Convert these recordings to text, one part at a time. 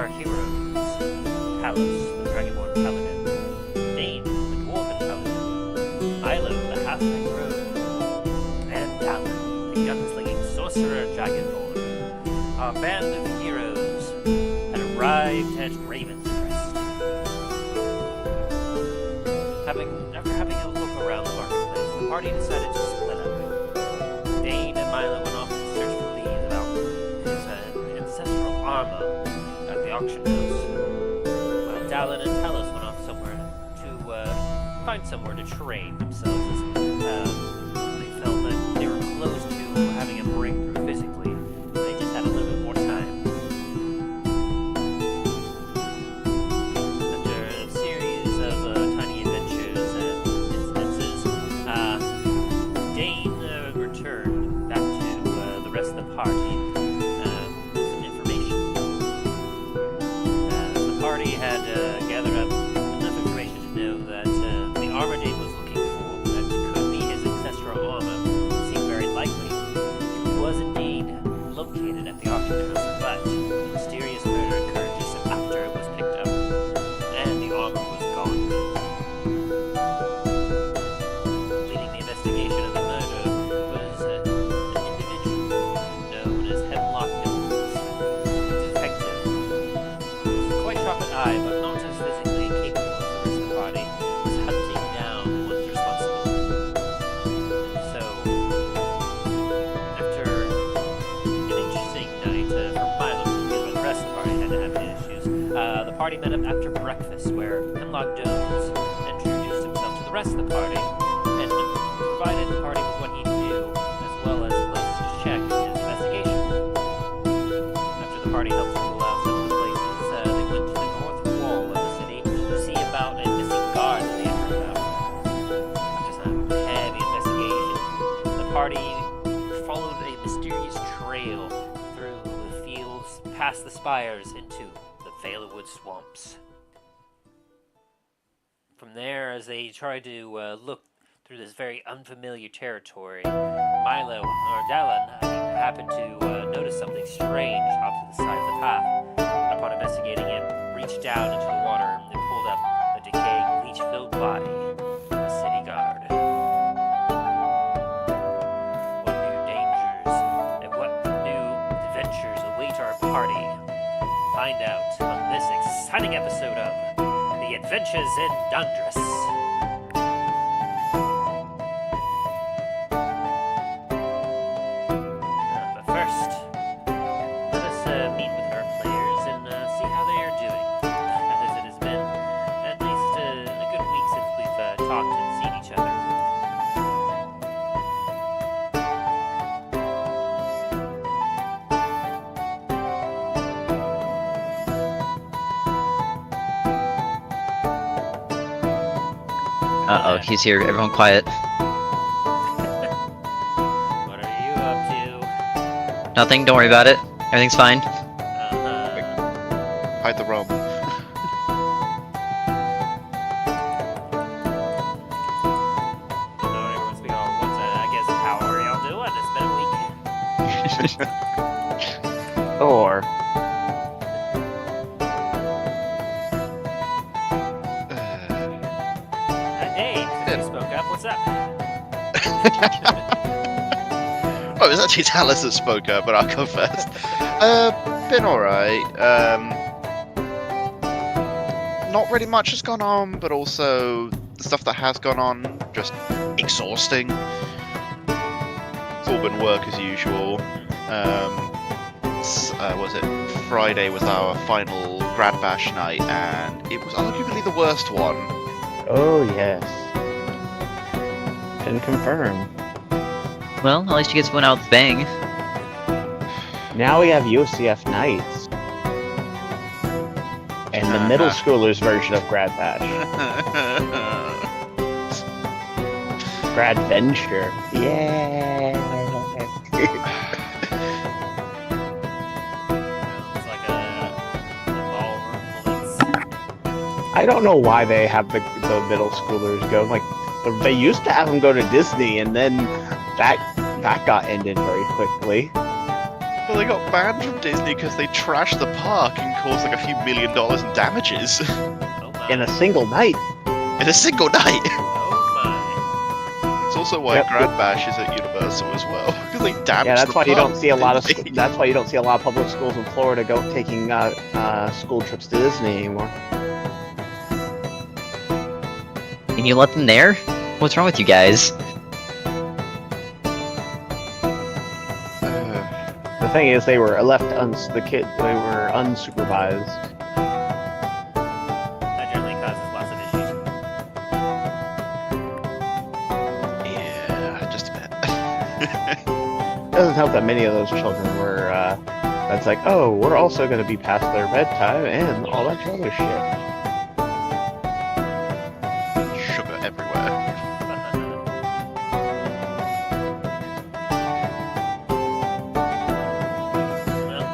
our heroes. Talos, the Dragonborn Paladin. Dain, the Dwarven Paladin. Milo, the Halfling Rogue. And Dallen, the gunslinging Sorcerer Dragonborn. Our band of heroes had arrived at Ravenscrest. After having a look around the marketplace, the party decided to split up. Dain and Milo went off in search for leads about his ancestral armor at the auction house, while Dallen and Talos went off somewhere to find somewhere to train themselves as they felt that they were close to having a breakthrough physically. They just had a little bit more time. After a series of tiny adventures and incidences, Dain returned back to the rest of the party with some information. The party had gathered up enough information to know that the armor Dain was looking for, that could be his ancestral armor, seemed very likely. It was indeed located at the auction house, but the mysterious murder occurred just after it was picked up, and the armor was gone. Leading the investigation of the murder was an individual known as Hemlock Dolmes, a detective. He was quite sharp at eye, but not as physically capable as the rest of the party, was hunting down who was responsible. And so, after an interesting night for Milo, because the rest of the party had to have issues, the party met up after breakfast, where Hemlock Dolmes introduced himself to the rest of the party and provided the party with what he knew, as well as lists to check his investigation. After the party helped rule out some of the places, they went to the north wall of the city to see about a missing guard that they had heard about. After some heavy investigation, the party followed a mysterious trail through the fields, past the spires, into the Veilwood Swamps. From there, as they tried to look through this very unfamiliar territory, Milo, or Dallen, happened to notice something strange off to the side of the path. Upon investigating it, reached down into the water and pulled up the decaying, leech-filled body of a city guard. What new dangers and what new adventures await our party? Find out on this exciting episode of The Adventures in Dundras. But first, let us meet with our players and see how they are doing. As it has been at least a good week since we've talked and seen each other. Uh-oh, he's here. Everyone quiet. What are you up to? Nothing, don't worry about it. Everything's fine. Hide the rum. Everyone's being all, I guess, how are y'all doing? It's been a week. Or Hey, you spoke up. What's up? Oh, it was actually Talos that spoke up, but I'll go first. Been alright. Not really much has gone on, but also the stuff that has gone on, just exhausting. It's all been work as usual. Was it Friday was our final grad bash night, and it was arguably the worst one. oh yes, can confirm. Well, at least you guys went out with a bang. Now we have UCF nights and the middle schoolers version of Grad Bash. Grad Venture. Yeah. It's like a ballroom. I don't know why they have the middle schoolers go. Like they used to have them go to Disney, and then that got ended very quickly. Well, they got banned from Disney because they trashed the park and caused like a few $1 million in damages Oh my. In a single night. in a single night. Oh It's also why Yep. Grand Bash is at Universal as well, because they damaged Yeah, that's the why you don't park, see a lot of. didn't they? That's why you don't see a lot of public schools in Florida taking school trips to Disney anymore. And you let them there? What's wrong with you guys? The thing is, they were left the kids. They were unsupervised. That generally causes lots of issues. Yeah, just a bit. It doesn't help that many of those children were. That's like, oh, we're also going to be past their bedtime and all that other shit. Sugar everywhere. Well,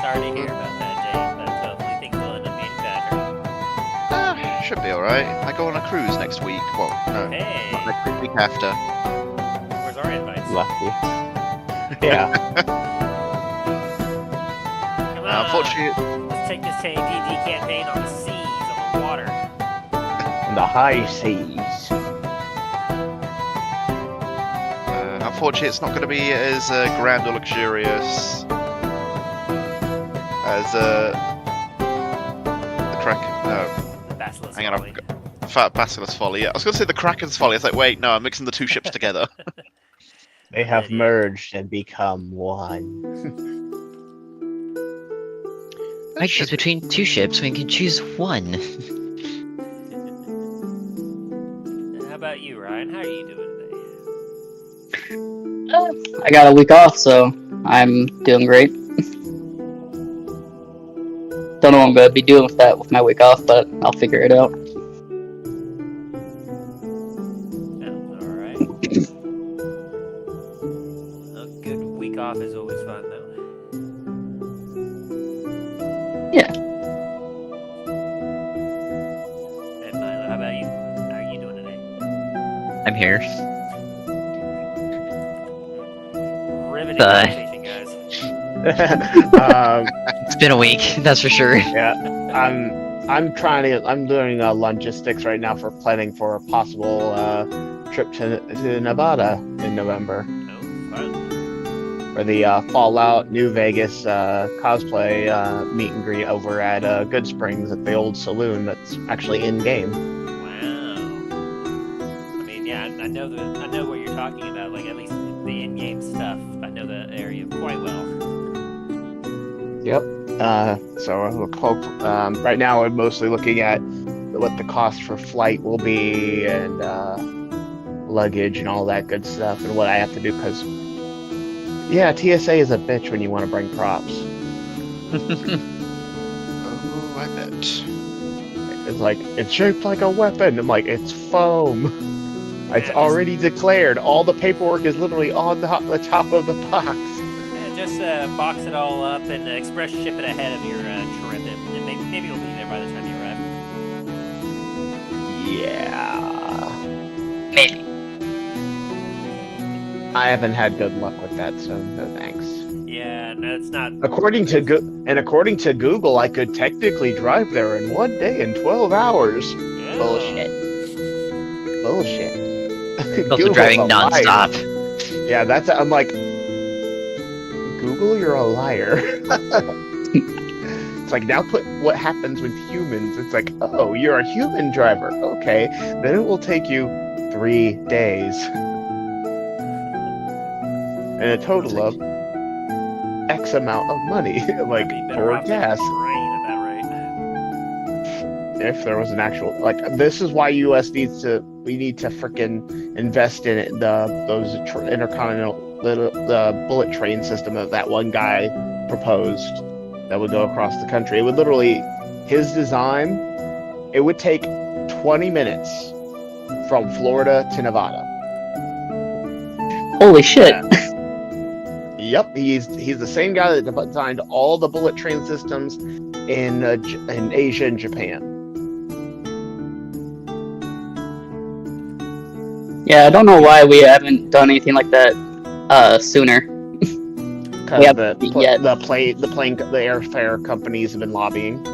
sorry to hear about that, Dain, but hopefully things will end up being better. Should be alright. I go on a cruise next week. Well, no, Hey, not next week, week after. where's our invites? Lucky. Yeah. Come on, Unfortunately, let's take this D&D campaign on the seas, on the water. In the high seas. unfortunately, it's not going to be as grand or luxurious as the Kraken. No, The Basilisk hang on, Folly. Basilisk Folly. Yeah, I was going to say the Kraken's Folly. It's like, wait, no, I'm mixing the two ships together. They have merged and become one. I choose between two ships when you can choose one. How about you, Ryan? How are you doing today? I got a week off, so I'm doing great. Don't know what I'm gonna be doing with my week off, but I'll figure it out. Sounds alright. A good week off is always fun, though. Yeah. And Milo, how about you? How are you doing today? I'm here. Riveting Bye. conversation, guys. It's been a week, that's for sure. Yeah, I'm doing logistics right now for planning for a possible trip to Nevada in November Oh, fun. for the Fallout New Vegas cosplay meet and greet over at Good Springs at the old saloon that's actually in game. Wow. I mean, yeah, I know what you're talking about. Like, at least the in-game stuff. I know the area quite well. Yep. So right now I'm mostly looking at what the cost for flight will be and luggage and all that good stuff and what I have to do because yeah, TSA is a bitch when you want to bring props. Oh, I bet. It's like it's shaped like a weapon. I'm like it's foam. It's Yeah, already declared. All the paperwork is literally on the top of the box. Yeah, just box it all up and express ship it ahead of your trip, and maybe it'll be there by the time you arrive. Yeah. Maybe. I haven't had good luck with that, so no thanks. Yeah, no, it's not. According to Google, I could technically drive there in 1 day and 12 hours. Yeah. Bullshit. Also Google's driving a liar. non-stop. Yeah, I'm like, Google, you're a liar. It's like, now put what happens with humans. It's like, oh, you're a human driver. Okay, then it will take you 3 days. And a total of X amount of money, like, Be better for off taking gas. the train at that rate. If there was an actual, like, this is why we need to freaking invest in it, those intercontinental, the bullet train system that one guy proposed that would go across the country. It would literally, his design, it would take 20 minutes from Florida to Nevada. Holy shit. Yep, he's the same guy that designed all the bullet train systems in Asia and Japan. Yeah, I don't know why we haven't done anything like that sooner. Because Yep, the yeah. airfare companies have been lobbying.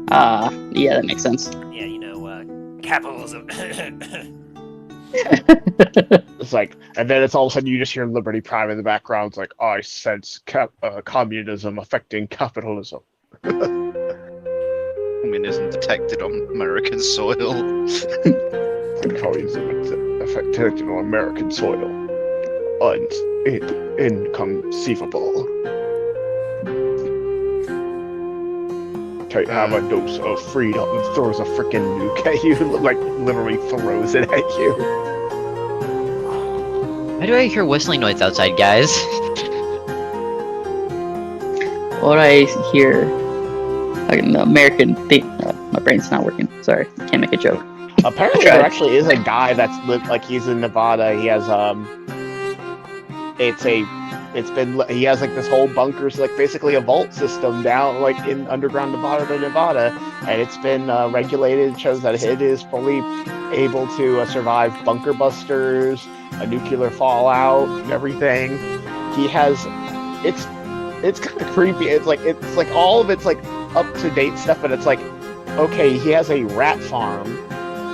Yeah, that makes sense. Yeah, capitalism. It's like, and then it's all of a sudden you just hear Liberty Prime in the background. It's like, I sense communism affecting capitalism. Communism detected on American soil. Communism affected on American soil. Inconceivable. Have a dose of freedom and throws a freaking nuke at you, like literally throws it at you. Why do I hear whistling noise outside, guys? What I hear, like an American thing. My brain's not working. Sorry, can't make a joke. Apparently, there actually is a guy that's like he's in Nevada. He has he has like this whole bunker, so like basically a vault system down like in underground Nevada, and it's been regulated. It shows that it is fully able to survive bunker busters, a nuclear fallout, and everything. He has, it's kind of creepy. It's like all of it's like up to date stuff, but it's like, okay, he has a rat farm.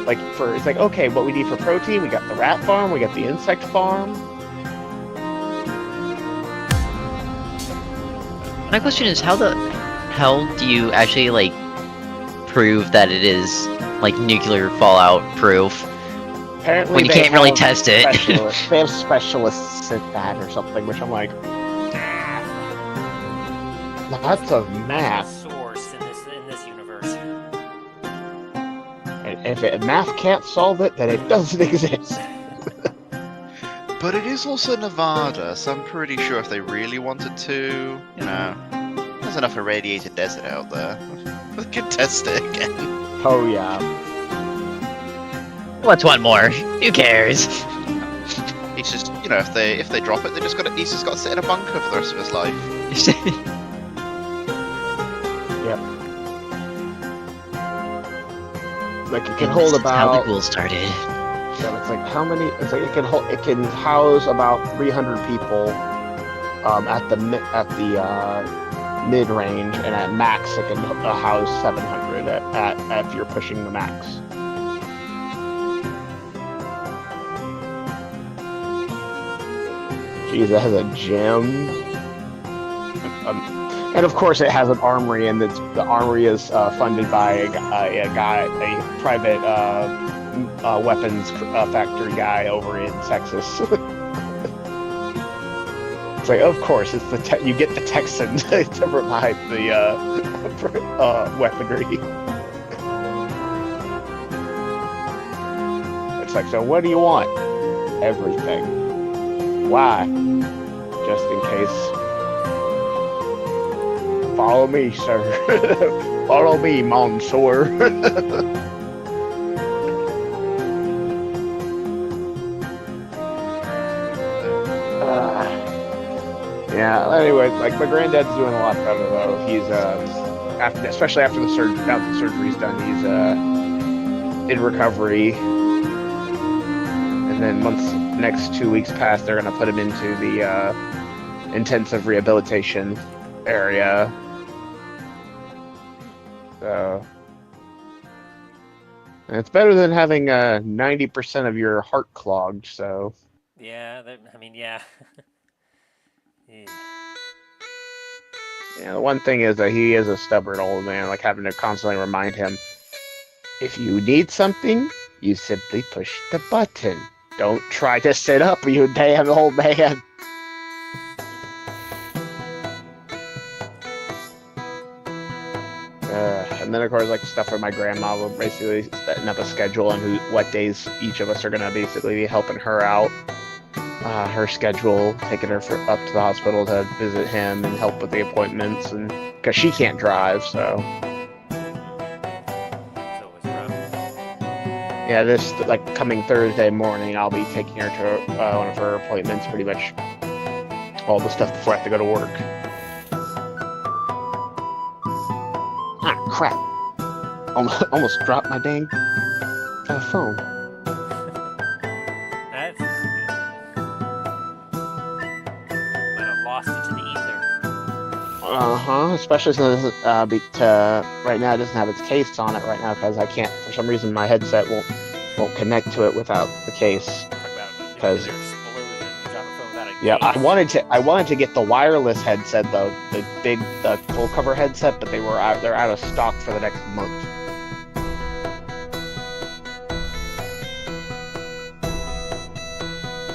It's like, okay, what we need for protein, we got the rat farm, we got the insect farm. My question is, how the hell do you actually, like, prove that it is, like, nuclear fallout proof Apparently when you can't really test it? They have specialists at that or something, which I'm like, lots of math. Source in this universe. And if math can't solve it, then it doesn't exist. But it is also Nevada, so I'm pretty sure if they really wanted to, there's enough irradiated desert out there. They could test it again. Oh yeah. What's one more? Who cares? He's just, if they drop it, he's just got to sit in a bunker for the rest of his life. Yep. Like it can hold How the about. ghouls started. Yeah, it's like how many? It's like it can house about 300 people at the mid range, and at max it can house 700 at if you're pushing the max. Jeez, it has a gym, and of course it has an armory, and the armory is funded by a private weapons factory guy over in Texas. It's like, of course, it's you get the Texan to provide the weaponry. It's like, so what do you want? Everything. Why? Just in case. Follow me, sir. Follow me, monsieur. Yeah. Anyway, like my granddad's doing a lot better though. He's especially after the surgery. Now that the surgery's done, he's in recovery. And then once next 2 weeks pass, they're gonna put him into the intensive rehabilitation area. So and it's better than having 90% of your heart clogged. So Yeah, yeah. yeah, the one thing is that he is a stubborn old man, like having to constantly remind him, if you need something, you simply push the button. Don't try to sit up, you damn old man. And then of course, like stuff for my grandma, we're basically setting up a schedule on what days each of us are gonna basically be helping her out. Her schedule, taking her up to the hospital to visit him and help with the appointments, and because she can't drive, so It's always rough. yeah, this like coming Thursday morning, I'll be taking her to one of her appointments. Pretty much all the stuff before I have to go to work. Ah, crap! Almost dropped my dang phone. That's good. Might have lost it to the ether. Especially since right now it doesn't have its case on it right now because I can't, for some reason, my headset won't connect to it without the case. Talk about a Because nuclear explosion. You drop a phone without a yeah, case. I wanted to get the wireless headset though, the full cover headset, but they're out of stock for the next month.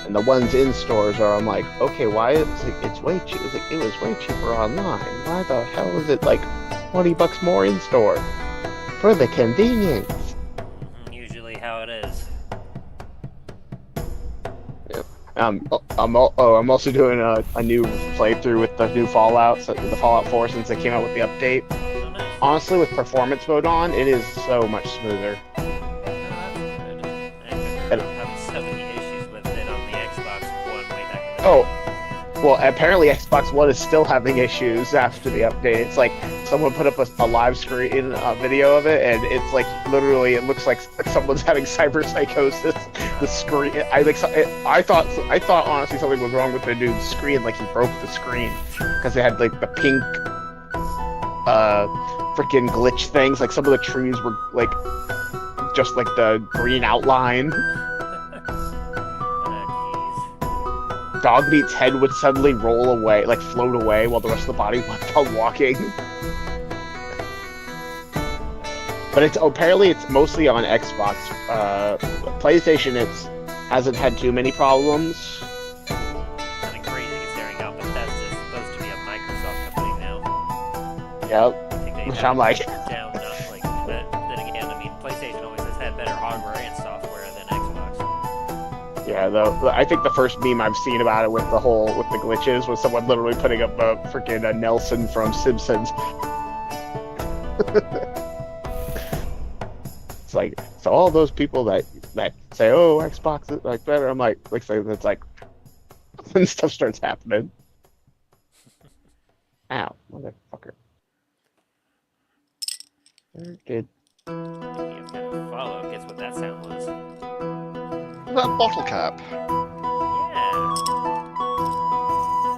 And the ones in stores are, I'm like, okay, why it's way cheap? It was way cheaper online. Why the hell is it like $20 more in store? For the convenience. Usually how it is. I'm also doing a new playthrough with the new Fallout, the Fallout 4 since they came out with the update. Oh, nice. Honestly, with performance mode on, it is so much smoother. Oh, that's good. I remember having so many issues with it on the Xbox One way back in the day. Well, apparently Xbox One is still having issues after the update. It's like someone put up a live screen video of it, and it's like literally it looks like someone's having cyberpsychosis. The screen, I thought honestly something was wrong with the dude's screen, like he broke the screen because it had like the pink, freaking glitch things. Like some of the trees were like just like the green outline. Oh, Dogmeat's head would suddenly roll away, like float away, while the rest of the body went on walking. But apparently it's mostly on Xbox. PlayStation, hasn't had too many problems. kind of crazy considering how Bethesda is supposed to be a Microsoft company now. Yep. I think they Which I'm like, down enough, like, but then again, I mean, PlayStation always has had better hardware and software than Xbox. yeah. Though I think the first meme I've seen about it with the glitches was someone literally putting up a freaking Nelson from Simpsons. It's like, so all those people that say, oh, Xbox is like better, I'm like so it's like when stuff starts happening. Ow, motherfucker. Very good. You have kind of follow. Guess what that sound was? That bottle cap. Yeah.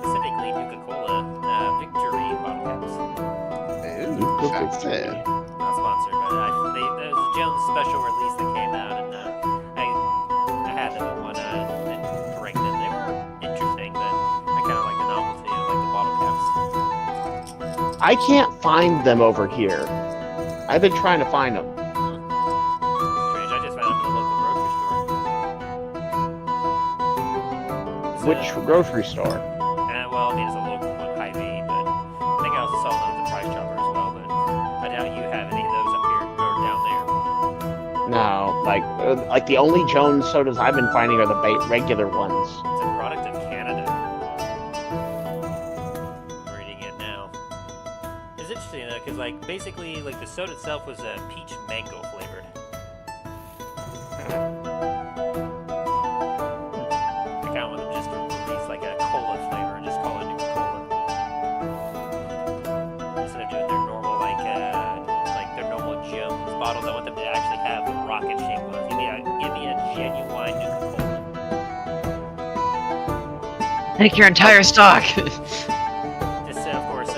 Specifically Nuka-Cola Victory bottle caps. Ooh, fancy. Not sponsored, but there was a Jones special release that came out, and I had them at one and drank them. They were interesting, but I kind of like the novelty of like the bottle caps. I can't find them over here. I've been trying to find them. Strange. I just found them at the local grocery store. Which grocery store? Well, I mean, it's a local one, Hy-Vee, but I think I also saw them at the Price Chopper as well, but I doubt you have any of those up here, or down there. No, like the only Jones sodas I've been finding are the regular ones. It's a product of Canada. I'm reading it now. It's interesting, though, because, like, basically, like, the soda itself was peach mango flavored. I kind of want them just to release, like, a cola flavor and just call it Nuka-Cola. Instead of doing their normal, like their normal Jones bottles, I want them to actually have the rocket shape ones. Give me a genuine Nuka-Cola. Take your entire stock. Just, of course,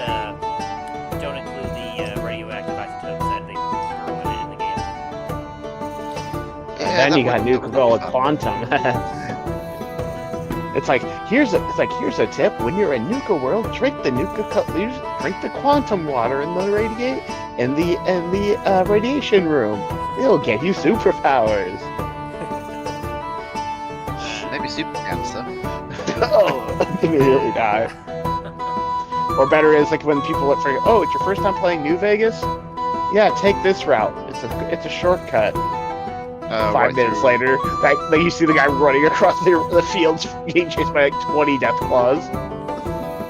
don't include the radioactive isotopes that they throw in the game. Then you got Nuka-Cola Quantum. It's like here's a tip: when you're in Nuka World, drink the Quantum water in the radiation room. It'll get you superpowers. Maybe super cancer. Oh, immediately die. Or better is like when people look for, oh, it's your first time playing New Vegas? Yeah, take this route. It's a shortcut. 5 minutes later, like you see the guy running across the fields, getting chased by like 20 death claws.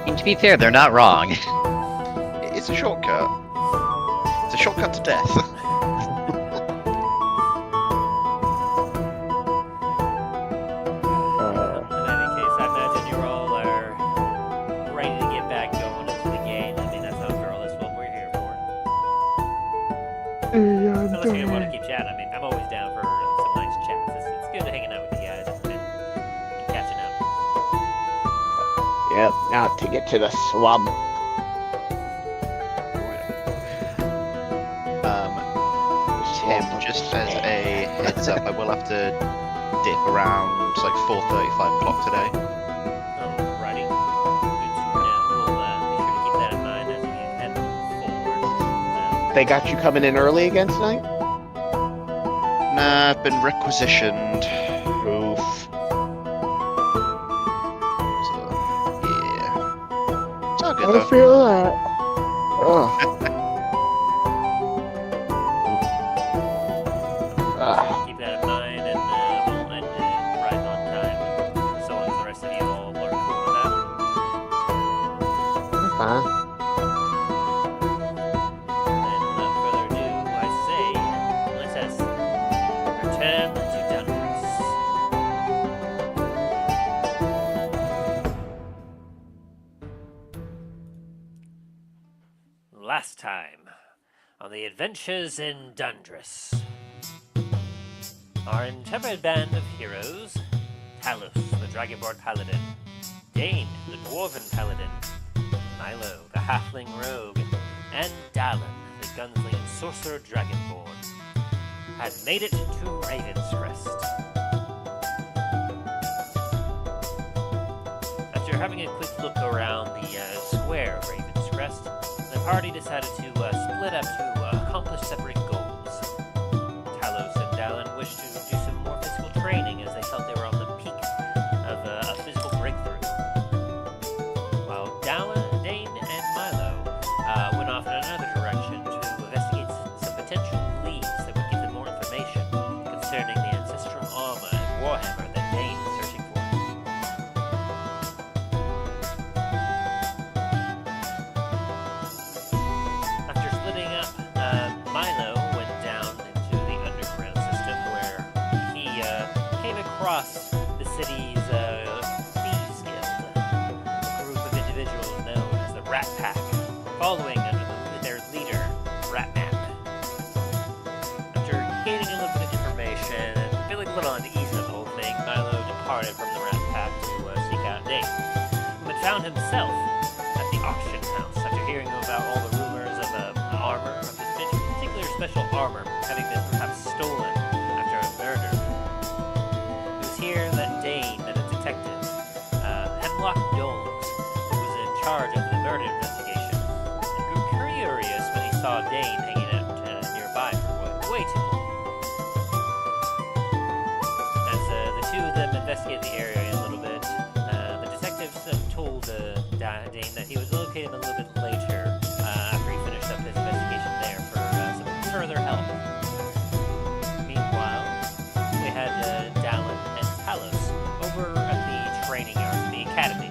And to be fair, they're not wrong. It's a shortcut. It's a shortcut to death. In any case, I imagine you all are ready to get back going into the game. I mean, that's after all, that's what we're here for. Unless you want to keep chatting, I mean, I'm always down for some nice chats. It's good hanging out with you guys and catching up. Yep, now to get to the swamp. Tim, just as a heads up, I will have to dip around like 4:35 o'clock today. Alrighty. Good to know. We'll be sure to keep that in mind as we head forward. They got you coming in early again tonight? Nah, I've been requisitioned. Oof. So, yeah. It's all good I though. feel that. Ugh. Keep that in mind, and we'll end it right on time, so long as the rest of you all are cool with that. Fine. And without further ado, I say, let us return to Dundras. Last time, on the adventures in Dundras. Our intrepid band of heroes, Talos, the Dragonborn Paladin, Dain, the Dwarven Paladin, Milo, the Halfling Rogue, and Dallen, the Gunsling Sorcerer Dragonborn, had made it to Ravenscrest. After having a quick look around the square of Ravenscrest, the party decided to split up to accomplish separate goals. Talos and Dallen wished to do some more physical training as they felt they were on the peak of a physical breakthrough. While Dain and Milo went off in another direction to investigate some potential leads that would give them more information concerning the ancestral armor and warhammer that Dain was searching for. After splitting up, Milo went down into the underground system where he came across the city's Thieves Guild, a group of individuals known as the Rat Pack, following under their leader, RatMan. After gaining a little bit of information and feeling a little uneasy with the whole thing, Milo departed from the Rat Pack to seek out Dain, who had found himself at the auction house after hearing about all the rumors of armor, of this particular special armor having been perhaps stolen after a murder. It was here that Dain met a detective, Hemlock Dolmes, who was in charge of the murder investigation, and grew curious when he saw Dain hanging out nearby for way too long. As the two of them investigated the area a little bit, the detective told Dain that he would locate him a little bit later after he finished up his investigation there for some further help. Meanwhile, we had Dallen and Talos over at the training yard, the academy,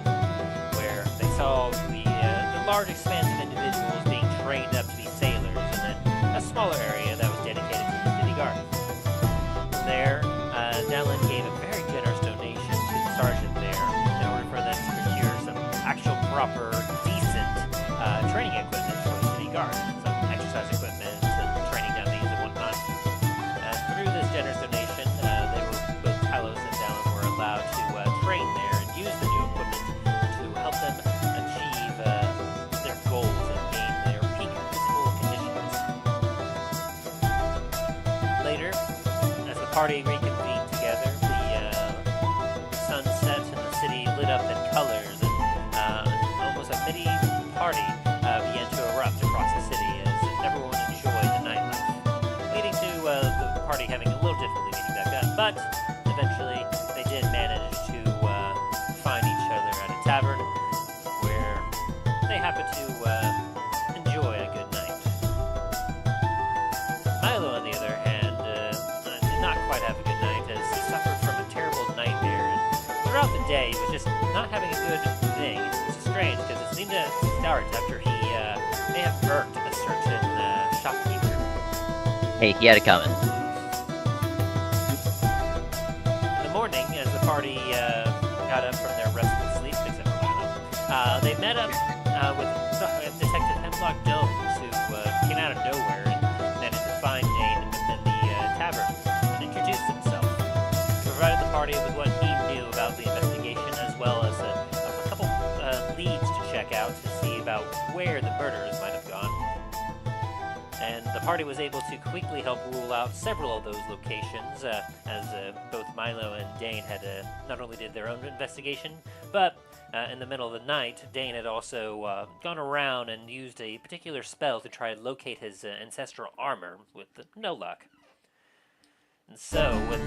where they saw the large expanse of individuals being trained up to be sailors, and then a smaller area that was dedicated to the city guard. There, Dallen gave a very generous donation to the Sargent there in order for them to procure some actual proper, decent training equipment for the city guard, some exercise equipment and training dummies and whatnot. Through this generous donation, both Talos and Dallen were allowed to train there and use the new equipment to help them achieve their goals and gain their peak physical conditions. Later, as the party reconvened together, the sun set and the city lit up in colors, and almost a mini party began to erupt across the city as everyone enjoyed the nightlife, leading to the party having a little difficulty meeting back up, but eventually they did manage to find each other at a tavern where they happened to enjoy a good night. Milo, on the other hand, did not quite have a good night as he suffered from a terrible nightmare, and throughout the day he was just not having a good thing. It's strange because it seemed to start after he may have burnt a certain shopkeeper. Hey, he had it coming. In the morning, as the party got up from their restful sleep, except for Milo, they met up with Detective Hemlock Dolmes, who came out of nowhere and managed to find Dain within the tavern and introduced himself. He provided the party with what he knew about the investigation, as well as a couple leads to check out to see about where the murderers might have gone. and the party was able to quickly help rule out several of those locations, as both Milo and Dain had not only did their own investigation, but in the middle of the night, Dain had also gone around and used a particular spell to try and locate his ancestral armor with no luck. And so, with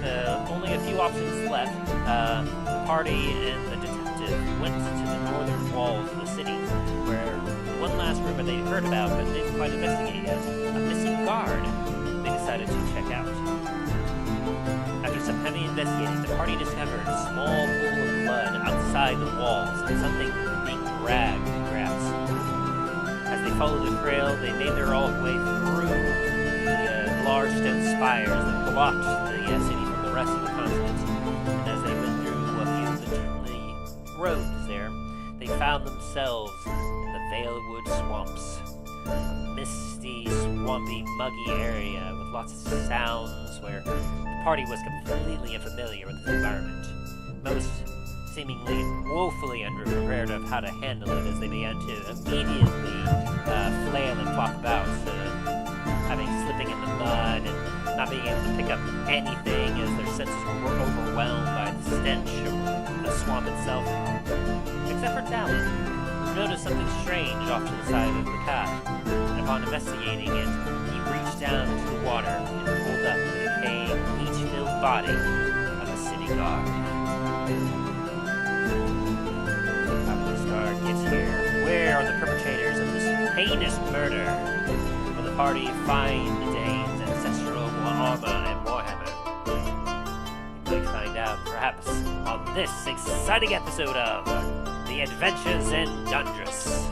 only a few options left, the party and the detective went to the northern walls of the city, where one last rumor they'd heard about but didn't quite investigate yet, a missing guard, they decided to check out. After some heavy investigating, the party discovered a small pool of blood outside the walls and something being dragged in the grass. As they followed the trail, they made their way through the large stone spires that blocked the city from the rest of the continent. And as they went through a few of the roads there, they found themselves in the Veilwood Swamps, a misty, swampy, muggy area with lots of sounds where the party was completely unfamiliar with this environment, most seemingly woefully underprepared of how to handle it as they began to immediately flail and flop about, slipping in the mud and not being able to pick up anything as their senses were overwhelmed by the stench of the swamp itself. Except for Dallen, who noticed something strange off to the side of the path, and upon investigating it, he reached down into the water and pulled up the decaying, leech-filled body of a city guard. How did this guard get here? Where are the perpetrators of this heinous murder? Will the party find the Dains' ancestral armor and warhammer? We might find out, perhaps, on this exciting episode of The Adventures in Dundras.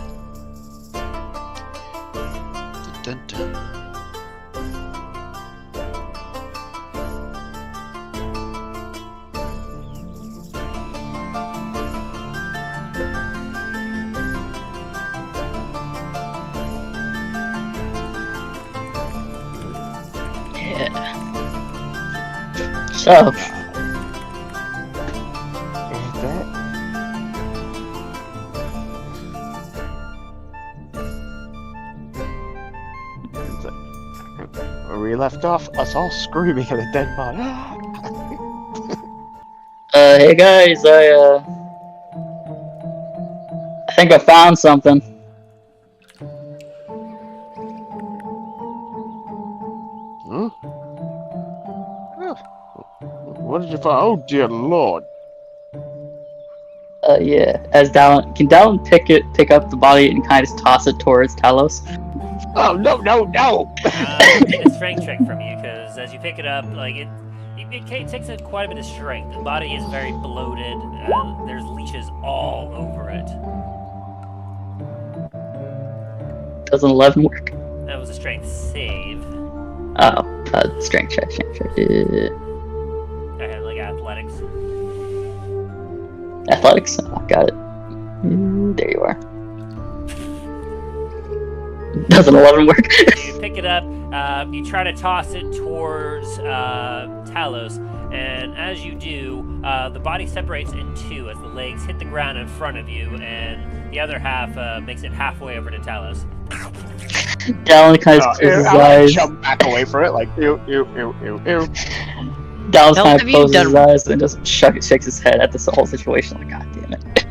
Dun, dun. So, where we left off, us all screaming at a dead body. hey guys, I think I found something. Huh? What did you find? Oh dear lord. Yeah. As Dallen, can Dallen pick up the body and kind of toss it towards Talos? Oh no no no! Take a strength check from you, because as you pick it up, it takes quite a bit of strength. The body is very bloated. There's leeches all over it. Does an 11 work? That was a strength save. Oh, strength check. I had athletics. Athletics? Oh, got it. There you are. Does an 11 work? You pick it up, you try to toss it towards Talos, and as you do, the body separates in two as the legs hit the ground in front of you, and the other half makes it halfway over to Talos. Dallen kind of closes his eyes. Jump back away from it, like ew. Dallas Hell, kind have of you closes done- his eyes and just shakes his head at this whole situation. Like, God damn it.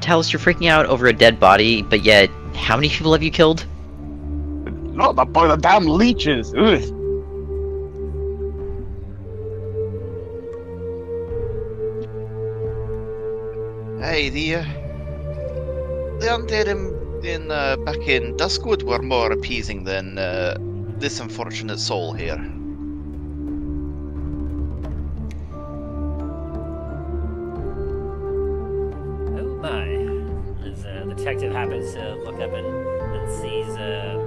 Talos, you're freaking out over a dead body, but yet, how many people have you killed? Not by the damn leeches. Ugh. Hey, the undead in back in Duskwood were more appeasing than this unfortunate soul here. Oh my. As the detective happens to look up and sees the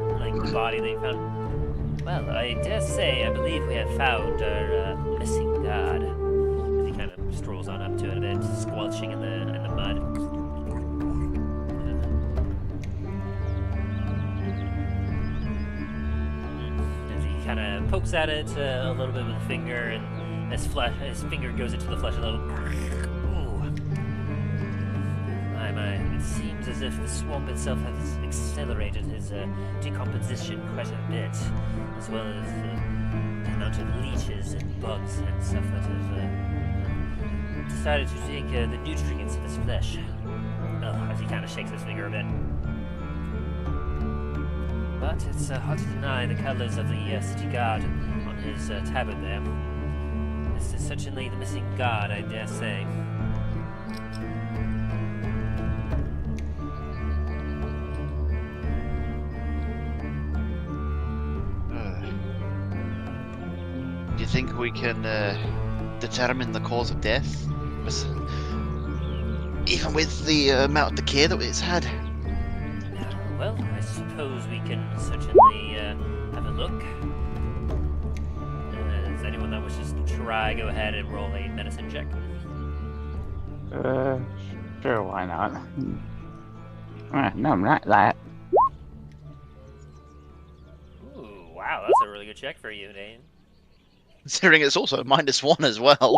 body they found. Well, I dare say I believe we have found our missing god. As he kind of strolls on up to it a bit, squelching in the mud. As he kind of pokes at it a little bit with a finger, and his finger goes into the flesh a little. Ooh. My, it seems as if the swamp itself has accelerated his decomposition quite a bit, as well as the amount of leeches and bugs and stuff that have decided to take the nutrients of his flesh. As he kind of shakes his finger a bit. But it's hard to deny the colors of the city guard on his tabard there. This is certainly the missing guard, I dare say. Do you think we can determine the cause of death? Even with the amount of decay that it's had? Well, I suppose we can certainly have a look. Is anyone that wishes to try, go ahead and roll a medicine check. Sure, why not? No, I'm not that. Ooh, wow, that's a really good check for you, Dain. Considering it's also -1 as well.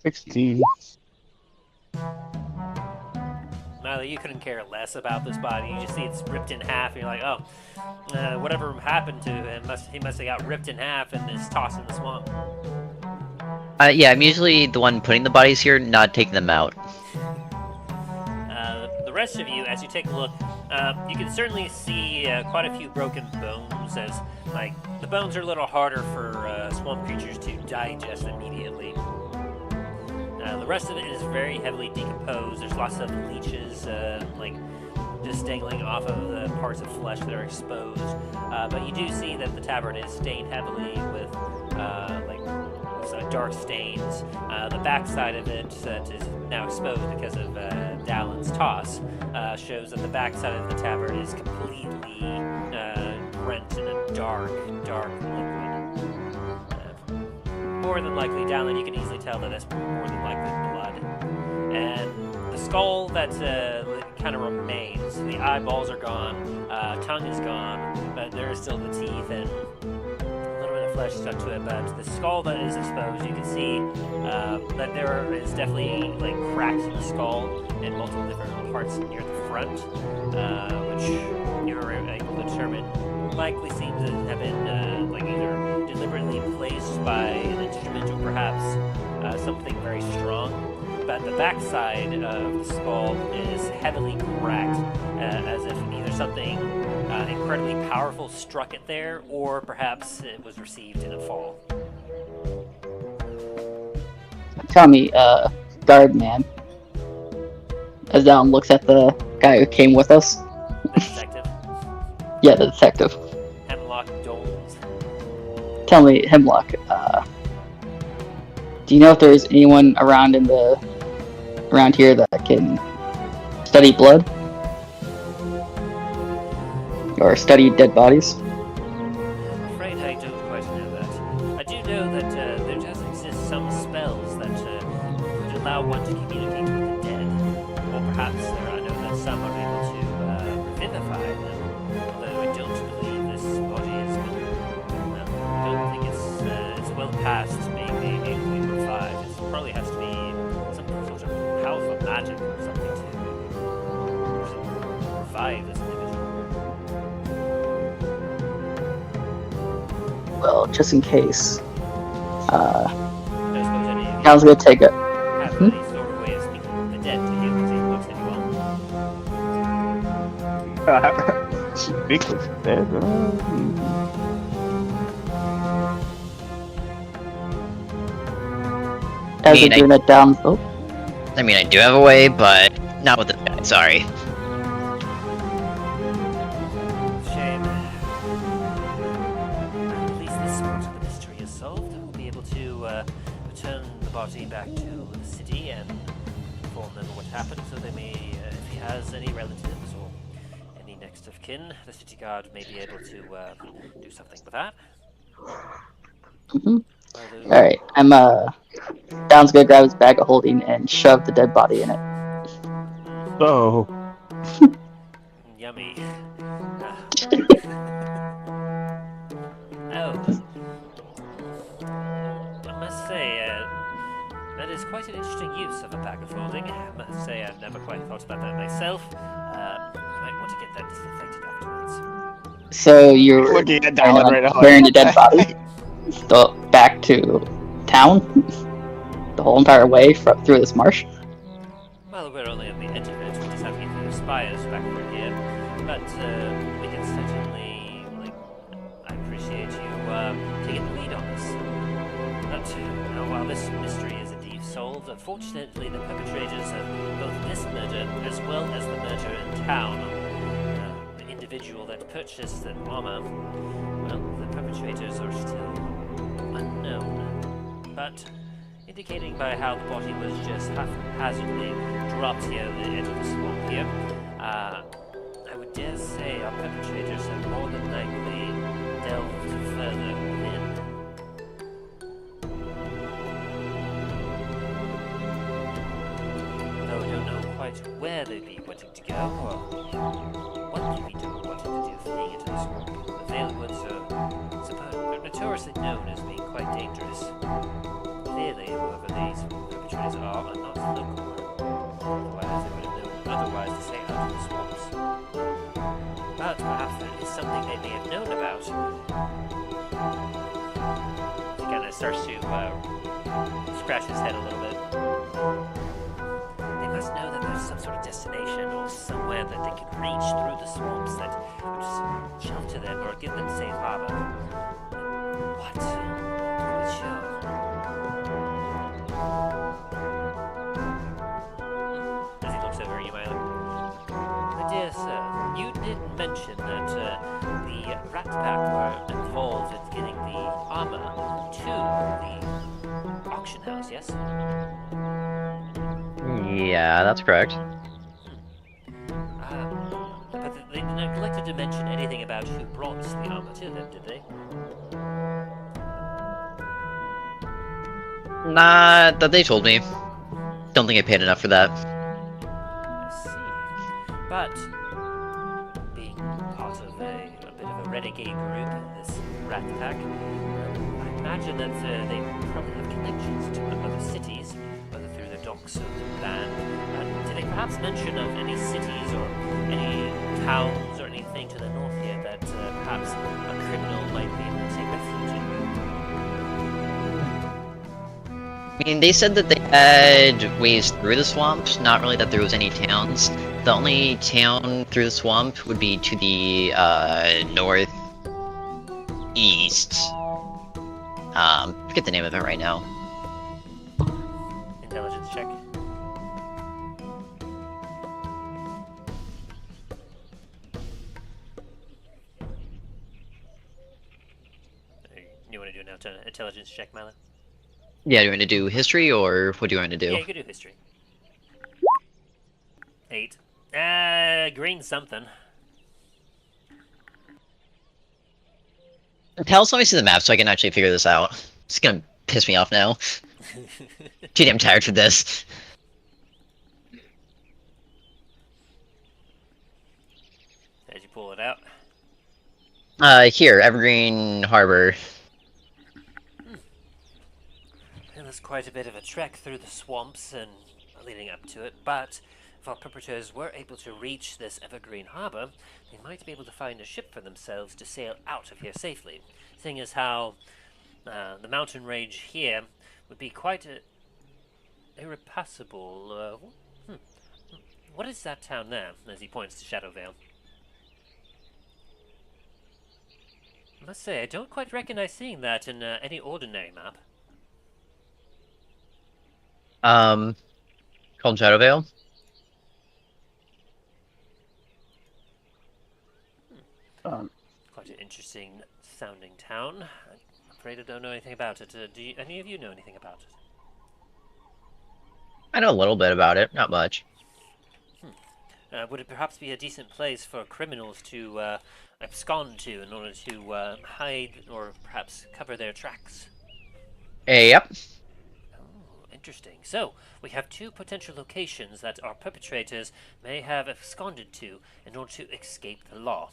16. Milo, you couldn't care less about this body. You just see it's ripped in half, and you're like, oh, whatever happened to him, he must have got ripped in half and is tossed in the swamp. Yeah, I'm usually the one putting the bodies here, not taking them out. The rest of you, as you take a look, you can certainly see quite a few broken bones, as like the bones are a little harder for swamp creatures to digest immediately. The rest of it is very heavily decomposed. There's lots of leeches, like just dangling off of the parts of flesh that are exposed. But you do see that the tabard is stained heavily with dark stains. The backside of it that is now exposed because of Dallen's toss shows that the backside of the tabard is completely rent in a dark liquid. More than likely, Dallen, you can easily tell that that's more than likely blood. And the skull that kind of remains, the eyeballs are gone, tongue is gone, but there is still the teeth and a little bit of flesh stuck to it. But the skull that is exposed, you can see that there is definitely like cracks in the skull in multiple different parts near the front, which you're able to determine likely seems to have been either deliberately placed by an instrument or perhaps something very strong. But the backside of the skull is heavily cracked, as if either something incredibly powerful struck it there, or perhaps it was received in a fall. Tell me, guard man. As Dallen looks at the guy who came with us. The detective, Yeah, the detective. Hemlock Dolmes. Tell me, Hemlock, do you know if there's anyone around here that can study blood? Or study dead bodies? I'm afraid I don't quite know that. I do know that there does exist some spells that would allow one to communicate with the dead. Or perhaps I know that some are able to revivify them. Although I don't believe this body has been... I don't think it's well past being able to be revived. It probably has to be some sort of powerful magic or something to revive this individual. Well, just in case. I don't suppose any of you Dallen's gonna take it. have any sort of way of speaking with the dead to you, because he looks at you all. Speak with dead. As mean, they're doing it down. Oh, I mean, I do have a way, but not with this guy, sorry. Shame. At least this part of the mystery is solved. We'll be able to return the body back to the city and inform them of what happened, so they may, if he has any relatives or any next of kin, the city guard may be able to do something with that. mhm. Although- Alright, Dallen's gonna grab his bag of holding and shove the dead body in it. Oh. Yummy. Oh. I must say, That is quite an interesting use of a bag of holding. I must say I've never quite thought about that myself. You might want to get that disinfected afterwards. So you're Looking at planning Dallen on right now. carrying the dead body back to town the whole entire way through this marsh? Well, we're only on the edge of it. We just have to get the spires backward here. But we can certainly, I appreciate you taking the lead on this. But while this mystery is indeed solved, unfortunately the perpetrators of both this murder as well as the murder in town, the individual that purchased the armor, well, the perpetrators are still unknown. But indicating by how the body was just haphazardly dropped here at the edge of the swamp here, I would dare say our perpetrators have more than likely delved further within. Though I don't know quite where they'd be wanting to go, or what they'd be wanting to do fleeing into the swamp. The Veilwoods are notoriously known as being quite dangerous. Clearly, whoever these perpetrators are not local. Otherwise, they would have known otherwise to stay out of the swamps. But perhaps there is something they may have known about. He kind of starts to scratch his head a little bit. They must know that there's some sort of destination or somewhere that they can reach through the swamps that would just shelter them or give them safe harbor. What? Not quite sure. As he looks over at you, Milo. My dear sir, you did mention that the Rat Pack were involved in getting the armor to the auction house, yes? Yeah, that's correct. But they neglected to mention anything about who brought the armor to them, did they? Nah, that they told me. Don't think I paid enough for that. I see. But being part of a bit of a renegade group in this rat pack, I imagine that they probably have connections to other cities, whether through the docks or the land. Did they perhaps mention of any cities or any towns or anything to the north here that perhaps a criminal might be able to take refuge in? I mean, they said that they had ways through the swamps, not really that there was any towns. The only town through the swamp would be to the northeast. Forget the name of it right now. Intelligence check. You want to do an intelligence check, Milo? Yeah, do you want to do history, or what do you want to do? Yeah, you could do history. 8. Green something. Talos, let me see the map so I can actually figure this out. It's gonna piss me off now. Too damn tired for this. As you pull it out. Here, Evergreen Harbor. It was quite a bit of a trek through the swamps and leading up to it, but if our perpetrators were able to reach this Evergreen Harbor, they might be able to find a ship for themselves to sail out of here safely. Seeing as how the mountain range here would be quite irrepassable. What is that town there? As he points to Shadowvale. I must say, I don't quite recognize seeing that in any ordinary map. Called Shadowvale. Quite an interesting sounding town. I'm afraid I don't know anything about it. Do any of you know anything about it? I know a little bit about it, not much. Would it perhaps be a decent place for criminals to abscond to in order to hide or perhaps cover their tracks? Yep. Oh, interesting. So, we have 2 potential locations that our perpetrators may have absconded to in order to escape the law.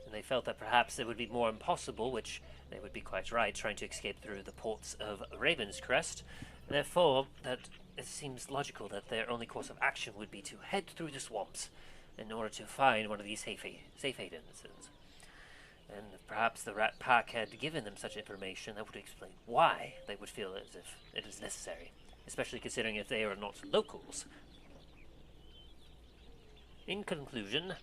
And they felt that perhaps it would be more impossible, which they would be quite right, trying to escape through the ports of Ravenscrest. Therefore, that it seems logical that their only course of action would be to head through the swamps in order to find one of these safe havens. And if perhaps the Rat Pack had given them such information, that would explain why they would feel as if it is necessary, especially considering if they are not locals. In conclusion,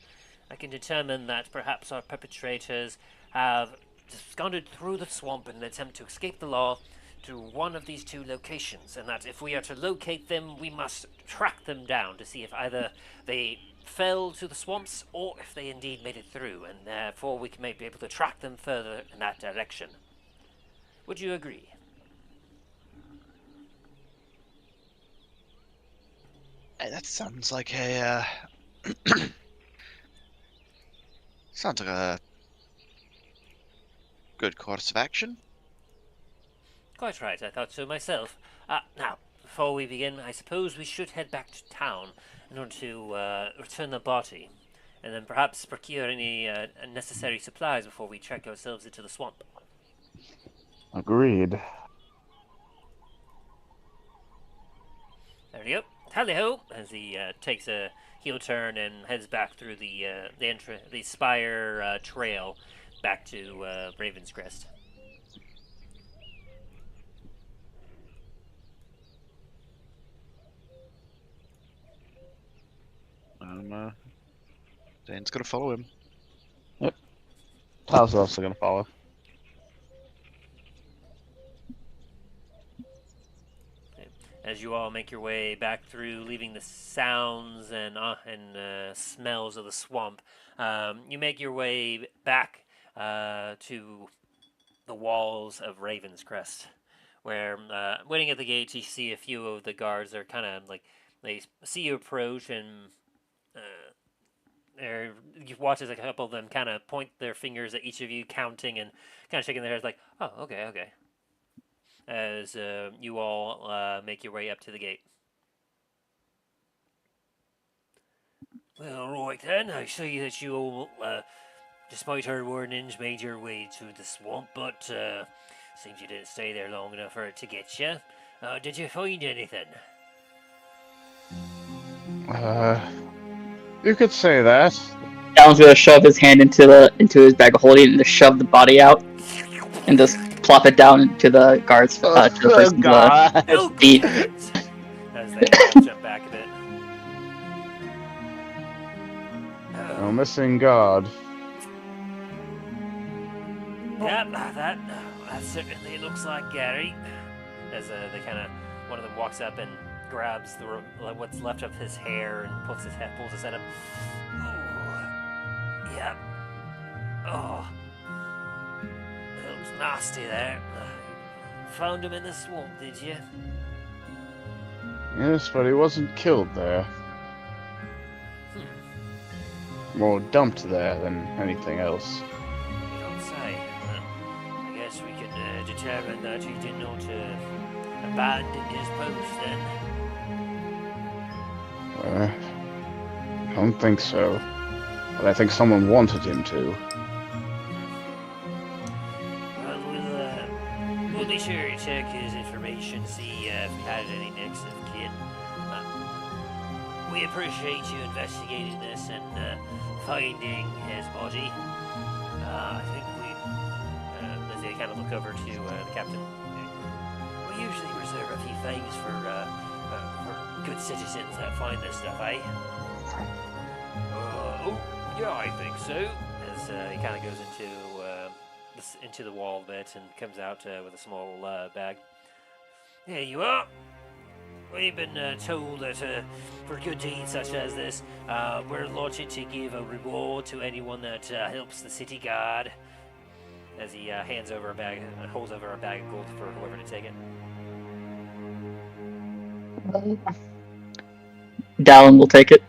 I can determine that perhaps our perpetrators have absconded through the swamp in an attempt to escape the law to one of these two locations, and that if we are to locate them, we must track them down to see if either they fell to the swamps or if they indeed made it through, and therefore we may be able to track them further in that direction. Would you agree? That sounds like a sounds like a good course of action. Quite right, I thought so myself. Now, before we begin, I suppose we should head back to town in order to return the body, and then perhaps procure any necessary supplies before we trek ourselves into the swamp. Agreed. There we go. Tally-ho! As he takes a heel turn and heads back through the spire trail back to Ravenscrest. Dain's gonna follow him. Talos is also gonna follow. As you all make your way back through, leaving the sounds and smells of the swamp, you make your way back to the walls of Ravenscrest, where, waiting at the gate, you see a few of the guards are kind of like, they see you approach, and you watch as a couple of them kind of point their fingers at each of you, counting and kind of shaking their heads like, oh, okay. As you all make your way up to the gate. Well, right then, I see that you all, despite our warnings, made your way to the swamp, but seems you didn't stay there long enough for it to get you. Did you find anything? You could say that. Dallen's gonna shove his hand into his bag of holding and just shove the body out and just plop it down into the guards to the person's God. No feet. heavens! As they jump back a bit. No missing God. Yep, that certainly looks like Gary. As they kind of, one of them walks up and grabs what's left of his hair and pulls his head up. Ooh. Yep. Oh. It looks nasty there. Found him in the swamp, did you? Yes, but he wasn't killed there. More dumped there than anything else. You don't say. I guess we could determine that he did not abandon his post then. I don't think so. But I think someone wanted him to. Well, we'll be sure to check his information, see if he has any next of kin. We appreciate you investigating this and finding his body. I think as they kind of look over to the captain, we usually reserve a few things for good citizens that find this stuff, eh? Yeah, I think so. As he kind of goes into the wall a bit and comes out with a small bag. There you are. We've been told that for good deeds such as this, we're launching to give a reward to anyone that helps the city guard. As he holds over a bag of gold for whoever to take it. Dallen will take it.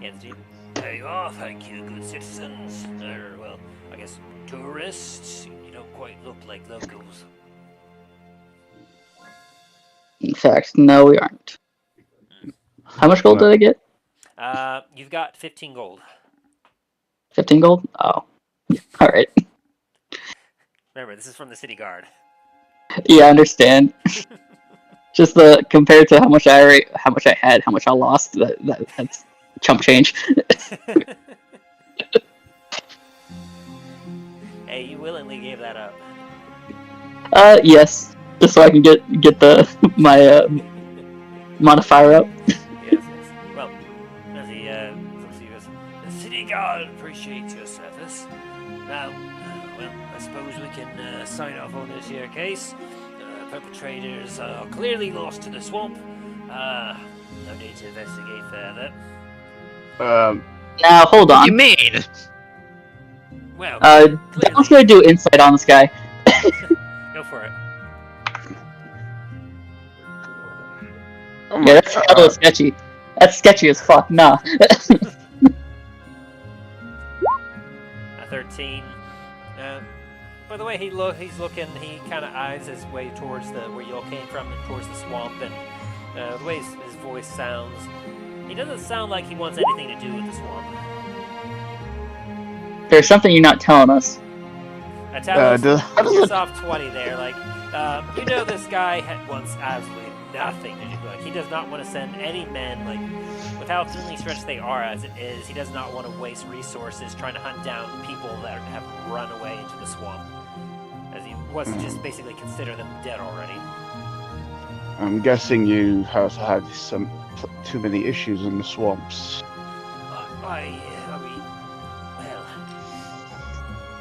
Hands to you. There you are, thank you, good citizens. Well, I guess tourists. You don't quite look like locals. In fact, no, we aren't. How much gold did I get? You've got 15 gold. 15 gold? Oh. Alright. Remember, this is from the city guard. Yeah, I understand. Just compared to how much I had, how much I lost, that's chump change. Hey, you willingly gave that up. Yes. Just so I can get my modifier up. Yes. Well, as the city guard appreciates your service. Now, well, I suppose we can sign off on this here case. Perpetrators are clearly lost to the swamp. No need to investigate further. Now, hold What do you on. mean? Well, Dallen's gonna do insight on this guy. go for it. Oh Yeah, my that's a little sketchy. That's sketchy as fuck, nah. A 13. By the way, he's looking. He kind of eyes his way towards where you all came from, and towards the swamp, and the way his voice sounds, he doesn't sound like he wants anything to do with the swamp. There's something you're not telling us. Talos off 20 there. Like, you know, this guy wants absolutely nothing to do. Like, he does not want to send any men. Like, with how thinly stretched they are as it is, he does not want to waste resources trying to hunt down people that have run away into the swamp, as he wants to just basically consider them dead already. I'm guessing you have had too many issues in the swamps. I mean, well,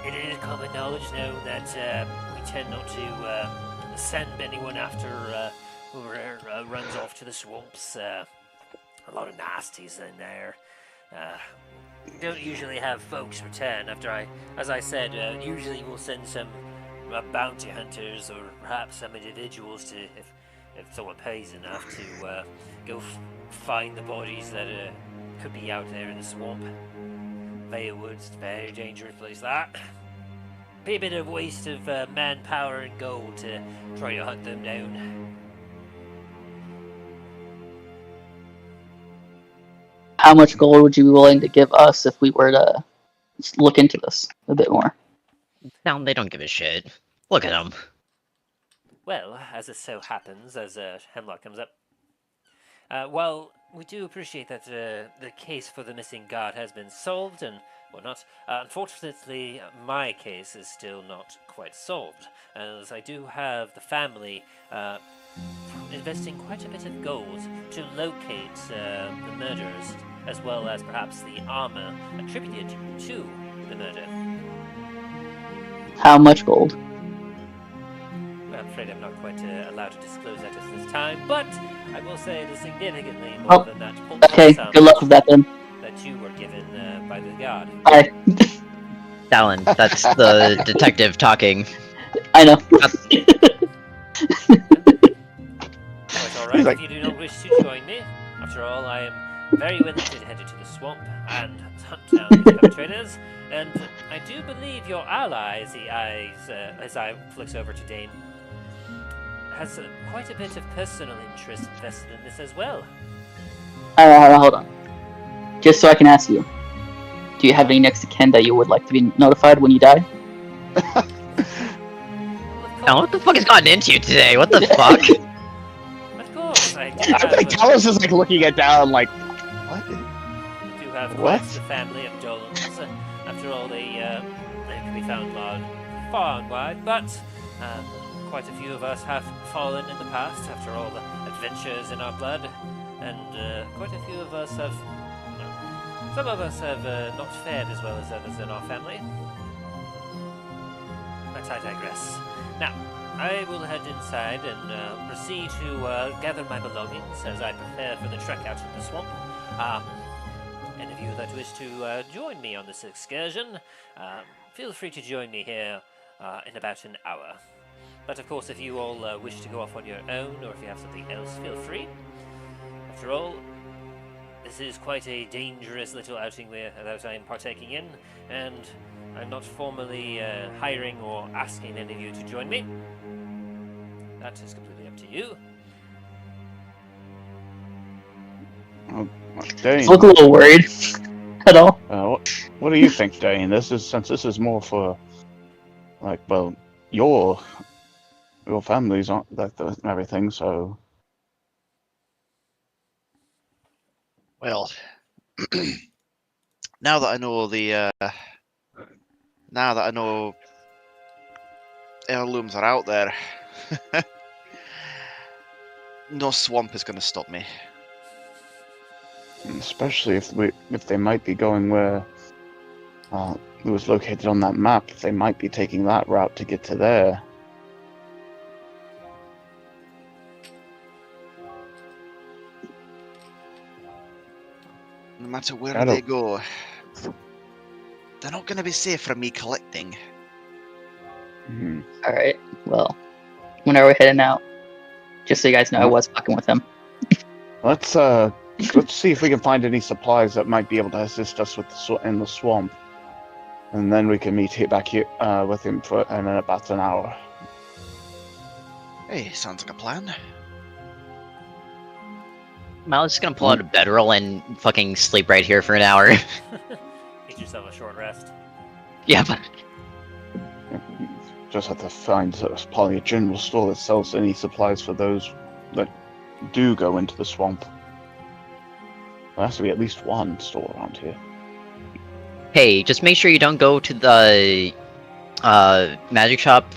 it is common knowledge now that we tend not to send anyone after whoever runs off to the swamps. A lot of nasties in there. Don't usually have folks return after as I said, usually we'll send some bounty hunters or perhaps some individuals to, if someone pays enough, to go find the bodies that could be out there in the swamp. Veilwood's a very dangerous place, that. Be a bit of waste of manpower and gold to try to hunt them down. How much gold would you be willing to give us if we were to look into this a bit more? No, they don't give a shit. Look at them. Well, as it so happens, as Hemlock comes up, well, we do appreciate that the case for the missing guard has been solved and whatnot. Unfortunately, my case is still not quite solved, as I do have the family investing quite a bit of gold to locate the murderers, as well as perhaps the armor attributed to the murder. How much gold? I'm afraid I'm not quite allowed to disclose that at this time, but I will say it is significantly more than that Okay, sum good luck with that then. that you were given by the guard. Bye. Dallen, that's the detective talking. I know. Quite alright Like- if you do not wish to join me. After all, I am very willing to head into the swamp and hunt down these perpetrators, and I do believe your ally, as I flicks over to Dain, has quite a bit of personal interest invested in this as well. Hold on. Just so I can ask you, do you have any next of kin that you would like to be notified when you die? Now, what the fuck has gotten into you today? What the fuck? Of course, I do I think have, Talos is like looking at Dallen like, what? I do have What? quite the family of Dolens. After all, they can be found far and wide, but quite a few of us have fallen in the past, after all the adventures in our blood, and quite a few of us have, some of us have not fared as well as others in our family. But I digress. Now, I will head inside and proceed to gather my belongings as I prepare for the trek out of the swamp. Any of you that wish to join me on this excursion, feel free to join me here in about an hour. But of course, if you all wish to go off on your own, or if you have something else, feel free. After all, this is quite a dangerous little outing that I am partaking in, and I'm not formally hiring or asking any of you to join me. That is completely up to you. Dain, You look a little worried. At all? What do you think, Dain? Since this is more for, like, well, your families aren't like and everything. So, Well, now that I know now that I know heirlooms are out there, no swamp is going to stop me. especially if they might be going where it was located on that map, they might be taking that route to get to there. No matter where they go, they're not going to be safe from me collecting. Hmm. Alright, well, when are we heading out? Just so you guys know, I was fucking with him. Let's see if we can find any supplies that might be able to assist us with in the swamp, and then we can meet back here with him in about an hour. Hey, sounds like a plan. Milo's just gonna pull out a bedroll and fucking sleep right here for an hour. Get yourself a short rest. Yep. Just have to find probably a general store that sells any supplies for those that do go into the swamp. There has to be at least one store around here. Hey, just make sure you don't go to the magic shop,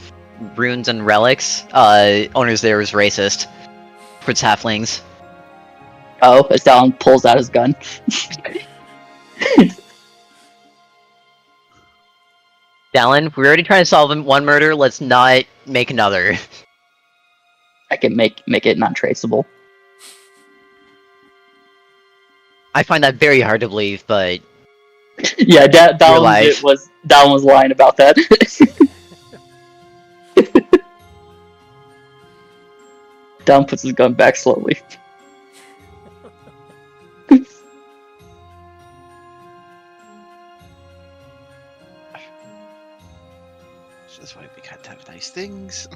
runes and relics. Owners there is racist towards halflings. Oh, as Dallen pulls out his gun. Dallen, we're already trying to solve one murder. Let's not make another. I can make it non-traceable. I find that very hard to believe, but Yeah, Dallen life. was lying about that. Dallen puts his gun back slowly. That's why we can't have nice things.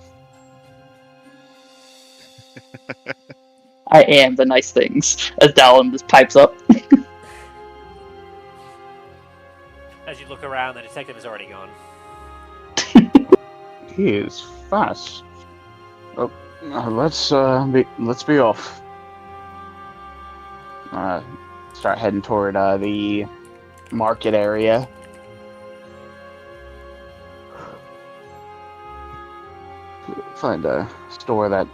I am the nice things, as Dallen just pipes up. As you look around, the detective is already gone. He is fast. Oh, let's be off. Start heading toward the market area. Find a store that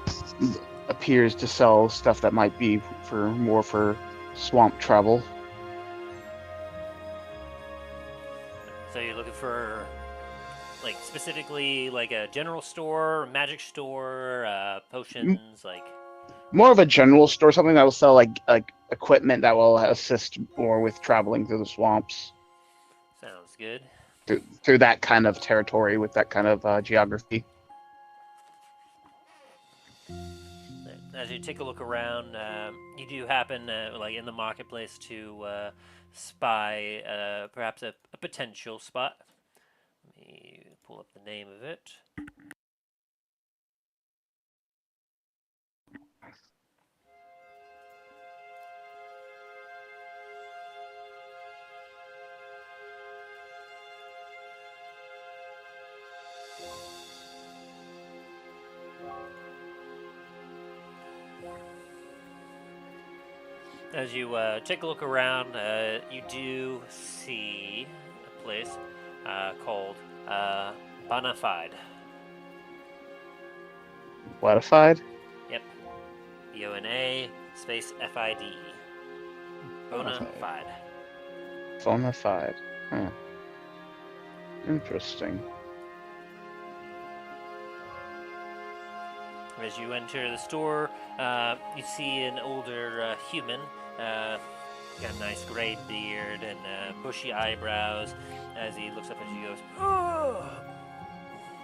appears to sell stuff that might be more for swamp travel. So you're looking for, like, specifically, like, a general store, magic store, potions, like... More of a general store, something that will sell like equipment that will assist more with traveling through the swamps. Sounds good. Through that kind of territory with that kind of geography. As you take a look around, you do happen, like, in the marketplace to spy perhaps a potential spot. Let me pull up the name of it. As you take a look around, you do see a place called Bonafide. Bonafide? Yep. B-O-N-A space F-I-D-E. Bonafide. Bonafide. Huh. Interesting. As you enter the store, you see an older human. Got a nice gray beard and bushy eyebrows. As he looks up at you, he goes, "Oh,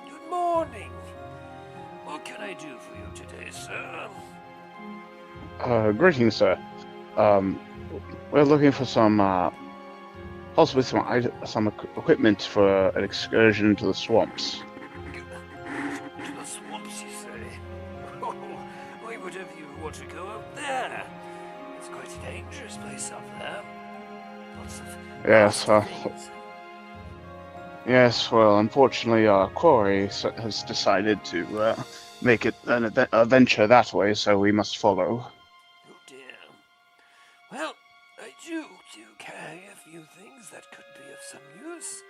good morning. What can I do for you today, sir?" Greetings, sir. We're looking for possibly some equipment for an excursion to the swamps. To the swamps, you say? Oh, why would have you want to go up there? It's quite a dangerous place up there. Lots of Yes, nasty things. Yes, well, unfortunately, our quarry has decided to make it a venture that way, so we must follow. Oh dear. Well, I do carry a few things that could be of some use.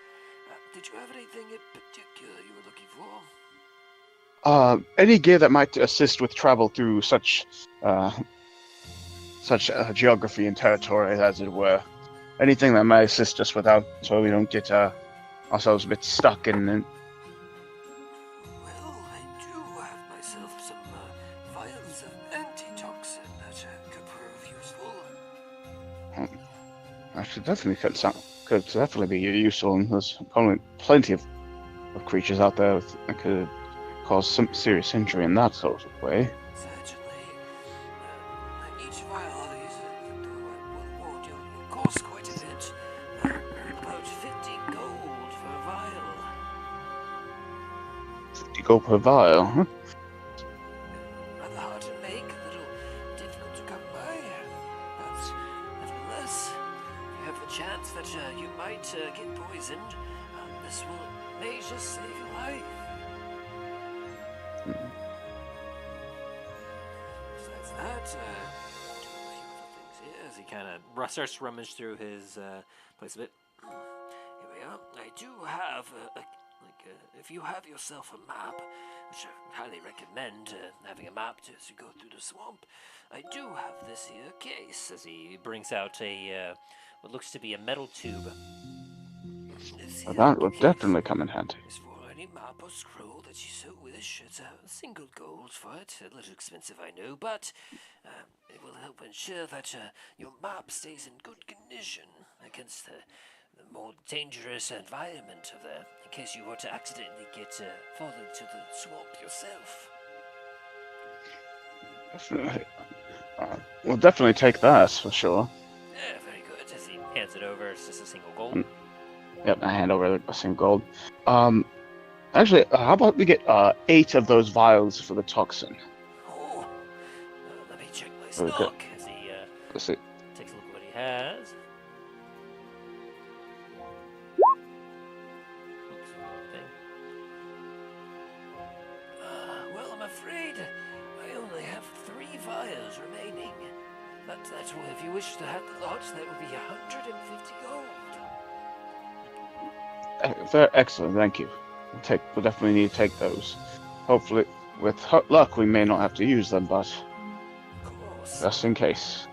Did you have anything in particular you were looking for? Any gear that might assist with travel through such geography and territory, as it were. Anything that might assist us without, so we don't get ourselves a bit stuck in. Well, I do have myself some vials of antitoxin that could prove useful. That could definitely be useful. And there's probably plenty of creatures out there that could cause some serious injury in that sort of way. Certainly. Each vial of these will cost quite a bit. About 50 gold for a vial. 50 gold per vial, huh? Rather hard to make, a little difficult to come by. But nevertheless, if you have the chance that you might get poisoned, this may just save your life. Besides that, do a few other things here. As he kind of starts to rummage through his place a bit. Here we are. I do have if you have yourself a map, which I highly recommend having a map as you go through the swamp, I do have this here case. As he brings out a what looks to be a metal tube. That would definitely come in handy. Is for any map or scroll that you so wish. It's a single gold for it. A little expensive, I know, but it will help ensure that your map stays in good condition against the more dangerous environment of there, in case you were to accidentally fall into the swamp yourself. Definitely. We'll definitely take that for sure. Yeah, very good. As he hands it over, it's just a single gold. Yep, I hand over a single gold. Actually, how about we get 8 of those vials for the toxin? Oh, let me check my Okay. stock. As he Let's see. takes a look at what he has. Oops, wrong thing. Well, I'm afraid I only have 3 vials remaining. But that's why, if you wish to have the lot, that would be 150 gold. Excellent, thank you. We'll definitely need to take those. Hopefully, with luck, we may not have to use them, but Of course. just in case.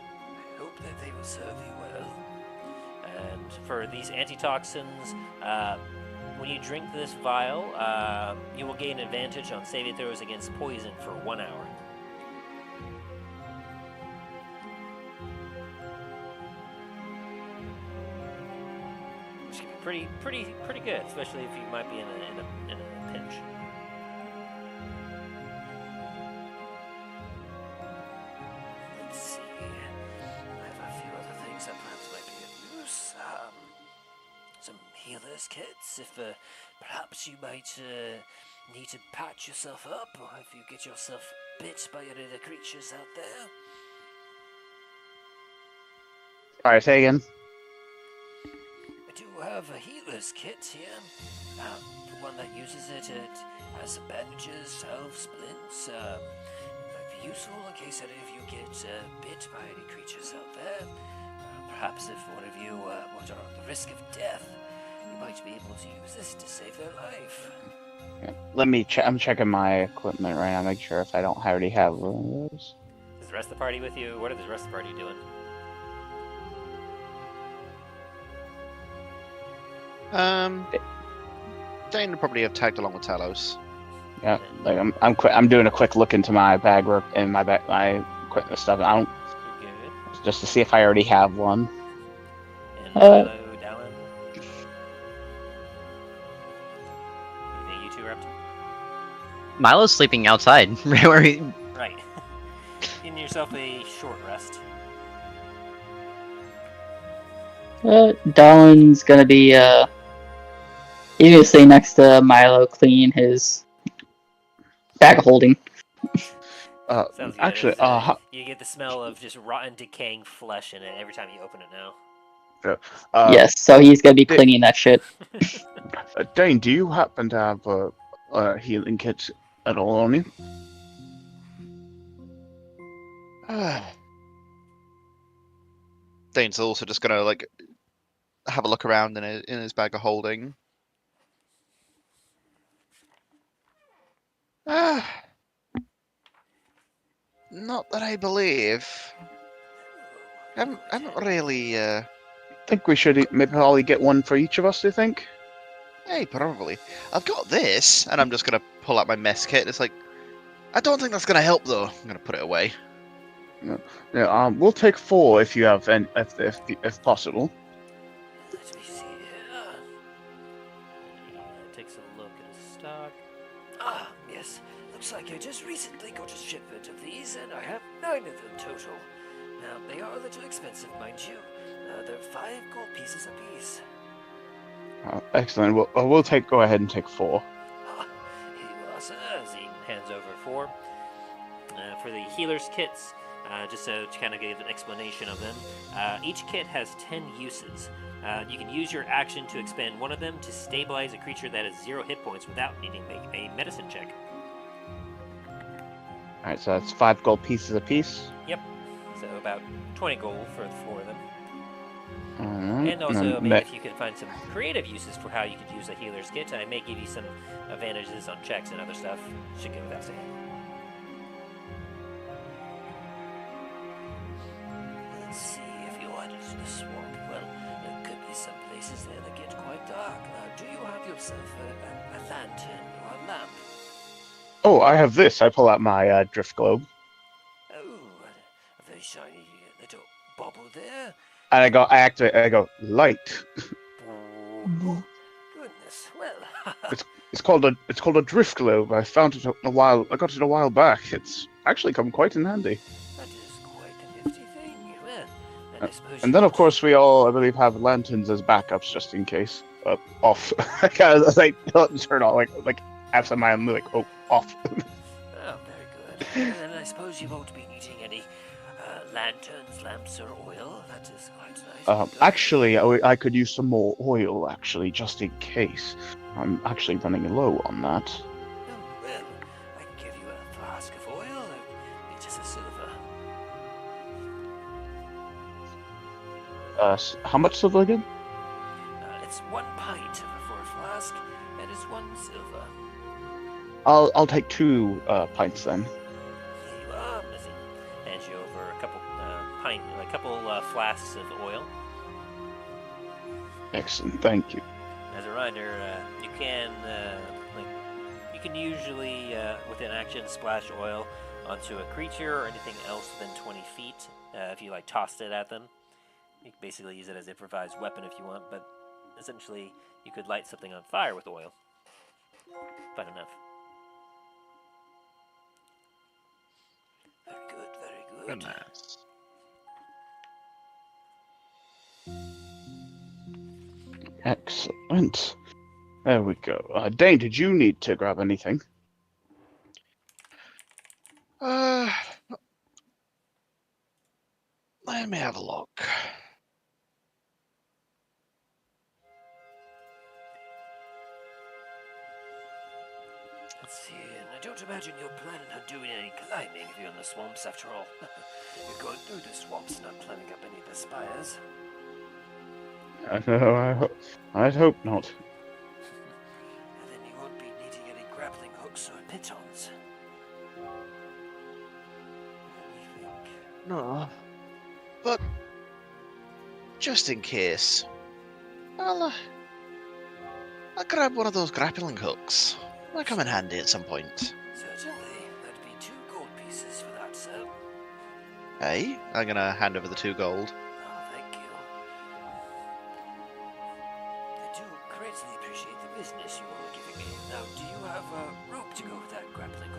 I hope that they will serve you well. And for these antitoxins, when you drink this vial, you will gain advantage on saving throws against poison for 1 hour. Which can be pretty good, especially if you might be in a pinch. Let's see. I have a few other things that perhaps might be of use. Some healer's kits, if perhaps you might need to patch yourself up, or if you get yourself bit by any of the creatures out there. Alright, say again. I do have a healer's kit here. The one that uses it has some bandages, salve, splints. It might be useful in case any of you get bit by any creatures out there. Perhaps if one of you was on the risk of death, you might be able to use this to save their life. Yeah. Let me check. I'm checking my equipment right now, make sure if I don't already have one of those. Is the rest of the party with you? What are the rest of the party doing? Dain would probably have tagged along with Talos. Yeah, like I'm doing a quick look into my bag work and my equipment stuff. I don't You're good. just to see if I already have one. And Milo, Dallen. Anything you two are up to? Milo's sleeping outside. Where he- Right. Getting yourself a short rest. Dallen's gonna be he's gonna stay next to Milo, cleaning his bag of holding. Sounds good. Actually, It's, you get the smell of just rotten, decaying flesh in it every time you open it now. Yes, so he's gonna be cleaning that shit. Dane, do you happen to have a healing kit at all on you? Dane's also just gonna like have a look around in his bag of holding. Not that I believe. I'm not really. Think we should maybe probably get one for each of us. Do you think? Hey, probably. I've got this, and I'm just gonna pull out my mess kit. It's like, I don't think that's gonna help though. I'm gonna put it away. Yeah. We'll take 4 if you have, if possible. Let me see here. He takes a look at his stock. Ah, yes. Looks like I just recently got a shipment of these, and I have 9 of them total. Now, they are a little expensive, mind you. They're 5 gold pieces apiece. Excellent. We'll go ahead and take 4. Ah, here you are, sir. As he hands over 4. For the healer's kits, just to kind of give an explanation of them, each kit has 10 uses. You can use your action to expend one of them to stabilize a creature that has 0 hit points without needing to make a medicine check. Alright, so that's 5 gold pieces apiece. Yep. So about 20 gold for the 4 of them. Alright. And also, maybe if you could find some creative uses for how you could use a healer's kit, I may give you some advantages on checks and other stuff. Should go without saying. Let's see, if you wanted to the swamp, well, there could be some places there that get quite dark. Now, do you have yourself a lantern or a lamp? Oh, I have this. I pull out my drift globe, Oh, a very shiny little bubble there. and I activate. I go light. Oh, goodness, well, It's called a drift globe. I found it a while. I got it a while back. It's actually come quite in handy. that is quite a nifty thing. Well, and I suppose And you then, of want- course, we all, I believe, have lanterns as backups just in case. Off. I kind of like turn on like absent mindedly like off. Oh, very good. And I suppose you won't be needing any lanterns, lamps, or oil. That is quite nice. and good. Actually, I could use some more oil. Actually, just in case. I'm actually running low on that. Oh, well, I can give you a flask of oil, or maybe just a silver. How much silver again? It's 1 pint for a flask, and it's 1 silver. I'll take 2 pints then. Here you are. As he hands you over a couple flasks of oil. Excellent, thank you. As a reminder, you can usually with an action splash oil onto a creature or anything else within 20 feet. If you tossed it at them, you can basically use it as an improvised weapon if you want. But essentially, you could light something on fire with oil. Fun enough. Very good, very good. Goodness. Excellent. There we go. Dane, did you need to grab anything? Let me have a look. Let's see, and I don't imagine you're planning on doing any climbing if you're in the swamps after all. You're going through the swamps, not climbing up any of the spires. No, I'd hope not. And then you won't be needing any grappling hooks or pitons. Let me think. No. But just in case, I'll grab one of those grappling hooks. Might come in handy at some point. Certainly, that'd be 2 gold pieces for that, sir. Hey, I'm gonna hand over the 2 gold. Oh, thank you. I do greatly appreciate the business you are giving me. Now, do you have a rope to go with that grappling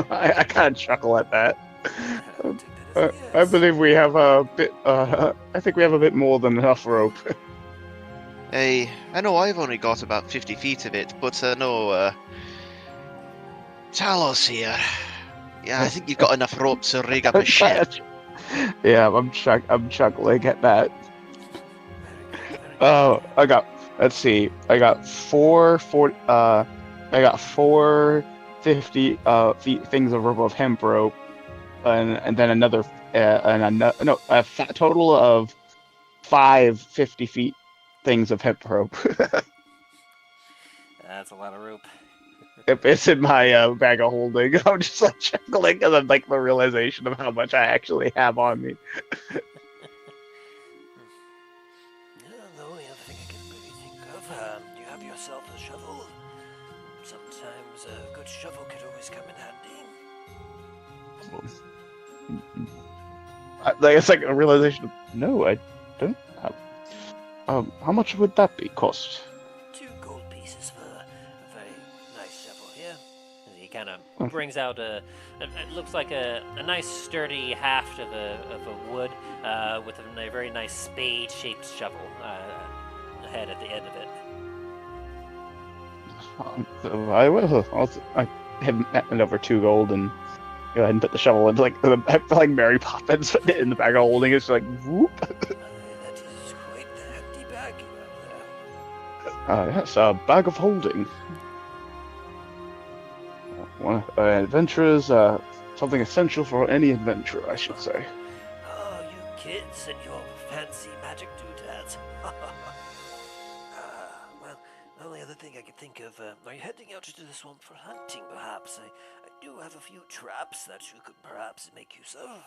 hook? I kind of chuckle at that. I'll take that as a I yes. believe we have a bit. I think we have a bit more than enough rope. Hey, I know I've only got about 50 feet of it, but no, Talos here. Yeah, I think you've got enough rope to rig up a ship. Yeah, I'm chuckling at that. Very good, very good. Oh, Let's see. I got I got 450 feet things of hemp rope, and then another no, total of 550 feet things of hemp rope. That's a lot of rope. It's in my bag of holding. I'm just like chuckling and then like the realization of how much I actually have on me. The only other thing I can really think of, you have yourself a shovel. Sometimes a good shovel could always come in handy. Like it's like a realization of no, I don't have. How much would that be cost? 2 gold pieces for a very nice shovel here. And he kind of brings out it looks like a nice sturdy haft of a wood with a very nice spade-shaped shovel head at the end of it. I will. I have over 2 gold and go ahead and put the shovel into like Mary Poppins in the bag of holding. It's like whoop. That is quite the hefty bag you have there. Yes, a bag of holding. Adventurers, something essential for any adventurer, I should say. Oh, you kids and your fancy magic doodads. Well, the only other thing I could think of, are you heading out into the swamp for hunting, perhaps? I do have a few traps that you could perhaps make use of.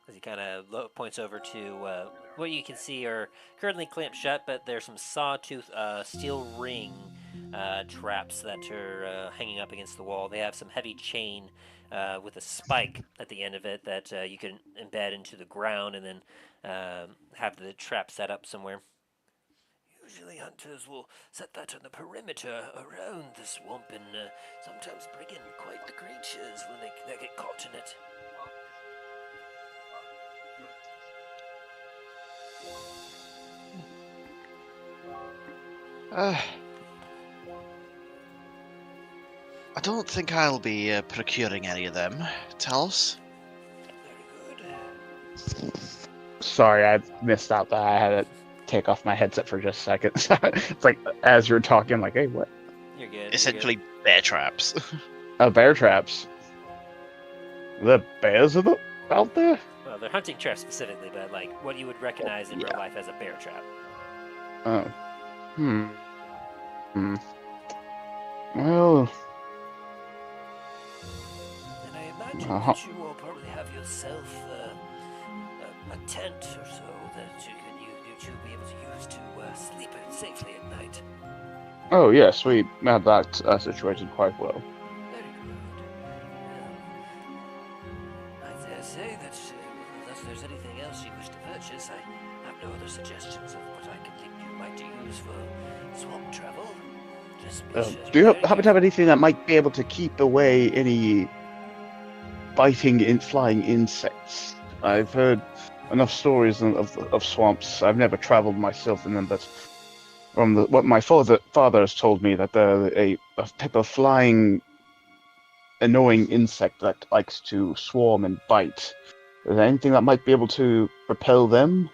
As he kind of points over to what you can see are currently clamped shut, but there's some sawtooth steel ring traps that are hanging up against the wall. They have some heavy chain with a spike at the end of it that you can embed into the ground and then have the trap set up somewhere. Usually hunters will set that on the perimeter around the swamp and sometimes bring in quite the creatures when they get caught in it. I don't think I'll be procuring any of them. Talos? Very good. Sorry, I missed out that I had to take off my headset for just a second. It's like as you're talking, like, hey, what? You're good. Essentially bear traps. Bear traps. The bears out there? Well, they're hunting traps specifically, but like what you would recognize in real life as a bear trap. Oh. Well, And I imagine that you will probably have yourself a tent or so that you two be able to use to sleep safely at night. oh yes, we have that situated quite well. Very good. I dare say that unless there's anything else you wish to purchase, I have no other suggestions of what I can think you might use for swamp travel. Just be sure Do you you're happen to have anything that might be able to keep away any biting, flying insects? I've heard enough stories of swamps. I've never traveled myself in them, but from what my father has told me, that a type of flying, annoying insect that likes to swarm and bite. Is there anything that might be able to repel them?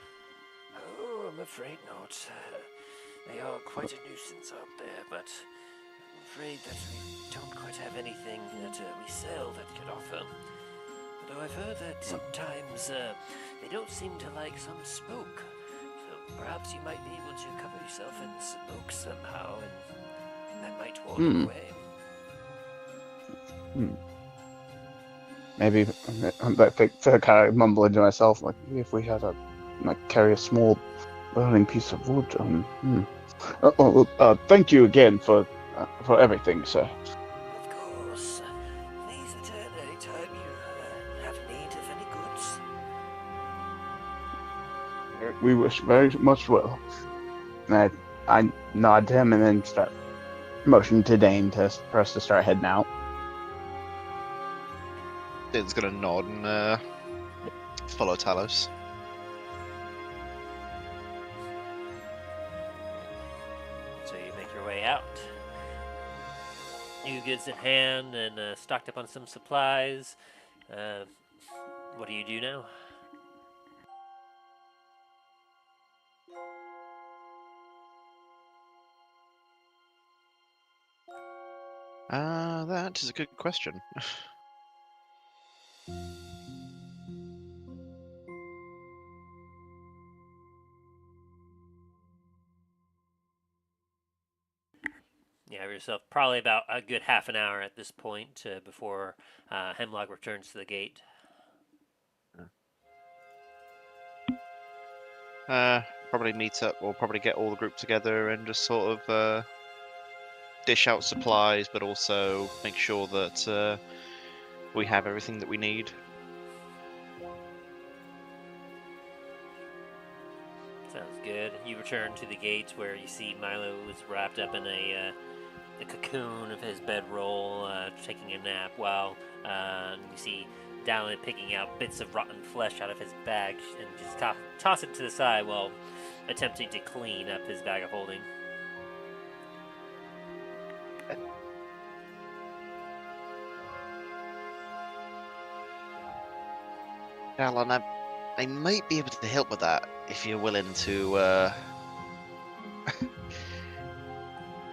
Oh, I'm afraid not. They are quite a nuisance out there, but I'm afraid that we don't quite have anything that we sell that could offer. Though I've heard that sometimes they don't seem to like some smoke. So perhaps you might be able to cover yourself in smoke somehow, and that might ward them away. Maybe I think to kind of mumble into myself, like if we had carry a small burning piece of wood. Thank you again for everything, sir. Of course. Please return anytime you have need of any goods. We wish very much well. And I nod to him and then start motioning to Dain for us to start heading out. Dain's gonna nod and follow Talos. So you make your way out. New goods in hand and stocked up on some supplies. What do you do now? That is a good question. You have yourself probably about a good half an hour at this point before Hemlock returns to the gate. Probably meet up, or probably get all the group together and just sort of dish out supplies, but also make sure that we have everything that we need. Sounds good. You return to the gate where you see Milo is wrapped up in a cocoon of his bedroll, taking a nap, while you see Dallen picking out bits of rotten flesh out of his bag and just toss it to the side while attempting to clean up his bag of holding. Alan, I might be able to help with that if you're willing to.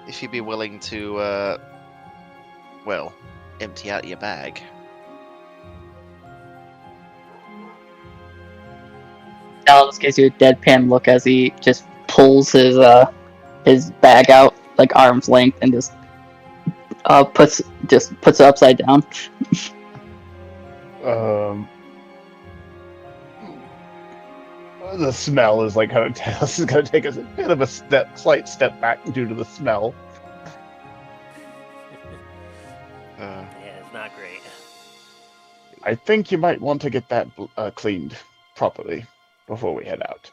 If you'd be willing to, well, empty out your bag. Dallen just gives you a deadpan look as he just pulls his bag out like arm's length and just puts it upside down. The smell is like kind of Talos is going to take a bit of a slight step back due to the smell. Yeah, it's not great. I think you might want to get that cleaned properly before we head out.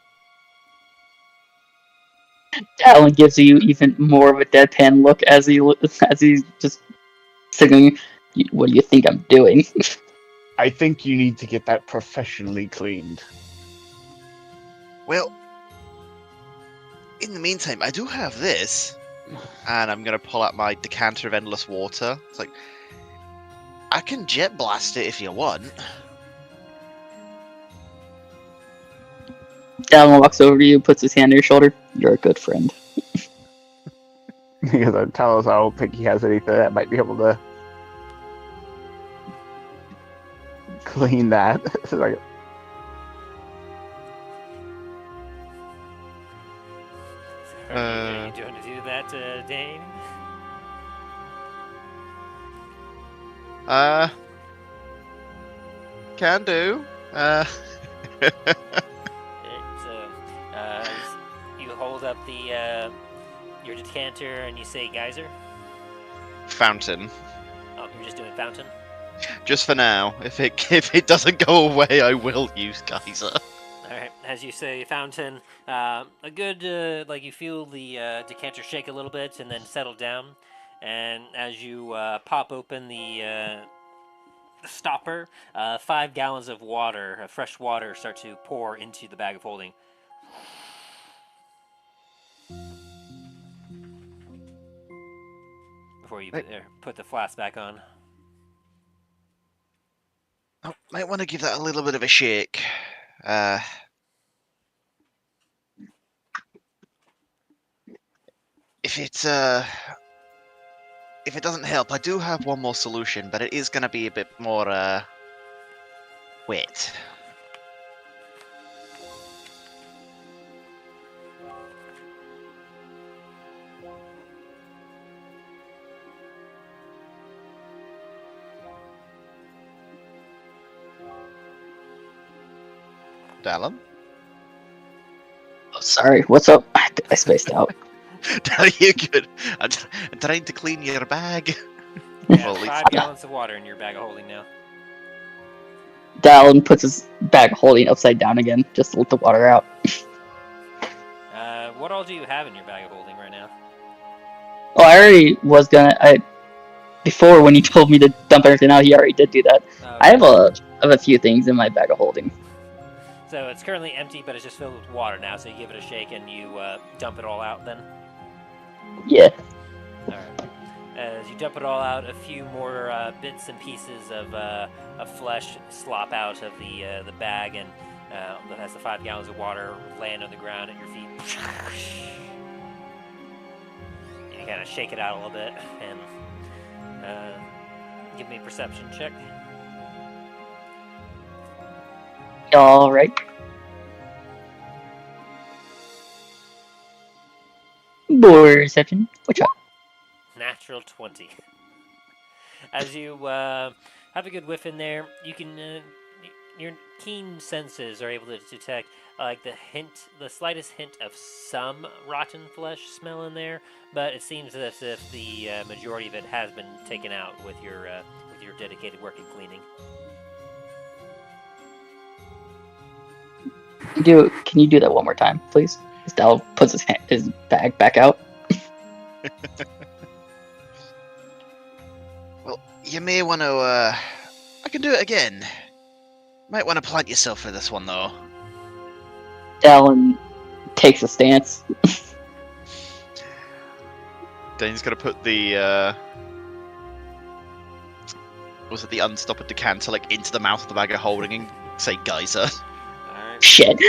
Dallen gives you even more of a deadpan look as he's just sitting. What do you think I'm doing? I think you need to get that professionally cleaned. Well, in the meantime, I do have this, and I'm gonna pull out my decanter of endless water. It's like, I can jet blast it if you want. Dallen walks over to you, puts his hand on your shoulder. You're a good friend. Because Talos, I don't think he has anything that might be able to clean that. Like, Are you going to do that, Dain? Can do. You hold up your decanter and you say geyser? Fountain. Oh, you're just doing fountain? Just for now. If it doesn't go away, I will use geyser. Alright, as you say fountain, a good, you feel the decanter shake a little bit and then settle down. And as you pop open the stopper, 5 gallons of water, fresh water, start to pour into the bag of holding. Before you put the flask back on. I might want to give that a little bit of a shake. If it doesn't help, I do have one more solution, but it is going to be a bit more wet. Dallen? Oh, sorry, what's up? I spaced out. Are you good? I'm trying to clean your bag. Yeah, Well, at least- 5 gallons of water in your bag of holding now. Dallen puts his bag of holding upside down again, just to let the water out. What all do you have in your bag of holding right now? Oh, I already was gonna. Before when he told me to dump everything out, he already did do that. Okay. I have a few things in my bag of holding. So it's currently empty, but it's just filled with water now. So you give it a shake and you dump it all out. Then. Yeah. All right. As you dump it all out, a few more bits and pieces of flesh slop out of the bag, and that has the 5 gallons of water land on the ground at your feet. And you kind of shake it out a little bit, and Give me a perception check. All right. Perception. What's up? Natural 20. As you have a good whiff in there, you can your keen senses are able to detect like the slightest hint of some rotten flesh smell in there, but it seems as if the majority of it has been taken out with your dedicated work and cleaning. Can you do that one more time, please? Dal puts his bag back out. Well, you may want to, I can do it again. Might want to plant yourself for this one, though. Dallen takes a stance. Dain's gonna put the, was it the unstoppered decanter, like, into the mouth of the bag of holding and say geyser. Alright. Shit.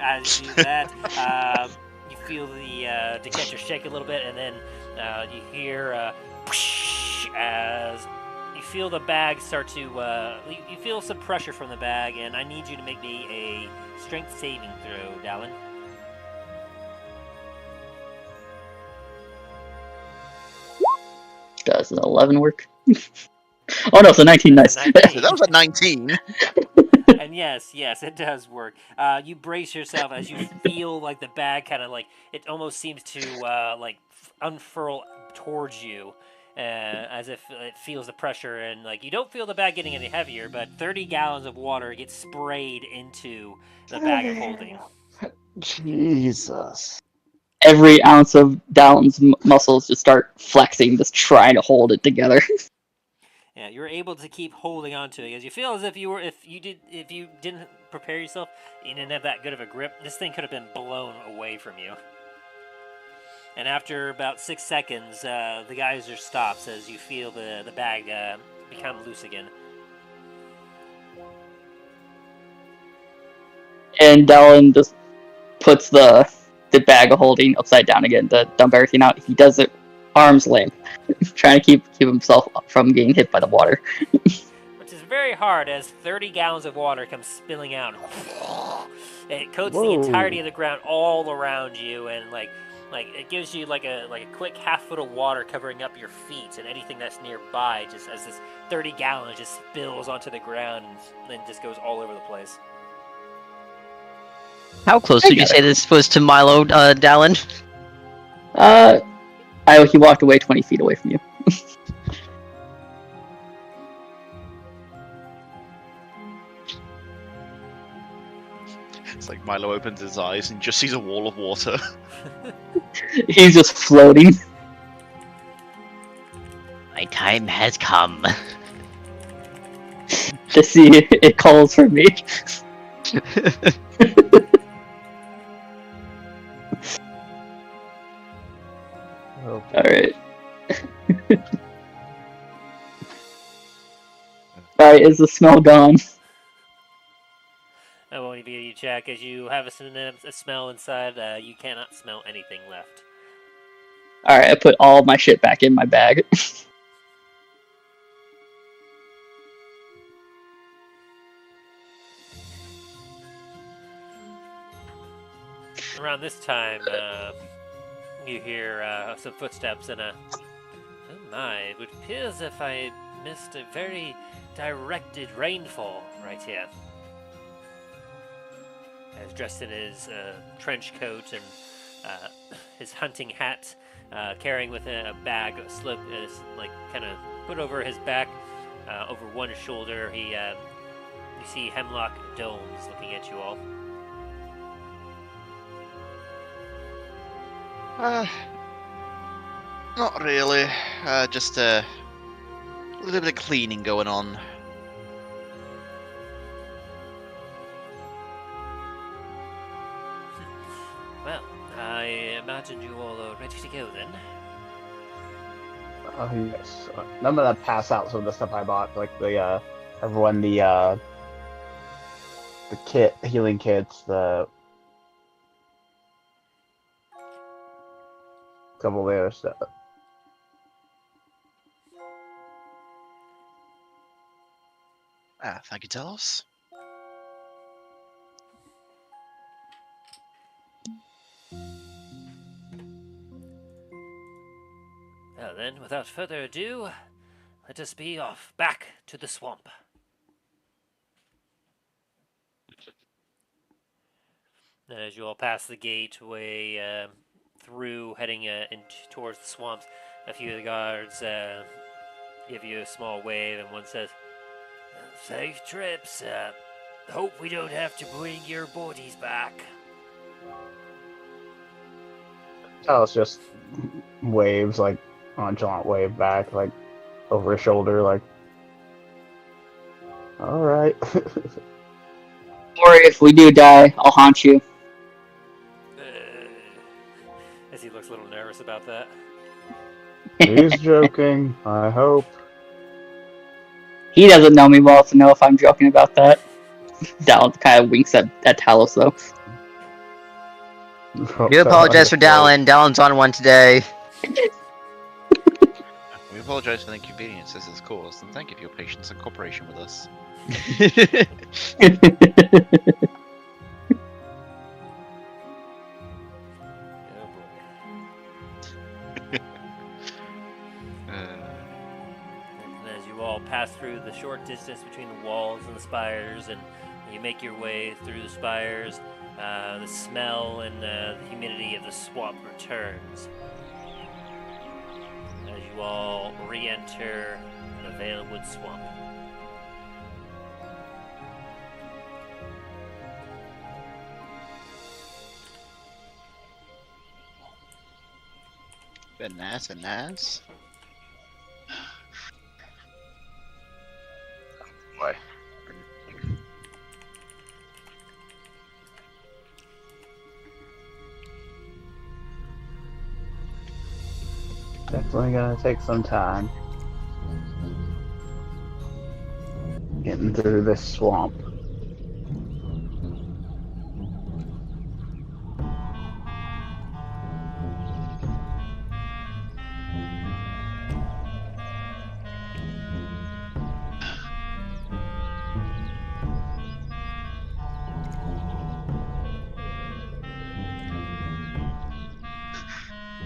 As you do that, you feel the decanter shake a little bit, and then you hear whoosh, as you feel the bag start to. You feel some pressure from the bag, and I need you to make me a strength saving throw, Dallen. Does an 11 work? Oh no, it's a 19. Nice. 19. That was a 19. And yes, it does work. You brace yourself as you feel like the bag kind of like it almost seems to unfurl towards you, as if it feels the pressure, and like you don't feel the bag getting any heavier, but 30 gallons of water gets sprayed into the bag of holding. Jesus. Every ounce of Dallen's muscles just start flexing, just trying to hold it together. Yeah, you're able to keep holding on to it because you feel as if if you didn't prepare yourself, you didn't have that good of a grip. This thing could have been blown away from you. And after about 6 seconds, the geyser stops as you feel the bag become loose again. And Dallen just puts the bag of holding upside down again to dump everything out. He does it arm's length, trying to keep himself from getting hit by the water. Which is very hard as 30 gallons of water comes spilling out. It coats the entirety of the ground all around you, and like it gives you like a quick half foot of water covering up your feet and anything that's nearby, just as this 30 gallons just spills onto the ground and then just goes all over the place. How close would you say this was to Milo, Dallen? He walked away 20 feet away from you. It's like Milo opens his eyes and just sees a wall of water. He's just floating. My time has come. To see it calls for me. Alright. Alright, is the smell gone? I won't even you check as you have a smell inside. You cannot smell anything left. Alright, I put all my shit back in my bag. Around this time, you hear some footsteps and oh my, it would appear as if I missed a very directed rainfall right here. As dressed in his trench coat and his hunting hat, carrying with a bag slip, kind of put over his back, over one shoulder. You see Hemlock Dolmes looking at you all. Not really. Just a little bit of cleaning going on. Well, I imagine you all are ready to go then. Yes. I'm gonna pass out some of the stuff I bought, like the everyone the healing kits, the couple of other stuff. Thank you, Talos. Well then, without further ado, let us be off back to the swamp. And as you all pass the gateway through, heading towards the swamps, a few of the guards give you a small wave, and one says, "Safe trips. Hope we don't have to bring your bodies back." Talos just waves like nonchalant wave back, like over his shoulder, like, all right. Or if we do die, I'll haunt you. As he looks a little nervous about that. He's joking. I hope. He doesn't know me well to know if I'm joking about that. Dallen kind of winks at Talos though. I do apologize for Dallen. Dallen's on one today. We apologize for the inconvenience this has caused, and thank you for your patience and cooperation with us. Oh boy. And as you all pass through the short distance between the walls and the spires, and you make your way through the spires, the smell and the humidity of the swamp returns. As you all re-enter the Veilwood Swamp. Been nice and nice. Boy. Definitely gonna take some time getting through this swamp.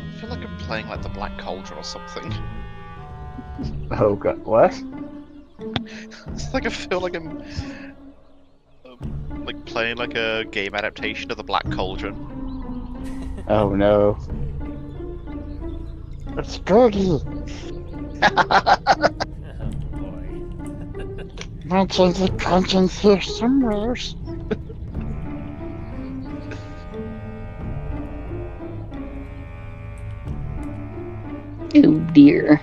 I feel like I'm playing like the Black Cauldron or something. Oh god, what? It's like I feel like I'm like playing like a game adaptation of the Black Cauldron. Oh no. It's dirty. Oh boy. Mentions the dungeons here somewhere. Oh dear.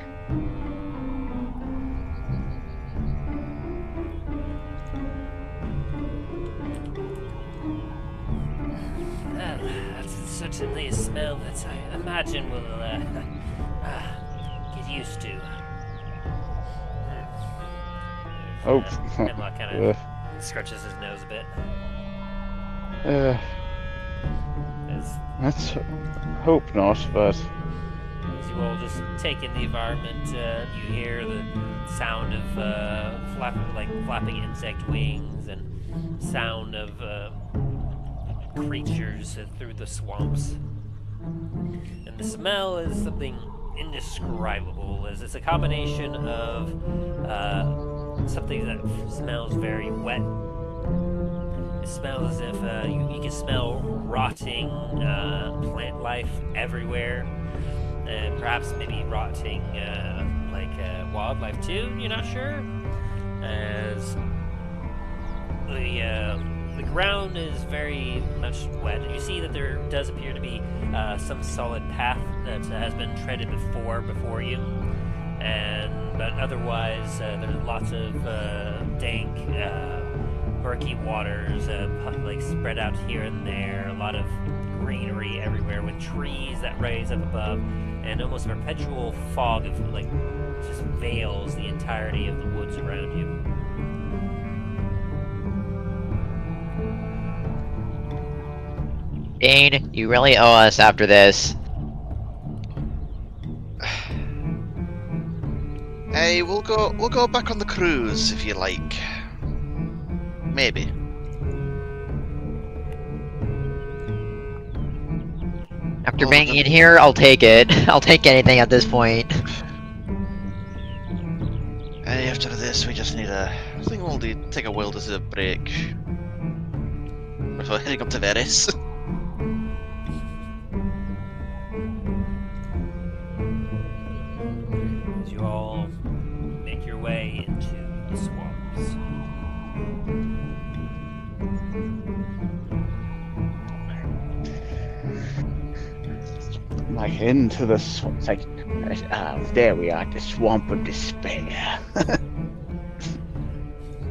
That's certainly a smell that I imagine we'll get used to. Oh. Hemlock kind of scratches his nose a bit. As Let's hope not, but you all just take in the environment, you hear the sound of flapping insect wings and sound of creatures through the swamps. And the smell is something indescribable, as it's a combination of something that smells very wet. It smells as if you can smell rotting plant life everywhere. And perhaps maybe rotting wildlife too, you're not sure? As the ground is very much wet. You see that there does appear to be some solid path that has been treaded before you. But otherwise, there's lots of dank, murky waters spread out here and there. A lot of greenery everywhere with trees that raise up above, and almost a perpetual fog of just veils the entirety of the woods around you. Dain, you really owe us after this. Hey, we'll go back on the cruise if you like. Maybe. After Well, banging then- in here, I'll take it. I'll take anything at this point. Hey, after this, we just need a. I think we'll take a well-deserved break before heading up to Veris. As you all make your way into the swamps. Like into the swamp. It's like, there we are, the swamp of despair.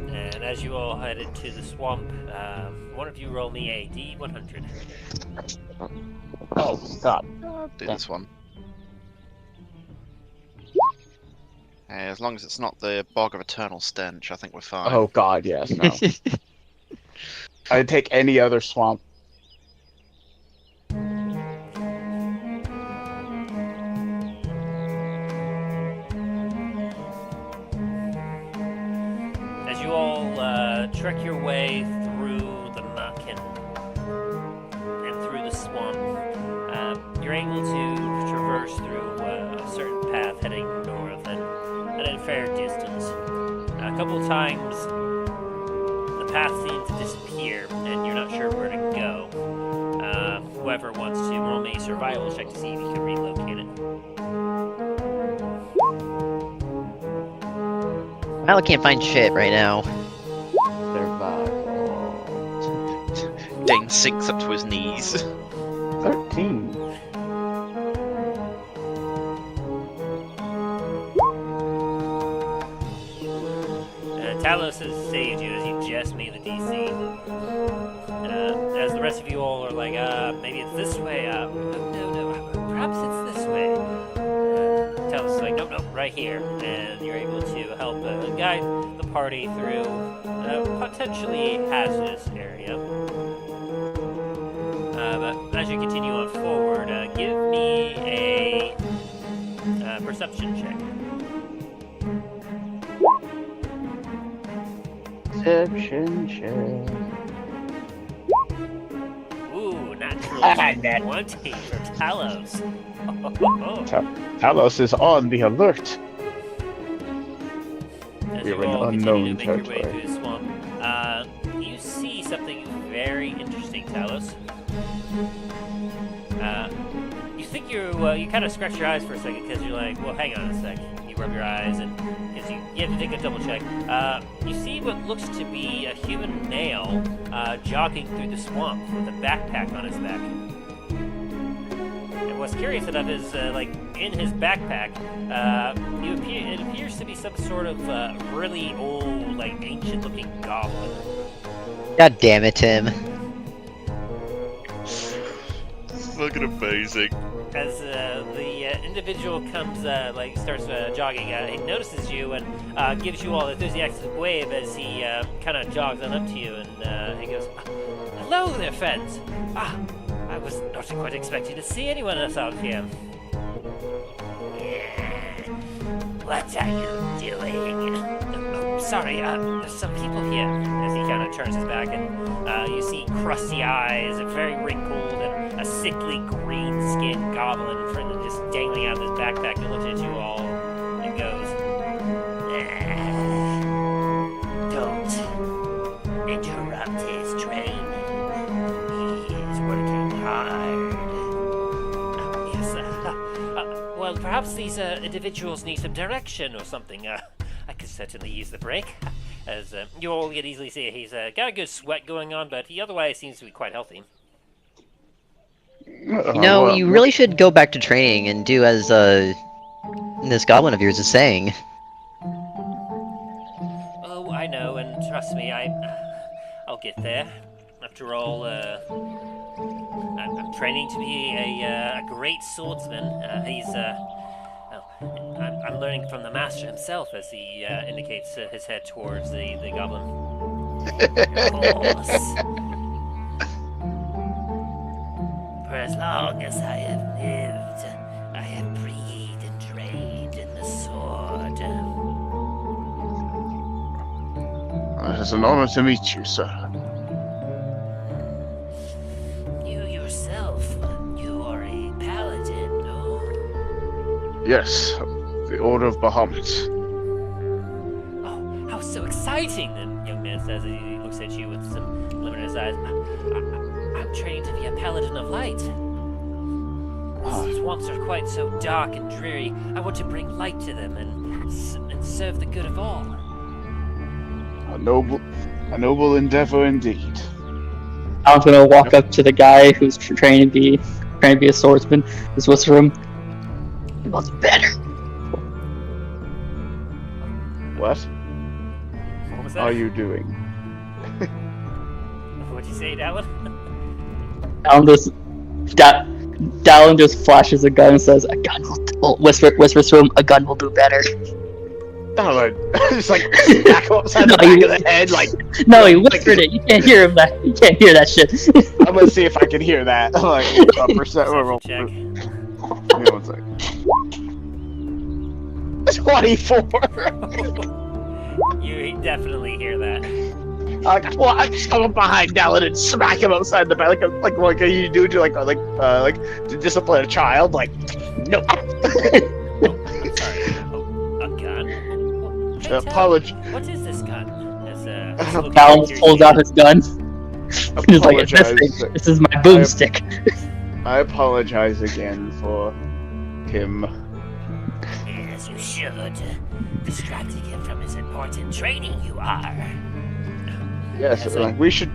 And as you all head into the swamp, one of you roll me a D100. Oh God. Do this one. Hey, as long as it's not the bog of eternal stench, I think we're fine. Oh God, yes, no. I'd take any other swamp. As you all trek your way through the muck and through the swamp, you're able to traverse through a certain path heading north and at a fair distance. A couple times, the path seems to disappear, and you're not sure where to go. Whoever wants to roll me a survival check to see if you can relocate it. Milo can't find shit right now. Survival. Dain sinks up to his knees. 13. Talos has saved you as you just made the DC. As the rest of you all are like, maybe it's this way. No, perhaps it's this way. Talos is like, nope, right here. And you're able to help guide the party through a potentially hazardous area. But as you continue on forward, give me a perception check. Perception check. Ooh, natural Net. 20 for Talos. Talos is on the alert. As We're you in all unknown continue to make your way territory. through the swamp, you see something very interesting, Talos. You think you kind of scratch your eyes for a second because you're like, well, hang on a sec. You rub your eyes and because you have to take a double check. You see what looks to be a human male jogging through the swamp with a backpack on his back. And what's curious enough is, like, in his backpack, it appears to be some sort of really old, like, ancient-looking goblin. God damn it, Tim. Fucking amazing. As the individual comes, starts jogging, he notices you and gives you all an enthusiastic wave as he kind of jogs on up to you, and he goes, "Hello there, friends. I was not quite expecting to see anyone else out here." "What are you doing?" "Oh, sorry, there's some people here." As he kind of turns his back, and you see crusty eyes, very wrinkled, and a sickly green-skinned goblin just dangling out of his backpack and looks at you all and goes, "Don't interrupt his training. He is working hard." "Oh, yes, well, perhaps these individuals need some direction or something. I could certainly use the break." As you all can easily see, he's got a good sweat going on, but he otherwise seems to be quite healthy. You know, you really should go back to training and do as this goblin of yours is saying. Oh, I know, and trust me, I'll get there. After all, I'm training to be a great swordsman. I'm learning from the master himself as he indicates his head towards the goblin. Of course. For as long as I have lived, I have breathed and trained in the sword. It is an honor to meet you, sir. You yourself, you are a paladin, no? Yes, the Order of Bahamut. Oh, how so exciting! The young man says as he looks at you with some glimmer in his eyes. I'm training to be a paladin of light. These swamps are quite so dark and dreary. I want to bring light to them and serve the good of all. A noble endeavor indeed. I'm gonna walk up to the guy who's trying to be a swordsman. Just whisper him. It was better. What What was that? are you doing? What'd you say, Dallen? Dallen just flashes a gun and says, "A gun will whispers to him, a gun will do better." Dallen, just like smack him upside the back of the head, like. No, he whispered it. You can't hear him. You can't hear that shit. I'm gonna see if I can hear that. Like percent. Check. Hang on 1 second. 24. You definitely hear that. Well, I just come up behind Dallen and smack him upside the back, like you do to to discipline a child. Like, nope. Sorry. A gun? Hey, Apology. what is this gun? As, Dallen pulls out his gun. He's like, this is my boomstick. I apologize again for him. Yes, you should. Distracting him from his important training, you are. Yes, Yes, we should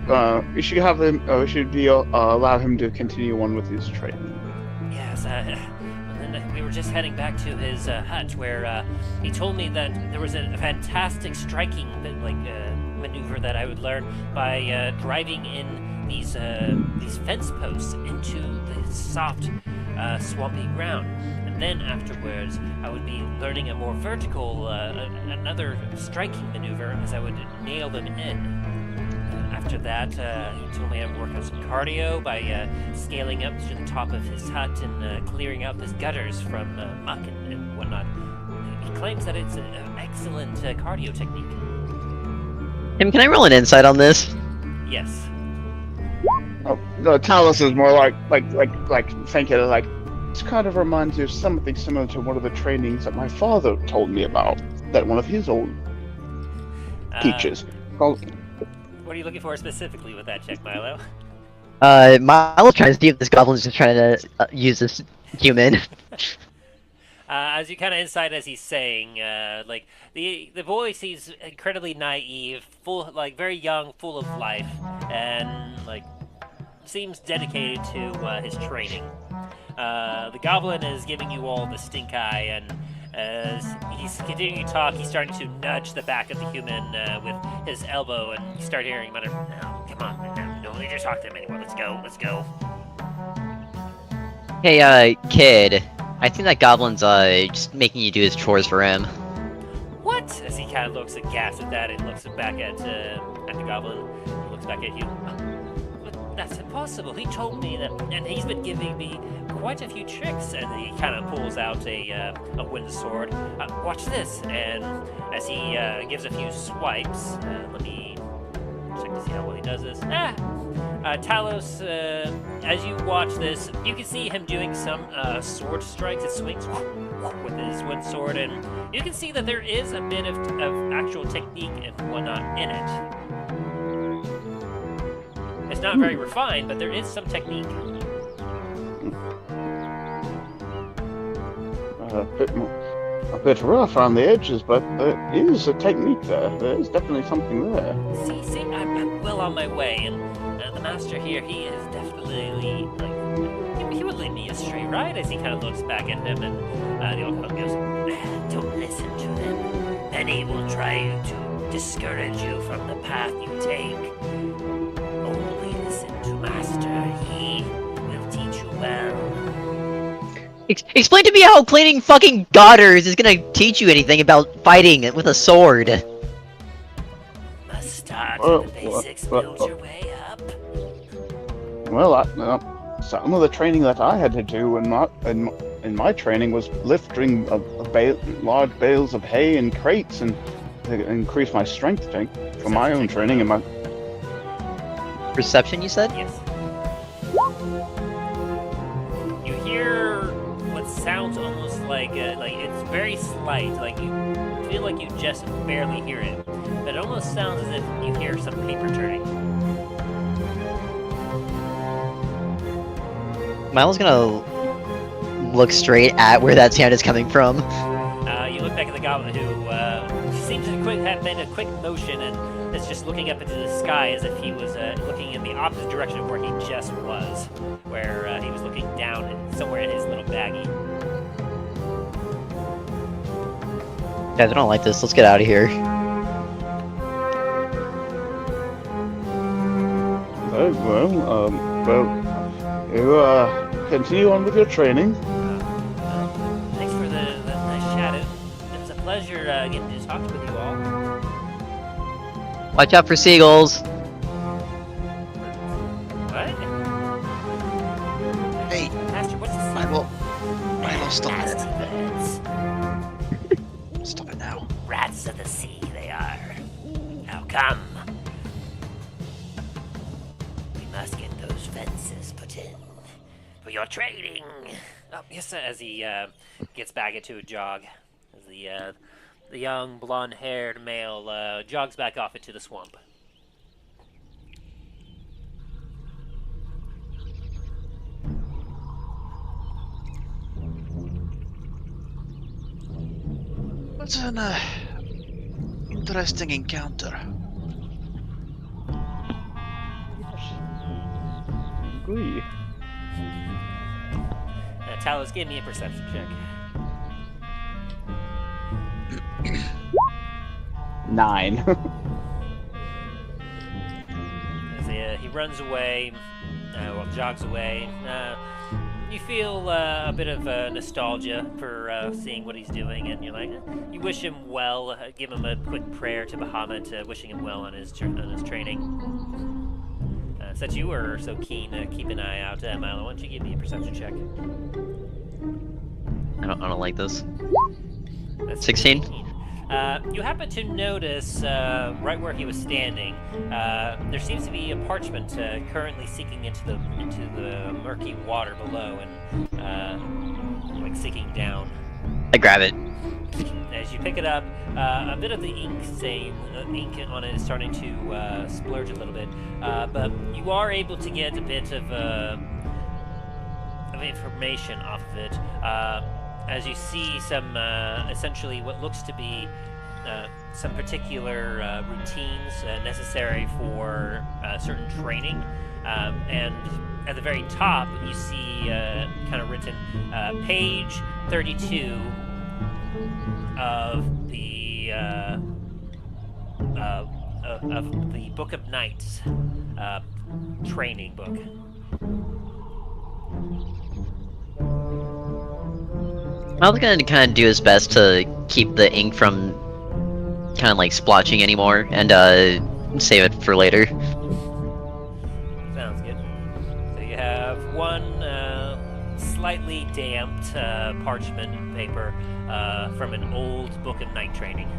have him. We should be allow him to continue on with his training. Yes, and then we were just heading back to his hut where he told me that there was a fantastic striking maneuver that I would learn by driving in these fence posts into the soft, swampy ground. And then afterwards, I would be learning a more vertical, another striking maneuver as I would nail them in. After that, he told me I would work on some cardio by scaling up to the top of his hut and clearing out his gutters from muck and whatnot. He claims that it's an excellent cardio technique. Tim, can I roll an insight on this? Yes. Oh, no, Talos is more like thinking of like. This kind of reminds you of something similar to one of the trainings that my father told me about. That one of his old teachers. Called. What are you looking for specifically with that check, Milo? Milo's trying to see if this goblin's just trying to use this human. As you kind of insight as he's saying, like the voice, he's incredibly naive, very young, full of life, and like seems dedicated to his training. The goblin is giving you all the stink eye, and as he's continuing to talk, he's starting to nudge the back of the human with his elbow, and you start hearing him mutter, "No, come on, no need to talk to him anymore. Let's go." Hey, kid. I think that goblin's just making you do his chores for him. What? As he kind of looks aghast at that and looks back at the goblin, and looks back at you. But that's impossible. He told me that, and he's been giving me quite a few tricks. And he kind of pulls out a wooden sword. Watch this. And as he gives a few swipes, let me check to see how well he does this. Talos, as you watch this, you can see him doing some sword strikes and swings with his wooden sword, and you can see that there is a bit of actual technique and whatnot in it. It's not very refined, but there is some technique. A bit rough around the edges, but there is a technique there. There is definitely something there. See, I'm well on my way, and the master here, he is definitely, he would lead me astray, right? As he kind of looks back at him, and the old fellow goes, Don't listen to them. Many will try to discourage you from the path you take. Only listen to Master. He will teach you well. Explain to me how cleaning fucking gutters is gonna teach you anything about fighting with a sword. Must start with the basics, build your way up. Well, some of the training that I had to do in my training was lifting large bales of hay and crates and to increase my strength check for my own training and my. Perception, you said? Yes. You hear what sounds almost like it's very slight, like you feel like you just barely hear it, but it almost sounds as if you hear some paper turning. Milo's gonna look straight at where that sound is coming from. You look back at the goblin who seems to have made a quick motion and is just looking up into the sky as if he was looking in the opposite direction of where he just was, where he was looking down somewhere in his little baggie. Guys, I don't like this. Let's get out of here. You continue on with your training. Thanks for the nice chat. It was a pleasure getting to talk with you all. Watch out for seagulls. What? Hey, Master, what's this? Milo, stop it. Birds. Stop it now. Rats of the sea they are. Now come. We must get those fences put in for your trading. Oh, yes, sir, as he gets back into a jog. As the young, blonde-haired male jogs back off into the swamp. What an interesting encounter. Agree. Talos, give me a perception check. 9. As he runs away, jogs away, you feel a bit of nostalgia for seeing what he's doing, and you're like, you wish him well, give him a quick prayer to Bahamut, wishing him well on his training. Since you were so keen to keep an eye out, Milo, why don't you give me a perception check? I don't like this. That's 16? You happen to notice, right where he was standing, there seems to be a parchment currently sinking into the murky water below and like sinking down. I grab it. As you pick it up, a bit of the ink ink on it is starting to splurge a little bit, but you are able to get a bit of information off of it. As you see some, essentially what looks to be some particular routines necessary for certain training, and at the very top you see kind of written page 32 of the Book of Knights training book. Milo's gonna kind of do his best to keep the ink from kind of like splotching anymore, and save it for later. Sounds good. So you have one slightly damped parchment paper from an old Book of Knight training.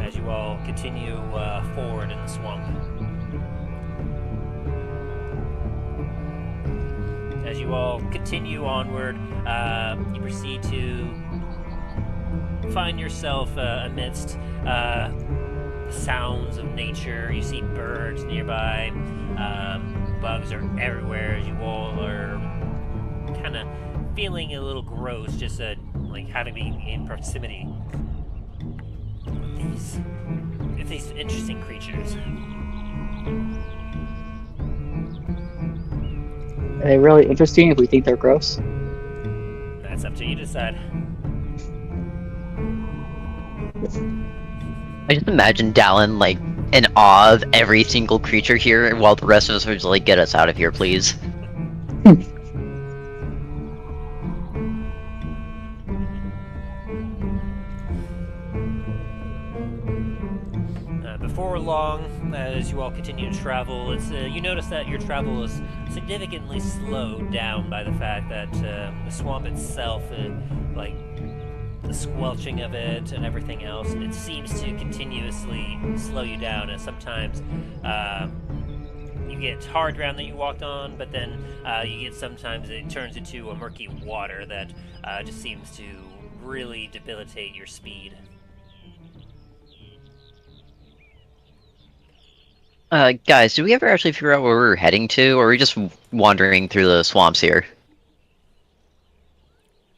As you all continue forward in the swamp. As you all continue onward, you proceed to find yourself amidst sounds of nature. You see birds nearby, bugs are everywhere as you all are kind of feeling a little gross, just like having been in proximity with these interesting creatures. Are they really interesting if we think they're gross? That's up to you to decide. I just imagine Dallen like in awe of every single creature here, while the rest of us are just like, get us out of here, please. before long, as you all continue to travel, you notice that your travel is significantly slowed down by the fact that the swamp itself, like the squelching of it and everything else, it seems to continuously slow you down, as sometimes you get hard ground that you walked on, but then you get sometimes it turns into a murky water that just seems to really debilitate your speed. Guys, did we ever actually figure out where we were heading to, or are we just wandering through the swamps here?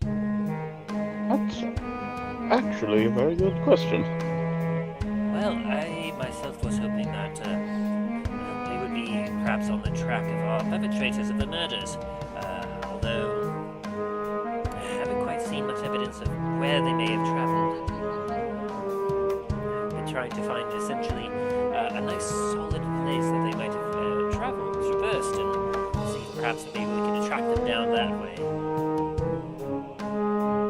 That's actually a very good question. Well, I myself was hoping that we would be perhaps on the track of our perpetrators of the murders, although I haven't quite seen much evidence of where they may have traveled. I've been trying to find essentially a nice solid place that they might have traversed, and see if perhaps maybe we can track them down that way.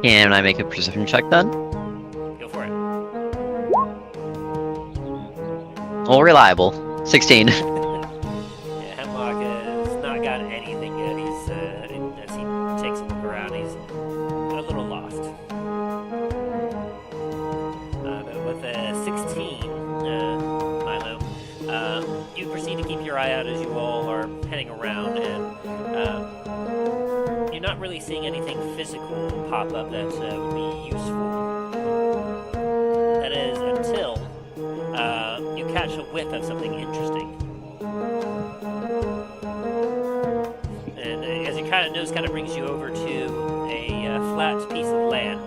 Can I make a perception check then? Go for it. All reliable. 16. Yeah, Hemlock has not got anything yet. He's, as he takes a look around, he's a little lost. But with a 16, Milo, you proceed to keep your eye out as you all are heading around, and you're not really seeing anything physical pop up that would be useful. That is, until you catch a whiff of something interesting. And as your kind of nose kind of brings you over to a flat piece of land,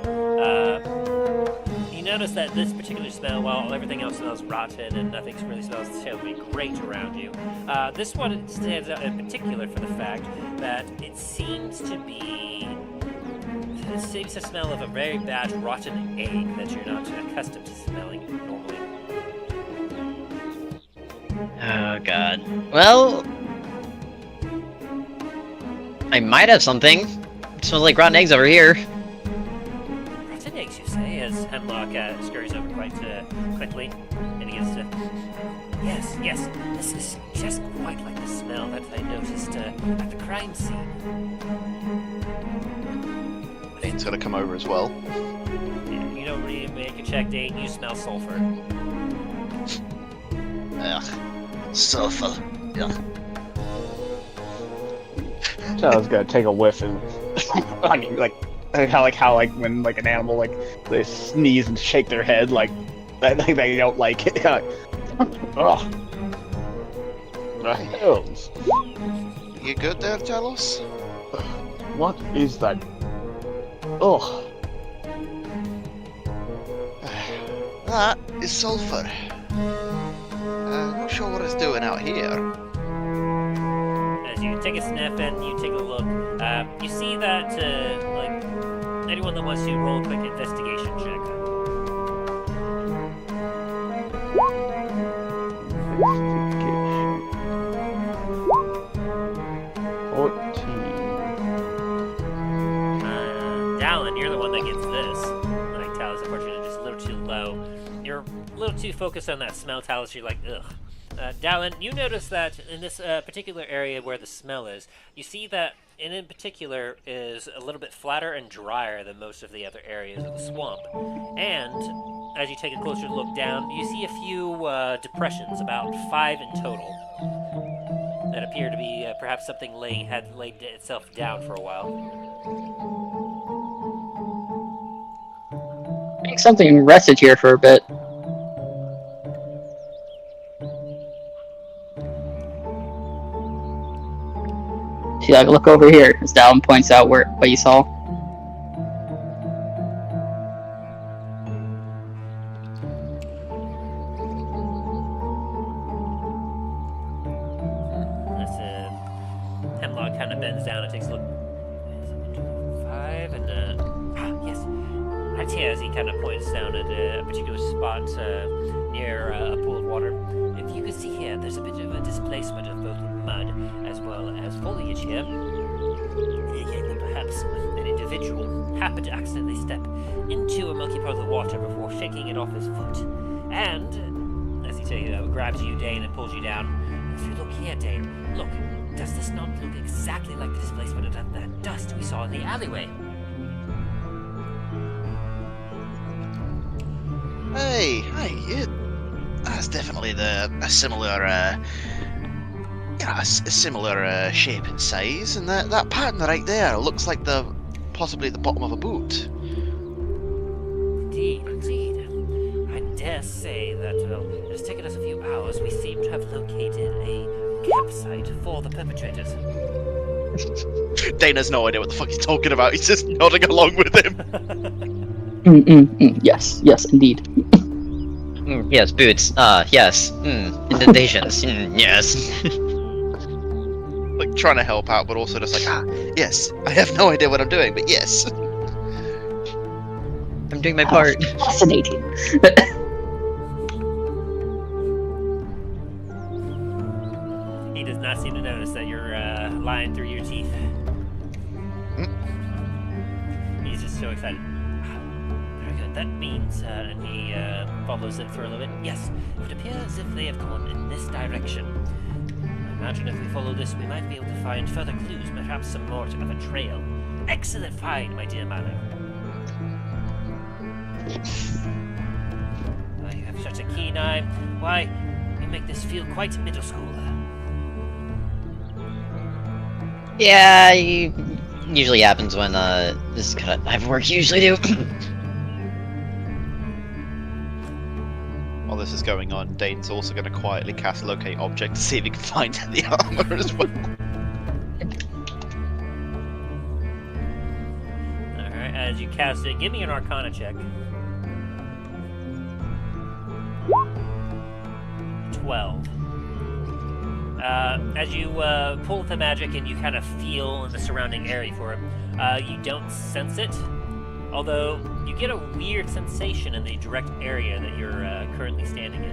you notice that this particular smell, while everything else smells rotten and nothing really smells terribly great around you, this one stands out in particular for the fact that it seems to smell of a very bad rotten egg that you're not accustomed to smelling normally. Oh god. Well, I might have something. It smells like rotten eggs over here. Rotten eggs, you say, as Hemlock scurries over quite quickly, and he gets to... Yes, this is just quite like the smell that I noticed at the crime scene. Dain's gonna come over as well. Yeah, you don't really make a check, Dain. You smell sulfur. Ugh. Sulfur. Ugh. So I was gonna take a whiff and like how when like an animal like they sneeze and shake their head like they don't like it. Like, ugh. The hells. You good there, Talos? What is that? Ugh. That is sulfur. Not sure what it's doing out here. As you take a sniff and you take a look, you see that, like, anyone that wants to roll a quick investigation check. Investigation. 14. Dallen, you're the one that gets this. Like, Talos, unfortunately, just a little too low. You're a little too focused on that smell, Talos. You're like, ugh. Dallen, you notice that in this particular area where the smell is, you see that in particular is a little bit flatter and drier than most of the other areas of the swamp. And as you take a closer look down, you see a few depressions, about 5 in total, that appear to be perhaps something had laid itself down for a while. I think something rested here for a bit. See, like, look over here, as Dallen points out what you saw. Hemlock kind of bends down and takes a look. 5 and yes, right here, as he kind of points down at a particular spot near a pool of water. If you can see here, there's a bit of a displacement of both mud as well as foliage here. Perhaps an individual happened to accidentally step into a murky part of the water before shaking it off his foot. And as he grabs you, Dain, and pulls you down. If you look here, Dain, look. Does this not look exactly like the displacement of that dust we saw in the alleyway? Hey, that's definitely a similar, a similar shape and size, and that pattern right there looks like possibly the bottom of a boot. Indeed. I dare say that, well, it has taken us a few hours. We seem to have located a campsite for the perpetrators. Dain has no idea what the fuck he's talking about. He's just nodding along with him. Yes, indeed. Yes, boots. Yes. Indentations. Yes. Like trying to help out, but also just like, yes. I have no idea what I'm doing, but yes. I'm doing my part. Fascinating. He does not seem to notice that you're lying through your teeth. He's just so excited. Very good. That means, and he follows it for a little bit. Yes, it would appear as if they have gone in this direction. I imagine if we follow this, we might be able to find further clues, perhaps some more of a trail. Excellent find, my dear Milo. You have such a keen eye. Why, you make this feel quite middle school. Yeah, usually happens when this is kind of type of work you usually do. While this is going on, Dain's also going to quietly cast Locate Object to see if he can find the armor as well. Alright, as you cast it, give me an Arcana check. 12. As you pull the magic and you kind of feel in the surrounding area for it, you don't sense it, although you get a weird sensation in the direct area that you're currently standing in.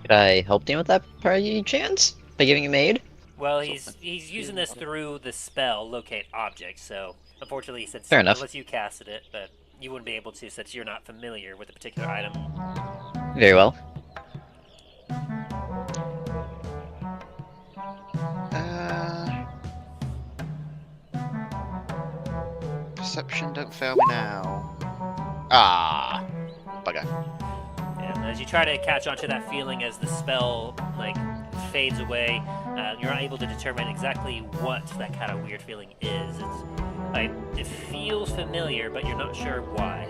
Could I help Dean with that by any chance? By giving him aid? Well, he's using this through the spell Locate Object, so unfortunately, since Fair enough. unless you casted it, but you wouldn't be able to since you're not familiar with the particular item. Very well. Perception, don't fail me now. Bugger. And as you try to catch onto that feeling as the spell fades away, you're not able to determine exactly what that kind of weird feeling is. It's it feels familiar, but you're not sure why.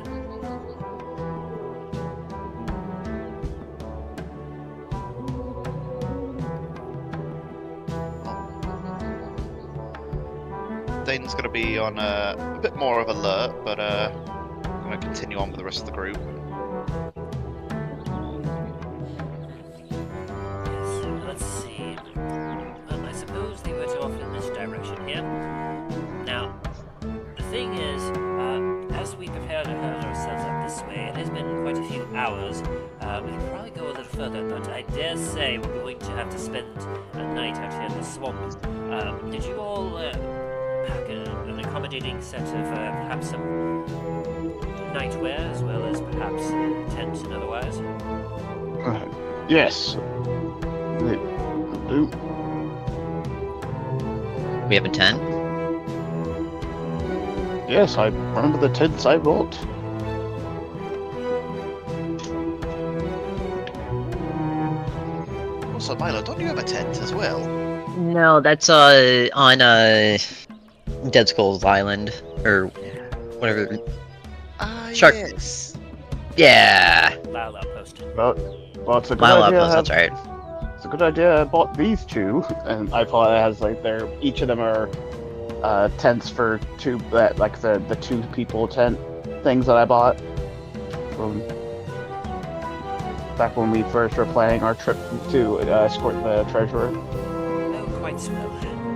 Dain's going to be on a bit more of alert, but I'm going to continue on with the rest of the group. Let's see. I suppose they went off in this direction here. Now, the thing is, as we prepare to herd ourselves up this way, it has been quite a few hours. We can probably go a little further, but I dare say we're going to have to spend a night out here in the swamp. Did you all pack an accommodating set of perhaps some nightwear as well as perhaps tents and otherwise? Yes. Do. We have a tent? Yes, I remember the tents I bought. Also, Milo, don't you have a tent as well? No, that's on Dead Skulls Island or whatever. Shark. Yes. Yeah. Lyle Outpost. Well, it's a good Mile idea. Outpost, that's right. It's a good idea. I bought these two, and I thought it has each of them are tents for two the 2 people tent things that I bought back when we first were planning our trip to escort the treasurer. Oh, quite so.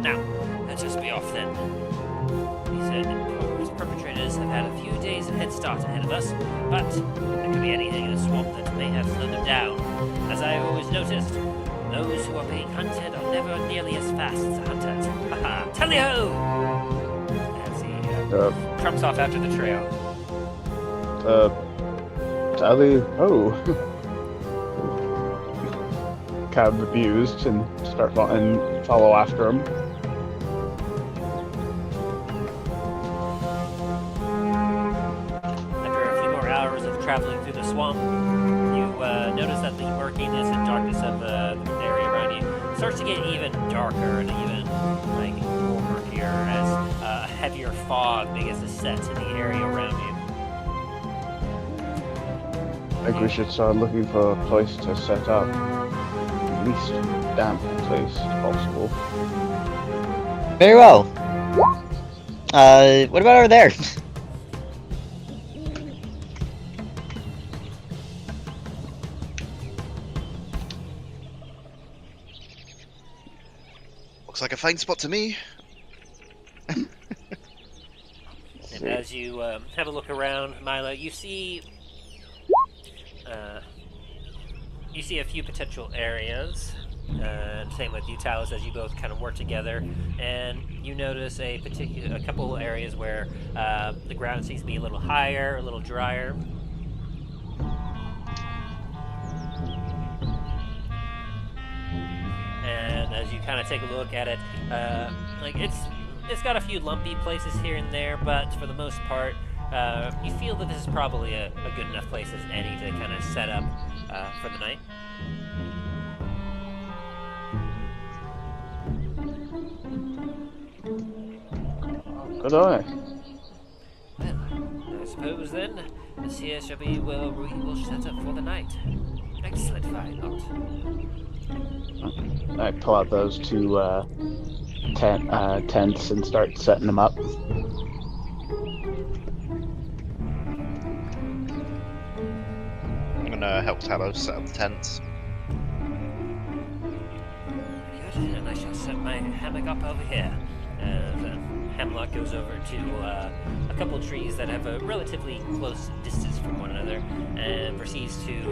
Now, let's just be off then. He said that perpetrators have had a few days of head start ahead of us, but there could be anything in the swamp that may have slowed them down. As I always noticed, those who are being hunted are never nearly as fast as the hunters. Haha! Tally-ho! As he trumps off after the trail. Sally, oh. Kind of abused and follow after him. After a few more hours of traveling through the swamp, you notice that the murkiness and darkness of the area around you starts to get even darker and even more murkier as a heavier fog begins to set in the area around you. I think we should start looking for a place to set up. Least damp place as possible. Very well. What about over there? Looks like a fine spot to me. And as you have a look around, Milo, you see a few potential areas. Same with you, Talos, as you both kind of work together, and you notice a couple areas where the ground seems to be a little higher, a little drier. And as you kind of take a look at it, it's got a few lumpy places here and there, but for the most part, you feel that this is probably a good enough place as any to kind of set up for the night. Good eye. Well, I suppose then, this here shall be where we will set up for the night. Excellent, Veilwood. I pull out those two tents and start setting them up. I'm gonna help Talos set up the tents. Good, and I shall set my hammock up over here. Hemlock goes over to a couple of trees that have a relatively close distance from one another and proceeds to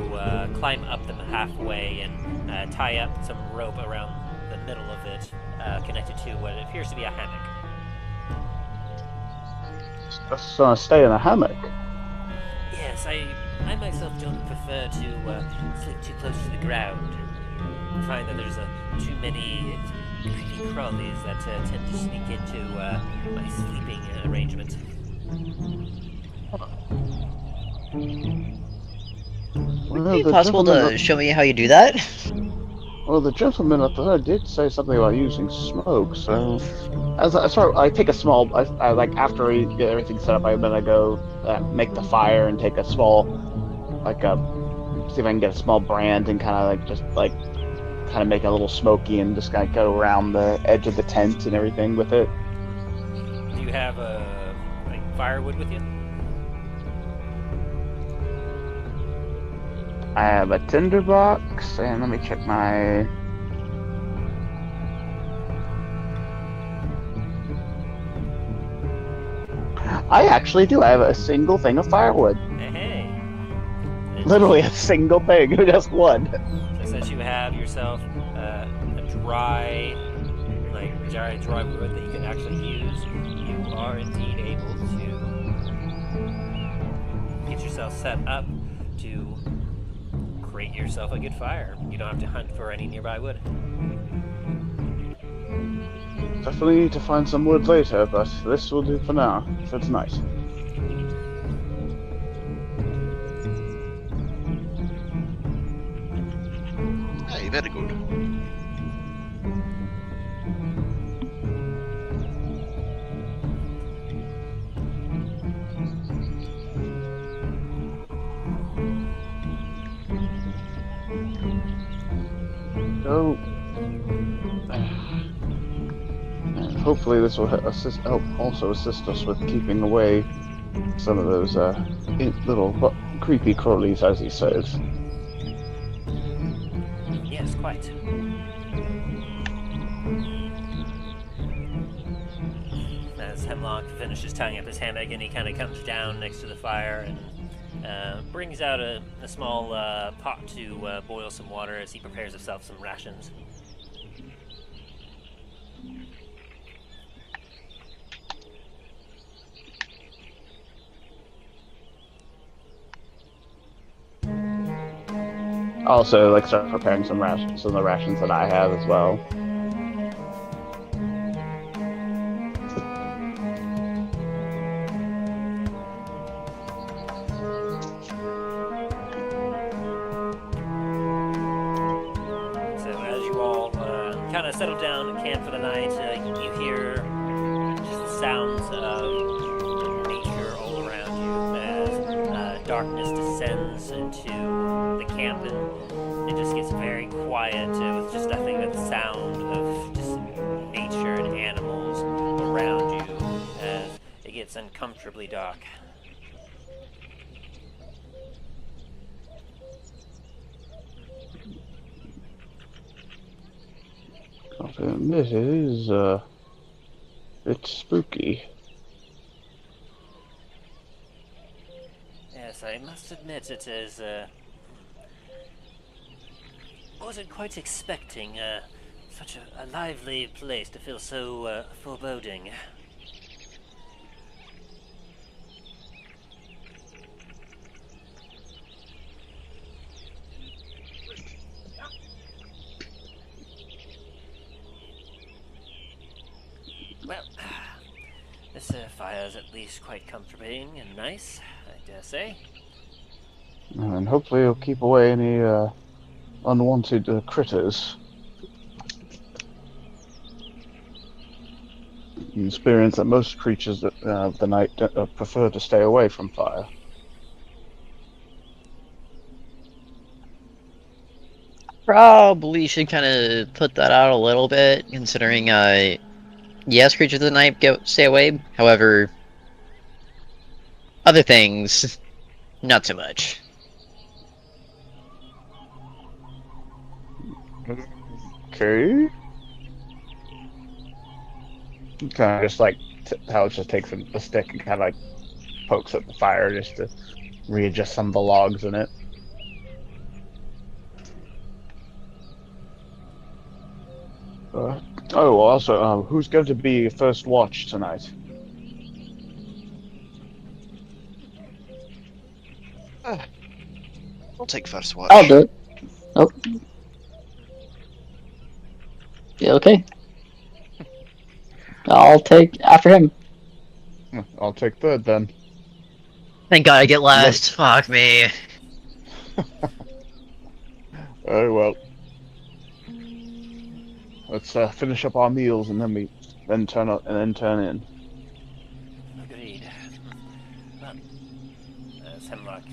climb up them halfway and tie up some rope around the middle of it, connected to what appears to be a hammock. Just gonna stay in a hammock. Yes, I myself don't prefer to sleep too close to the ground. I find that there's too many creepy crawlies that tend to sneak into my sleeping arrangement. Would it be possible to show me how you do that? Well, the gentleman up there did say something about using smoke, so I take a small. I like after we get everything set up, I'm gonna go make the fire and take a small, see if I can get a small brand and kind of make it a little smoky and just kind of go around the edge of the tent and everything with it. Do you have firewood with you? I have a tinderbox, and let me check my. I actually do. I have a single thing of firewood. Hey. Literally a single thing, just one. So since you have yourself a dry wood that you can actually use, you are indeed able to get yourself set up to create yourself a good fire. You don't have to hunt for any nearby wood. Definitely need to find some wood later, but this will do for now. So it's nice. Hey, very good. So, and hopefully this will help also assist us with keeping away some of those little creepy crawlies, as he says. Yes, quite. As Hemlock finishes tying up his hammock, and he kind of comes down next to the fire and brings out a small pot to boil some water as he prepares himself some rations. Also, like, start preparing some rations, some of the rations that I have as well. So as you all kind of settle down and camp for the night, you hear just the sounds of nature all around you as darkness descends into the camp, and it just gets very quiet with just nothing but the sound of just nature and animals around you as it gets uncomfortably dark. This is it's spooky. Yes, I must admit it is. Wasn't quite expecting such a lively place to feel so foreboding. Well, this fire is at least quite comforting and nice, I dare say. And hopefully it'll keep away any unwanted critters. You experience that most creatures of the night prefer to stay away from fire. Probably should kind of put that out a little bit, considering, yes, creatures of the night stay away. However, other things, not so much. Okay. Kind of just like how it just takes a stick and kind of like pokes at the fire just to readjust some of the logs in it. Oh, also, who's going to be first watch tonight? I'll take first watch. I'll do it. Oh. Yeah, okay. I'll take after him. I'll take third then. Thank God I get last. Fuck me. Oh well. Let's finish up our meals and then turn in. Agreed. Well, as Hemlock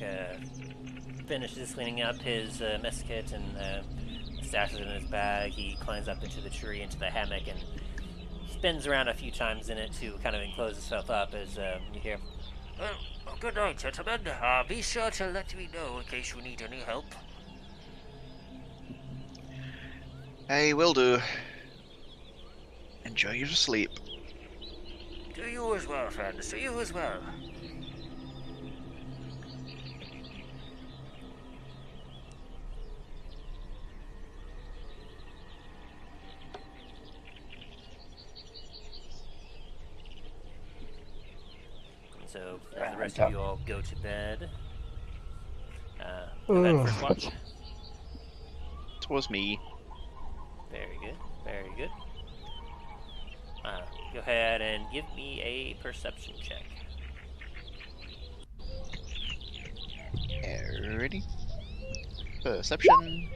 finishes cleaning up his mess kit and stashes it in his bag, he climbs up into the tree, into the hammock, and spins around a few times in it to kind of enclose himself up as you hear, Well, good night, gentlemen. Be sure to let me know in case you need any help. I will do. Enjoy your sleep. Do you as well, friends. Do you as well. so as the rest of you all go to bed, go ahead, first watch. Twas me. Very good, very good. Go ahead and give me a perception check. Alrighty. Perception.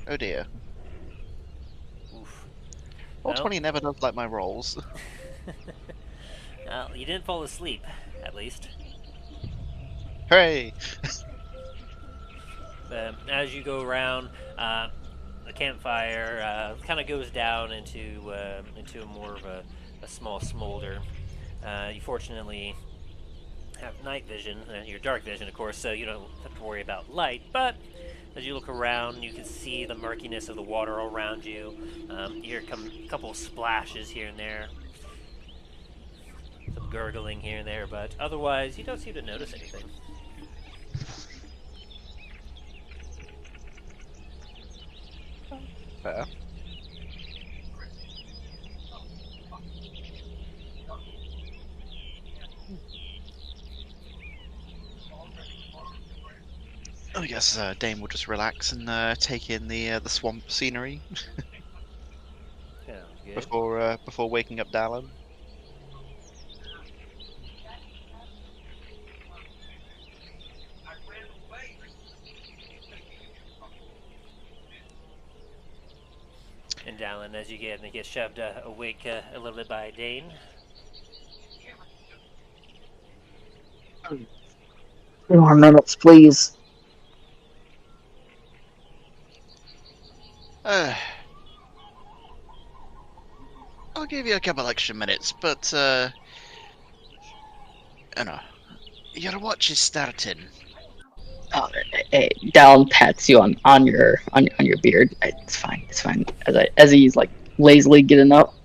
Oh dear. Oof. Roll Well. 20 never does like my rolls. Well, you didn't fall asleep, at least. Hooray! As you go around, the campfire kind of goes down into more of a small smolder. You fortunately have night vision, your dark vision, of course, so you don't have to worry about light. But as you look around, you can see the murkiness of the water all around you. You hear a couple of splashes here and there, some gurgling here and there, but otherwise, you don't seem to notice anything. Fair. I guess Dain will just relax and take in the swamp scenery Yeah, good. before waking up Dallen. And Dallen, as you get shoved awake a little bit by Dain. 3 more minutes, please. I'll give you a couple extra minutes, but you know, your watch is starting. Oh, hey, Dal pats you on your beard. It's fine. It's fine. As he's like lazily getting up.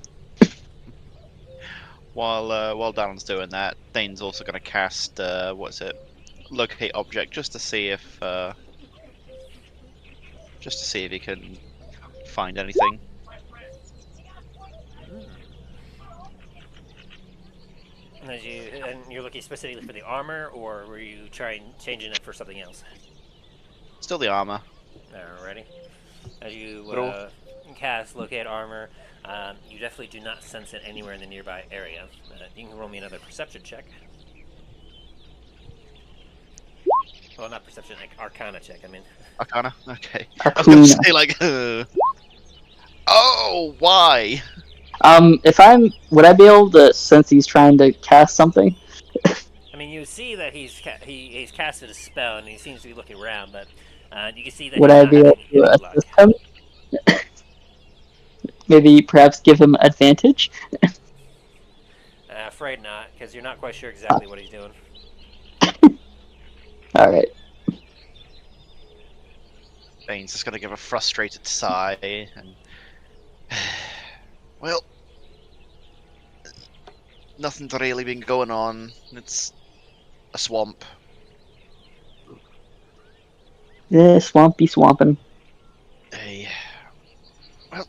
While Dallen's doing that, Dain's also going to cast what's it? Locate object, just to see if he can find anything. And you're looking specifically for the armor, or were you changing it for something else? Still the armor. Alrighty. As you Roll. cast locate armor, you definitely do not sense it anywhere in the nearby area. You can roll me another perception check. Well, not perception, like arcana check, I mean. Arcana? Okay. I was going Arcana. to say, like, oh, why? Would I be able to sense he's trying to cast something? I mean, you see that he's casted a spell, and he seems to be looking around, but you can see that Would he's I not be able having any to luck. assist him? Maybe perhaps give him advantage? Afraid not, because you're not quite sure exactly what he's doing. Alright. Dain's just going to give a frustrated sigh and... Well... Nothing's really been going on. It's a swamp. Yeah, swampy swamping. Hey. Well,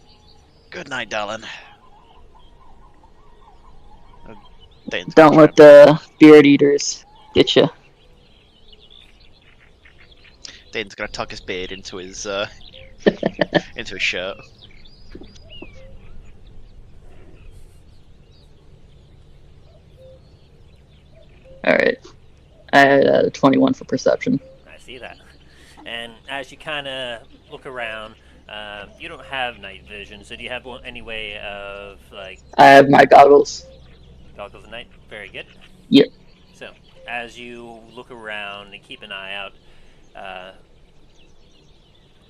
good night, Dallen. Dain's Don't gonna let the beard eaters get you. Dain's gonna tuck his beard into his into his shirt. Alright. I had a 21 for perception. I see that. And as you kind of look around, you don't have night vision, so do you have any way of, like... I have my goggles. Goggles of night? Very good. Yep. So, as you look around and keep an eye out,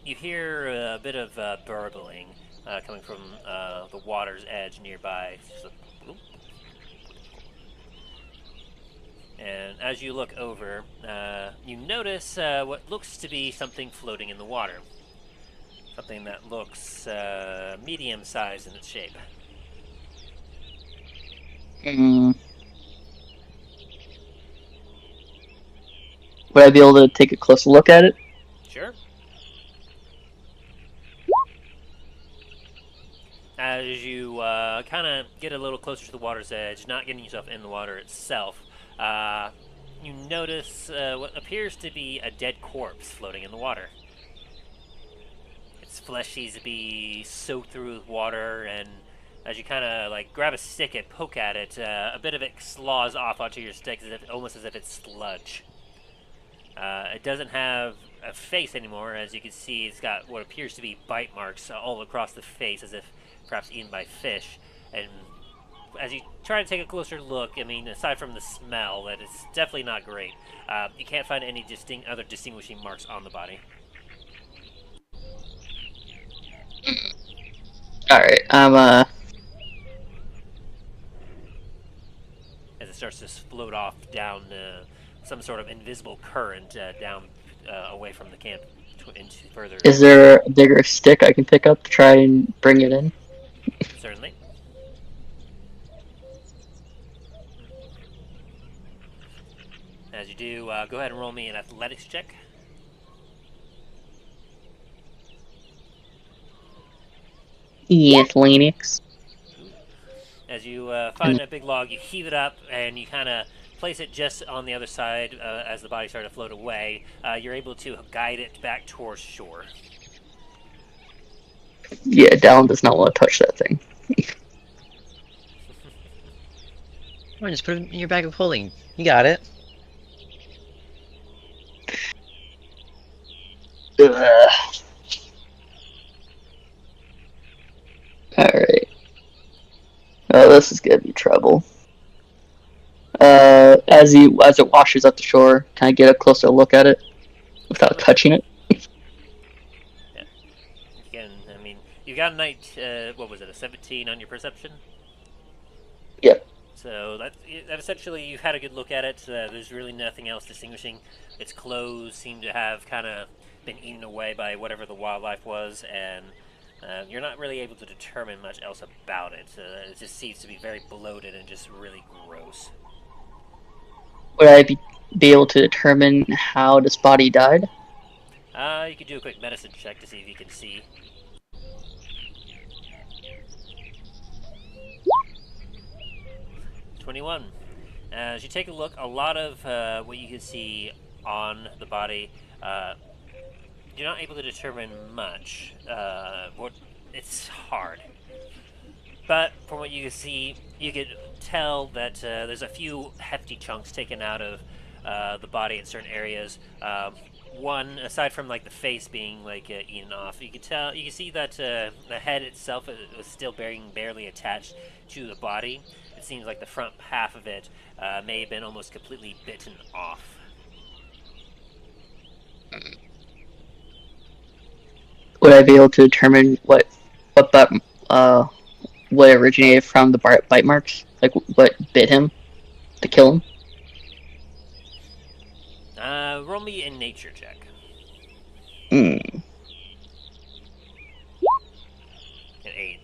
you hear a bit of burbling coming from the water's edge nearby. So, and as you look over, you notice what looks to be something floating in the water. Something that looks medium-sized in its shape. Would I be able to take a closer look at it? Sure. As you kind of get a little closer to the water's edge, not getting yourself in the water itself, you notice what appears to be a dead corpse floating in the water. Its flesh seems to be soaked through with water, and as you kind of like grab a stick and poke at it, a bit of it slows off onto your stick, almost as if it's sludge. It doesn't have a face anymore. As you can see, it's got what appears to be bite marks all across the face, as if perhaps eaten by fish. And as you try to take a closer look, I mean, aside from the smell, that it's definitely not great. You can't find any other distinguishing marks on the body. Alright, As it starts to float off down some sort of invisible current down away from the camp into further. is there a bigger stick I can pick up to try and bring it in? Certainly. As you do, go ahead and roll me an athletics check. Yes, Linux. As As you find a big log, you heave it up, and you kind of place it just on the other side as the body started to float away. You're able to guide it back towards shore. Yeah, Dallen does not want to touch that thing. Come on, just put it in your bag of holding. You got it. Alright. Oh, this is gonna be trouble. As it washes up the shore, can I get a closer look at it without touching it? Again, I mean, you got a what was it, a 17 on your perception? Yep. So that essentially, you've had a good look at it. There's really nothing else distinguishing. Its clothes seem to have kind of been eaten away by whatever the wildlife was, and you're not really able to determine much else about it. It just seems to be very bloated and just really gross. Would I be able to determine how this body died? You could do a quick medicine check to see if you can see. 21. As you take a look, a lot of what you can see on the body, you're not able to determine much. It's hard. But from what you can see, you could tell that there's a few hefty chunks taken out of the body in certain areas. One, aside from like the face being like eaten off, you can see that the head itself was still barely attached to the body. It seems like the front half of it may have been almost completely bitten off. Would I be able to determine what originated from the bite marks? Like what bit him to kill him? Roll me a nature check. Hmm. An 8.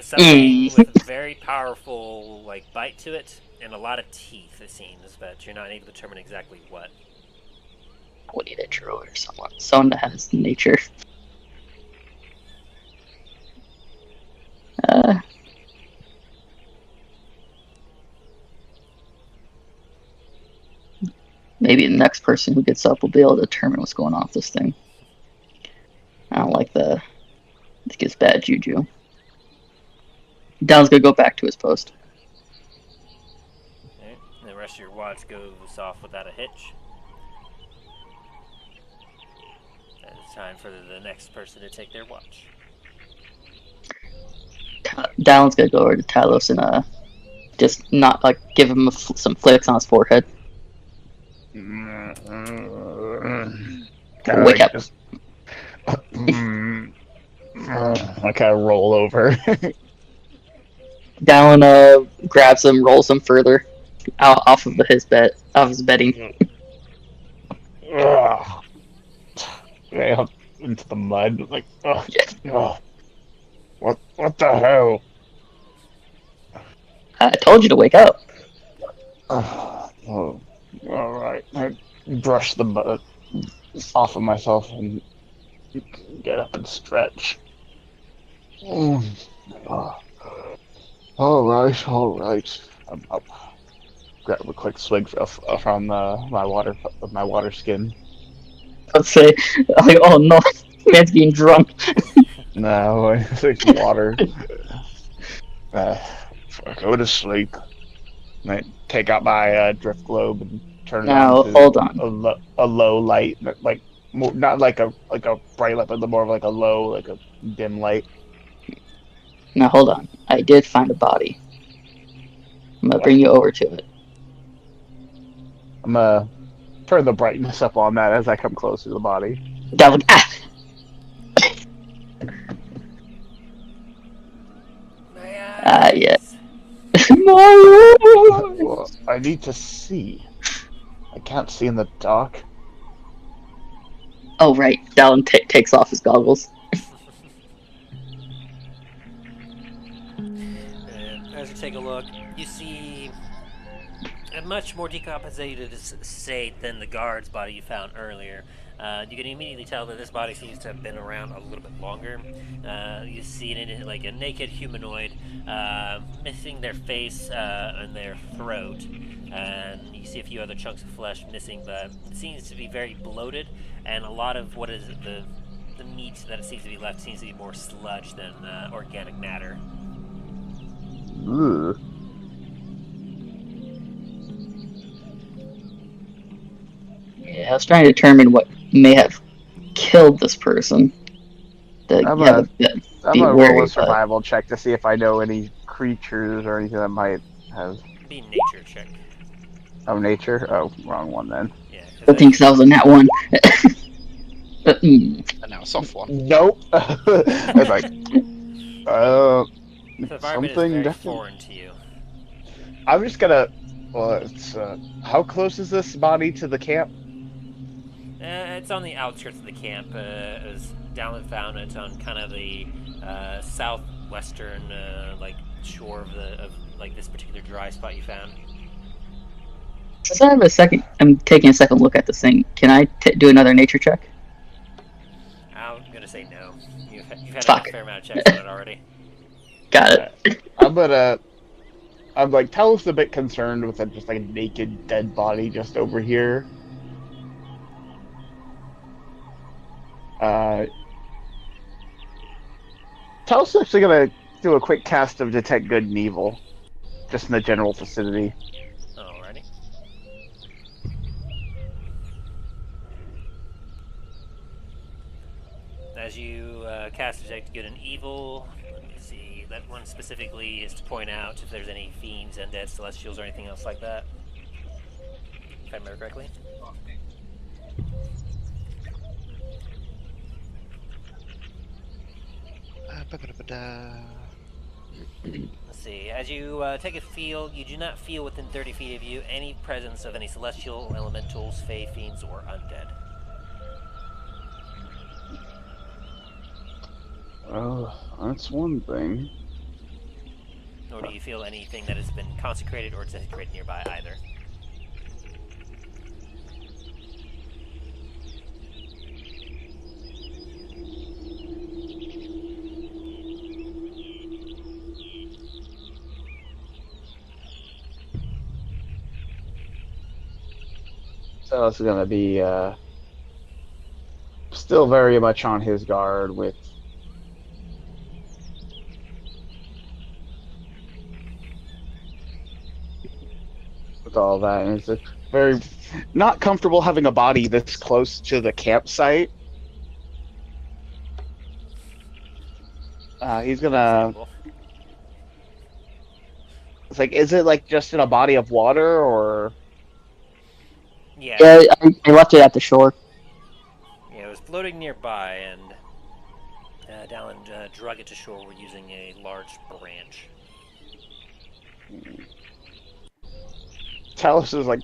Something with a very powerful bite to it and a lot of teeth, it seems, but you're not able to determine exactly what. We need a druid or someone that has nature. Maybe the next person who gets up will be able to determine what's going on with this thing. I don't like it gives bad juju. Dallen's gonna go back to his post. Okay. The rest of your watch goes off without a hitch. And it's time for the next person to take their watch. Dallen's gonna go over to Talos and just not give him some flicks on his forehead. Wake up. I kind of roll over. Dallen grabs him, rolls him further off of his bedding. Right up into the mud, what the hell? I told you to wake up. Oh, all right. I brush the mud off of myself and get up and stretch. All right. I'll grab a quick swig from my water skin. Let's say, oh no, man's getting drunk. No, I think water. Go to sleep. And I take out my drift globe and turn it on to hold on. A low light, not like a bright light, but more of a low, a dim light. Now hold on. I did find a body. I'm gonna bring you over to it. I'm gonna turn the brightness up on that as I come close to the body. Dallen, yeah. Well, I need to see. I can't see in the dark. Oh right, Dallen takes off his goggles. As you take a look, you see a much more decompensated state than the guard's body you found earlier. You can immediately tell that this body seems to have been around a little bit longer. You see it in like a naked humanoid, missing their face and their throat, and you see a few other chunks of flesh missing, but it seems to be very bloated, and a lot of what is the meat that it seems to be left seems to be more sludge than organic matter. Ugh. Yeah, I was trying to determine what may have killed this person. I'm Yeah, gonna be roll wary, a but- survival check to see if I know any creatures or anything that might have. Be a nature check. Oh, nature. Oh, wrong one then. Yeah. 'Cause I think so was in that one. And now a soft one. Nope. I was like, the environment is something very definitely. foreign to you. I'm just gonna. Well, it's. How close is this body to the camp? It's on the outskirts of the camp. As Dallen found it on kind of the southwestern like shore of like this particular dry spot you found. Since I have a second, I'm taking a second look at this thing. Can I do another nature check? I'm gonna say no. You've had Fuck. a fair amount of checks on it already. Got it. I'm like, Talos a bit concerned with just like a naked dead body just over here. Talos is actually gonna do a quick cast of detect good and evil, just in the general vicinity. Alrighty. As you cast Detect Good and Evil, let me see. That one specifically is to point out if there's any fiends, undead, celestials, or anything else like that. If I remember correctly. Let's see. As you take a feel, you do not feel within 30 feet of you any presence of any celestial, elementals, fey, fiends, or undead. Oh, that's one thing. Nor do you feel anything that has been consecrated or desecrated nearby either. So it's gonna be still very much on his guard with all that, and it's very not comfortable having a body this close to the campsite. He's gonna. It's like, is it like just in a body of water or? Yeah. Yeah, I left it at the shore. Yeah, it was floating nearby, and Dallen drug it to shore using a large branch. Talos is like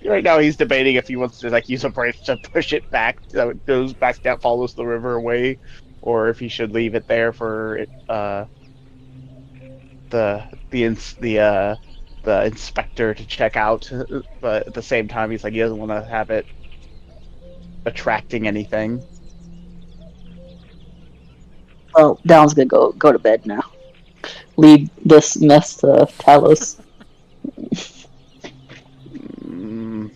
right now he's debating if he wants to like use a branch to push it back so it goes back down, follows the river away, or if he should leave it there for the inspector to check out. But at the same time, he's like he doesn't want to have it attracting anything. Well, Dallen's gonna go to bed now. Leave this mess to Talos. Mm,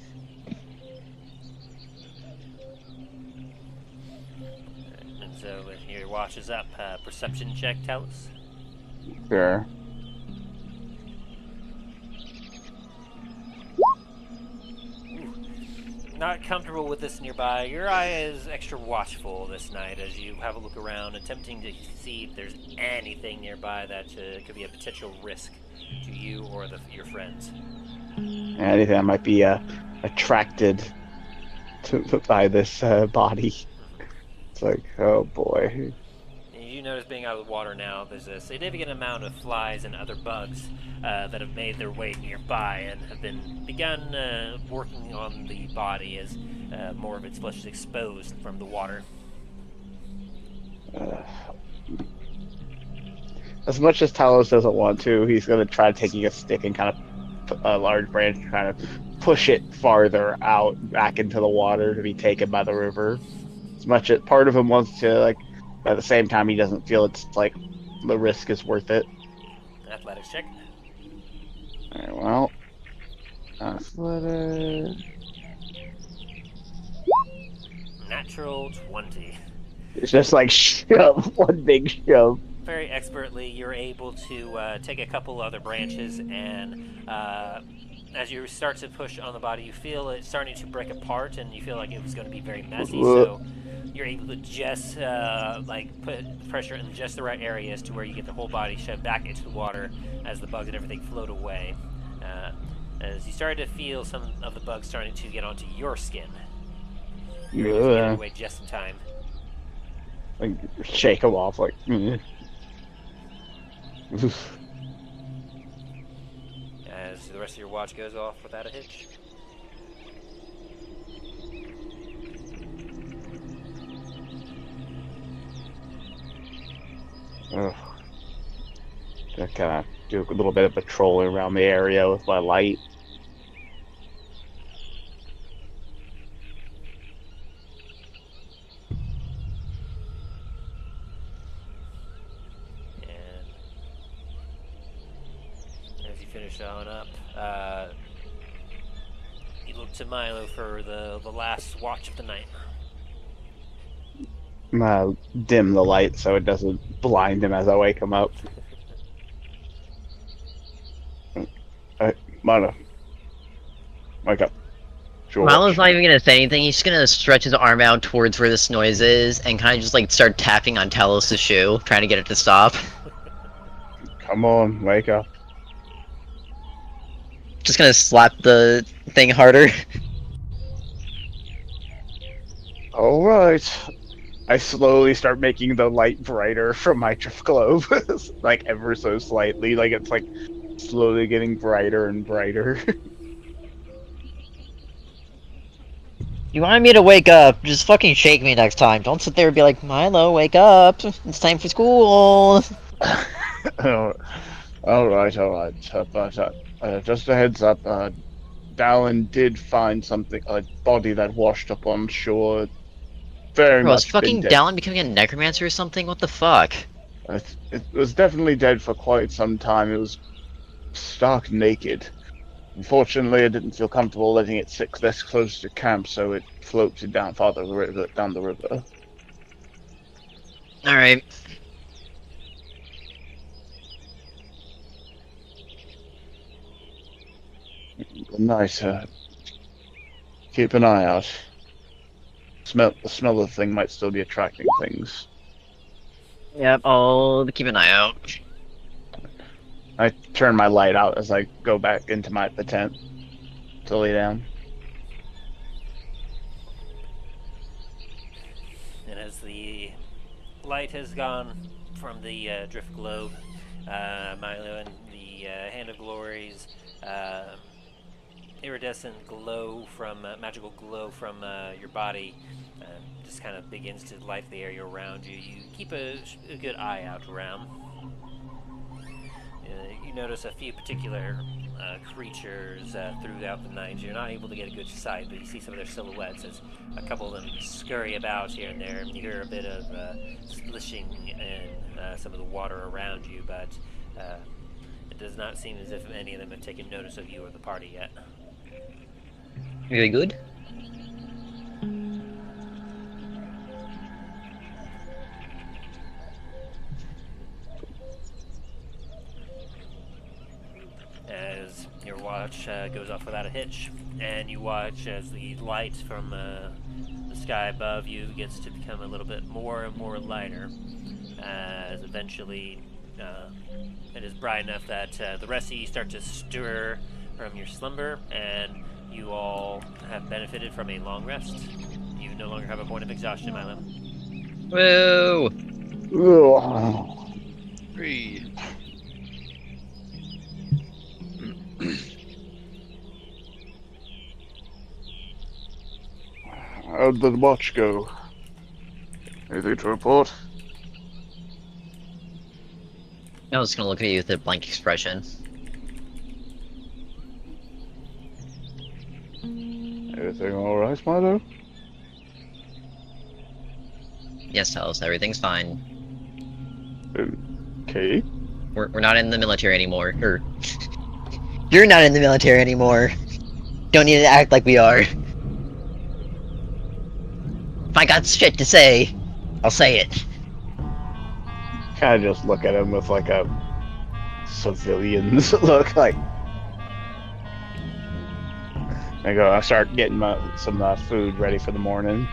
And so, with your watch is up, perception check, Talos. sure. Not comfortable with this nearby. Your eye is extra watchful this night as you have a look around, attempting to see if there's anything nearby that could be a potential risk to you or your friends. Anything that might be attracted by this body. It's like, oh boy. And you notice being out of the water now, there's a significant amount of flies and other bugs that have made their way nearby and have begun working on the body as more of its flesh is exposed from the water. As much as Talos doesn't want to, he's going to try taking a stick and kind of a large branch, kind of push it farther out back into the water to be taken by the river. As much as part of him wants to, like, but at the same time he doesn't feel it's like the risk is worth it. Athletics check. All right, well, athletics. Natural 20. It's just like shove, one big shove. Very expertly, you're able to take a couple other branches, and as you start to push on the body, you feel it starting to break apart, and you feel like it was going to be very messy. So you're able to just like put pressure in just the right areas to where you get the whole body shoved back into the water as the bugs and everything float away. As you start to feel some of the bugs starting to get onto your skin, you're able to get away just in time. Like shake them off, like. As the rest of your watch goes off without a hitch. Just kind of do a little bit of patrolling around the area with my light. As you finish on up, you look to Milo for the last watch of the night. Dim the light so it doesn't blind him as I wake him up. Milo, wake up. Sure. Milo's not even gonna say anything. He's just gonna stretch his arm out towards where this noise is and kind of just like start tapping on Talos' shoe, trying to get it to stop. Come on, wake up. Just gonna slap the thing harder. All right. I slowly start making the light brighter from my drift globe, like ever so slightly. Like it's like slowly getting brighter and brighter. You wanted me to wake up, just fucking shake me next time. Don't sit there and be like, Milo, wake up. It's time for school. All right. But just a heads up, Dallen did find something, a body that washed up on shore. Very Bro, is much fucking been dead. Dallen becoming a necromancer or something? What the fuck? It was definitely dead for quite some time. It was stark naked. Unfortunately, I didn't feel comfortable letting it sit this close to camp, so it floated down down the river. Alright. Nice. Keep an eye out. The smell of the thing might still be attracting things. Yep, I'll keep an eye out. I turn my light out as I go back into the tent to lay down. And as the light has gone from the drift globe, Milo, and the Hand of Glory's iridescent glow from magical glow from your body just kind of begins to light the area around you. You keep a good eye out around. You notice a few particular creatures throughout the night. You're not able to get a good sight, but you see some of their silhouettes as a couple of them scurry about here and there, and you hear a bit of splishing in some of the water around you, but it does not seem as if any of them have taken notice of you or the party yet. Very good. As your watch goes off without a hitch, and you watch as the light from the sky above you gets to become a little bit more and more lighter, as eventually it is bright enough that the rest of you start to stir from your slumber, and you all have benefited from a long rest. You no longer have a point of exhaustion, Milo. Woo! Ugh. Free. How'd the watch go? Anything to report? I was gonna look at you with a blank expression. Everything alright, Milo? Yes, Talos, everything's fine. Okay. We're not in the military anymore. Or you're not in the military anymore. Don't need to act like we are. If I got shit to say, I'll say it. Kind of just look at him with like a civilian's look, like. I start getting some food ready for the morning.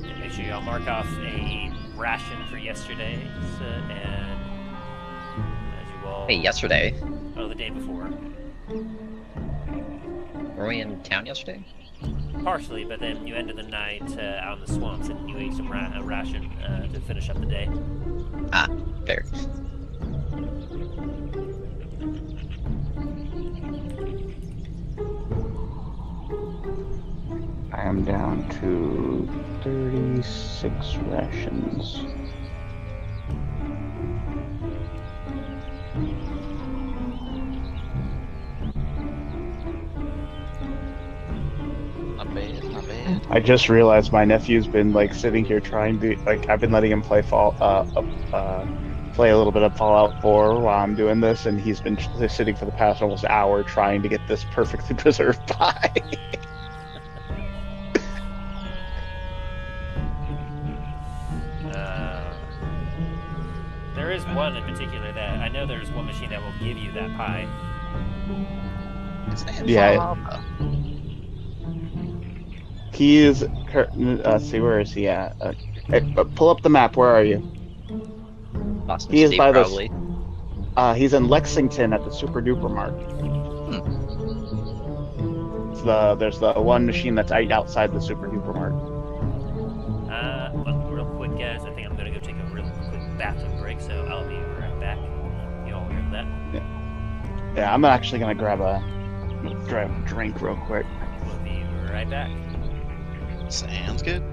And make sure y'all mark off a ration for yesterday's, and as you all... Hey, yesterday. Oh, the day before. Were we in town yesterday? Partially, but then you ended the night out in the swamps and you ate some ration to finish up the day. Ah, fair. I am down to 36 rations. Not bad, not bad. I just realized my nephew's been like sitting here trying to I've been letting him play play a little bit of Fallout 4 while I'm doing this, and he's been sitting for the past almost hour trying to get this perfectly preserved pie. There is one in particular that I know there's one machine that will give you that pie. It's an Yeah. Fallout. He is. See, where is he at? Hey, pull up the map. Where are you? Boston He is City, by the- probably. He's in Lexington at the Super Duper Mart. There's the one machine that's right outside the Super Duper Mart. Well, real quick, guys, I think I'm gonna go take a real quick bathroom break, so I'll be right back. You all hear that? Yeah, I'm actually gonna grab a drink real quick. We'll be right back. Sounds good.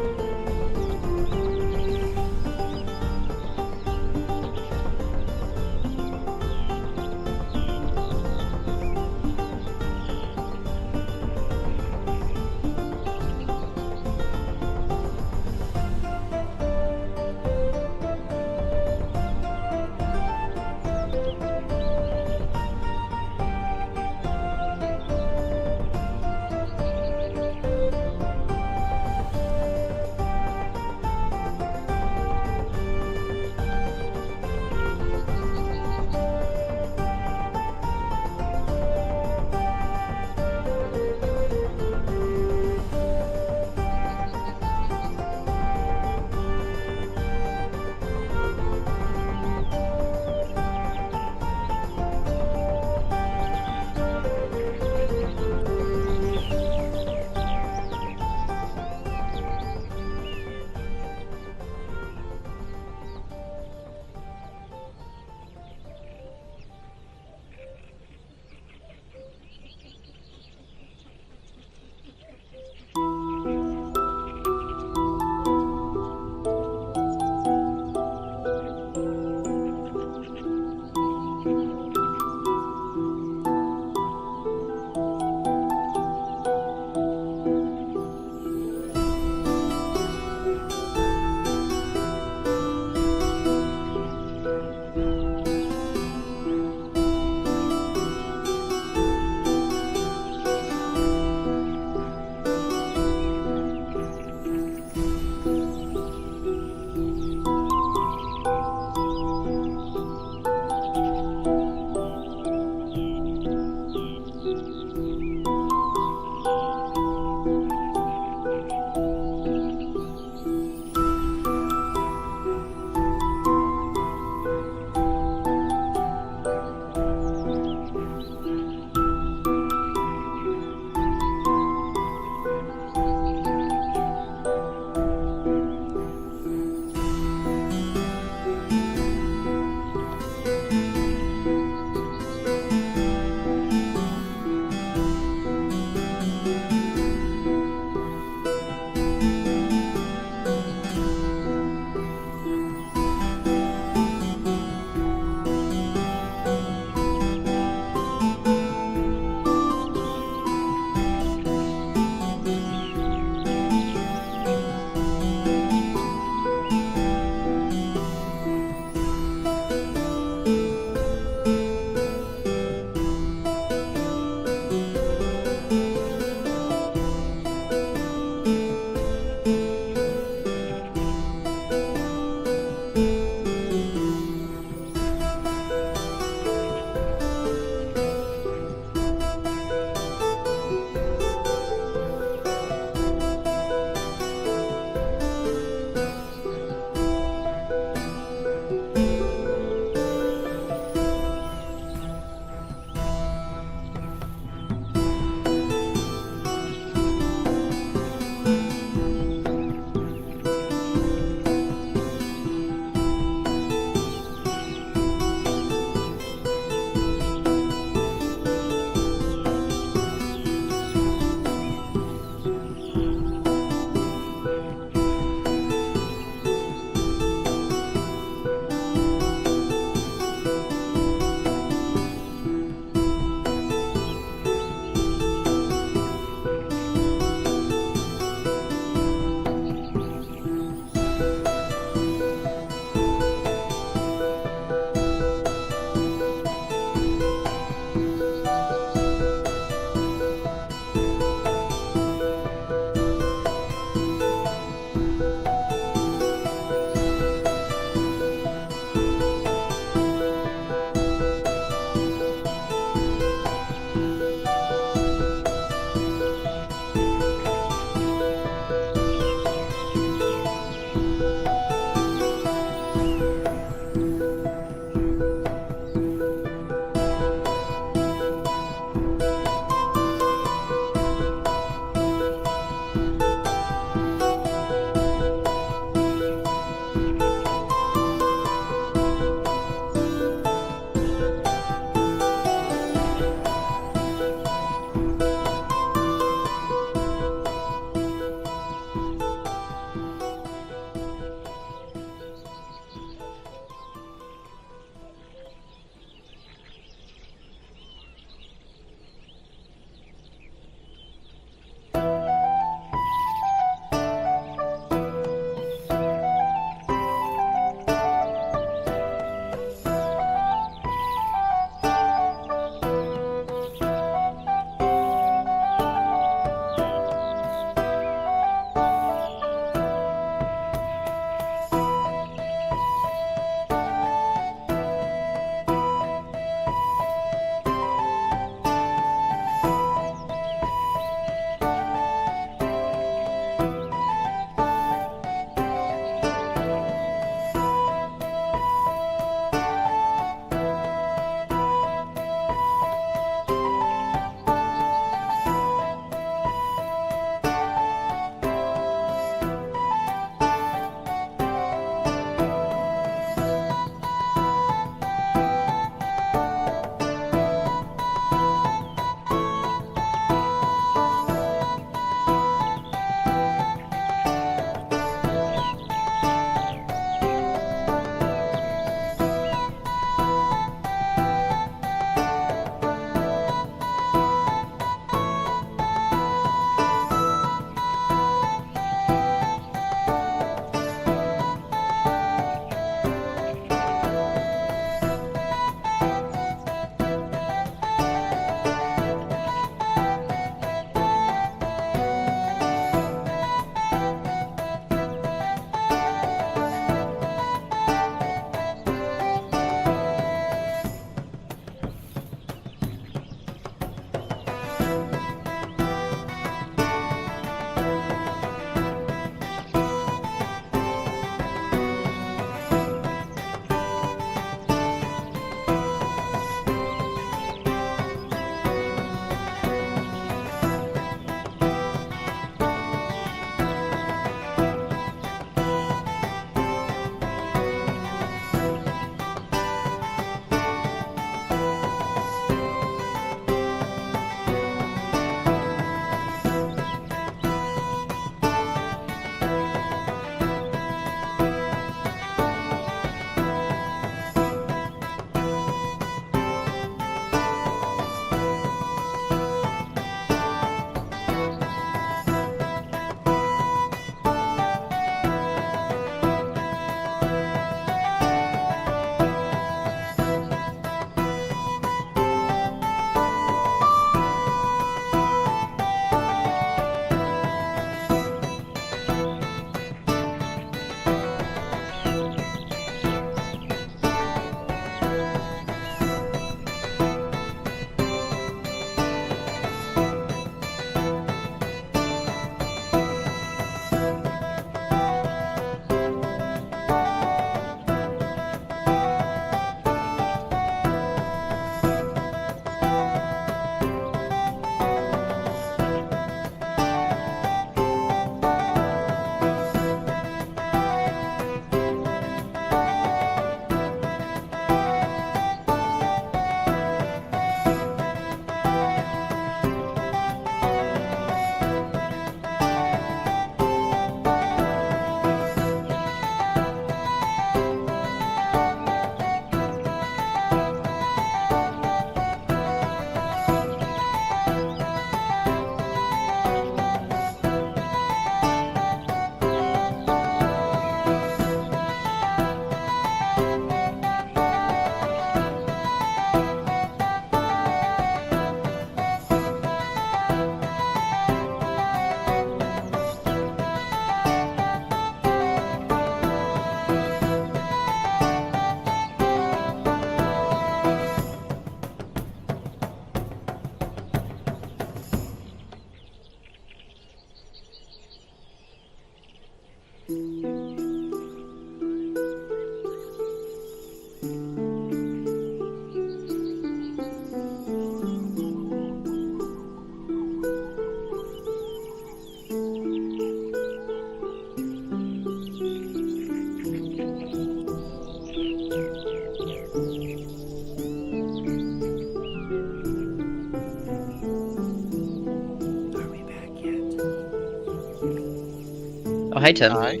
Oh, hi, Tim. Aye.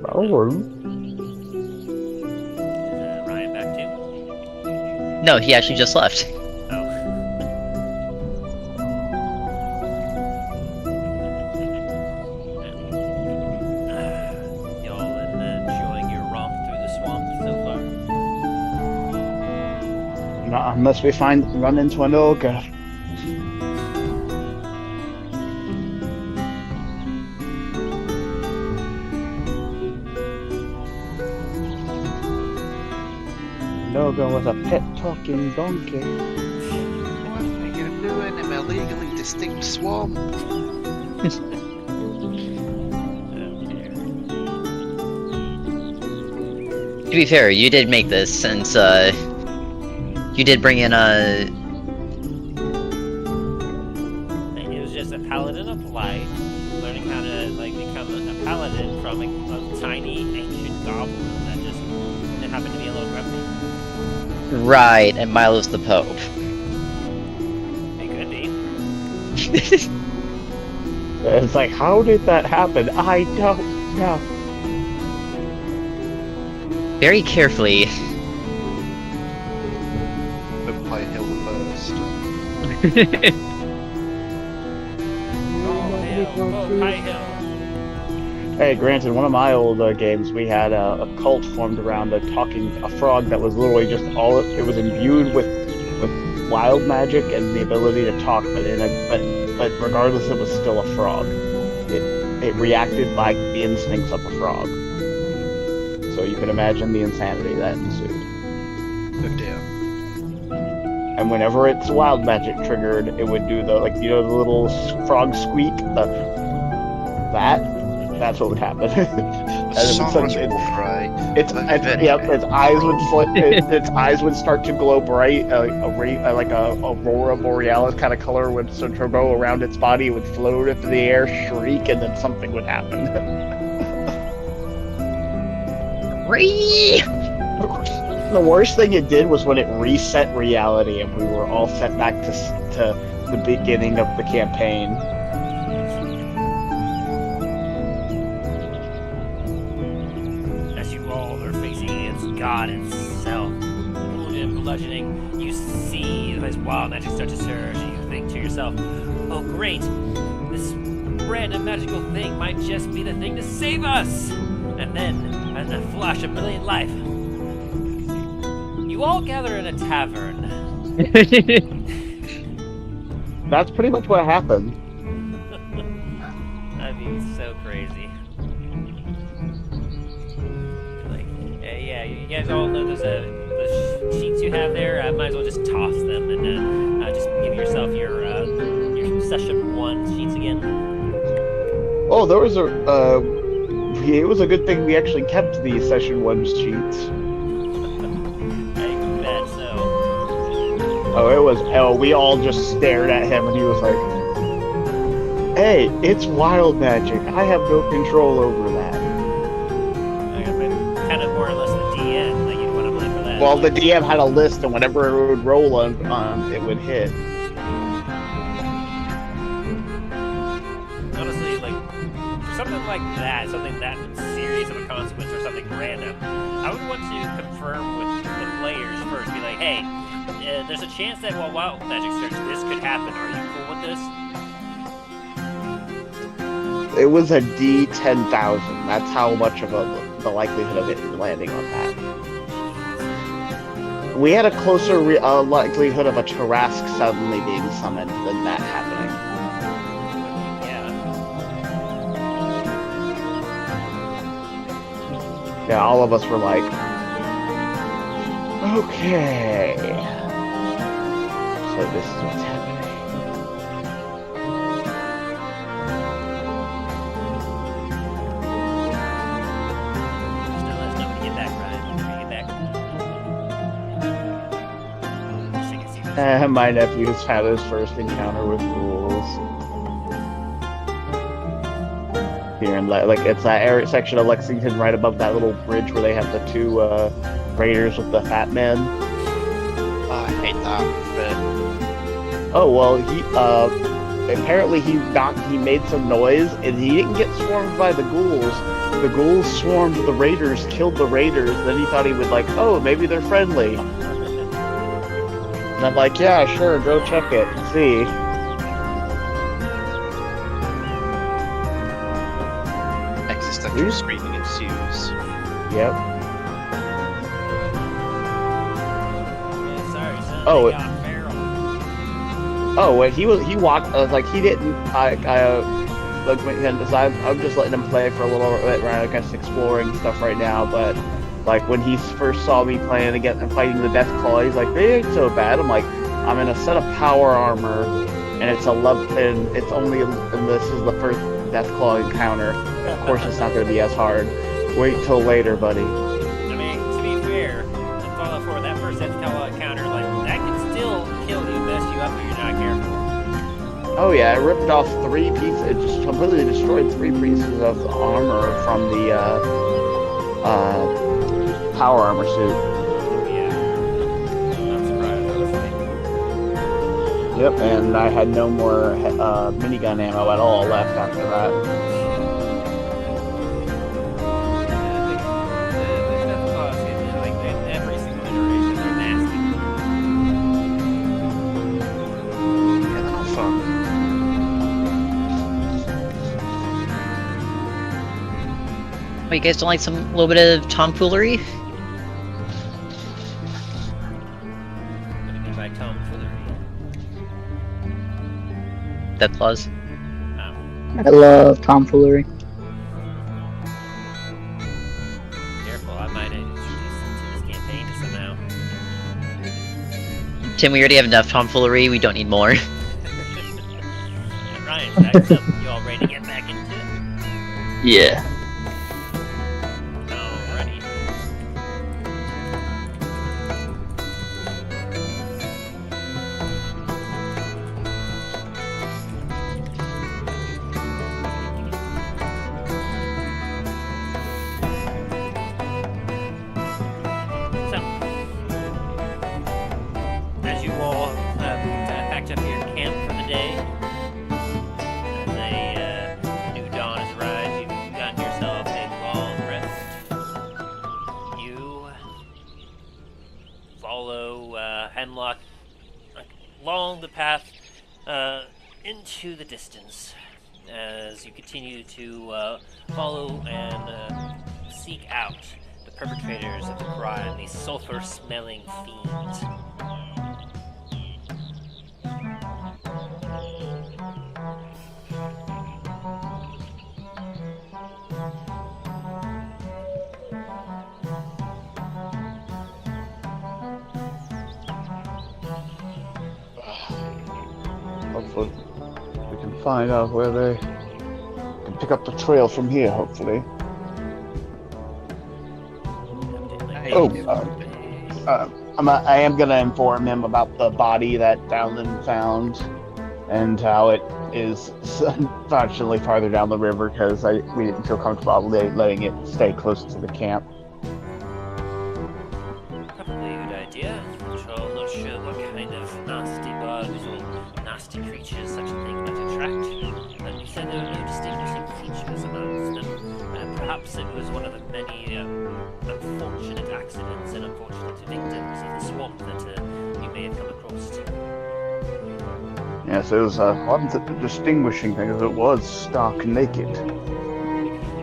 Oh, Ryan back too? No, he actually just left. Oh. Y'all enjoying your romp through the swamp so far? not unless we run into an ogre. An ogre with a pet talking donkey. What are you doing in a legally distinct swamp? To be fair, you did make this since you did bring in It was just a paladin of light, learning how to become a paladin from a tiny ancient goblin that just happened to be a little grumpy. right, and Milo's the Pope. It could be. It's like, how did that happen? I don't know. Very carefully. Vampire Hill first. High hill. Hey, granted, one of my old games, we had a cult formed around a frog that was literally just it was imbued with wild magic and the ability to talk, but regardless, it was still a frog. It reacted like the instincts of a frog. So you can imagine the insanity that ensued. Oh dear. And whenever its wild magic triggered, it would do the the little frog squeak. That's what would happen. Sonorous cry. Its eyes would start to glow bright, like a aurora borealis kind of color would sort of go around its body. It would float into the air, shriek, and then something would happen. The worst thing it did was when it reset reality, and we were all sent back to the beginning of the campaign. God itself, wounded and bludgeoning, you see his wild magic start to surge, and you think to yourself, oh great, this random magical thing might just be the thing to save us! And then, as a flash of brilliant life, you all gather in a tavern. That's pretty much what happened. That'd be so crazy. You guys all know the sheets you have there. Might as well just toss them and just give yourself your session 1 sheets again. Oh, there was it was a good thing we actually kept the session 1 sheets. I bet so. We all just stared at him, and he was like, "Hey, it's wild magic. I have no control over that." Kind of more or less the DM, like you'd want to blame for that. Well, the DM had a list, and whenever it would roll on, it would hit. Honestly, for something like that, something that serious of a consequence or something random, I would want to confirm with the players first. Be like, hey, there's a chance that while wild magic starts, this could happen. Are you cool with this? It was a D10,000. That's how much of the likelihood of it landing on that. We had a closer likelihood of a Tarask suddenly being summoned than that happening. Yeah, all of us were like, okay. So this is what's happening. My nephew's had his first encounter with rules. Here in it's that area section of Lexington right above that little bridge where they have the 2 raiders with the fat men. Oh, I hate that bit. Oh well, apparently he made some noise, and he didn't get swarmed by the ghouls. The ghouls swarmed the raiders, killed the raiders. Then he thought he would like, oh, maybe they're friendly. And I'm like, yeah, sure, go check it and see. Existential screaming ensues. Yep. Yeah, sorry, son. Oh, They got feral. Oh, when he walked, I was like, he didn't, like, I'm just letting him play for a little bit, right? I guess exploring stuff right now, but, like, when he first saw me playing again and fighting the Death Claw, he's like, they ain't so bad. I'm like, I'm in a set of power armor, and it's and this is the first Death Claw encounter. Of course, it's not going to be as hard. Wait till later, buddy. I mean, to be fair, in Fallout 4, that first Death Claw encounter, like, that can still kill you, mess you up if you're not careful. Oh yeah, it ripped off 3 pieces. It just completely destroyed 3 pieces of armor from the power armor suit. Yeah. I'm surprised, honestly. Yep, and I had no more minigun ammo at all left after that. You guys don't like some little bit of tomfoolery? What do you mean by tomfoolery? Death claws. Oh, I love tomfoolery. careful, I might introduce them to this campaign somehow. Tim, we already have enough tomfoolery, we don't need more. Ryan's back, so you all ready to get back into it? Yeah. Alrighty. So, as you all packed up your camp for the day, as a new dawn has arrived, you've gotten yourself a long rest. You follow Hemlock along the path into the distance as you continue to follow and seek out the perpetrators of the crime, these sulfur-smelling fiends. Hopefully, we can find out where they can pick up the trail from here. Hopefully. Oh, I am gonna inform him about the body that Dallen found and how it is unfortunately farther down the river because we didn't feel comfortable letting it stay close to the camp. Probably a good idea. I'm not sure what kind of nasty bugs or nasty creatures such a thing might attract. But you said there were no distinguishing features amongst them. Perhaps it was one of the many unfortunate accidents and unfortunate victims of the swamp that you may have come across. Yes, it was wasn't a distinguishing thing, as it was stark naked.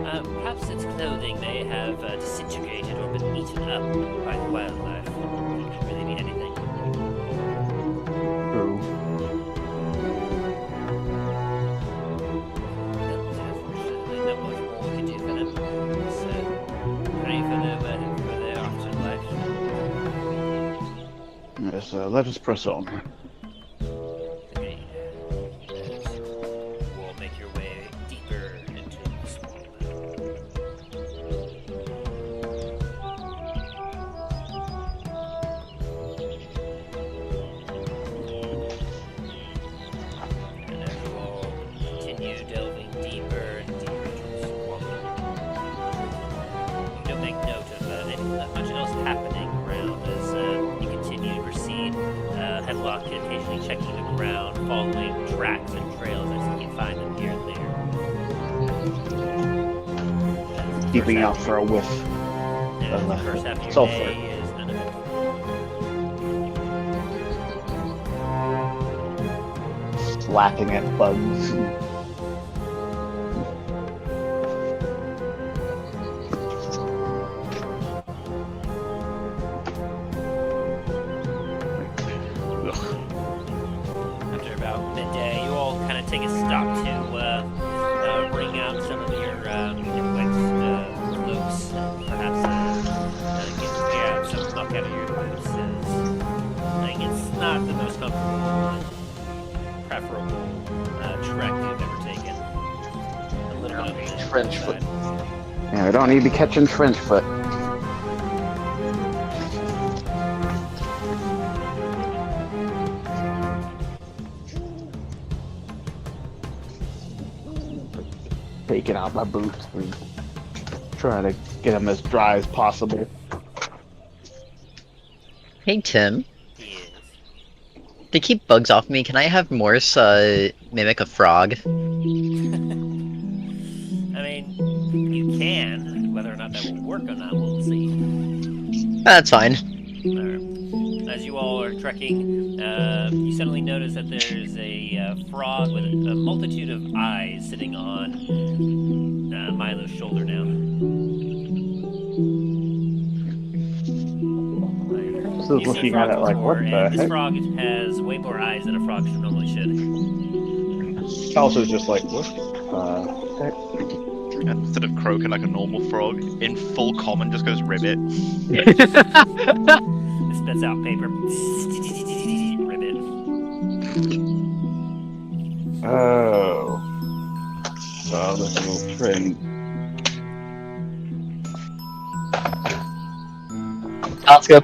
Perhaps its clothing may have disintegrated or been eaten up by the wildlife. It could really be anything. True. Unfortunately, not much more we can do for them. So, pray for their afterlife. Yes, let us press on. Okay. We'll make your way deeper into the swamp. And as you all continue delving deeper and deeper into the swamp, you don't make note of much else happening around as you continue to proceed. Hemlock occasionally checking the ground, following tracks and trails as you can find them here and there. Keeping out for a whiff. And the first half of your Sulfur. day is uneventful. Slapping at bugs. After about midday, you all kind of take a stop to wring out some of your wet cloaks, perhaps get some muck out of your boots. It's not the most comfortable, preferable trek you've ever taken. A little bit of French foot. Yeah, we don't need to be catching French foot. Taking out my boots and trying to get them as dry as possible. Hey Tim, Yes. to keep bugs off me, can I have Morse mimic a frog? I mean, you can. Whether or not that will work or not, we'll see. That's fine. As you all are trekking, you suddenly notice that there's a frog with a multitude of eyes sitting on Milo's shoulder now. So You've seen looking at frogs it like, before, what the and this heck? frog has way more eyes than a frog normally should. Talos is just like, what? Heck? And instead of croaking like a normal frog, in full common just goes ribbit. It spits out paper. Ribbit. Oh. Oh, this little trend. Don's gonna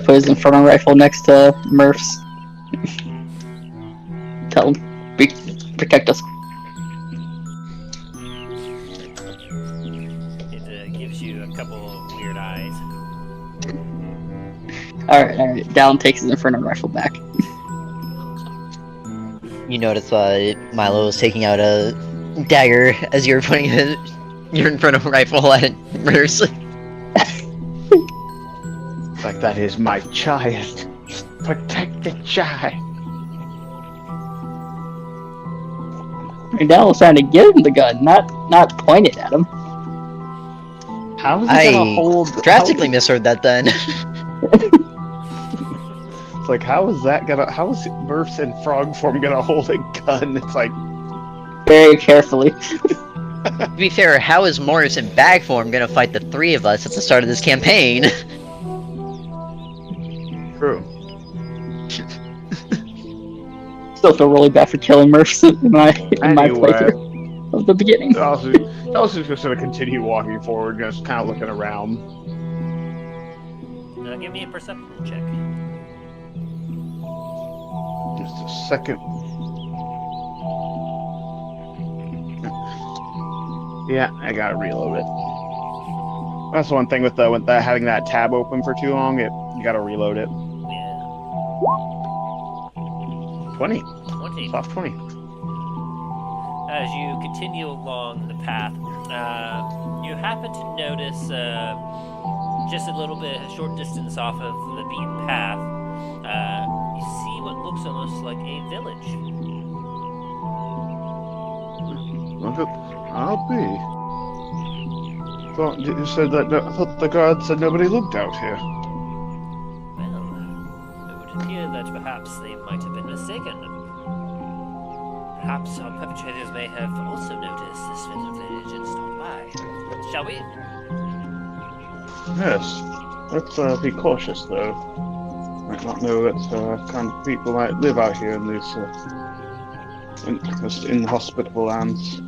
put his inferno rifle next to Murph's. Tell him, protect us. It gives you a couple of weird eyes. Alright. Dallen takes his inferno rifle back. You notice Milo was taking out a dagger as you were putting your inferno rifle at Merce. Like, that is my child. Just protect the child. And Dallen was trying to give him the gun, not point it at him. How is he gonna hold? Drastically misheard that then. It's like, how is Murph's in frog form gonna hold a gun? It's like, Very carefully. To be fair, how is Morris in bag form gonna fight the three of us at the start of this campaign? true. Still feel really bad for killing Murphs in my playthrough of the beginning. Talos is just gonna continue walking forward, just kind of looking around. Give me a perception check. Just a second. Yeah, I gotta reload it. That's one thing with having that tab open for too long. You gotta reload it. Yeah. 20. 20. Soft 20. As you continue along the path, you happen to notice just a short distance off of the beaten path, you see what looks almost like a village. I'll be. Thought you said that. I thought the guard said nobody looked out here. Well, it would appear that perhaps they might have been mistaken. Perhaps our perpetrators may have also noticed this village and stopped by. Shall we? Yes. Let's be cautious, though. Might not know that kind of people might live out here in these inhospitable lands.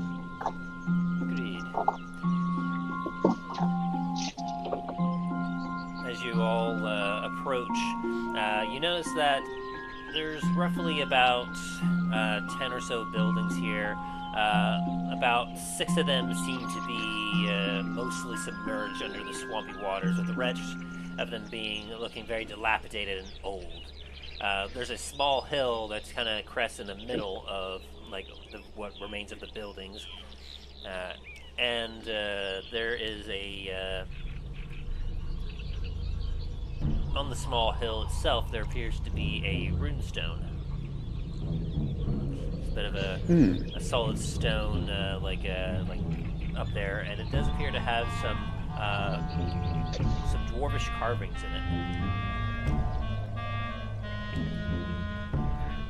Agreed. As you all approach, you notice that there's roughly about 10 or so buildings here. About 6 of them seem to be mostly submerged under the swampy waters, with the rest of them looking very dilapidated and old. There's a small hill that's kind of crests in the middle of like what remains of the buildings, and there is a on the small hill itself. There appears to be a runestone. It's a bit of a solid stone, like up there, and it does appear to have some dwarvish carvings in it.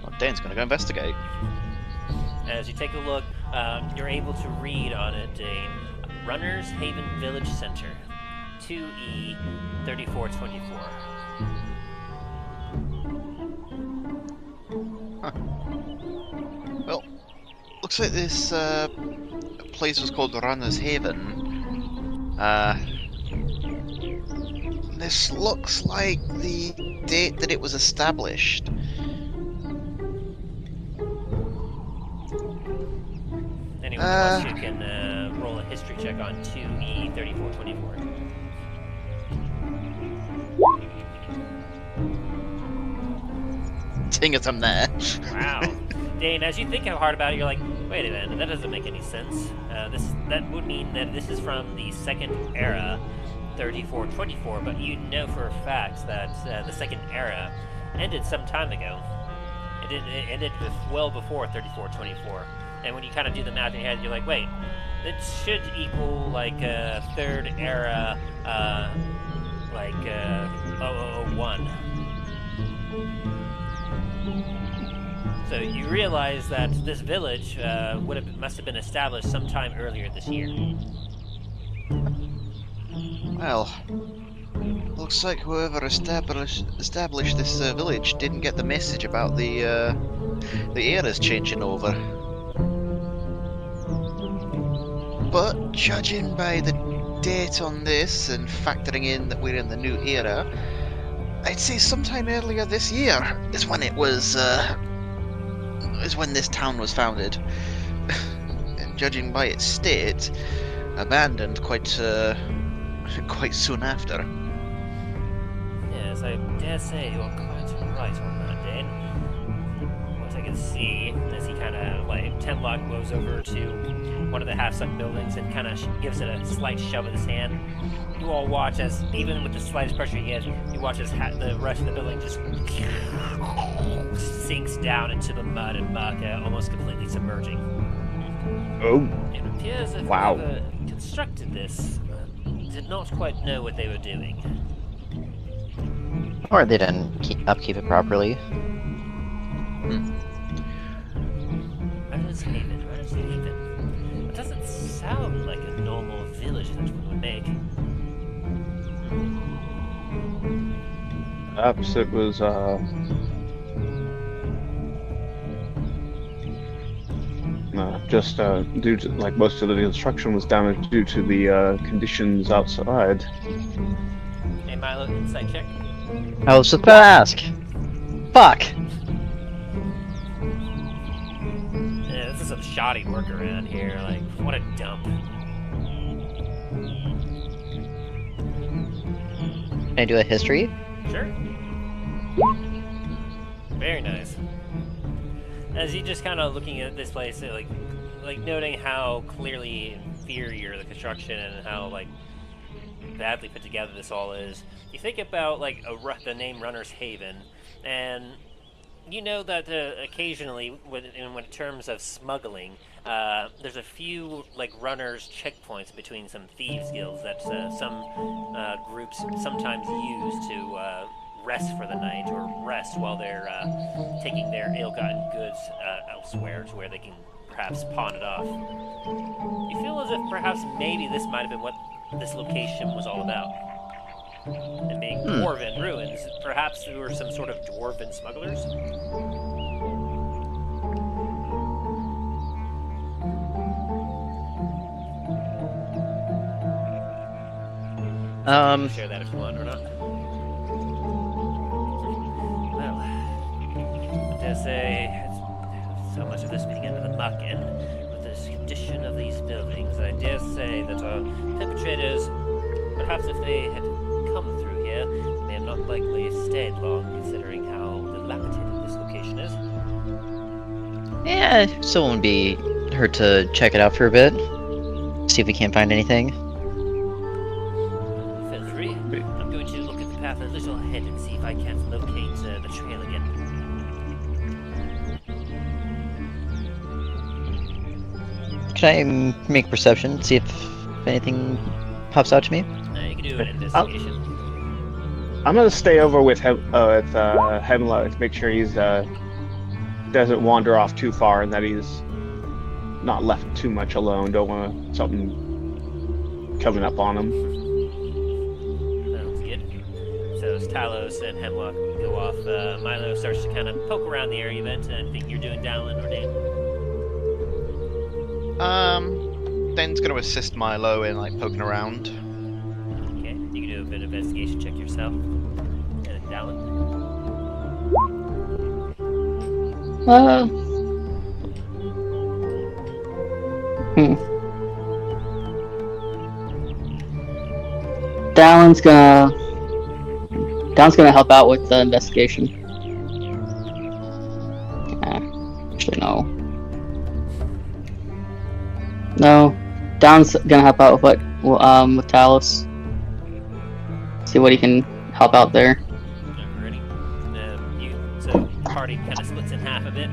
Well, Dain's gonna go investigate. As you take a look, you're able to read on it, Dain, Runner's Haven Village Center, 2E 3424. Huh. Well, looks like this place was called Runner's Haven. This looks like the date that it was established. Anyone who wants to can roll a history check on 2E 3424. Dang it, I'm there. Wow. Dain, as you think hard about it, you're like, wait a minute, that doesn't make any sense. That would mean that this is from the second era, 3424, but you know for a fact that the second era ended some time ago. It ended well before 3424. And when you kind of do the math in your head, you're like, wait, it should equal like third era, like 0001. So you realize that this village must have been established sometime earlier this year. Well, looks like whoever established this village didn't get the message about the eras changing over. But judging by the date on this and factoring in that we're in the new era, I'd say sometime earlier this year is when it was is when this town was founded. And judging by its state, abandoned quite soon after. Yes, I dare say you're quite right on that, Dain. What I can see as he kind of like Hemlock goes over to one of the half-sunk buildings and kind of gives it a slight shove with his hand. You all watch as, even with the slightest pressure he gets, you watch as the rest of the building just sinks down into the mud and muck, almost completely submerging. Oh, It appears that wow. whoever constructed this did not quite know what they were doing. Or they didn't upkeep it properly. Runner's Haven. It doesn't sound like a normal village that one would make. perhaps it was just due to, like, most of the construction was damaged due to the conditions outside. Hey Milo, insight check. I was just about to ask. Fuck! Yeah, this is some shoddy work around here, like, what a dump. Can I do a history? Sure. Very nice. As you just kind of looking at this place, like noting how clearly inferior the construction and how like badly put together this all is, you think about like the name Runner's Haven, and you know that occasionally, in terms of smuggling, there's a few like runners checkpoints between some thieves guilds that some groups sometimes use to rest for the night, or rest while they're taking their ill-gotten goods elsewhere to where they can perhaps pawn it off. You feel as if perhaps maybe this might have been what this location was all about. And being dwarven ruins, perhaps there were some sort of dwarven smugglers? Share that if you want or not. Well, I dare say, so much of this being into the muck, and with this condition of these buildings, I dare say that our perpetrators, perhaps if they had come through here. They have not likely stayed long, considering how dilapidated this location is. Yeah, still won't be hurt to check it out for a bit. See if we can't find anything. Feel free. I'm going to look at the path a little ahead and see if I can't locate the trail again. Can I make perception? See if anything pops out to me? You can do an investigation. I'm gonna stay over with Hemlock, make sure he's doesn't wander off too far and that he's not left too much alone. Don't want something coming up on him. Sounds good. So as Talos and Hemlock go off, Milo starts to kind of poke around the area event, and I think you're doing Dallen or Dain. Dain's gonna assist Milo in like poking around. Okay, you can do a bit of investigation check yourself. And then Dallen. Dallen's gonna help out with the investigation. Actually, no. No, Dallen's gonna help out with with Talos. See what he can help out there. Alrighty. So party kind of splits in half a bit.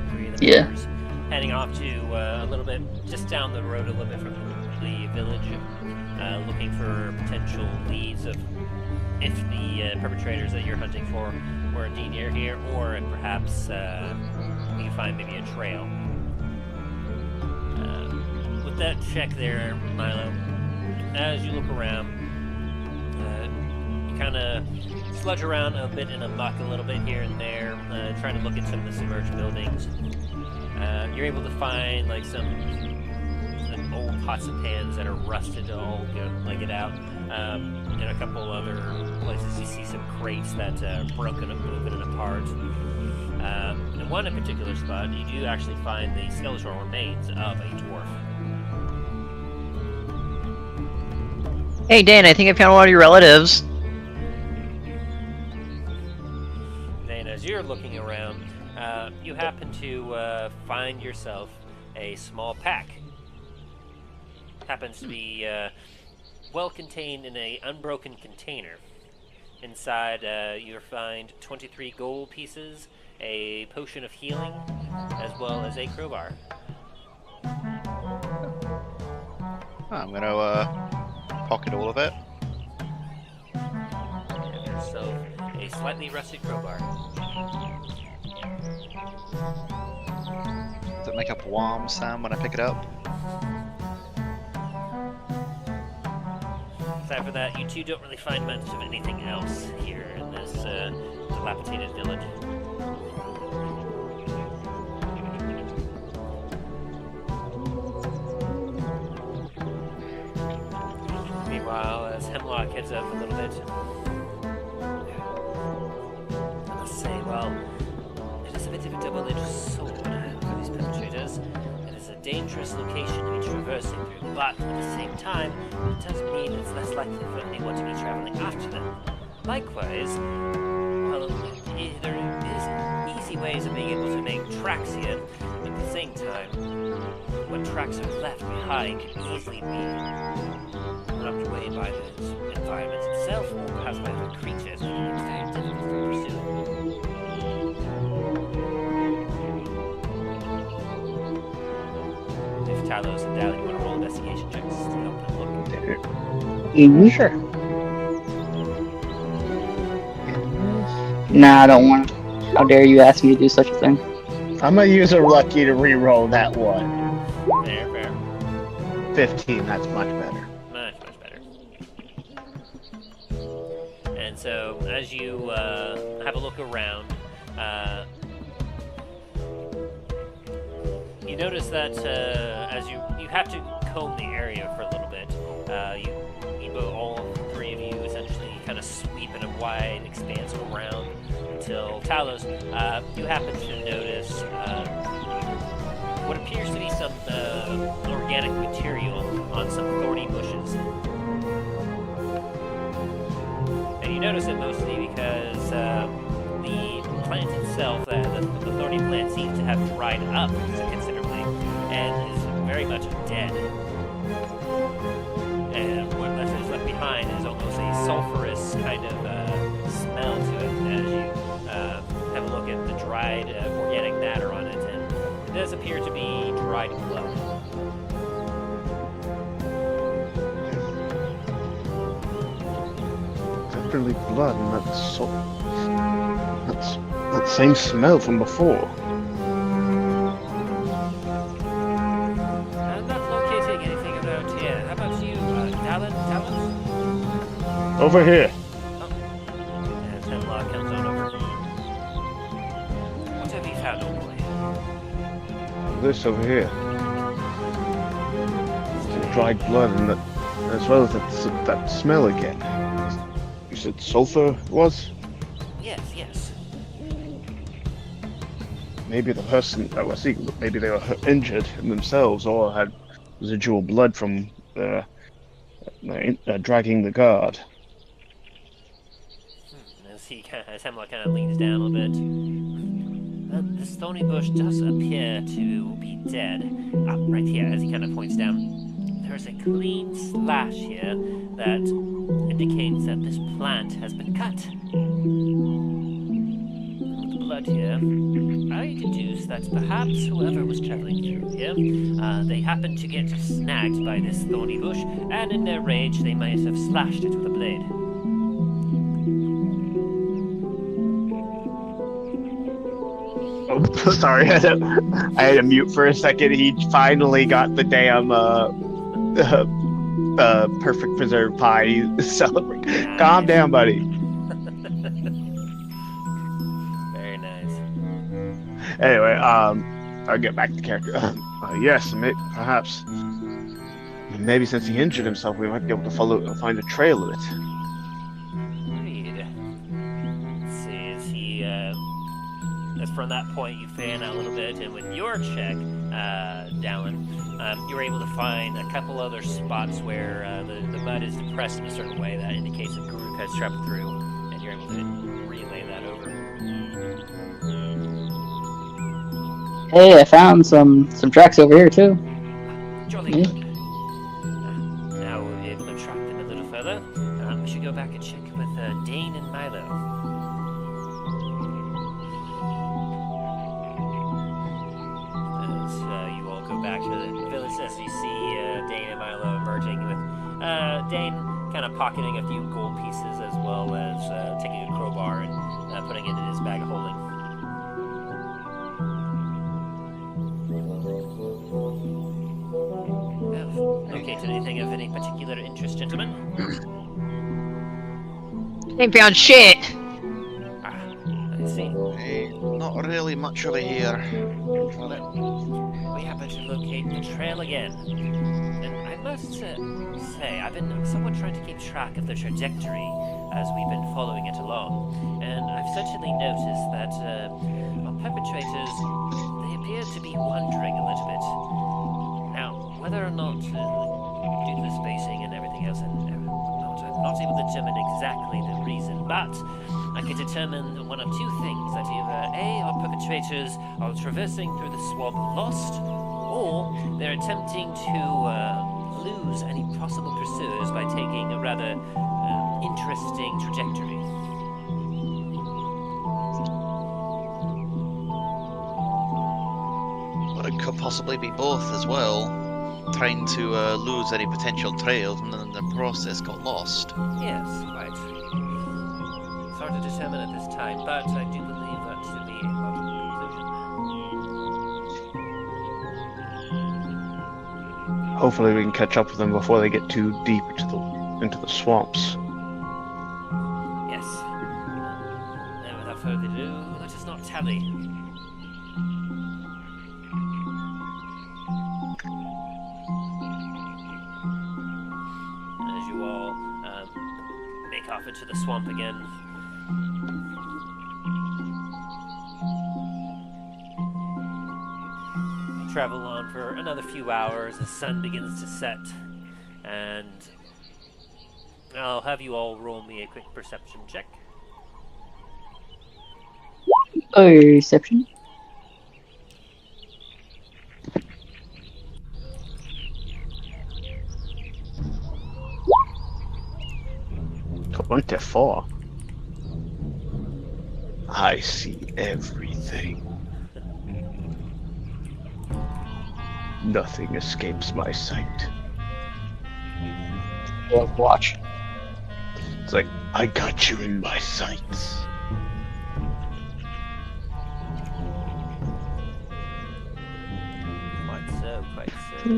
Three of the Yeah. members heading off to a little bit, just down the road a little bit from the village, looking for potential leads of if the perpetrators that you're hunting for were indeed near here, or if perhaps you can find maybe a trail. With that check there, Milo, as you look around, you kind of sludge around a bit in a muck a little bit here and there, trying to look at some of the submerged buildings. You're able to find like some old pots and pans that are rusted to all get out. In a couple other places you see some crates that are broken up, moving and apart. In one particular spot, you do actually find the skeletal remains of a dwarf. Hey Dain, I think I found one of your relatives. Then as you're looking around, you happen to find yourself a small pack. Happens to be well contained in an unbroken container. Inside, you'll find 23 gold pieces, a potion of healing, as well as a crowbar. I'm gonna pocket all of it. Have yourself a slightly rusted crowbar. Does it make a warm sound when I pick it up? Aside from that, you two don't really find much of anything else here in this dilapidated village. Meanwhile, as Hemlock heads up a little bit, I must say, well, it is a bit of a double-edged sword for these perpetrators. It is a dangerous location to be traversing through, but at the same time, it does mean it's less likely for anyone to be traveling after them. Likewise, well, there is easy ways of being able to make tracks here, but at the same time, what tracks are left behind can easily be knocked away by the environment itself, or perhaps by other creatures, and it's very difficult to pursue. If Talos and Dallen, you want to roll investigation checks to help them look. Sure. Nah, I don't want to. How dare you ask me to do such a thing? I'm gonna use a lucky to re-roll that one. Fair, fair. 15, that's much better. Much better. And so, as you have a look around, you notice that as you have to comb the area for a little bit. All three of you essentially kind of sweep in a wide expanse around until Talos, you happen to notice what appears to be some organic material on some thorny bushes. you notice it mostly because the plant itself, the thorny plant, seems to have dried up considerably and is very much dead. And what is left behind is almost a sulfurous kind of smell to it as you have a look at the dried organic matter on it, and it does appear to be dried blood. Definitely blood, and that's that same smell from before. I'm not locating anything around here. How about you, Dallen? Over here. As Hemlock comes on over. What have you found, old boy? This over here. Some dried blood, and that, as well as that smell again. You said sulfur was? Yes. Maybe the person that was seeing, maybe they were injured themselves or had residual blood from dragging the guard. As Hemlock kind of leans down a little bit. This thorny bush does appear to be dead. Right here, as he kind of points down. There's a clean slash here that indicates that this plant has been cut. With the blood here, I deduce that perhaps whoever was traveling through here, they happened to get snagged by this thorny bush, and in their rage they might have slashed it with a blade. Oh, sorry, I had to mute for a second. He finally got the damn perfect preserved pie. He's celebrating. Nice. Calm down, buddy. Very nice. Anyway, I'll get back to character. Yes, perhaps. Maybe since he injured himself, we might be able to find a trail of it. Agreed. Let's see, as from that point you fan out a little bit, and with your check, Dallen, you're able to find a couple other spots where the mud is depressed in a certain way that indicates that Garuk has traveled through, and you're able to relay that over. Hey, I found some tracks over here too. Jolly Yeah. good. Now we'll be able to track them a little further. We should go back and check with Dain and Milo. As you all go back to the village, as you see Dain and Milo emerging with Dain kind of pocketing a few gold pieces as well as taking a crowbar and putting it in his bag of holding. Okay, to anything of any particular interest, gentlemen? Ain't found shit. I see. Hey, not really much over here. We happen to locate the trail again. And I must say, I've been somewhat trying to keep track of the trajectory as we've been following it along. And I've certainly noticed that our perpetrators, they appear to be wandering a little bit. Now, whether or not, due to the spacing and everything else and whatnot, I'm not able to determine exactly the reason, but I can determine one of two things, that either A, our perpetrators are traversing through the swamp lost, or they're attempting to lose any possible pursuers by taking a rather interesting trajectory. Or it could possibly be both as well. Trying to lose any potential trails and then in the process got lost. Yes, quite. It's hard to determine at this time, but I do believe that to be a logical conclusion. Hopefully, we can catch up with them before they get too deep into the swamps. Yes. Now, without further ado, let us not tally. As you all make off into the swamp again. Travel on for another few hours. The sun begins to set, and I'll have you all roll me a quick perception check. Reception. $24. I see everything. Nothing escapes my sight. Watch. It's like, I got you in my sights. Quite so, quite so.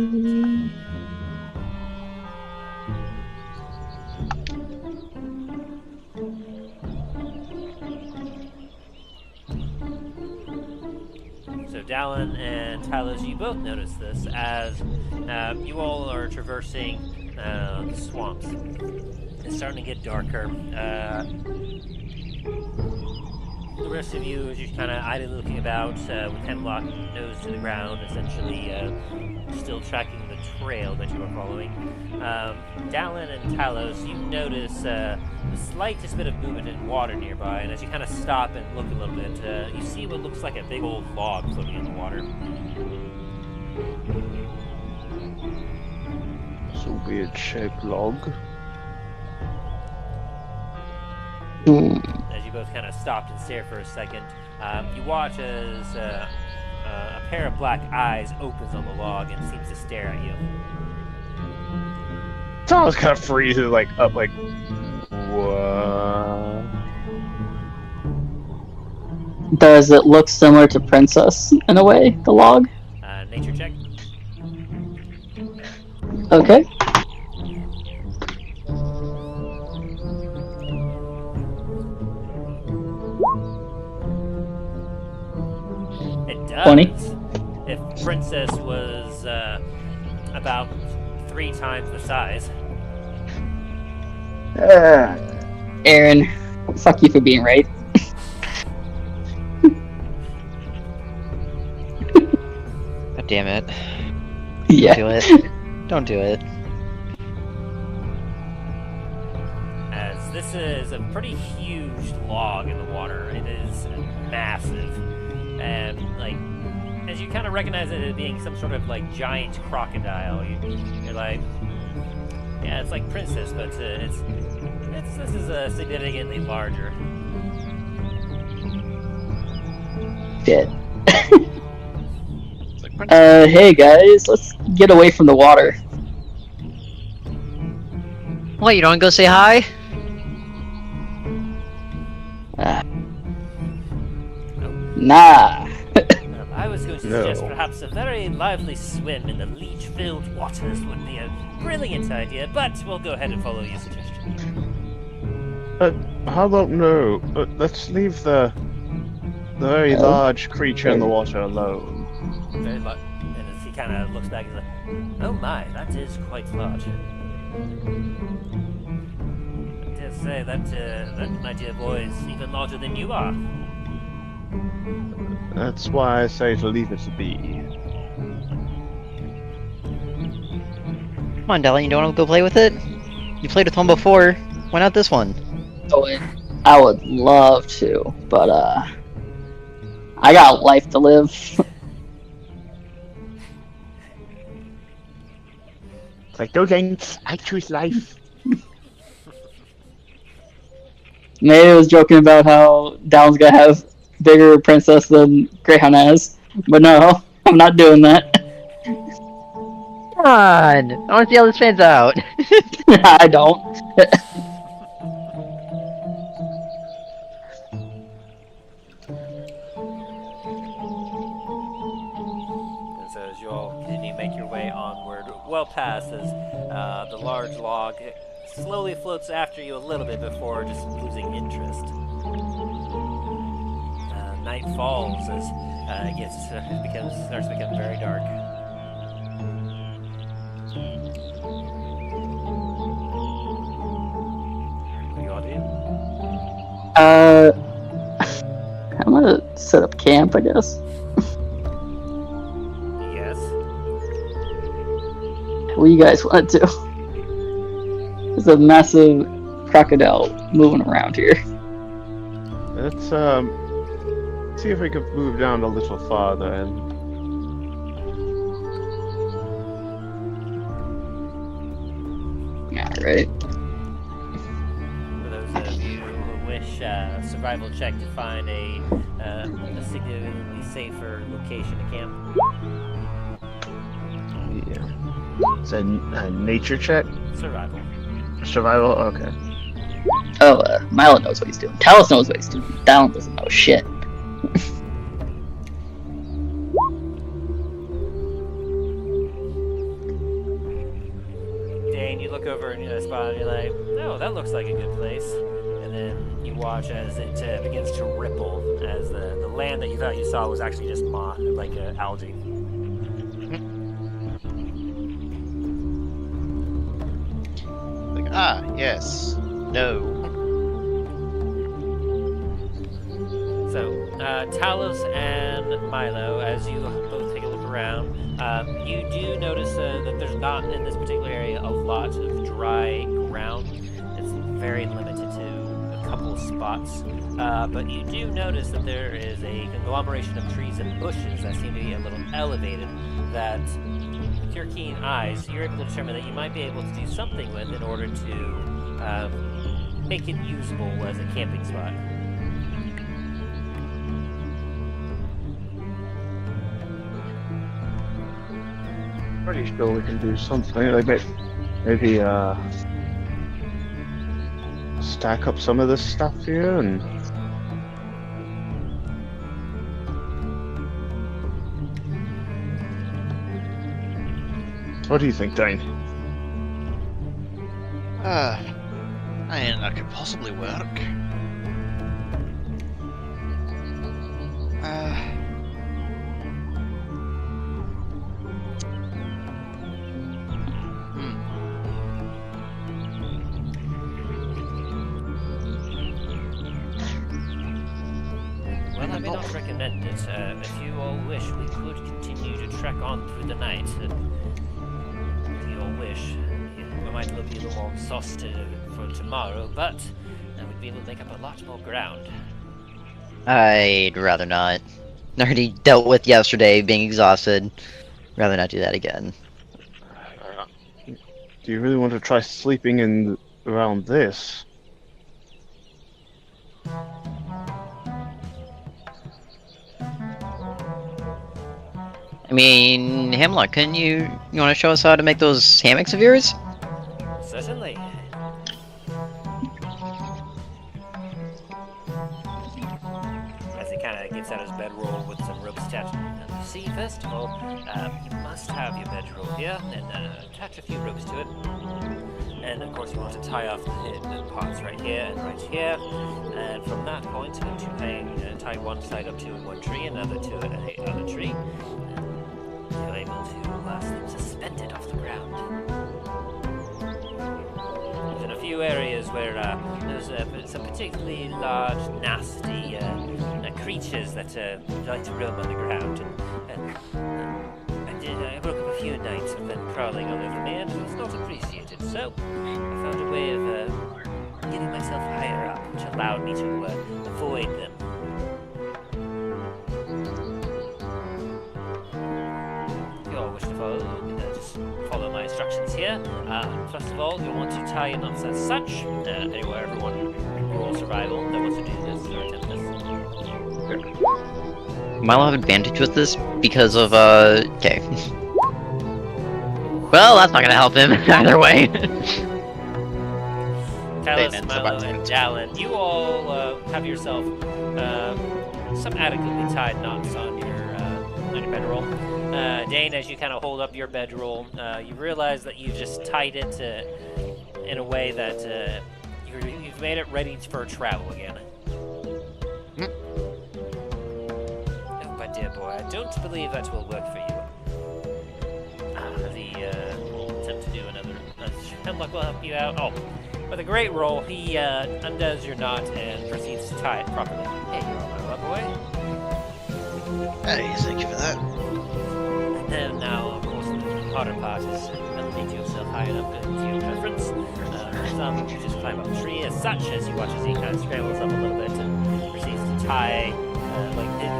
So Dallen and Talos, you both notice this as you all are traversing the swamps. It's starting to get darker. The rest of you, as you're kind of idly looking about with Hemlock nose to the ground, essentially still tracking the trail that you are following. Dallen and Talos, you notice the slightest bit of movement in water nearby, and as you kind of stop and look a little bit, you see what looks like a big old log floating in the water. It's a weird shaped log. As you both kind of stopped and stare for a second, you watch as a pair of black eyes opens on the log and seems to stare at you. Thomas kind of freezes, like, up, like, what? Does it look similar to Princess in a way, the log? Nature check. Okay. It does. 20. If Princess was about 3 times the size. Aaron, fuck you for being right. God damn it. Yeah. Do it. Don't do it. As this is a pretty huge log in the water. It is massive. And, like, as you kind of recognize it as being some sort of, like, giant crocodile, you're like, yeah, it's like Princess, but this is significantly larger. Shit. It's like Princess. Hey guys, let's get away from the water. What, you don't want to go say hi? Nah. I was going to No. suggest perhaps a very lively swim in the leech-filled waters would be a brilliant idea, but we'll go ahead and follow your suggestion. How about no? Let's leave the very large creature in the water alone. Very large. And as he kind of looks back, he's like, oh my, that is quite large. I dare say that my dear boy is even larger than you are. That's why I say to leave it to be. Come on, Dallen, you don't want to go play with it? You played with one before. Why not this one? I would love to, but I got life to live. It's like, no thanks, I choose life. Maybe I was joking about how Dallen's gonna have bigger princess than Greyhound has, but no, I'm not doing that. Come on! I want to see how this pans out. I don't. And so as you all continue to make your way onward, well past as the large log slowly floats after you a little bit before just losing interest. Night falls as starts to become very dark. What do you all do? I'm gonna set up camp, I guess. Yes. What do you guys want to do? There's a massive crocodile moving around here. Let's see if we can move down a little farther and. Alright. For those of you who wish survival check to find a significantly safer location to camp. Yeah. It's a nature check? Survival. Survival? Okay. Oh, Milo knows what he's doing. Talos knows what he's doing. Dallen doesn't know shit. Dain, you look over in a spot and you're like, oh, that looks like a good place. And then you watch as it begins to ripple, as the land that you thought you saw was actually just moss, like algae. Like, ah, yes. No. So, Talos and Milo, as you both take a look around, you do notice that there's not in this particular area a lot of dry ground. It's very limited to a couple of spots. But you do notice that there is a conglomeration of trees and bushes that seem to be a little elevated that, with your keen eyes, you're able to determine that you might be able to do something with in order to make it usable as a camping spot. Pretty sure we can do something. Like maybe stack up some of this stuff here and. What do you think, Dain? I mean, that could possibly work. Well, I may not recommend it. If you all wish, we could continue to trek on through the night. If you all wish, we might be a little more exhausted for tomorrow, but we'd be able to make up a lot more ground. I'd rather not. I already dealt with yesterday being exhausted. Rather not do that again. Do you really want to try sleeping in around this? I mean, Hemlock, couldn't you want to show us how to make those hammocks of yours? Certainly. As he kind of gets out his bedroll with some ropes attached. You see, first of all, you must have your bedroll here and attach a few ropes to it. And of course, you want to tie off the parts right here and right here. And from that point, you want to tie one side up to one tree, another to another tree. You're able to suspend it off the ground. There's in a few areas where there's some particularly large, nasty creatures that like to roam on the ground. I broke up a few nights of them crawling all over me, and it was not appreciated. So I found a way of getting myself higher up, which allowed me to avoid them. Wish to follow, just follow my instructions here. First of all, you'll want to tie your knots as such. Anywhere everyone roll survival that wants to do this or attempt this. Milo have advantage with this because of okay. Well, that's not gonna help him either way. Talos, Milo, and Dallen, you all have yourself some adequately tied knots on your bedroll. Dain, as you kind of hold up your bedroll, you realize that you just tied it in a way that you've made it ready for travel again. Oh, my dear boy, I don't believe that will work for you. The attempt to do another. Hemlock will help you out. Oh, with a great roll, he undoes your knot and proceeds to tie it properly. Hey, you're all my boy. Hey, thank you for that. And now, of course, the harder part is elevating yourself high enough to your preference. Some you just climb up a tree as such, as you watch as he kind of scrambles up a little bit and proceeds to tie,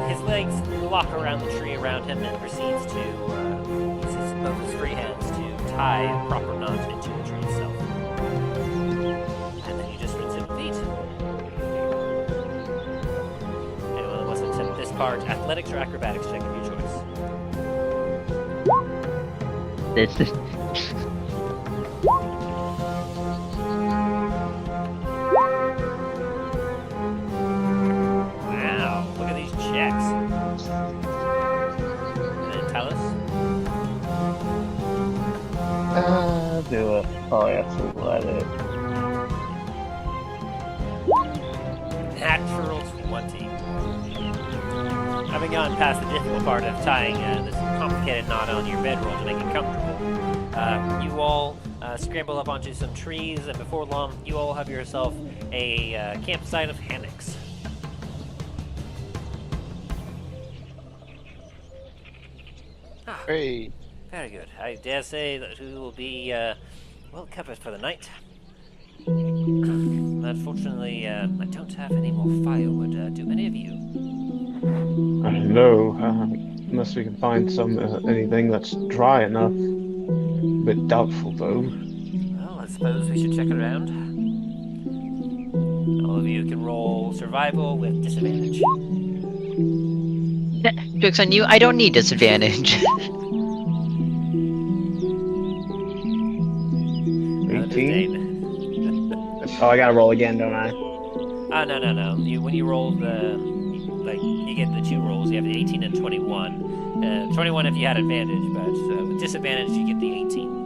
his legs lock around the tree around him and proceeds to uses both his free hands to tie a proper knot into the tree itself. And then you just rinse and repeat. Anyone that wants to attempt this part, athletics or acrobatics check of your choice. It's just... Wow, look at these checks. And then Talos. Do it. Oh, yeah, athletic. Natural 20. Having gone past the difficult part of tying this complicated knot on your bedroll to make it comfortable, you all scramble up onto some trees, and before long, you all have yourself a campsite of hammocks. Ah, Hey. very good. I dare say that we will be well covered for the night. Unfortunately, I don't have any more firewood. Do any of you? No, unless we can find some anything that's dry enough. Bit doubtful though. Well, I suppose we should check around. All of you can roll survival with disadvantage. Joke's on you, I don't need disadvantage. 18. Oh, I gotta roll again, don't I? No. When you roll you get the 2 rolls. You have the 18 and 21. 21 if you had advantage, but with disadvantage you get the 18.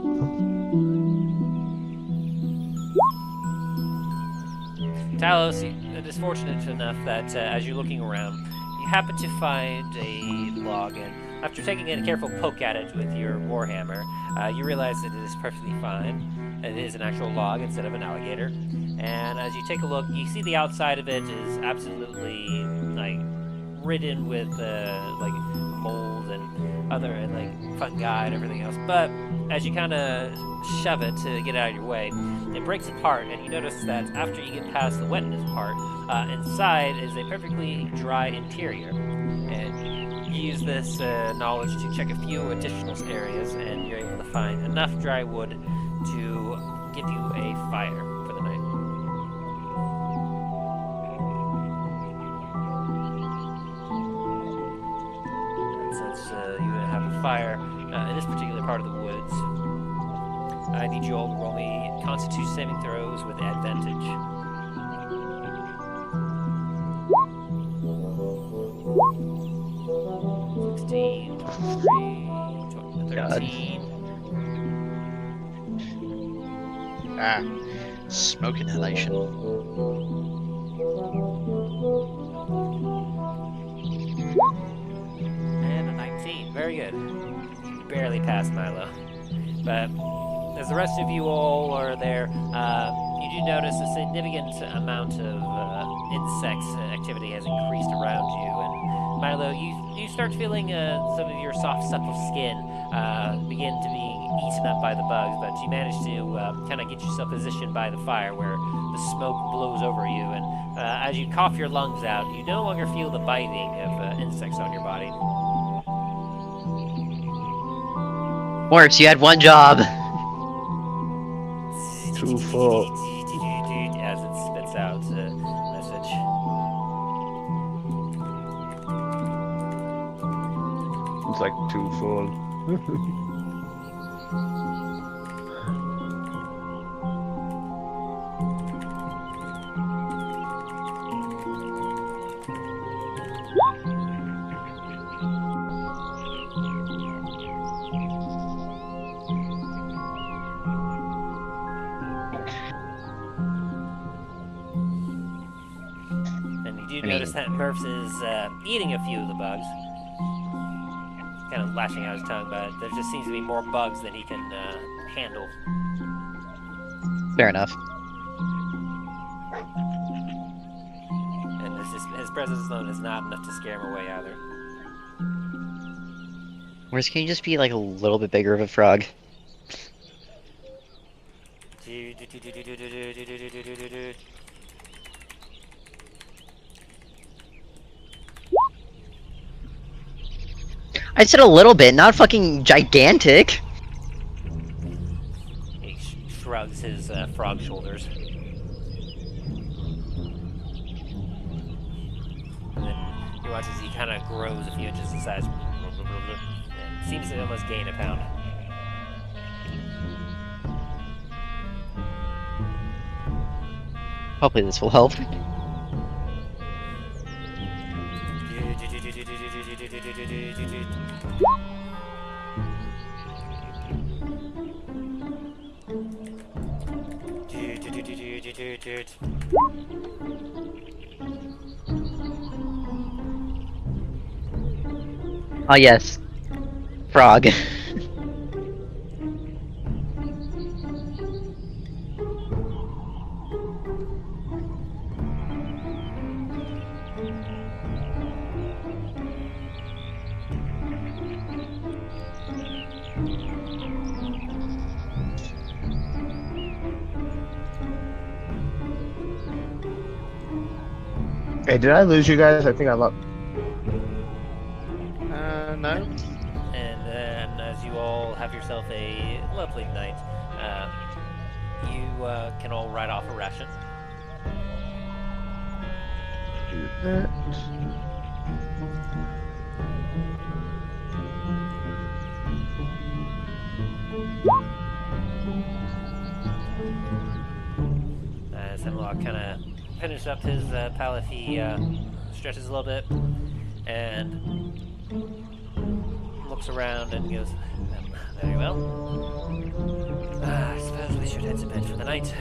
Talos, it is fortunate enough that as you're looking around, you happen to find a log, and after taking a careful poke at it with your warhammer, you realize that it is perfectly fine. It is an actual log instead of an alligator. And as you take a look, you see the outside of it is absolutely ridden with mold and other fungi and everything else. But as you kind of shove it to get out of your way, it breaks apart, and you notice that after you get past the wetness part, inside is a perfectly dry interior. And you use this knowledge to check a few additional areas, and you're able to find enough dry wood to give you a fire for the night. And since you have a fire in this particular part of the woods, I need you all to roll me Constitution saving throws with advantage. (16, 23, 13. Smoke inhalation. And a 19. Very good. You barely passed Milo. But as the rest of you all are there, you do notice a significant amount of insects activity has increased around you. And Milo, you start feeling some of your soft, supple skin begin to be eaten up by the bugs, but you manage to kind of get yourself positioned by the fire where the smoke blows over you, and as you cough your lungs out, you no longer feel the biting of insects on your body. Morse, you had one job. 2 full. As it spits out a message. It's like 2 full. Notice that Murphs is eating a few of the bugs. Kind of lashing out his tongue, but there just seems to be more bugs than he can handle. Fair enough. And his presence alone is not enough to scare him away either. Morse, can you just be like a little bit bigger of a frog? I said a little bit, not fucking gigantic. He shrugs his frog shoulders. And then he watches he kind of grows a few inches in size. And seems to almost gain a pound. Hopefully this will help. Ah yes. Frog. Hey, did I lose you guys? I think I lost. No. And then, as you all have yourself a lovely night, you can all ride off a ration. Do that. As Hemlock kind of finishes up his pallet, he stretches a little bit and looks around and goes, very well. I suppose we should head to bed for the night.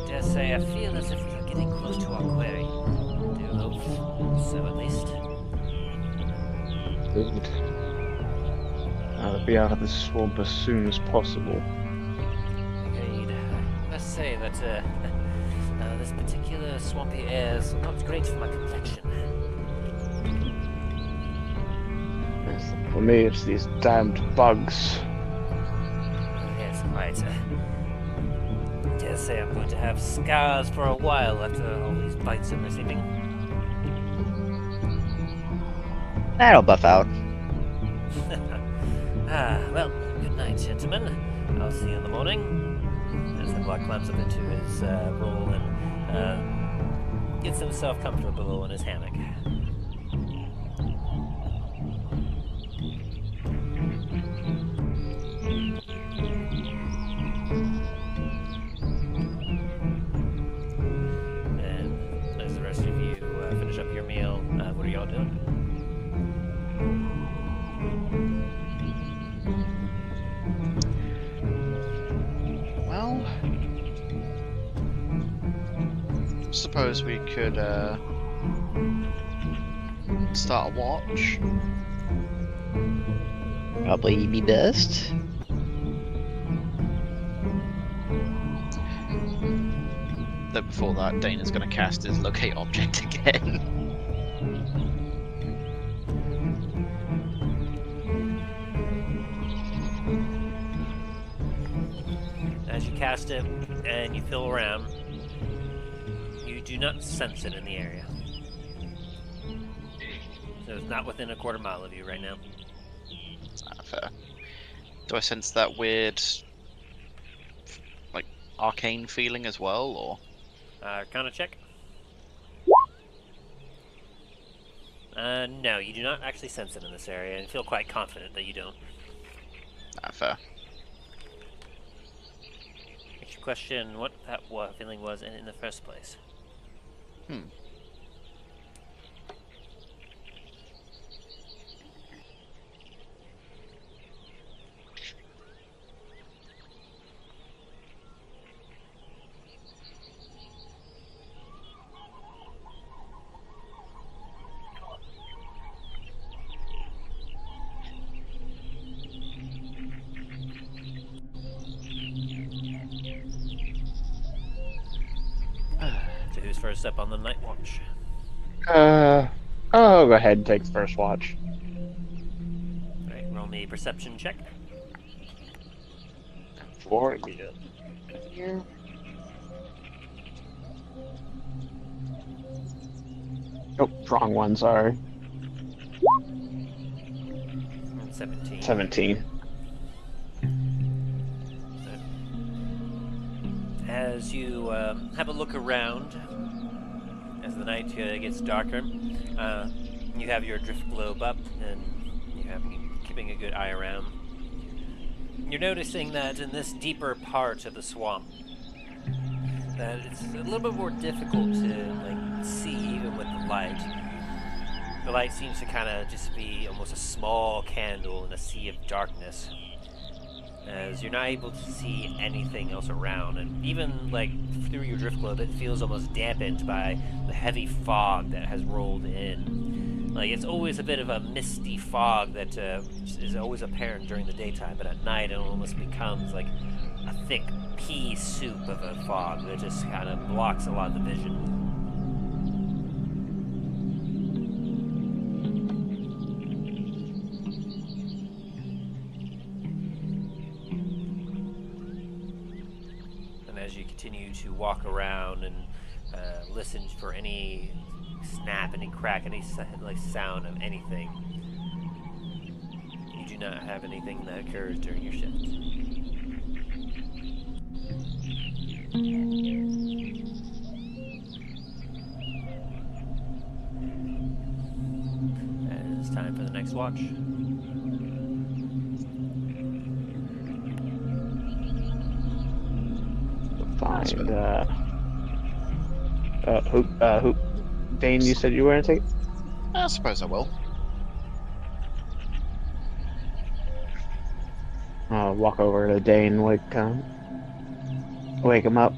Dare say I feel as if we are getting close to our quarry. Do hope so, at least. Good. I'll be out of this swamp as soon as possible. Agreed. I must say that this particular swampy air is not great for my complexion. For me, it's these damned bugs. Yes, quite. Dare say I'm going to have scars for a while after all these bites I'm receiving. That'll buff out. Well, good night, gentlemen. I'll see you in the morning. As Hemlock climbs up into his roll and gets himself comfortable in his hammock. And as the rest of you finish up your meal, what are y'all doing? Well, suppose we could start a watch. Probably be best. Though before that, Dain is going to cast his locate object again. As you cast it and you feel around, you do not sense it in the area. So it's not within a quarter mile of you right now. Fair. Do I sense that weird, like, arcane feeling as well, or? Arcana check. No, you do not actually sense it in this area, and feel quite confident that you don't. Fair. Makes you question what that feeling was in the first place. So who's first up on the night watch? I'll go ahead and take the first watch. Alright, roll me a perception check. For me. Here. Oh, wrong one, sorry. 17. 17. As you have a look around, as the night gets darker, you have your drift globe up, and you have keeping a good eye around. You're noticing that in this deeper part of the swamp, that it's a little bit more difficult to see even with the light. The light seems to kind of just be almost a small candle in a sea of darkness, as you're not able to see anything else around, and even through your drift globe, it feels almost dampened by the heavy fog that has rolled in. It's always a bit of a misty fog that is always apparent during the daytime, but at night it almost becomes like a thick pea soup of a fog that just kind of blocks a lot of the vision. And as you continue to walk around and listen for any snap, any crack, any sound of anything, you do not have anything that occurs during your shift. And it's time for the next watch. Find who? Dain, you said you were gonna take it? I suppose I will. I'll walk over to Dain, wake him up.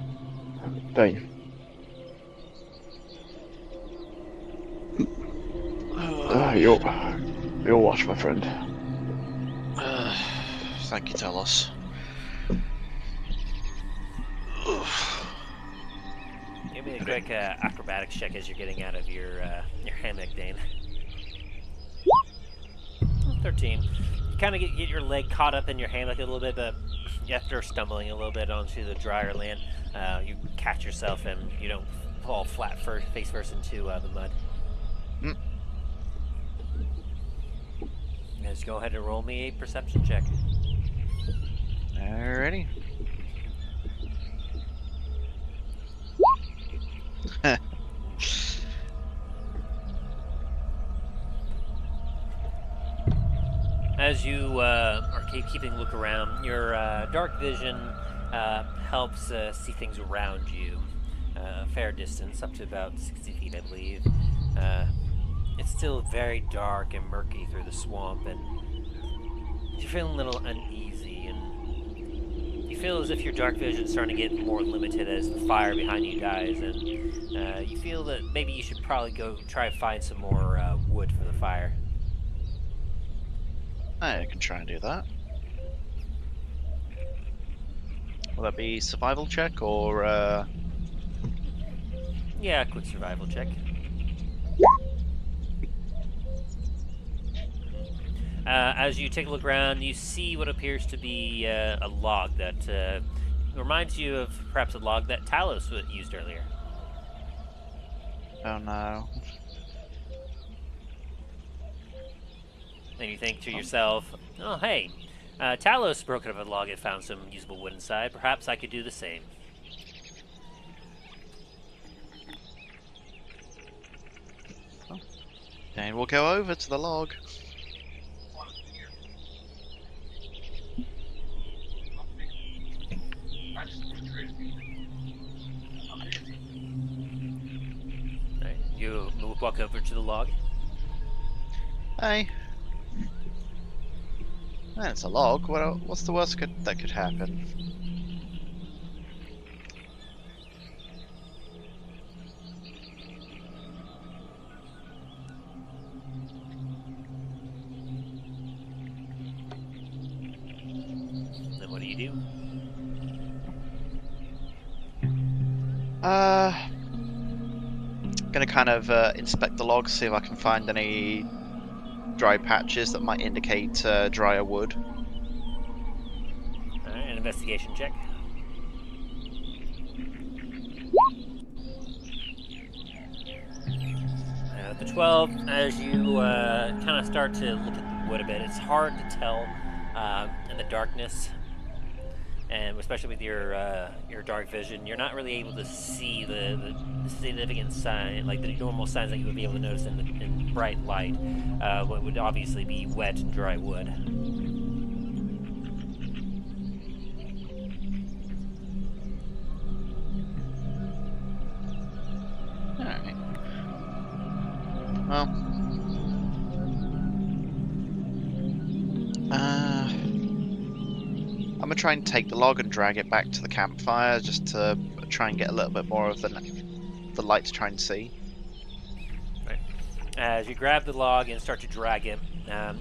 Dain. You'll watch, my friend. Thank you, Talos. Give me a quick acrobatics check as you're getting out of your hammock, Dain. 13. You kind of get your leg caught up in your hammock a little bit, but after stumbling a little bit onto the drier land, you catch yourself and you don't fall flat face first into the mud. Mm. Just go ahead and roll me a perception check. Alrighty. As you are keeping a look around, your dark vision helps see things around you a fair distance, up to about 60 feet, I believe. It's still very dark and murky through the swamp, and you're feeling a little uneasy, and you feel as if your dark vision is starting to get more limited as the fire behind you dies, and you feel that maybe you should probably go try and find some more wood for the fire. I can try and do that. Will that be survival check or Yeah, a quick survival check. As you take a look around, you see what appears to be a log that reminds you of perhaps a log that Talos used earlier. oh no. Then you think to yourself, oh hey, Talos broke up a log and found some usable wood inside. Perhaps I could do the same. Dain will go over to the log. Right, you walk over to the log. Hey. It's a log. What's the worst that could happen? Then what do you do? Gonna kind of inspect the log, see if I can find any dry patches that might indicate drier wood. Alright, an investigation check. The 12, as you kind of start to look at the wood a bit, it's hard to tell in the darkness, and especially with your dark vision, you're not really able to see the significant sign, like the normal signs that you would be able to notice in bright light. What would obviously be wet and dry wood. Alright. Well. I'm gonna try and take the log and drag it back to the campfire just to try and get a little bit more of the light to try and see. Right. As you grab the log and start to drag it,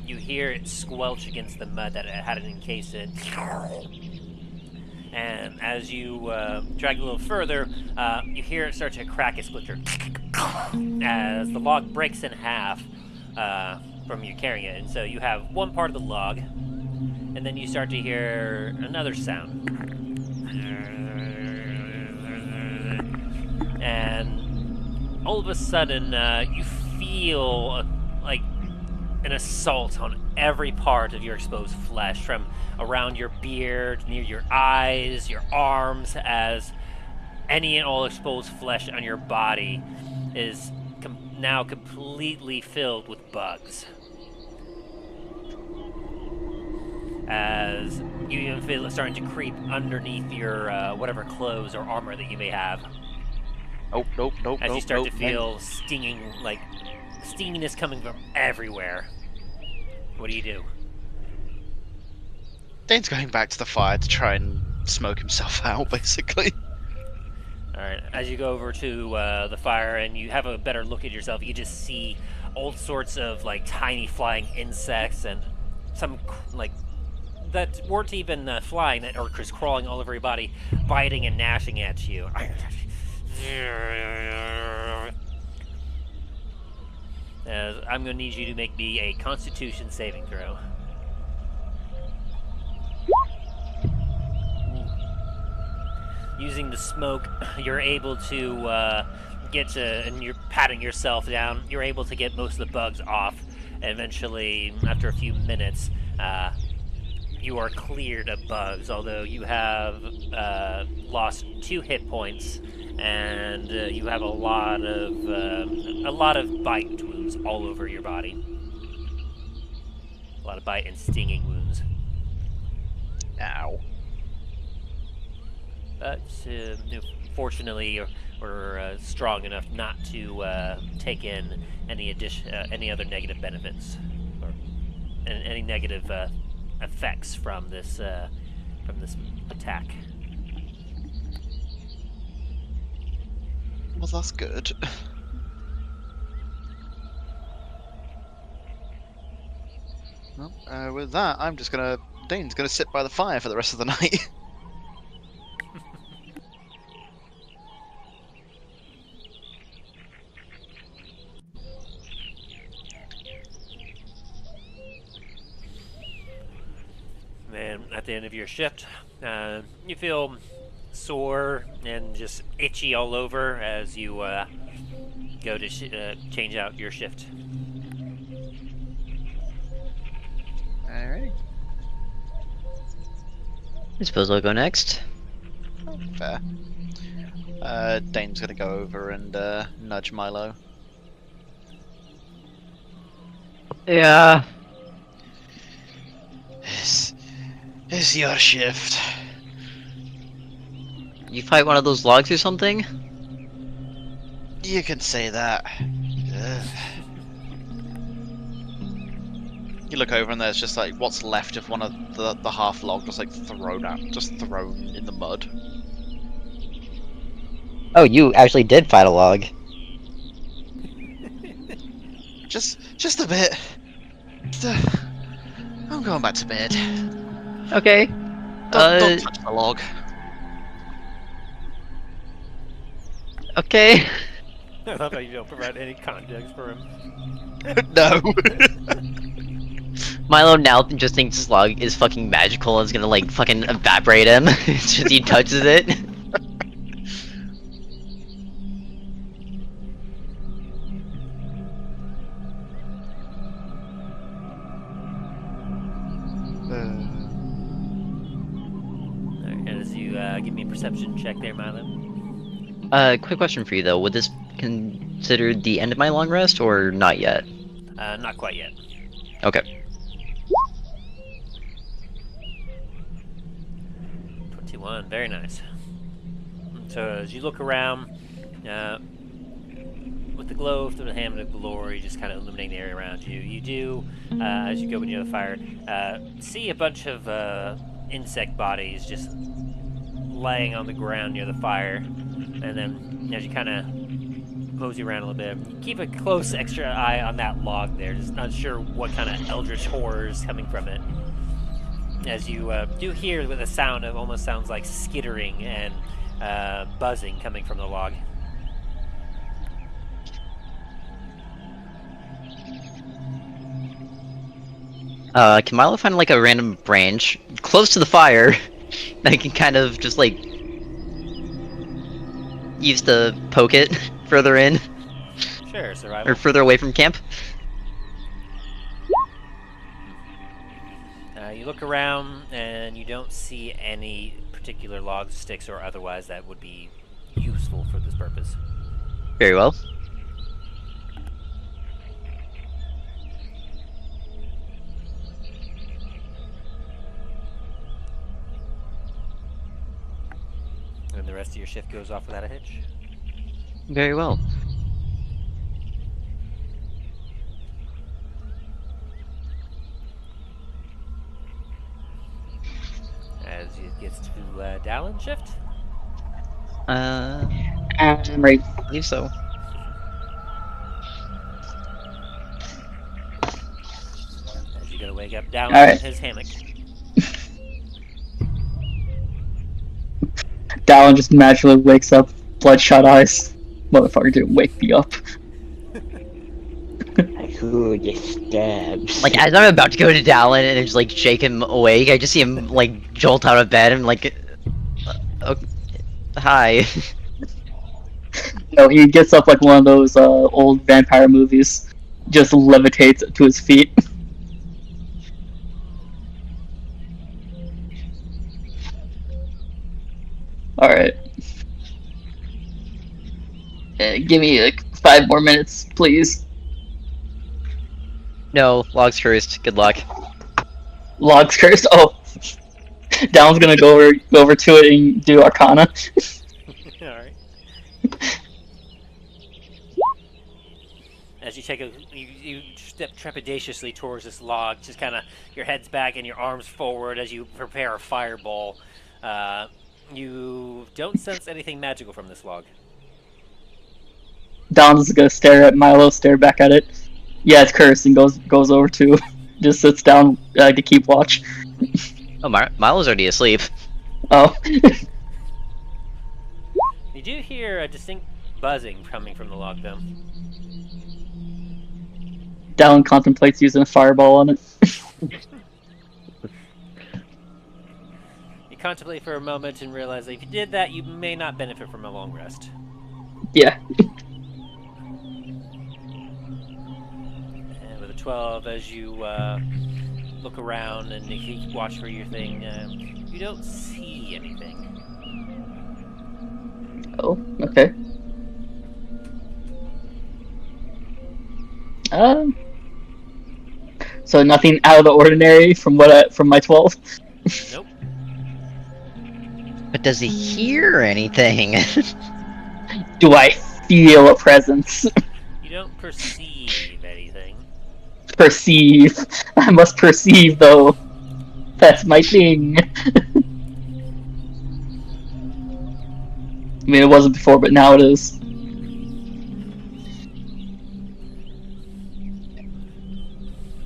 you hear it squelch against the mud that it had encased in. And as you drag it a little further, you hear it start to crack and splinter as the log breaks in half from you carrying it. And so you have one part of the log, and then you start to hear another sound. And all of a sudden, you feel like an assault on every part of your exposed flesh, from around your beard, near your eyes, your arms, as any and all exposed flesh on your body is now completely filled with bugs. As you even feel it starting to creep underneath your whatever clothes or armor that you may have. Nope. As you start to feel stinginess coming from everywhere. What do? Dain's going back to the fire to try and smoke himself out, basically. Alright, as you go over to the fire and you have a better look at yourself, you just see all sorts of tiny flying insects and some that weren't even flying, that or just crawling all over your body, biting and gnashing at you. I'm going to need you to make me a Constitution saving throw. Using the smoke, you're able to and you're patting yourself down, you're able to get most of the bugs off, and eventually, after a few minutes, you are cleared of bugs, although you have lost 2 hit points, and you have a lot of bite wounds all over your body. A lot of bite and stinging wounds. Ow. But fortunately, we're strong enough not to take in any other negative benefits or any negative effects from this attack. Well, that's good. Well, with that, Dain's gonna sit by the fire for the rest of the night. And at the end of your shift, you feel sore and just itchy all over as you go to change out your shift. Alright. I suppose I'll go next. Fair. Dain's gonna go over and nudge Milo. Yeah. It's your shift. You fight one of those logs or something? You can say that. Ugh. You look over and there's just what's left of one of the half log just thrown in the mud. Oh, you actually did fight a log. Just a bit. I'm going back to bed. Okay. Don't touch the log. Okay. I love how you don't provide any context for him. No. Milo now just thinks this log is fucking magical and is gonna fucking evaporate him. It's just he touches it. perception check there, Milo. Quick question for you though. Would this consider the end of my long rest or not yet? Not quite yet. Okay. 21, very nice. So as you look around, with the glow of the Hand of Glory just kind of illuminating the area around you, you do, as you go near the fire, see a bunch of insect bodies just laying on the ground near the fire. And then as you kind of mosey around a little bit, you keep a close extra eye on that log there, just not sure what kind of eldritch horror is coming from it. As you do hear with a sound of almost sounds like skittering and buzzing coming from the log. Can Milo find like a random branch close to the fire that I can kind of just like use to poke it further in Sure, survival. or further away from camp? You look around and you don't see any particular logs, sticks, or otherwise that would be useful for this purpose. Very well. And the rest of your shift goes off without a hitch. Very well. As it gets to Dallen shift. I'm right. I believe so. As you're gonna wake up Dallen All right. in his hammock. Dallen just magically wakes up, bloodshot eyes. Motherfucker didn't wake me up. I heard you stabs. Like as I'm about to go to Dallen and just like shake him awake, I just see him like jolt out of bed and like, hi. No, he gets up like one of those old vampire movies, just levitates to his feet. Alright. Give me like 5 more minutes, please. No, log's cursed. Good luck. Log's cursed. Oh, Down's gonna go over to it and do Arcana. Alright. As you take you step trepidatiously towards this log, just kind of your head's back and your arms forward as you prepare a fireball. You don't sense anything magical from this log. Down's gonna stare at Milo, stare back at it. Yeah, it's cursed, and goes over to, just sits down to keep watch. Oh, Milo's already asleep. Oh. You do hear a distinct buzzing coming from the log, though. Dallen contemplates using a fireball on it. You contemplate for a moment and realize that if you did that, you may not benefit from a long rest. Yeah. And with a 12, as you look around and you keep watch for your thing, you don't see anything. Oh, okay. So nothing out of the ordinary from my 12. Nope. But does he hear anything? Do I feel a presence? You don't perceive anything. Perceive. I must perceive, though. That's my thing. I mean, it wasn't before, but now it is.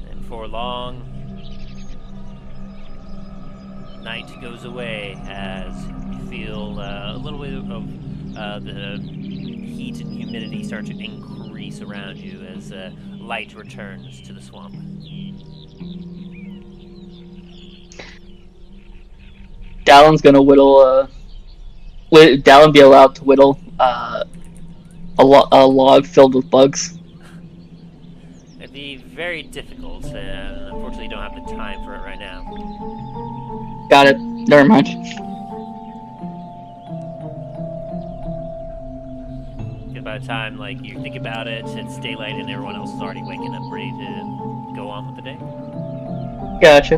And for long, night goes away as you feel a little bit of the heat and humidity start to increase around you as light returns to the swamp. Dallen's gonna whittle. Dallen be allowed to whittle a log filled with bugs? It'd be very difficult, and unfortunately, you don't have the time for it right now. Got it. Never mind. by the time like you think about it, it's daylight and everyone else is already waking up, ready to go on with the day. Gotcha.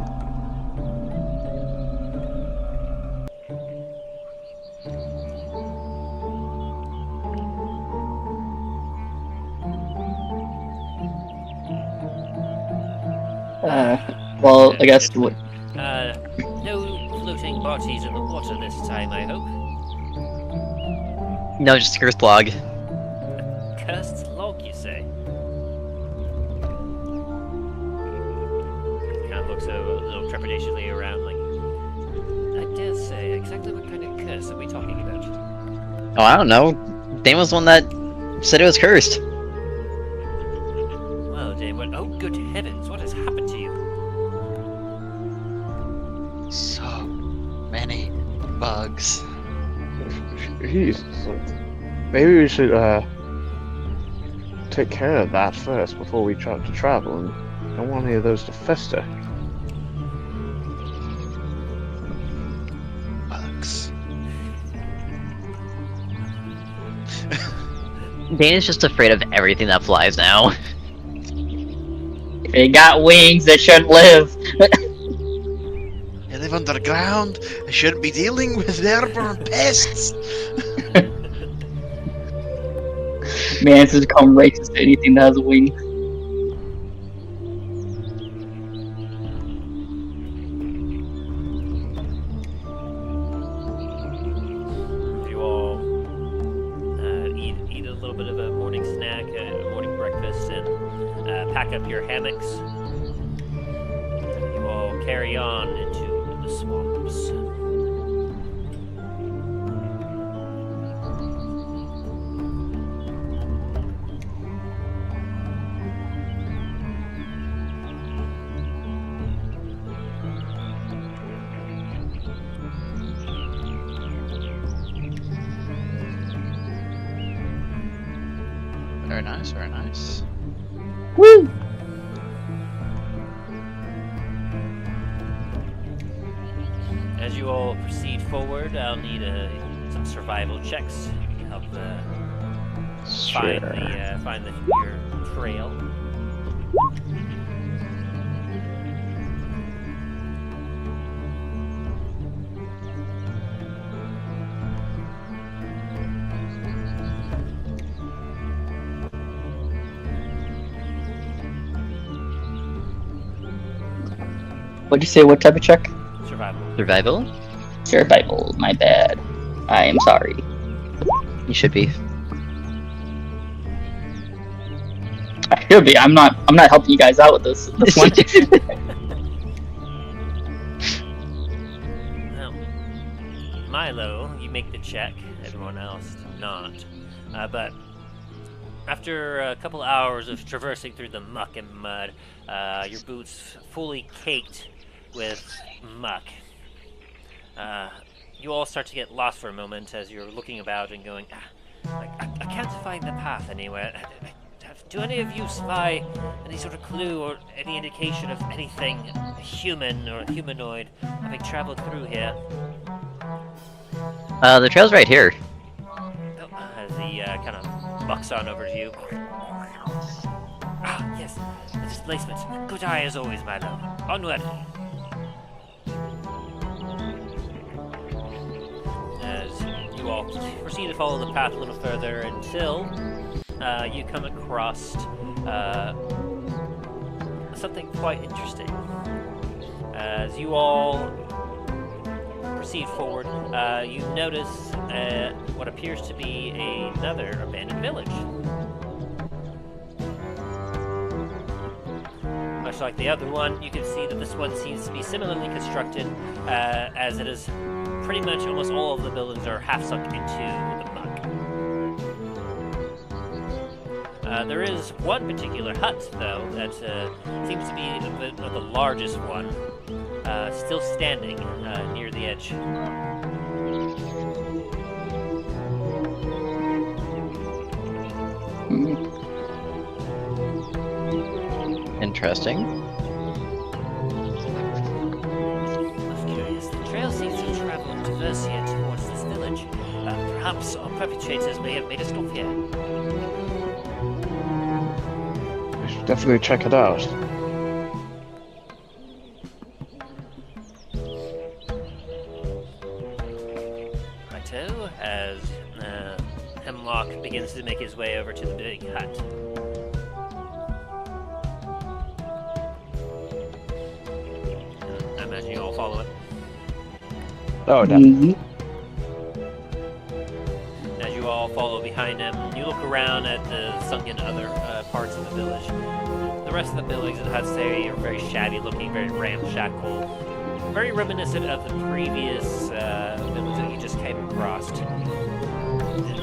Well, I guess what. No floating bodies in the water this time, I hope. No, just a cursed log. Cursed log, you say? Kind of looks a little trepidatiously around, like, I dare say, exactly what kind of curse are we talking about? Oh, I don't know. Dain was the one that said it was cursed. Well, Dain, what? Oh, good heavens, what has happened to you? So many bugs. Jesus. Maybe we should take care of that first before we try to travel, and don't want any of those to fester. Bugs. Dain is just afraid of everything that flies now. If they got wings, they shouldn't live. They live underground. I shouldn't be dealing with airborne pests. Man, it's just become racist to anything that has a wing. You all eat a little bit of a morning snack, a morning breakfast, and pack up your hammocks. You all carry on into the swamps. Very nice, very nice. Woo! As you all proceed forward, I'll need some survival checks. You can help find your trail. What'd you say? What type of check? Survival. Survival? Survival. My bad. I am sorry. You should be. I should be. I'm not helping you guys out with this one. Now, Milo, you make the check. Everyone else not. But after a couple hours of traversing through the muck and mud, your boots fully caked with muck, you all start to get lost for a moment as you're looking about and going, I can't find the path anywhere. Do any of you spy any sort of clue or any indication of anything human or humanoid having traveled through here? The trail's right here. As he kind of bucks on over to you. Ah, yes, the displacement. Good eye as always, Milo. Onward. As you all proceed to follow the path a little further until you come across something quite interesting. As you all proceed forward, you notice what appears to be another abandoned village. Much like the other one, you can see that this one seems to be similarly constructed, as it is pretty much almost all of the buildings are half sunk into the muck. There is one particular hut, though, that seems to be a bit of the largest one, still standing near the edge. Interesting. Most curious, the trail seems to travel in diverse here towards this village. Perhaps our perpetrators may have made a stop here. Definitely check it out. Righto, as Hemlock begins to make his way over to the big hut. I imagine you all follow it. Oh, definitely. As you all follow behind him, you look around at the sunken other parts of the village. The rest of the buildings and huts there are very shabby looking, very ramshackle, very reminiscent of the previous village that you just came across. It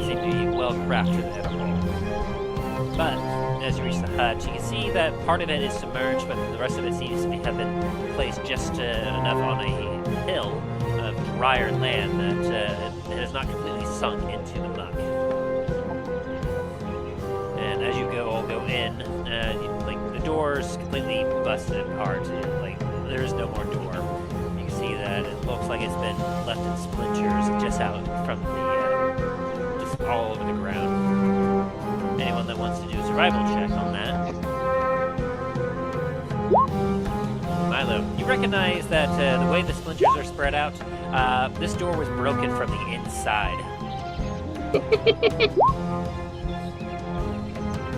seemed to be well crafted at all. But as you reach the hut, you can see that part of it is submerged, but the rest of it seems to have been placed just enough on a hill of drier land that it has not completely sunk into the muck. And as you all go in, the door's completely busted apart. There is no more door. You can see that it looks like it's been left in splinters just out from just all over the ground. Anyone that wants to do a survival check on that. Milo, you recognize that the way the splinters are spread out, this door was broken from the inside.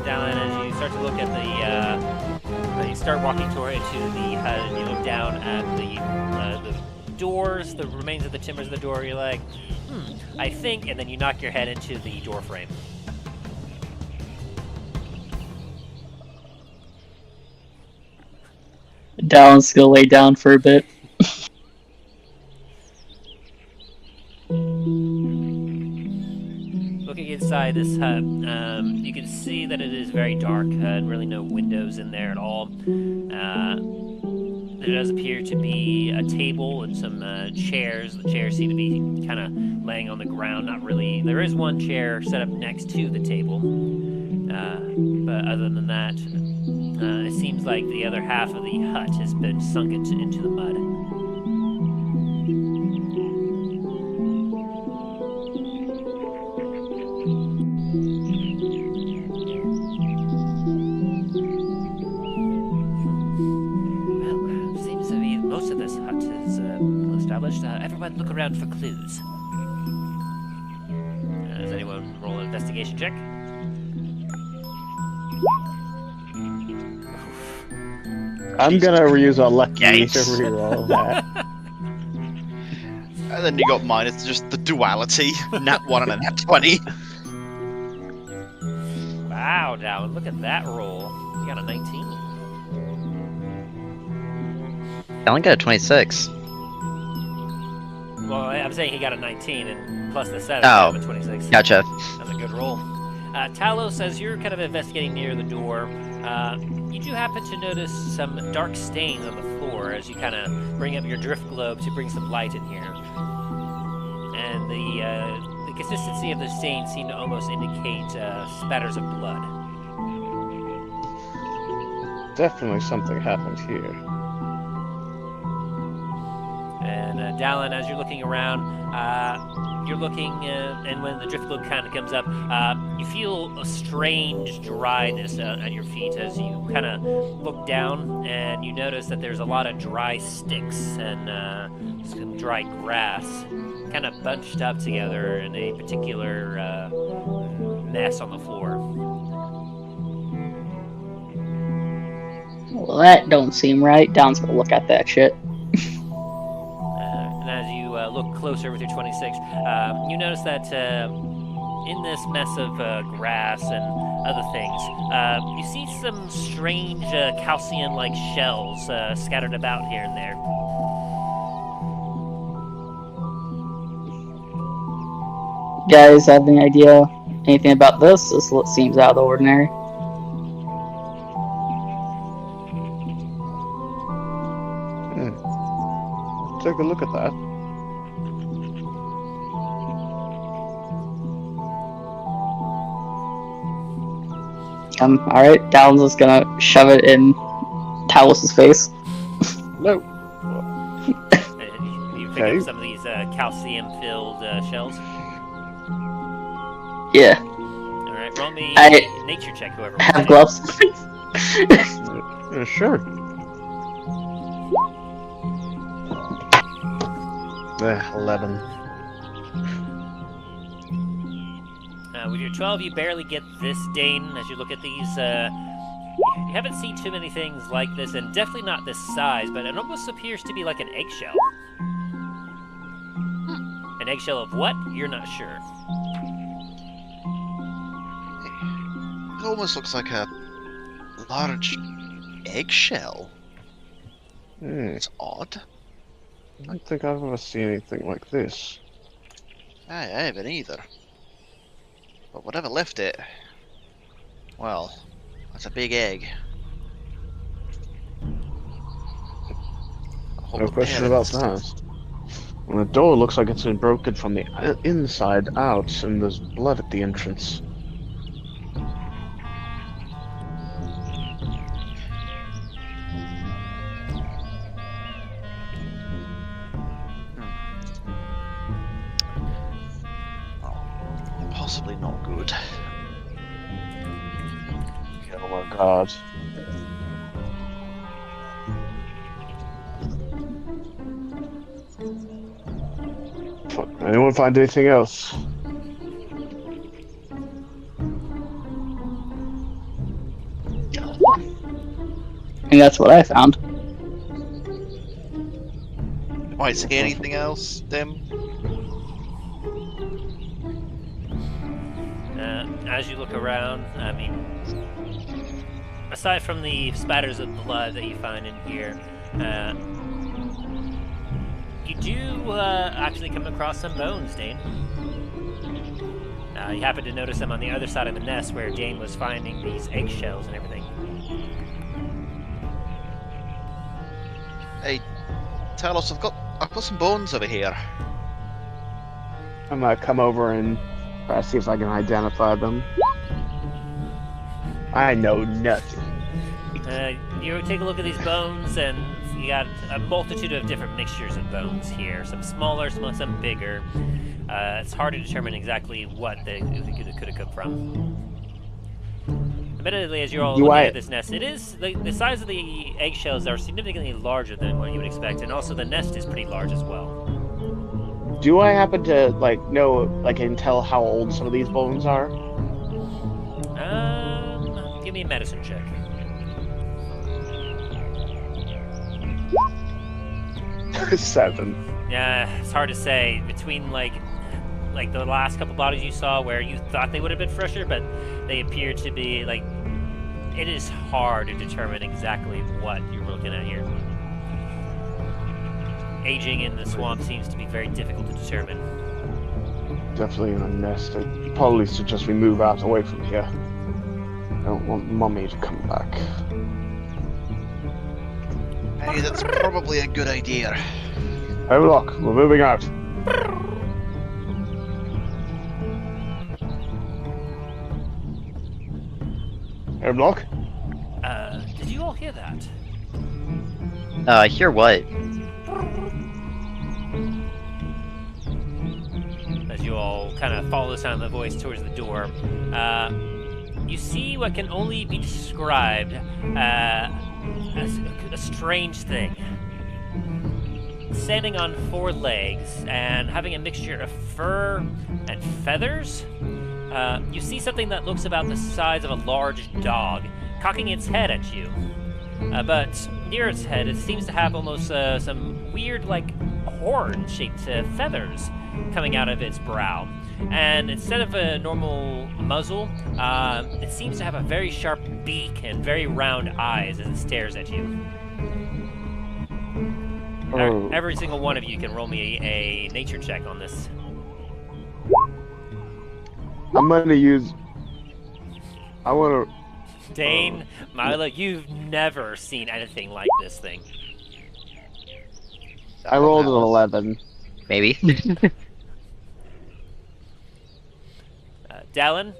Dallen, as you start to look at you start walking toward into the hut, and you look down at the doors, the remains of the timbers of the door. You're like, I think, and then you knock your head into the door frame. Dallen's gonna lay down for a bit. Looking inside this hut, you can see that it is very dark, and really no windows in there at all. There does appear to be a table and some chairs. The chairs seem to be kind of laying on the ground, not really. There is one chair set up next to the table, but other than that, it seems like the other half of the hut has been sunk into the mud. Everyone look around for clues. Does anyone roll an investigation check? I'm gonna reuse a lucky to Yikes. reroll that. And then you got mine, it's just the duality. Nat 1 and a nat 20. Wow, Dallen, look at that roll. You got a 19. Dallen got a 26. Well, I'm saying he got a 19, and plus the 7, Oh. he got a 26. Gotcha. That's a good roll. Talos, as you're kind of investigating near the door, you do happen to notice some dark stains on the floor as you kind of bring up your drift globe to bring some light in here. And the consistency of the stains seem to almost indicate spatters of blood. Definitely something happened here. And Dallen, as you're looking around, you're looking, and when the drift globe kind of comes up, you feel a strange dryness at your feet as you kind of look down, and you notice that there's a lot of dry sticks and some dry grass kind of bunched up together in a particular mess on the floor. Well, that don't seem right. Dallen's gonna look at that shit. And as you look closer with your 26, you notice that in this mess of grass and other things, you see some strange calcium-like shells scattered about here and there. Guys, have any idea anything about this? This seems out of the ordinary. Take a look at that. Alright, Dallen's just gonna shove it in Talos' face. No. You pick Okay. up some of these calcium-filled shells. Yeah, All right, roll me I nature check, whoever have wants gloves. Sure. 11. With your 12, you barely get this, Dain, as you look at these. You haven't seen too many things like this, and definitely not this size, but it almost appears to be like an eggshell. An eggshell of what? You're not sure. It almost looks like a large eggshell. It's odd. I don't think I've ever seen anything like this. I haven't either. But whatever left it, well, that's a big egg. I hope No the question about parents- that. And the door looks like it's been broken from the inside out, and there's blood at the entrance. Possibly not good. Oh my god. Anyone find anything else? And that's what I found. Might say anything else, Dim? As you look around, I mean, aside from the spatters of blood that you find in here, you do actually come across some bones, Dain. You happen to notice them on the other side of the nest where Dain was finding these eggshells and everything. Hey, Talos, I've got some bones over here. I'm gonna come over and try to see if I can identify them. I know nothing. You take a look at these bones, and you got a multitude of different mixtures of bones here. Some smaller, some bigger. It's hard to determine exactly what they could have come from. Admittedly, as you're all looking at this nest, it is the size of the eggshells are significantly larger than what you would expect, and also the nest is pretty large as well. Do I happen to know, and tell how old some of these bones are? Give me a medicine check. Seven. Yeah, it's hard to say. Between like the last couple bodies you saw where you thought they would have been fresher, but they appear to be it is hard to determine exactly what you're looking at here. Aging in the swamp seems to be very difficult to determine. Definitely in a nest. I'd probably suggest we move out away from here. I don't want Mummy to come back. Hey, that's probably a good idea. Hemlock, we're moving out. Hemlock? Did you all hear that? Hear what? As you all kind of follow the sound of the voice towards the door, you see what can only be described as a strange thing. Standing on 4 legs and having a mixture of fur and feathers, you see something that looks about the size of a large dog, cocking its head at you. But near its head, it seems to have almost some weird, horn-shaped feathers coming out of its brow. And instead of a normal muzzle, it seems to have a very sharp beak and very round eyes as it stares at you. Oh. Every single one of you can roll me a nature check on this. I'm gonna use... I wanna... Dain, Milo, you've never seen anything like this thing. I rolled an 11. Maybe. Dallen,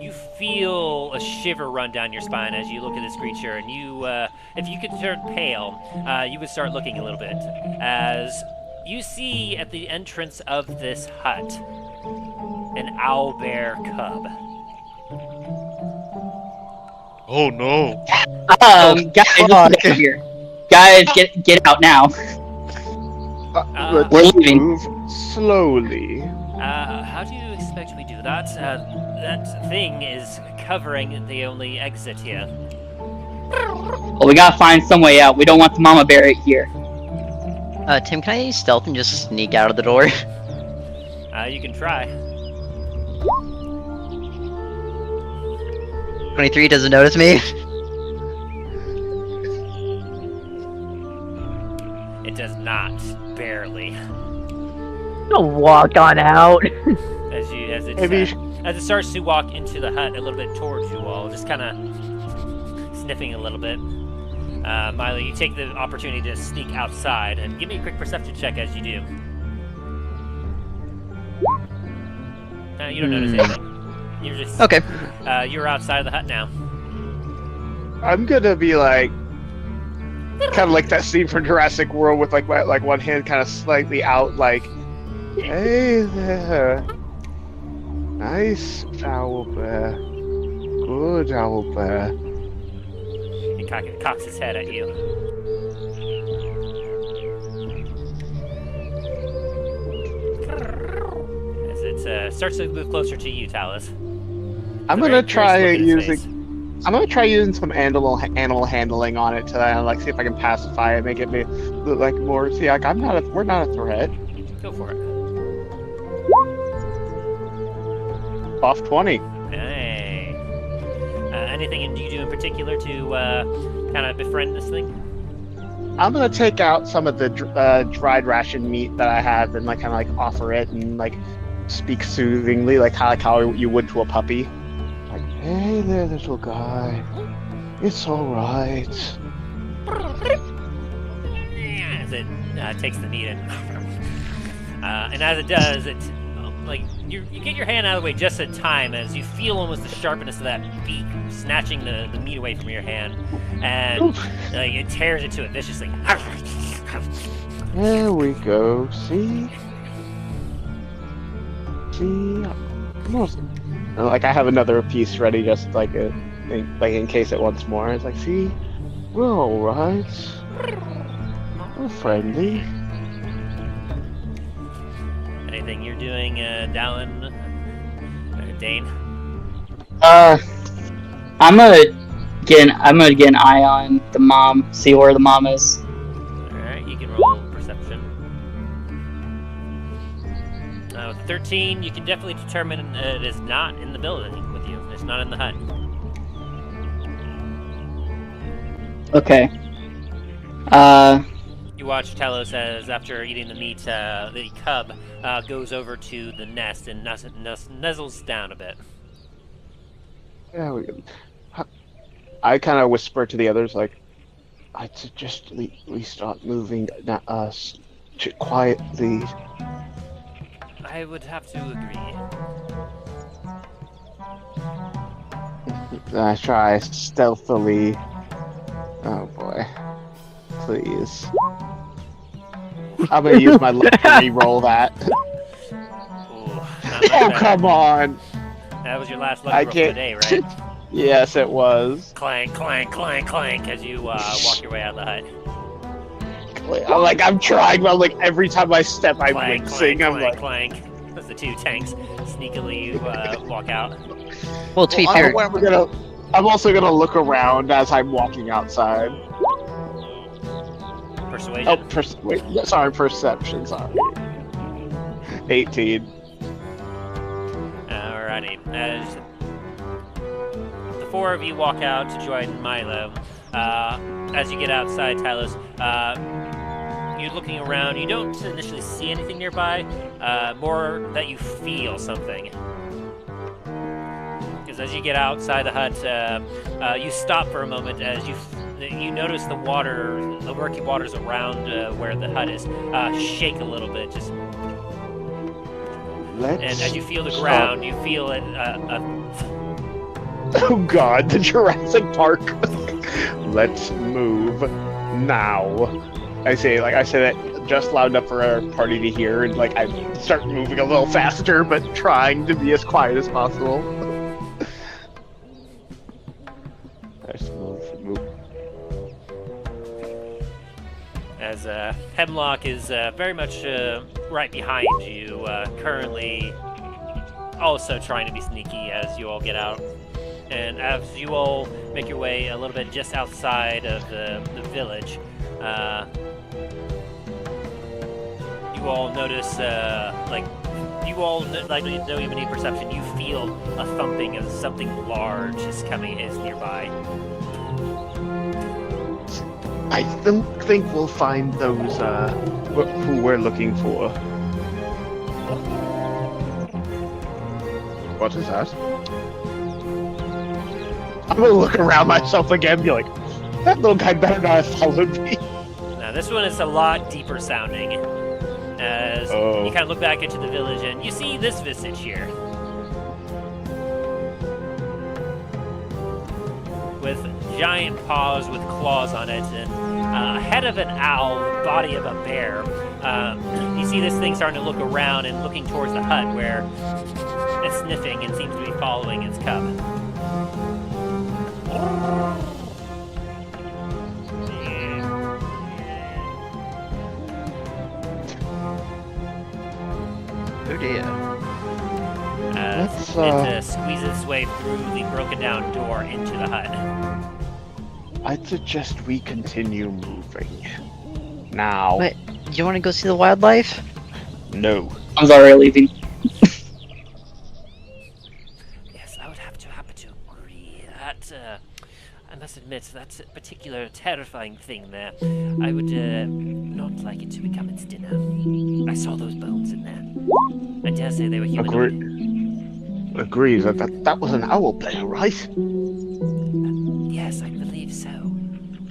you feel a shiver run down your spine as you look at this creature, and you, if you could turn pale, you would start looking a little bit, as you see at the entrance of this hut an owlbear cub. Oh no. Guys, fuck. get here. Guys, get out now. Let's We're leaving. move slowly. How do you expect we do that? That thing is covering the only exit here. Well, we gotta find some way out. We don't want the mama bear here. Tim, can I use stealth and just sneak out of the door? You can try. 23 doesn't notice me. It does not. Barely. Walk on out. As it Maybe as it starts to walk into the hut a little bit towards you all, just kind of sniffing a little bit. Milo, you take the opportunity to sneak outside and give me a quick perception check as you do. You don't notice anything. You're just Okay. You're outside of the hut now. I'm gonna be like, kind of like that scene from Jurassic World with like one hand kind of slightly out, like, hey there, nice owl bear, good owl bear. He cocks his head at you. As it starts to move closer to you, Talos. I'm With a gonna very try curious look in its using. I'm gonna try using some animal handling on it to like see if I can pacify it, make it look like more. See, like we're not a threat. face. Go for it. Buff 20. Hey. Anything you do in particular to kind of befriend this thing? I'm gonna take out some of the dried ration meat that I have and like kind of like offer it and like speak soothingly, like how you would to a puppy. Like, hey there, little guy. It's all right. As it takes the meat and as it does, it like you get your hand out of the way just in time as you feel almost the sharpness of that beak snatching the meat away from your hand, and like it tears into it viciously. There we go. See? Like I have another piece ready, just like in case it wants more. It's like, see, we're all right. We're friendly. Anything you're doing, Dallen, Dain? I'm gonna get an eye on the mom, see where the mom is. All right, you can roll perception. With 13, you can definitely determine it is not in the building with you. It's not in the hut. Okay. You watch Talos as, after eating the meat, the cub goes over to the nest and nuzzles down a bit. Yeah, I kind of whisper to the others, like, I'd suggest we start moving quietly. I would have to agree. I try stealthily. Oh boy. Please. I'm gonna use my luck to re-roll that. Ooh, not much Oh, better. come on! That was your last luck I roll can't- today, right? Yes, it was. Clank, clank, clank, clank, as you walk your way out of the hut. I'm trying, but like every time I step, I'm Clank, wincing. clank, I'm clank, like, clank. As the two tanks sneakily walk out. Well, to be well, fair, I'm also gonna look around as I'm walking outside. Persuasion. Oh, perception. Sorry. 18. Alrighty. As the four of you walk out to join Milo, as you get outside, Talos, you're looking around. You don't initially see anything nearby, more that you feel something. Because as you get outside the hut, you stop for a moment as you notice the murky waters around where the hut is shake a little bit, just. And as you feel the ground, you feel it. Oh God, the Jurassic Park. Let's move now. I say that just loud enough for our party to hear, and like I start moving a little faster, but trying to be as quiet as possible. as Hemlock is very much right behind you, currently also trying to be sneaky as you all get out. And as you all make your way a little bit just outside of the village, you all notice, you all likely don't even need perception. You feel a thumping as something large is nearby. I think we'll find those who we're looking for. What is that? I'm gonna look around myself again and be like, that little guy better not have followed me. Now this one is a lot deeper sounding. As you kind of look back into the village and you see this visage here. With giant paws with claws on it and a head of an owl, body of a bear. You see this thing starting to look around and looking towards the hut where it's sniffing and seems to be following its cub. Oh dear. It squeezes its way through the broken down door into the hut. I'd suggest we continue moving. Now. Wait, do you want to go see the wildlife? No. I was already leaving. Yes, I would have to happen to agree. That, I must admit, that's a particular terrifying thing there. I would not like it to become its dinner. I saw those bones in there. I dare say they were humanoid. Agrees that was an owl bear, right? Yes, I believe so.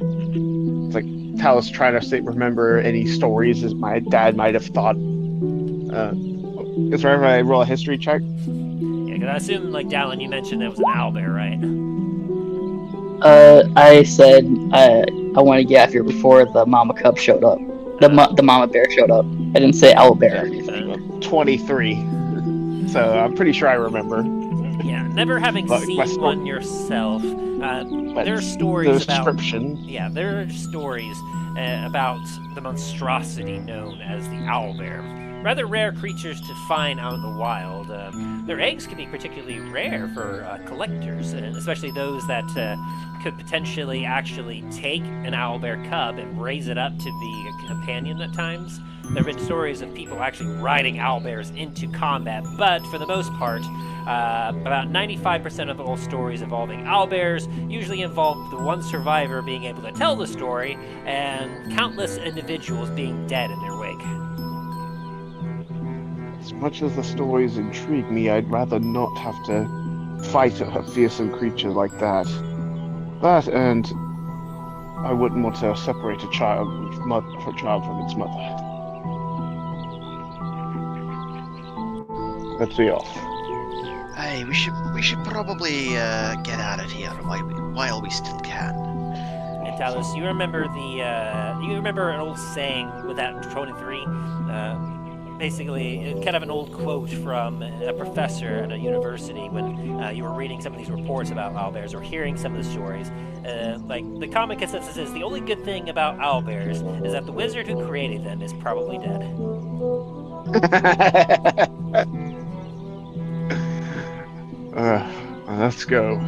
It's like Talos trying to remember any stories as my dad might have thought. Is there ever I roll a history check? Yeah, because I assume, like, Dallen, you mentioned there was an owl bear, right? I said I want to get out here before the mama cub showed up. The mama bear showed up. I didn't say owl bear or anything. 23. So I'm pretty sure I remember. Yeah, never having seen one yourself. There are stories about. Description. Yeah, there are stories about the monstrosity known as the owl bear. Rather rare creatures to find out in the wild. Their eggs can be particularly rare for collectors, especially those that could potentially actually take an owlbear cub and raise it up to be a companion at times. There have been stories of people actually riding owlbears into combat, but for the most part, about 95% of all stories involving owlbears usually involve the one survivor being able to tell the story and countless individuals being dead in their wake. As much as the stories intrigue me, I'd rather not have to fight a fearsome creature like that. That, and I wouldn't want to separate a child from its mother. Let's be off. Hey, we should probably get out of here while we still can. And Talos, you remember an old saying with that 23? Basically, kind of an old quote from a professor at a university when you were reading some of these reports about owlbears or hearing some of the stories. Like, the common consensus is the only good thing about owlbears is that the wizard who created them is probably dead. Let's go.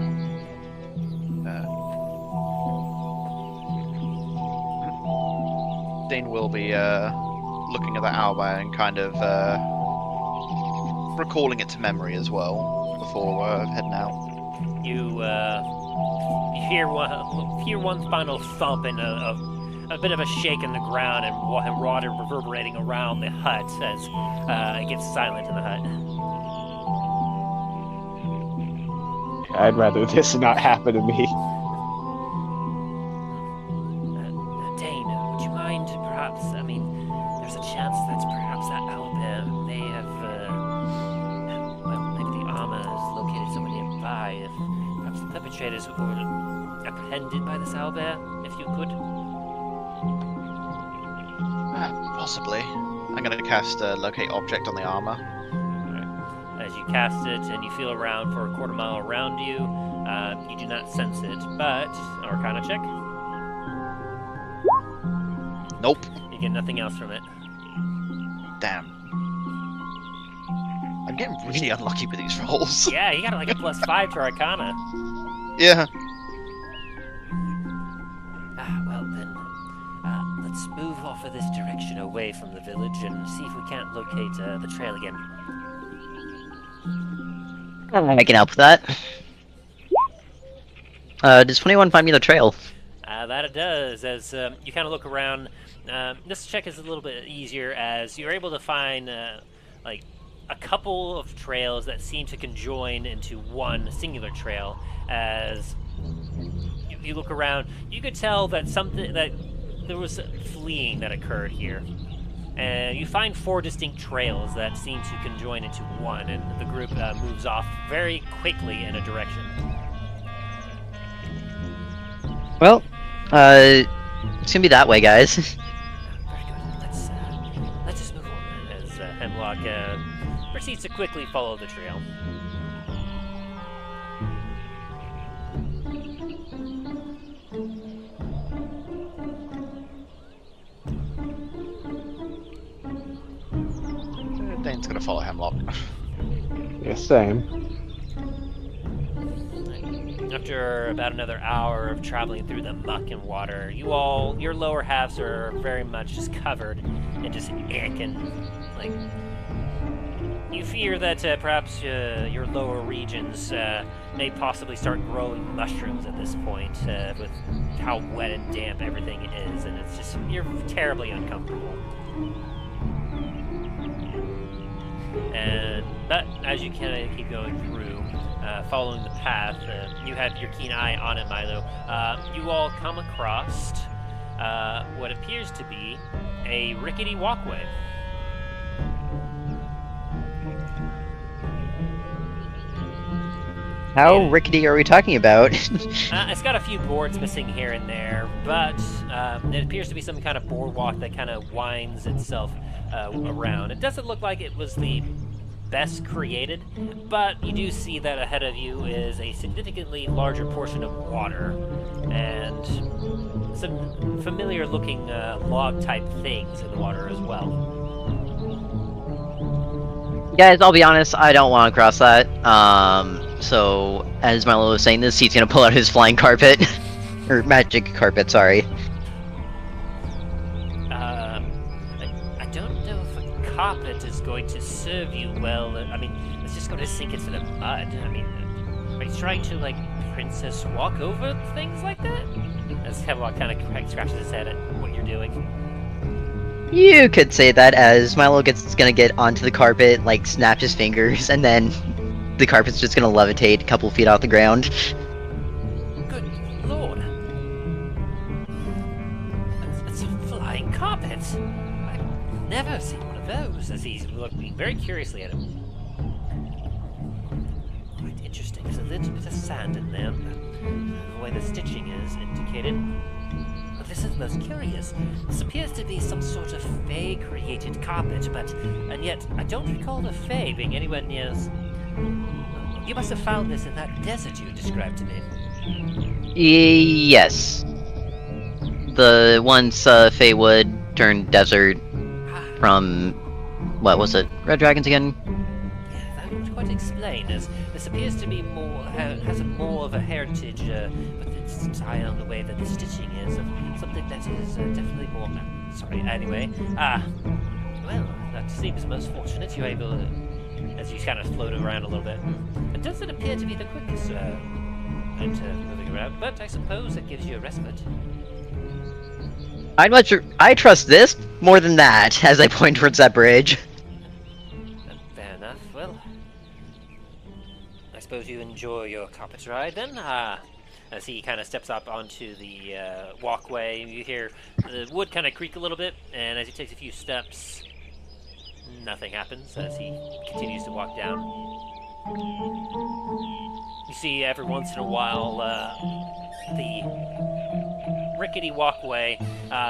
Dain will be looking at that owlbear and kind of recalling it to memory as well before heading out. You hear one final thump and a bit of a shake in the ground and water reverberating around the hut as it gets silent in the hut. I'd rather this not happen to me. Dain, would you mind perhaps, I mean, there's a chance that perhaps that owlbear may have, maybe the armor is located somewhere nearby. If perhaps the perpetrators were apprehended by this owlbear, if you could. Possibly. I'm going to cast Locate Object on the armor. As you cast it and you feel around for a quarter mile around you, you do not sense it, but Arcana check. Nope. You get nothing else from it. Damn. I'm getting really unlucky with these rolls. Yeah, you got like a +5 to Arcana. Yeah. Well then, let's move off of this direction away from the village and see if we can't locate the trail again. I can help with that. Does 21 find me the trail? That it does. As you kind of look around, this check is a little bit easier as you're able to find like a couple of trails that seem to conjoin into one singular trail. As you look around, you could tell that there was fleeing that occurred here. And you find 4 distinct trails that seem to conjoin into one, and the group moves off very quickly in a direction. Well, it's gonna be that way, guys. Very good. Let's just move on as Hemlock proceeds to quickly follow the trail. Dain's gonna follow Hemlock. Yeah, same. After about another hour of traveling through the muck and water, your lower halves are very much just covered in just ick and, like, you fear that perhaps your lower regions may possibly start growing mushrooms at this point with how wet and damp everything is, and it's just, you're terribly uncomfortable. But as you kind of keep going through, following the path, you had your keen eye on it, Milo. You all come across what appears to be a rickety walkway. How rickety are we talking about? It's got a few boards missing here and there, but it appears to be some kind of boardwalk that kind of winds itself around. It doesn't look like it was the best created, but you do see that ahead of you is a significantly larger portion of water and some familiar looking log type things in the water as well. Guys, I'll be honest, I don't want to cross that. So, as Milo was saying this, he's gonna pull out his flying carpet. Or magic carpet, sorry. I don't know if a carpet is going to serve you well. I mean, it's just going to sink into the mud. I mean, are you trying to, like, princess walk over things like that? As Hemlock kind of scratches his head at what you're doing. You could say that, as Milo gonna get onto the carpet, like, snap his fingers, and then the carpet's just gonna levitate a couple feet off the ground. Good lord. It's a flying carpet. I've never seen one of those, as he's looking very curiously at him. Quite interesting. There's a little bit of sand in there. The way the stitching is indicated. But this is most curious. This appears to be some sort of Fae-created carpet, and yet I don't recall the Fae being anywhere near. You must have found this in that desert you described to me. Yes. The once Veilwood turned desert from, what was it? Red Dragons again? Yeah, that would quite explain, as this appears to be has more of a heritage with its style and the way that the stitching is of something that is definitely more. Sorry, anyway. Well, that seems most fortunate. You're able to, as you kind of float around a little bit. It doesn't appear to be the quickest at moving around, but I suppose it gives you a respite. I trust this more than that, as I point towards that bridge. Fair enough. Well, I suppose you enjoy your carpet ride then. As he kind of steps up onto the walkway, you hear the wood kind of creak a little bit, and as he takes a few steps, nothing happens as he continues to walk down. You see every once in a while the rickety walkway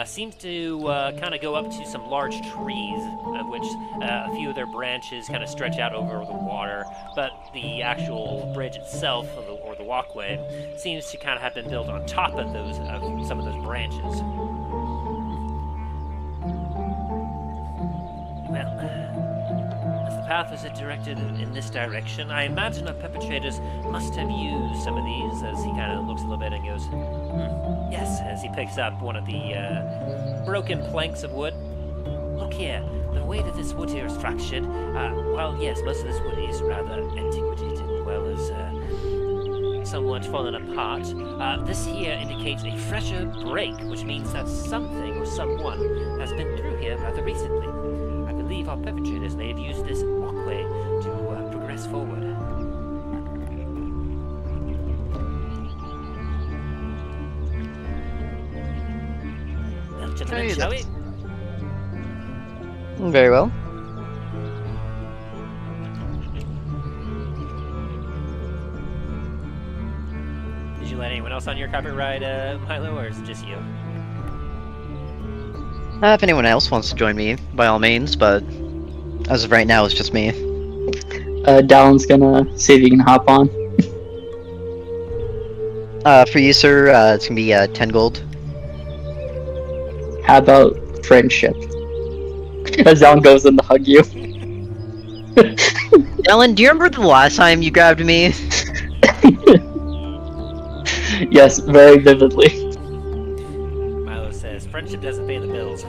seems to kind of go up to some large trees, of which a few of their branches kind of stretch out over the water, but the actual bridge itself, or the walkway, seems to kind of have been built on top of some of those branches. Well, as the path was directed in this direction, I imagine our perpetrators must have used some of these, as he kind of looks a little bit and goes, yes, as he picks up one of the broken planks of wood. Look here, the way that this wood here is fractured, well, yes, most of this wood is rather antiquated, as well as somewhat fallen apart. This here indicates a fresher break, which means that something or someone has been through here rather recently. I believe our perpetrators may have used this walkway to progress forward. Well, gentlemen, Hey, shall we? Very well. Did you let anyone else on your carpet ride, Milo, or is it just you? If anyone else wants to join me, by all means, but as of right now, it's just me. Dallen's gonna see if he can hop on. For you, sir, it's gonna be 10 gold. How about friendship? As Dallen goes in to hug you. Dallen, do you remember the last time you grabbed me? Yes, very vividly. Milo says, friendship doesn't pay the bills.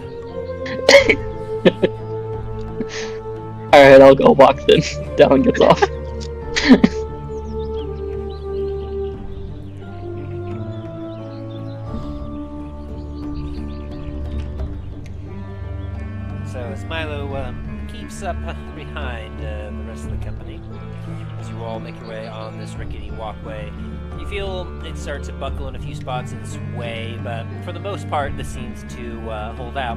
Alright, I'll go walk then. Dallen gets off. So as Milo keeps up behind the rest of the company, as you all make your way on this rickety walkway, you feel it starts to buckle in a few spots and sway, but for the most part, this seems to hold out.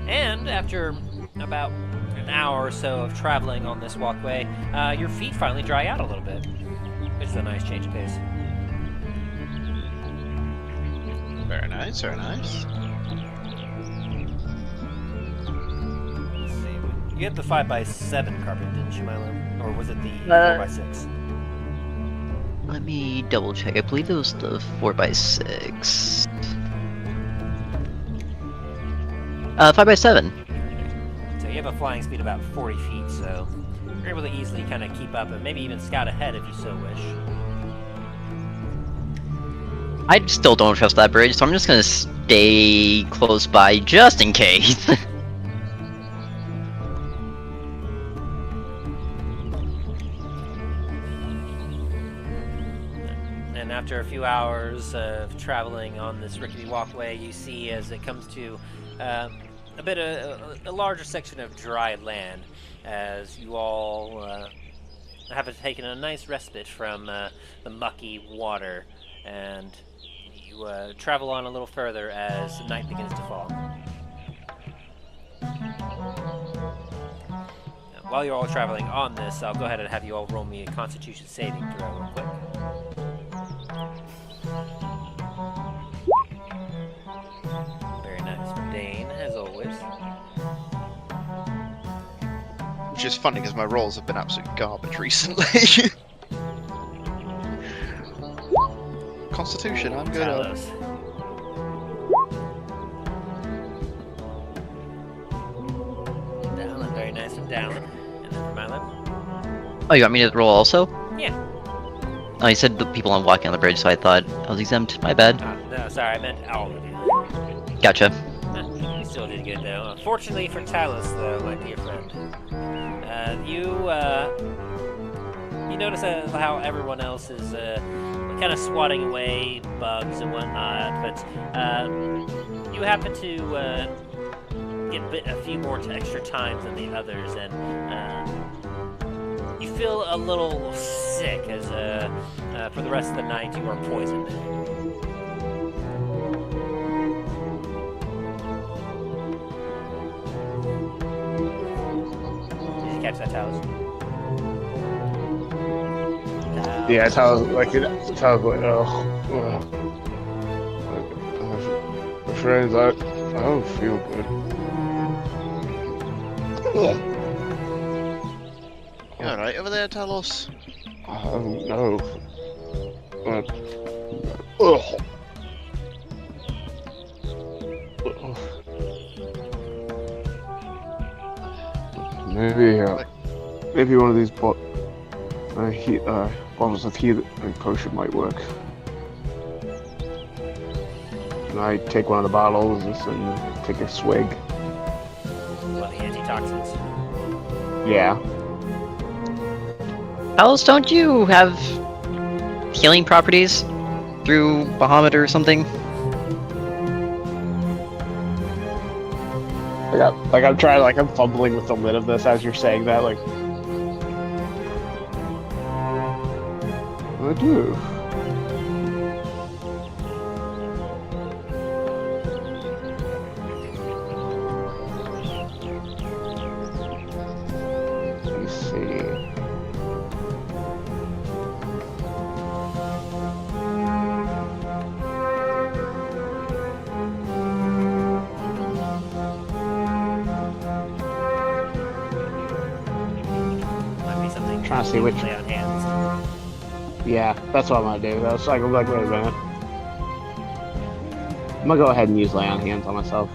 And after about an hour or so of traveling on this walkway, your feet finally dry out a little bit, which is a nice change of pace. Very nice, very nice. Let's see. You had the 5x7 carpet, didn't you, Milo? Or was it the 4x6? Let me double check. I believe it was the 4x6. 5x7. So you have a flying speed of about 40 feet, so you're able to easily kind of keep up and maybe even scout ahead if you so wish. I still don't trust that bridge, so I'm just gonna stay close by just in case. And after a few hours of traveling on this rickety walkway, you see as it comes to a larger section of dry land, as you all have taken a nice respite from the mucky water, and you travel on a little further as night begins to fall. While you're all traveling on this, I'll go ahead and have you all roll me a Constitution saving throw real quick. Very nice from Dain, as always. Which is funny because my rolls have been absolute garbage recently. Constitution, I'm good at. Talos. Dallen, very nice from Dallen. And then from Milo. Oh, you want me to roll also? Yeah. Oh, you said the people on walking on the bridge, so I thought I was exempt. My bad. No, sorry, I meant all of you. Gotcha. You still did good, though. Fortunately for Talos, though, my dear friend, you notice how everyone else is kind of swatting away bugs and whatnot, but you happen to get a few more extra times than the others, and you feel a little sick as for the rest of the night you are poisoned. Did you catch that, Talos? Yeah, Talos like my friends, I don't feel good. You alright over there, Talos? No. Maybe one of these bottles of healing potion might work. And I take one of the bottles and take a swig. Well, the antitoxins. Yeah. Talos, don't you have healing properties through Bahamut or something? I'm trying, I'm fumbling with the lid of this as you're saying that, I do. Let me see. Might be something. Trying to see which. Lay on hands. Yeah, that's what I'm gonna do. I was like, wait a minute. I'm gonna go ahead and use lay on hands on myself.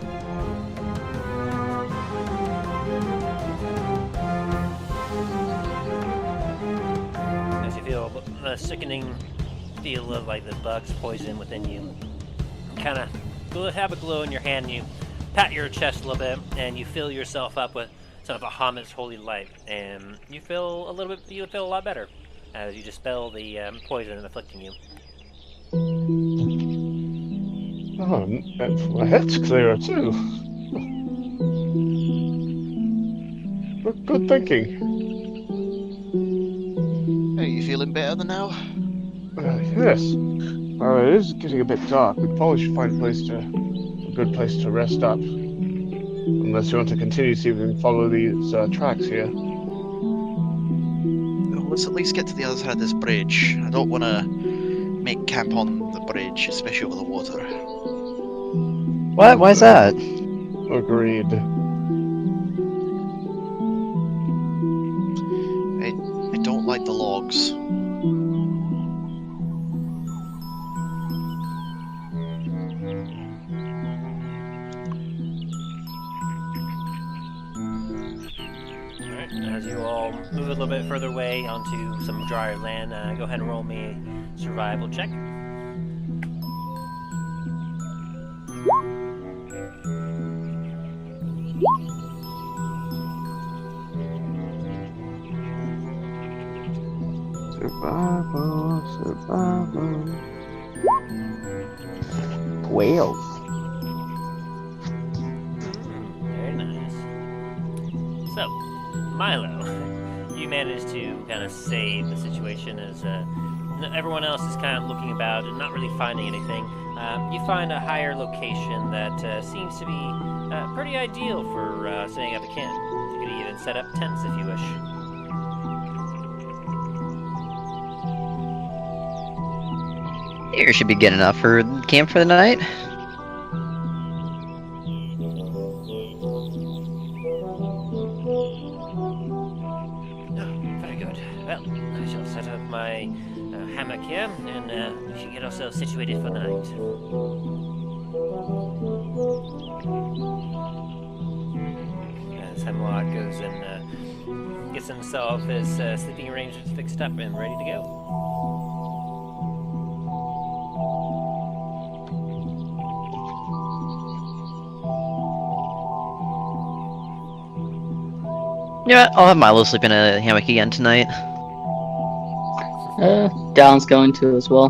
As you feel the sickening feel of like the bug's poison within you, kind of have a glow in your hand. And you pat your chest a little bit, and you fill yourself up with some of Bahamut's holy light, and you feel a lot better as you dispel the poison afflicting you. Oh, and my head's clearer too. Good thinking. Are you feeling better than now? Yes. It is getting a bit dark. We probably should find a good place to rest up. Unless you want to continue to see if we can follow these tracks here. Well, let's at least get to the other side of this bridge. I don't want to make camp on the bridge, especially over the water. What? Why's that? Agreed. I don't like the logs. Alright, as you all move a little bit further away onto some drier land, go ahead and roll me a survival check. Survival. 12. Very nice. So, Milo, you managed to kind of save the situation as everyone else is kind of looking about and not really finding anything. You find a higher location that seems to be pretty ideal for setting up a camp. You could even set up tents if you wish. Here should be good enough for camp for the night. Very good. Well, I shall set up my hammock here, and we should get ourselves situated for the night. As Hemlock goes and gets himself his sleeping arrangements fixed up and ready to go. Yeah, I'll have Milo sleep in a hammock again tonight. Dallen's going to as well.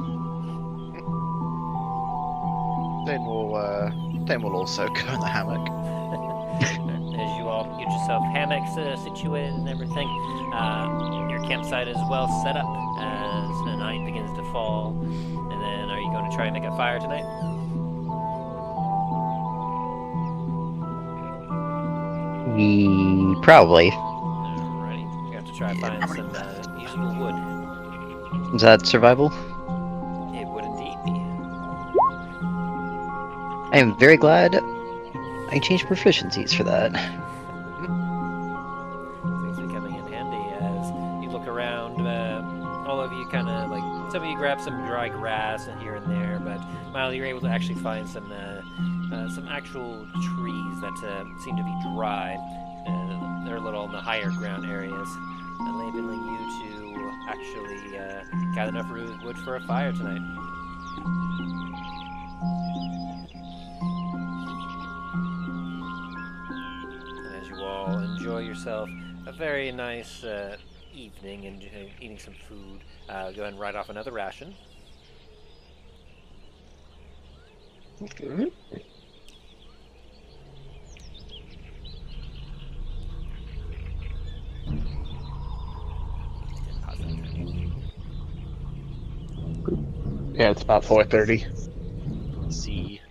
Dain will also go in the hammock. As you all get yourself hammocks situated and everything, your campsite is well set up as the night begins to fall. And then, are you going to try and make a fire tonight? Probably. Alrighty, you have to try and find some usable wood. Is that survival? It would indeed be. I am very glad I changed proficiencies for that. Things are coming in handy as you look around. All of you kind of like, some of you grab some dry grass here and there, but Milo, you're able to actually find some actual trees that seem to be dry. they're a little on the higher ground areas, enabling you to actually gather enough wood for a fire tonight. And as you all enjoy yourself a very nice evening and eating some food, go ahead and write off another ration. Okay. Yeah, it's about 4:30. See.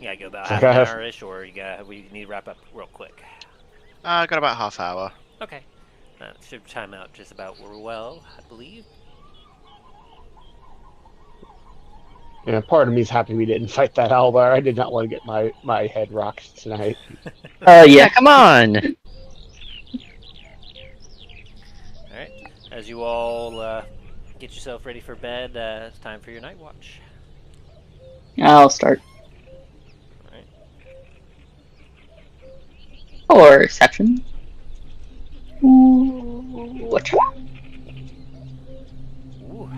Yeah, go about half an hour-ish, or we need to wrap up real quick. I got about half hour. Okay. That should time out just about well, I believe. Yeah, part of me's happy we didn't fight that owlbear. I did not want to get my head rocked tonight. Yeah, come on! Alright. As you all get yourself ready for bed, it's time for your night watch. I'll start. Alright. Or section. Which one? Ooh.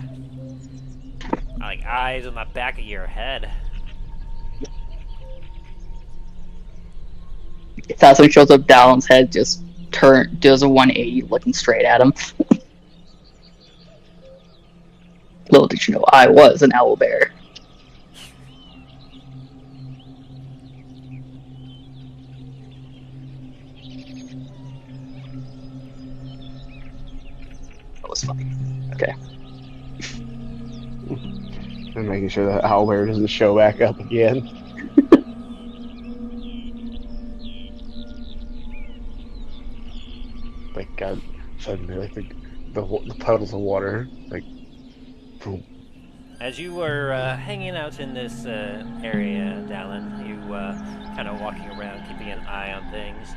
I like eyes on the back of your head. If that's when shows up, Dallen's head just does a 180 looking straight at him. Little did you know, I was an owlbear. That was funny. Okay. And making sure that owlbear doesn't show back up again. Like, God, suddenly, like, the puddles of water, like, boom. As you were hanging out in this area, Dallen, you kind of walking around, keeping an eye on things.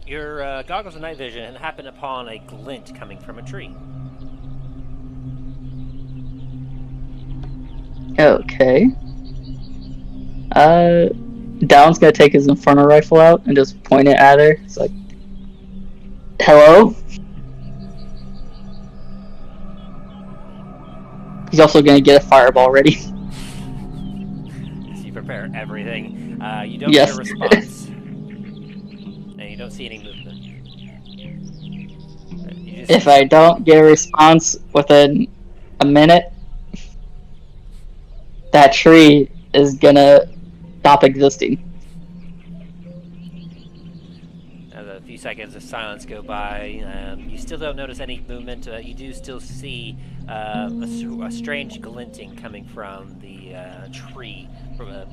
Your goggles of night vision happened upon a glint coming from a tree. Okay. Dallen's gonna take his Inferno rifle out and just point it at her. It's like, hello? He's also gonna get a fireball ready. As you prepare everything, you don't Yes. get a response. And you don't see any movement. You just If I don't get a response within a minute, that tree is gonna stop existing. As a few seconds of silence go by, you still don't notice any movement. You do still see a strange glinting coming from the tree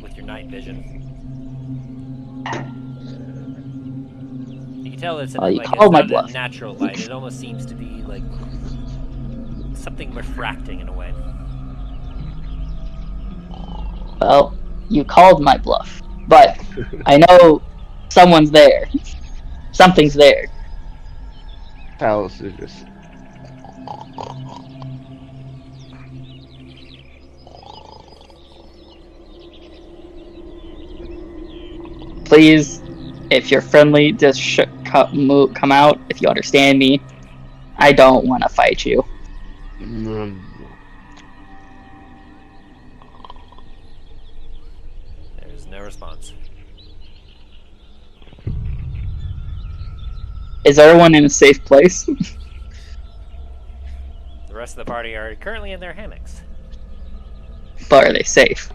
with your night vision. You can tell it's You like called it's my not a bluff. natural light. It almost seems to be like something refracting in a way. Well, you called my bluff, but I know someone's there. Something's there. Talos is just... Please, if you're friendly, just come out. If you understand me, I don't want to fight you. There's no response. Is everyone in a safe place? The rest of the party are currently in their hammocks. But are they safe?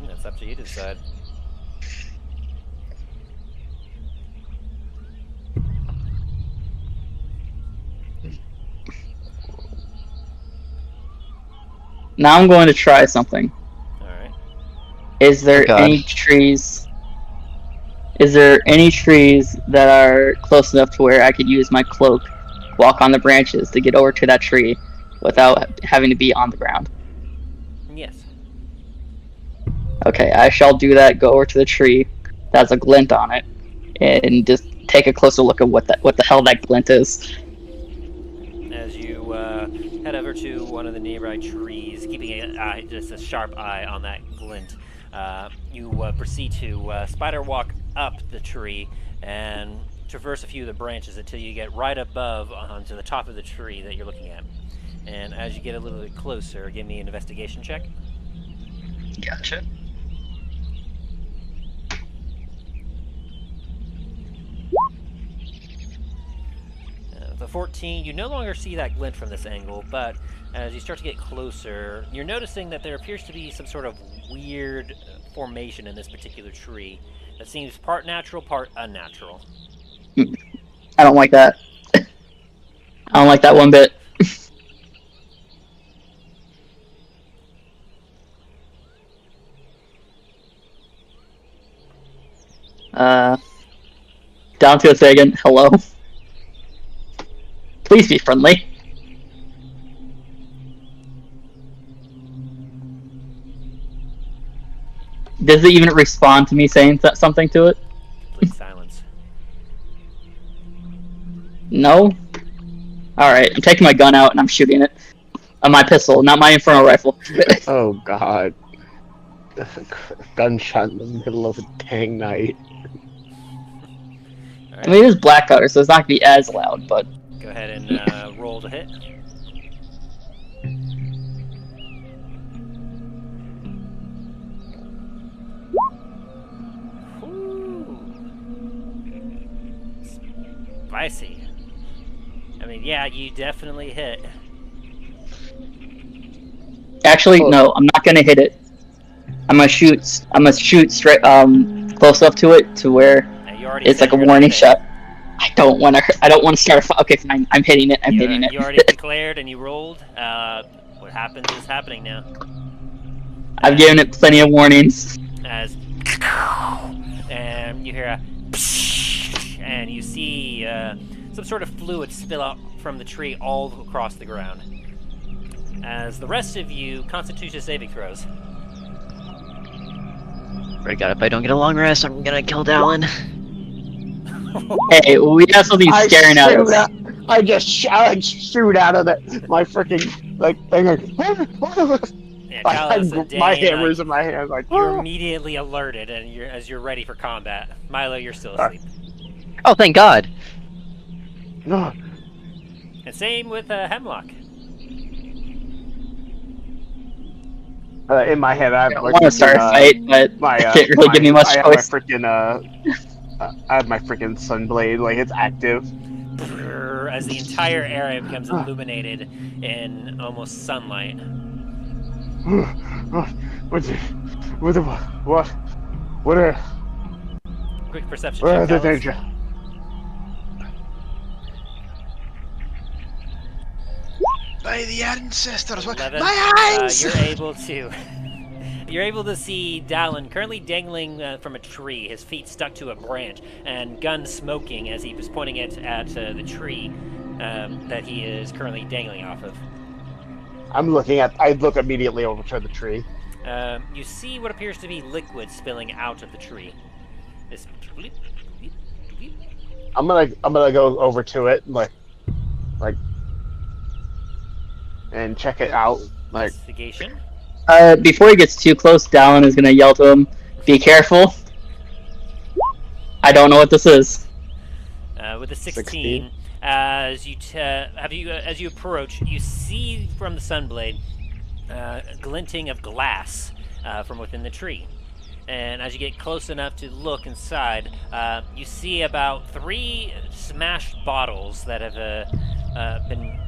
That's up to you to decide. Now I'm going to try something. Alright. Is there Oh, God. any trees? Is there any trees that are close enough to where I could use my cloak, walk on the branches to get over to that tree without having to be on the ground? Yes. Okay, I shall do that. Go over to the tree that has a glint on it, and just take a closer look at what the hell that glint is. As you head over to one of the nearby trees, keeping just a sharp eye on that glint, You proceed to spider walk up the tree and traverse a few of the branches until you get right above onto the top of the tree that you're looking at. And as you get a little bit closer, give me an investigation check. Gotcha. The 14, you no longer see that glint from this angle, but as you start to get closer, you're noticing that there appears to be some sort of weird formation in this particular tree that seems part natural, part unnatural. I don't like that. I don't like that one bit. Down to a second. Hello. Please be friendly. Does it even respond to me saying something to it? Complete silence. No? Alright, I'm taking my gun out and I'm shooting it. My pistol, not my infernal rifle. Oh god. Gunshot in the middle of a dang night. I mean, it is blackout, so it's not going to be as loud, but... Go ahead and roll to hit. Ooh. Spicy. I mean, yeah, you definitely hit. Actually, no, I'm not going to hit it. I'm gonna shoot straight, close up to it, to where it's like a warning shot. I don't want to start a okay, fine. I'm hitting it. I'm hitting it. You already declared and you rolled. What happens is happening now. I've given it plenty of warnings. And you hear a and you see some sort of fluid spill out from the tree all across the ground. As the rest of you constitution saving throws. Right, God, if I don't get a long rest, I'm gonna kill Dallen. Hey, we have something scaring at us. I just shoot out of my freaking thing. Yeah, Talos and Dain, my hammer's in my hand. Like you're immediately alerted, and as you're ready for combat. Milo, you're still asleep. Oh, thank God. No. And same with Hemlock. In my head, I want to start a fight, but can't really give me much choice. I have my freaking sunblade, like it's active. As the entire area becomes illuminated in almost sunlight. What are? Quick perception Where are check. the danger? By the ancestors, 11. my eyes! You're able to see Dallen currently dangling from a tree, his feet stuck to a branch, and gun smoking as he was pointing it at the tree that he is currently dangling off of. I look immediately over to the tree. You see what appears to be liquid spilling out of the tree. This. I'm gonna go over to it, like, and check it out, like. Investigation. Before he gets too close, Dallen is gonna yell to him, "Be careful! I don't know what this is." With the 16, as you approach, you see from the sunblade a glinting of glass from within the tree. And as you get close enough to look inside, you see about 3 smashed bottles that have been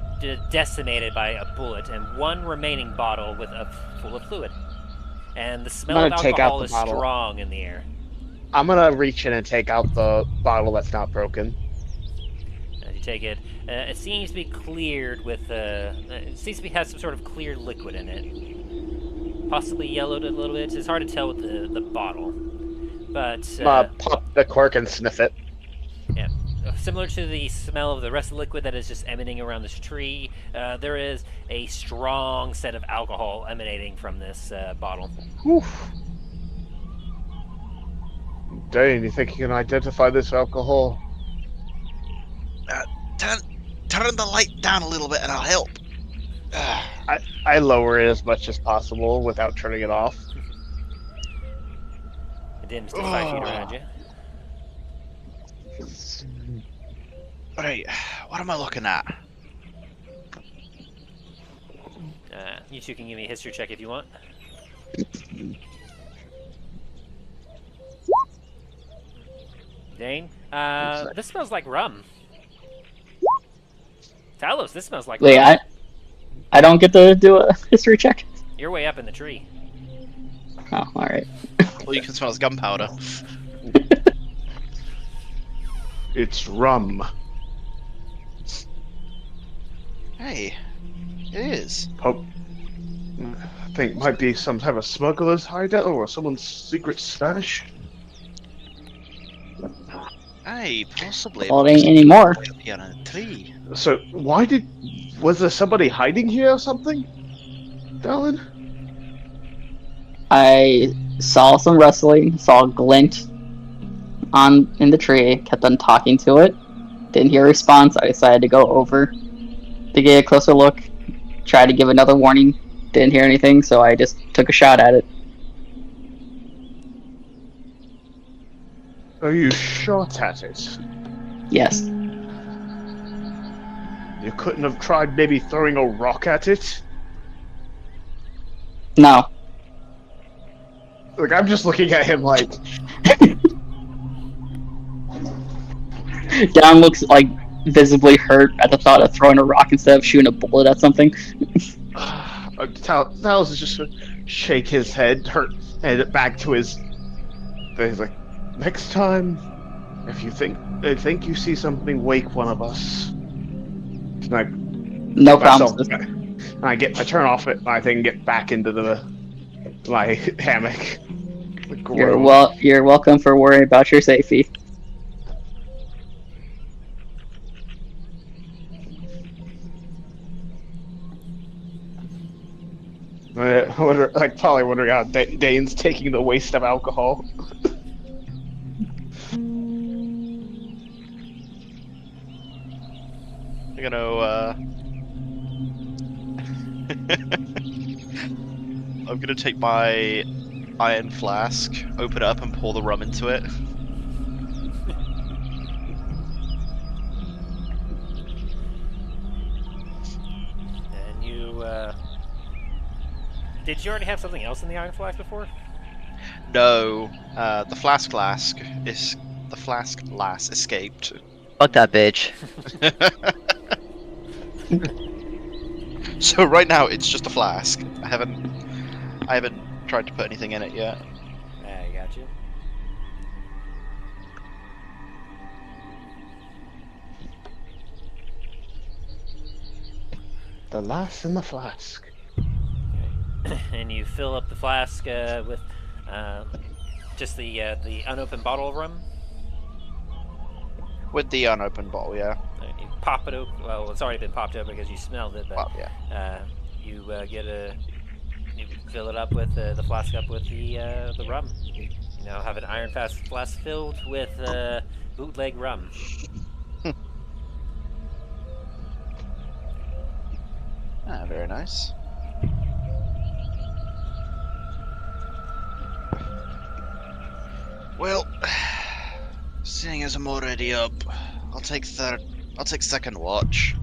decimated by a bullet, and 1 remaining bottle full of fluid. And the smell of alcohol is strong in the air. I'm gonna reach in and take out the bottle that's not broken. As you take it, it seems to be cleared with has some sort of clear liquid in it. Possibly yellowed a little bit. It's hard to tell with the bottle. But pop the cork and sniff it. Yeah. Similar to the smell of the rest of the liquid that is just emanating around this tree, there is a strong set of alcohol emanating from this bottle. Whew. Dain, you think you can identify this alcohol? Turn the light down a little bit and I'll help. I lower it as much as possible without turning it off. Dim's to 5 feet around you. Right, what am I looking at? You two can give me a history check if you want. Dain, this smells like rum. Talos, this smells like Wait, rum. I don't get to do a history check? You're way up in the tree. Oh, alright. All you can smell is gunpowder. It's rum. Hey, it is. I think might be some type of smuggler's hideout or someone's secret stash. Hey, possibly. Well, it ain't anymore. You're in a tree. So was there somebody hiding here or something? Dallen? I saw some rustling, saw a glint in the tree, kept on talking to it. Didn't hear a response. I decided to go over to get a closer look. Tried to give another warning. Didn't hear anything, so I just took a shot at it. Oh, you shot at it? Yes. You couldn't have tried maybe throwing a rock at it? No. Like, I'm just looking at him like... Down looks like visibly hurt at the thought of throwing a rock instead of shooting a bullet at something. Talos is just gonna shake his head, head back to his... He's like, next time, if you think you see something, wake one of us. And I No promises. And I turn off my thing, and get back into my hammock. You're welcome for worrying about your safety. Probably wondering how Dain's taking the waste of alcohol. I'm gonna, I'm gonna take my iron flask, open it up, and pour the rum into it. And you, did you already have something else in the iron flask before? No, the flask lass escaped. Fuck that bitch. So right now it's just a flask. I haven't tried to put anything in it yet. I got you. The lass in the flask. Okay. And you fill up the flask with just the unopened bottle of rum. With the unopened bottle, yeah. You pop it open. Well, it's already been popped open because you smelled it, but Well, yeah. you you fill it up with the flask up with the rum. You now have an iron flask filled with bootleg rum. Ah, very nice. Well, seeing as I'm already up, I'll take second watch.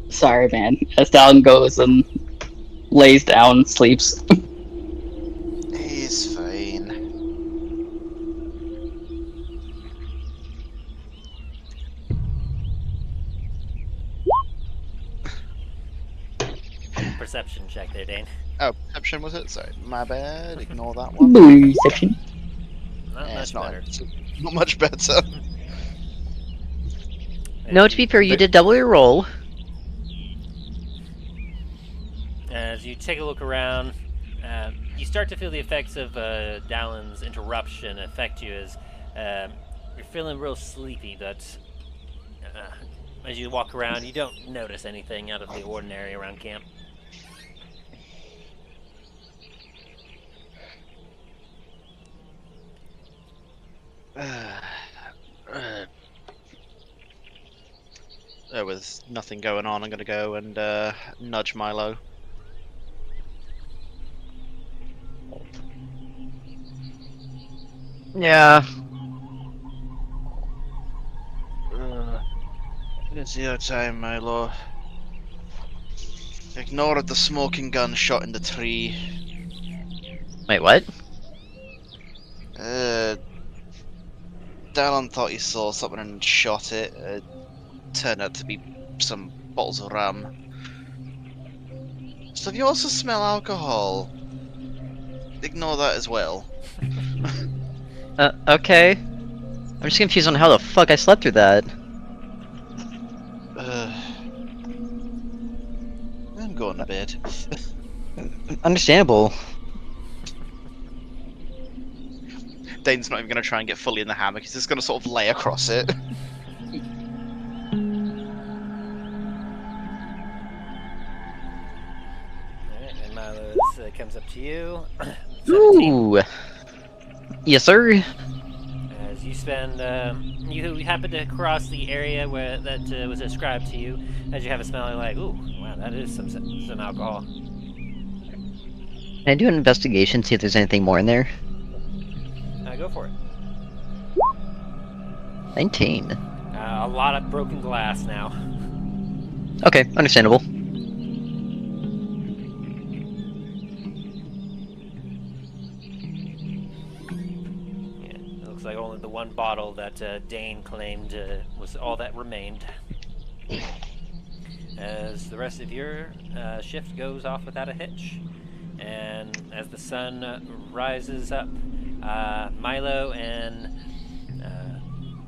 Sorry, man. As Dallen goes and lays down, sleeps. He's fine. Perception check there, Dain. Oh, perception was it? Sorry, my bad. Ignore that one. Perception. Not Yeah, much it's not, better. it's not much better. No, to be fair, you did double your roll. As you take a look around, you start to feel the effects of Dallen's interruption affect you as you're feeling real sleepy, but as you walk around, you don't notice anything out of the ordinary around camp. With nothing going on, I'm gonna go and nudge Milo. Yeah. It's your time, Milo. Ignore the smoking gun shot in the tree. Wait, what? Dallen thought he saw something and shot it. Turned out to be some bottles of rum. So if you also smell alcohol, ignore that as well. Okay. I'm just confused on how the fuck I slept through that. I'm going to bed. Understandable. Dain's not even going to try and get fully in the hammock, he's just going to sort of lay across it. Alright, and Milo comes up to you. 17. Ooh. Yes, sir. As you spend, you happen to cross the area where that was described to you. As you have a smell, you're like, ooh, wow, that is some alcohol. Can I do an investigation, see if there's anything more in there? Go for it. 19. A lot of broken glass now. Okay, understandable. Yeah, it looks like only the one bottle that Dain claimed was all that remained. As the rest of your shift goes off without a hitch, and as the sun rises up, Milo and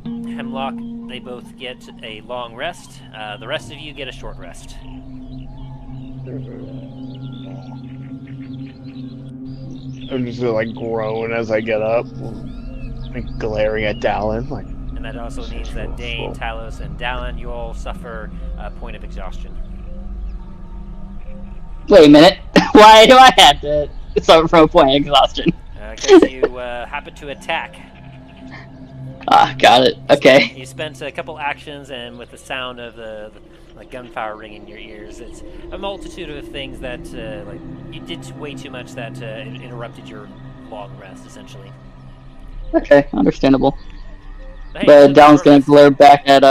Hemlock, they both get a long rest. The rest of you get a short rest. I'm just gonna like groan as I get up, like glaring at Dallen. Like, And that also means that Dain, Talos, and Dallen, you all suffer a point of exhaustion. Wait a minute. Why do I have to suffer from a point of exhaustion? Because you happen to attack. Ah, got it. Okay. You spent a couple actions, and with the sound of the like gunfire ringing in your ears, it's a multitude of things that like you did way too much that interrupted your long rest, essentially. Okay, understandable. Hey, But so Dallen's gonna rest. glare back at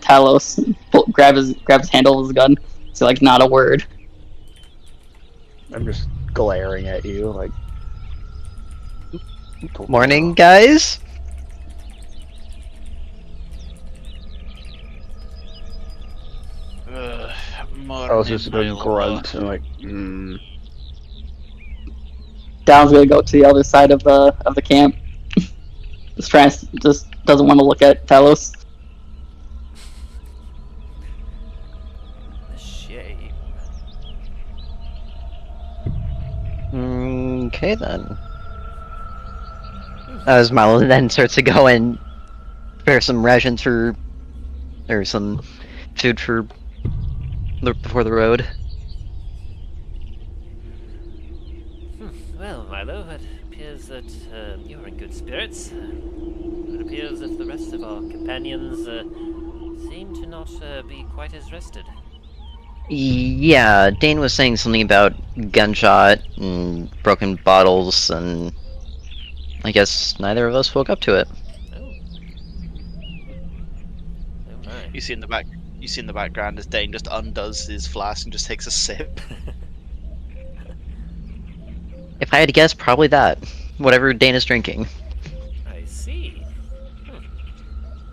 Talos, and grab his handle of his gun. So like not a word. I'm just glaring at you, like. Morning, guys. I was just gonna grunt and like, Dallen's gonna go to the other side of the camp. Just doesn't want to look at Talos. The shame. Okay then. As Milo then starts to go and prepare some rations for, or some food for before the road. Well, Milo, it appears that you're in good spirits. It appears that the rest of our companions seem to not be quite as rested. Yeah, Dain was saying something about gunshot and broken bottles, and I guess neither of us woke up to it. Oh. Oh my. You see in the background as Dain just undoes his flask and just takes a sip. If I had to guess, probably that. Whatever Dain is drinking. I see.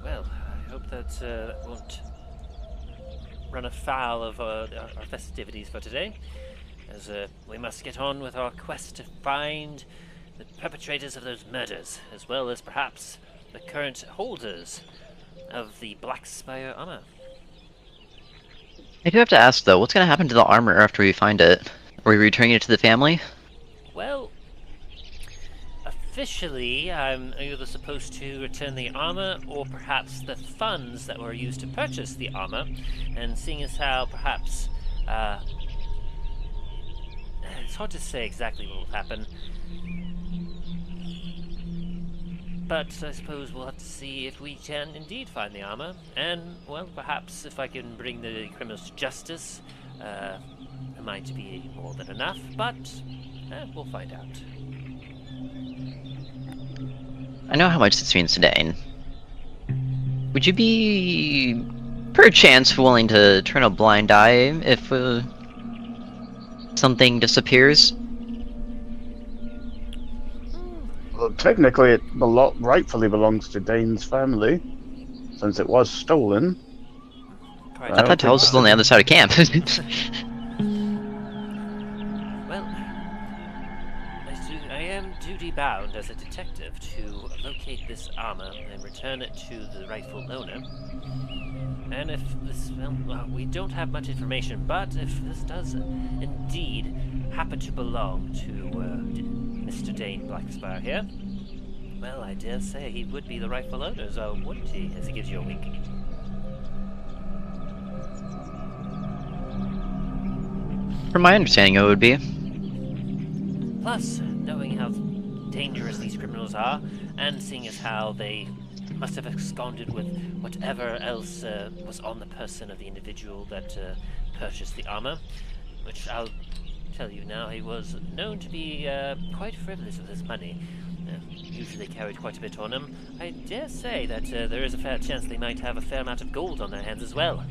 Well, I hope that won't run afoul of our festivities for today, as we must get on with our quest to find the perpetrators of those murders, as well as perhaps the current holders of the Black Spire armor. I do have to ask though, what's gonna happen to the armor after we find it? Are we returning it to the family? Well, officially, I'm either supposed to return the armor or perhaps the funds that were used to purchase the armor, and seeing as how perhaps it's hard to say exactly what will happen. But I suppose we'll have to see if we can indeed find the armor, and, well, perhaps if I can bring the criminals to justice, it might be more than enough, but we'll find out. I know how much this means to Dain. Would you be, perchance, willing to turn a blind eye if something disappears? Well, technically, it rightfully belongs to Dain's family, since it was stolen. Quite I thought Talos was on the other side of camp. Well, I am duty-bound as a detective to locate this armor and return it to the rightful owner. And if this, well, we don't have much information, but if this does indeed happen to belong to Mr. Dain Blackspire here, well, I dare say he would be the rightful owner, so wouldn't he? As he gives you a wink. From my understanding, it would be. Plus, knowing how dangerous these criminals are, and seeing as how they must have absconded with whatever else was on the person of the individual that purchased the armor, which I'll tell you now, he was known to be quite frivolous with his money. Usually carried quite a bit on him. I dare say that there is a fair chance they might have a fair amount of gold on their hands as well.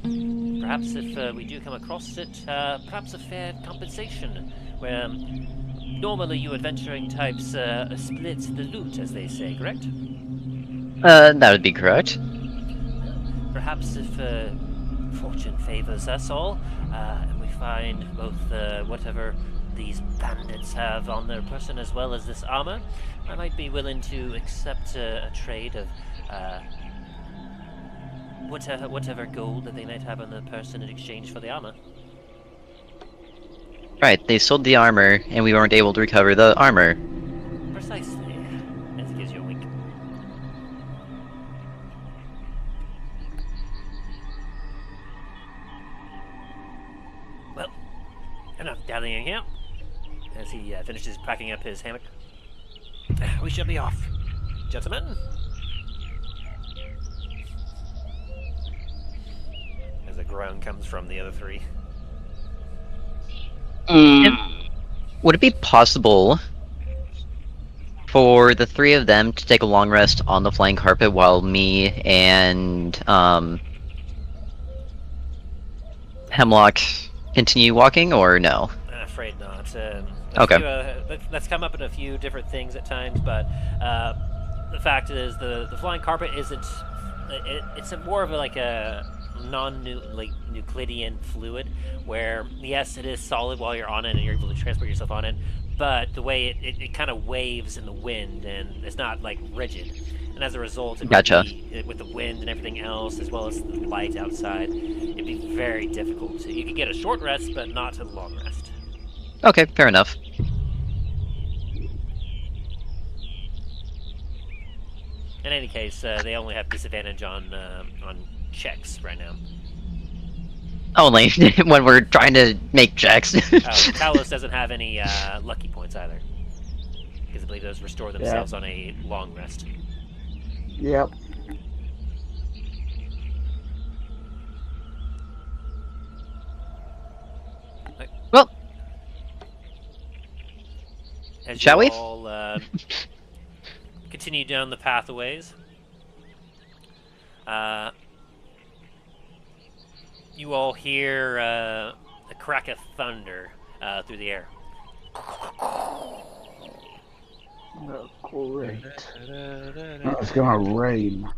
Perhaps if we do come across it, perhaps a fair compensation, where normally you adventuring types split the loot, as they say, correct? That would be correct. Perhaps if fortune favors us all, and we find both whatever these bandits have on their person as well as this armor, I might be willing to accept a trade of whatever gold that they might have on their person in exchange for the armor. Right, they sold the armor, and we weren't able to recover the armor. Precisely. As it gives you a wink. Well, enough dallying here. As he finishes packing up his hammock. We shall be off, gentlemen. As a groan comes from the other three. Would it be possible for the three of them to take a long rest on the flying carpet while me and Hemlock continue walking, or no? Afraid not. Okay. That's come up in a few different things at times, but the fact is the flying carpet isn't. It's more of like a non-Euclidean fluid, where yes, it is solid while you're on it and you're able to transport yourself on it, but the way it kind of waves in the wind and it's not like rigid, and as a result, it Gotcha. with the wind and everything else, as well as the light outside, it'd be very difficult. You could get a short rest, but not a long rest. Okay, fair enough. In any case, they only have disadvantage on checks right now. Only when we're trying to make checks. Talos doesn't have any lucky points either, because I believe those restore themselves on a long rest. Yep. Well, As shall we? you all continue down the pathways, you all hear a crack of thunder through the air. Oh, great. Oh, it's gonna rain.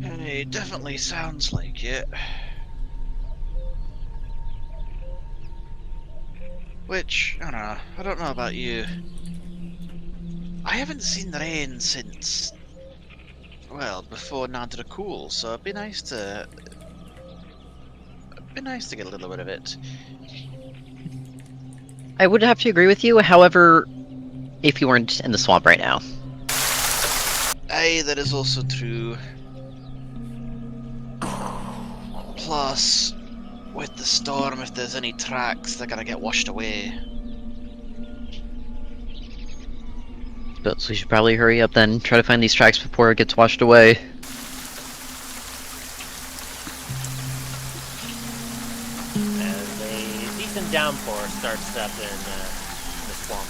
It definitely sounds like it. Which, I don't know about you. I haven't seen rain since, well, before Nanda Cool, so it'd be nice to get a little bit of it. I would have to agree with you, however, if you weren't in the swamp right now. Aye, that is also true. Plus, with the storm, if there's any tracks, they're gonna get washed away. But so we should probably hurry up then, try to find these tracks before it gets washed away. As a decent downpour starts up in the swamp.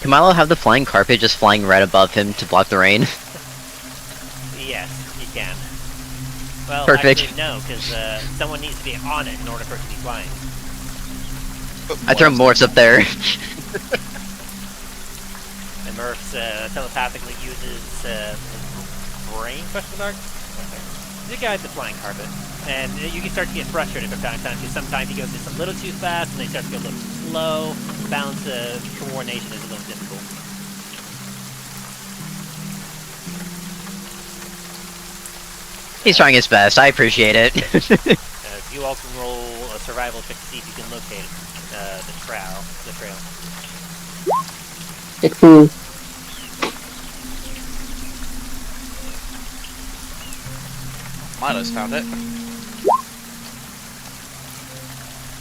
Can Milo have the flying carpet just flying right above him to block the rain? Yes, you can. Well, Perfect. actually, no, because someone needs to be on it in order for it to be flying. I throw Morphs up there. And Murphs telepathically uses his brain, question mark? To guide the flying carpet. And you can start to get frustrated from time to time, because sometimes he goes just a little too fast, and they start to go a little slow. Balance of coordination is a little difficult. He's trying his best, I appreciate it. You all can roll a survival check to see if you can locate the trail. It's cool. Milo's found it. I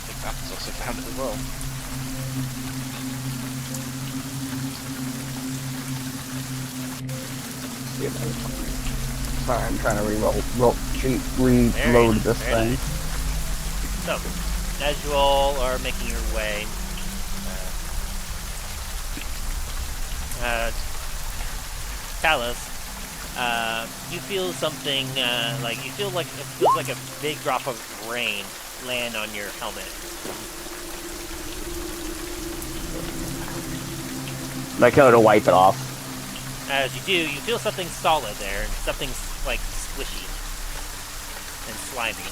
think Apple's also found it as well. Sorry, I'm trying to reload this Very thing. So, as you all are making your way, Talos, you feel something it feels like a big drop of rain land on your helmet. I go to wipe it off. As you do, you feel something solid there, and something like squishy and slimy.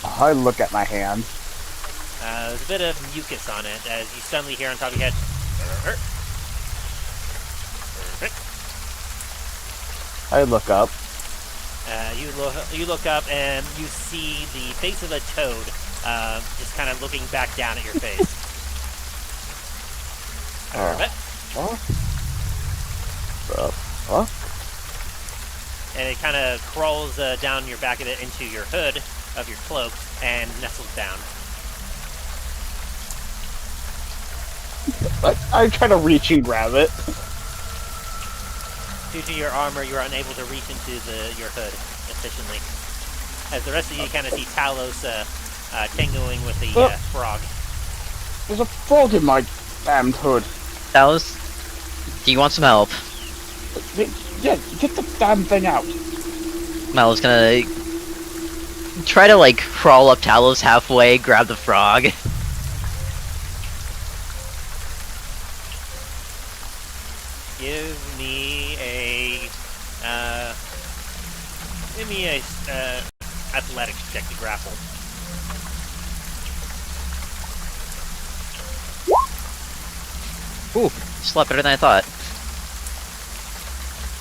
I look at my hand. There's a bit of mucus on it as you suddenly hear on top of your head. I look up. You look up and you see the face of a toad, just kind of looking back down at your face. What? And it kind of crawls down your back of it into your hood of your cloak and nestles down. I try to reach and grab it. Due to your armor, you're unable to reach into your hood efficiently. As the rest of you kind of see Talos tangoing with the frog. There's a frog in my damned hood. Talos, do you want some help? Yeah, get the damn thing out. Milo's gonna try to like crawl up Talos halfway, grab the frog. Give me a athletics check to grapple. Ooh, it's a lot better than I thought.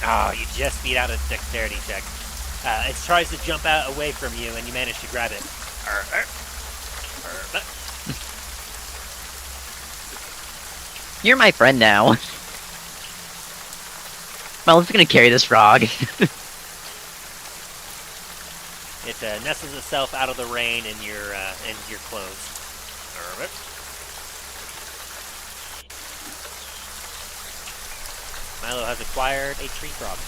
Oh, you just beat out a dexterity check. It tries to jump out away from you, and you manage to grab it. You're my friend now. Milo's gonna carry this frog. It nestles itself out of the rain in your clothes. Milo has acquired a tree frog.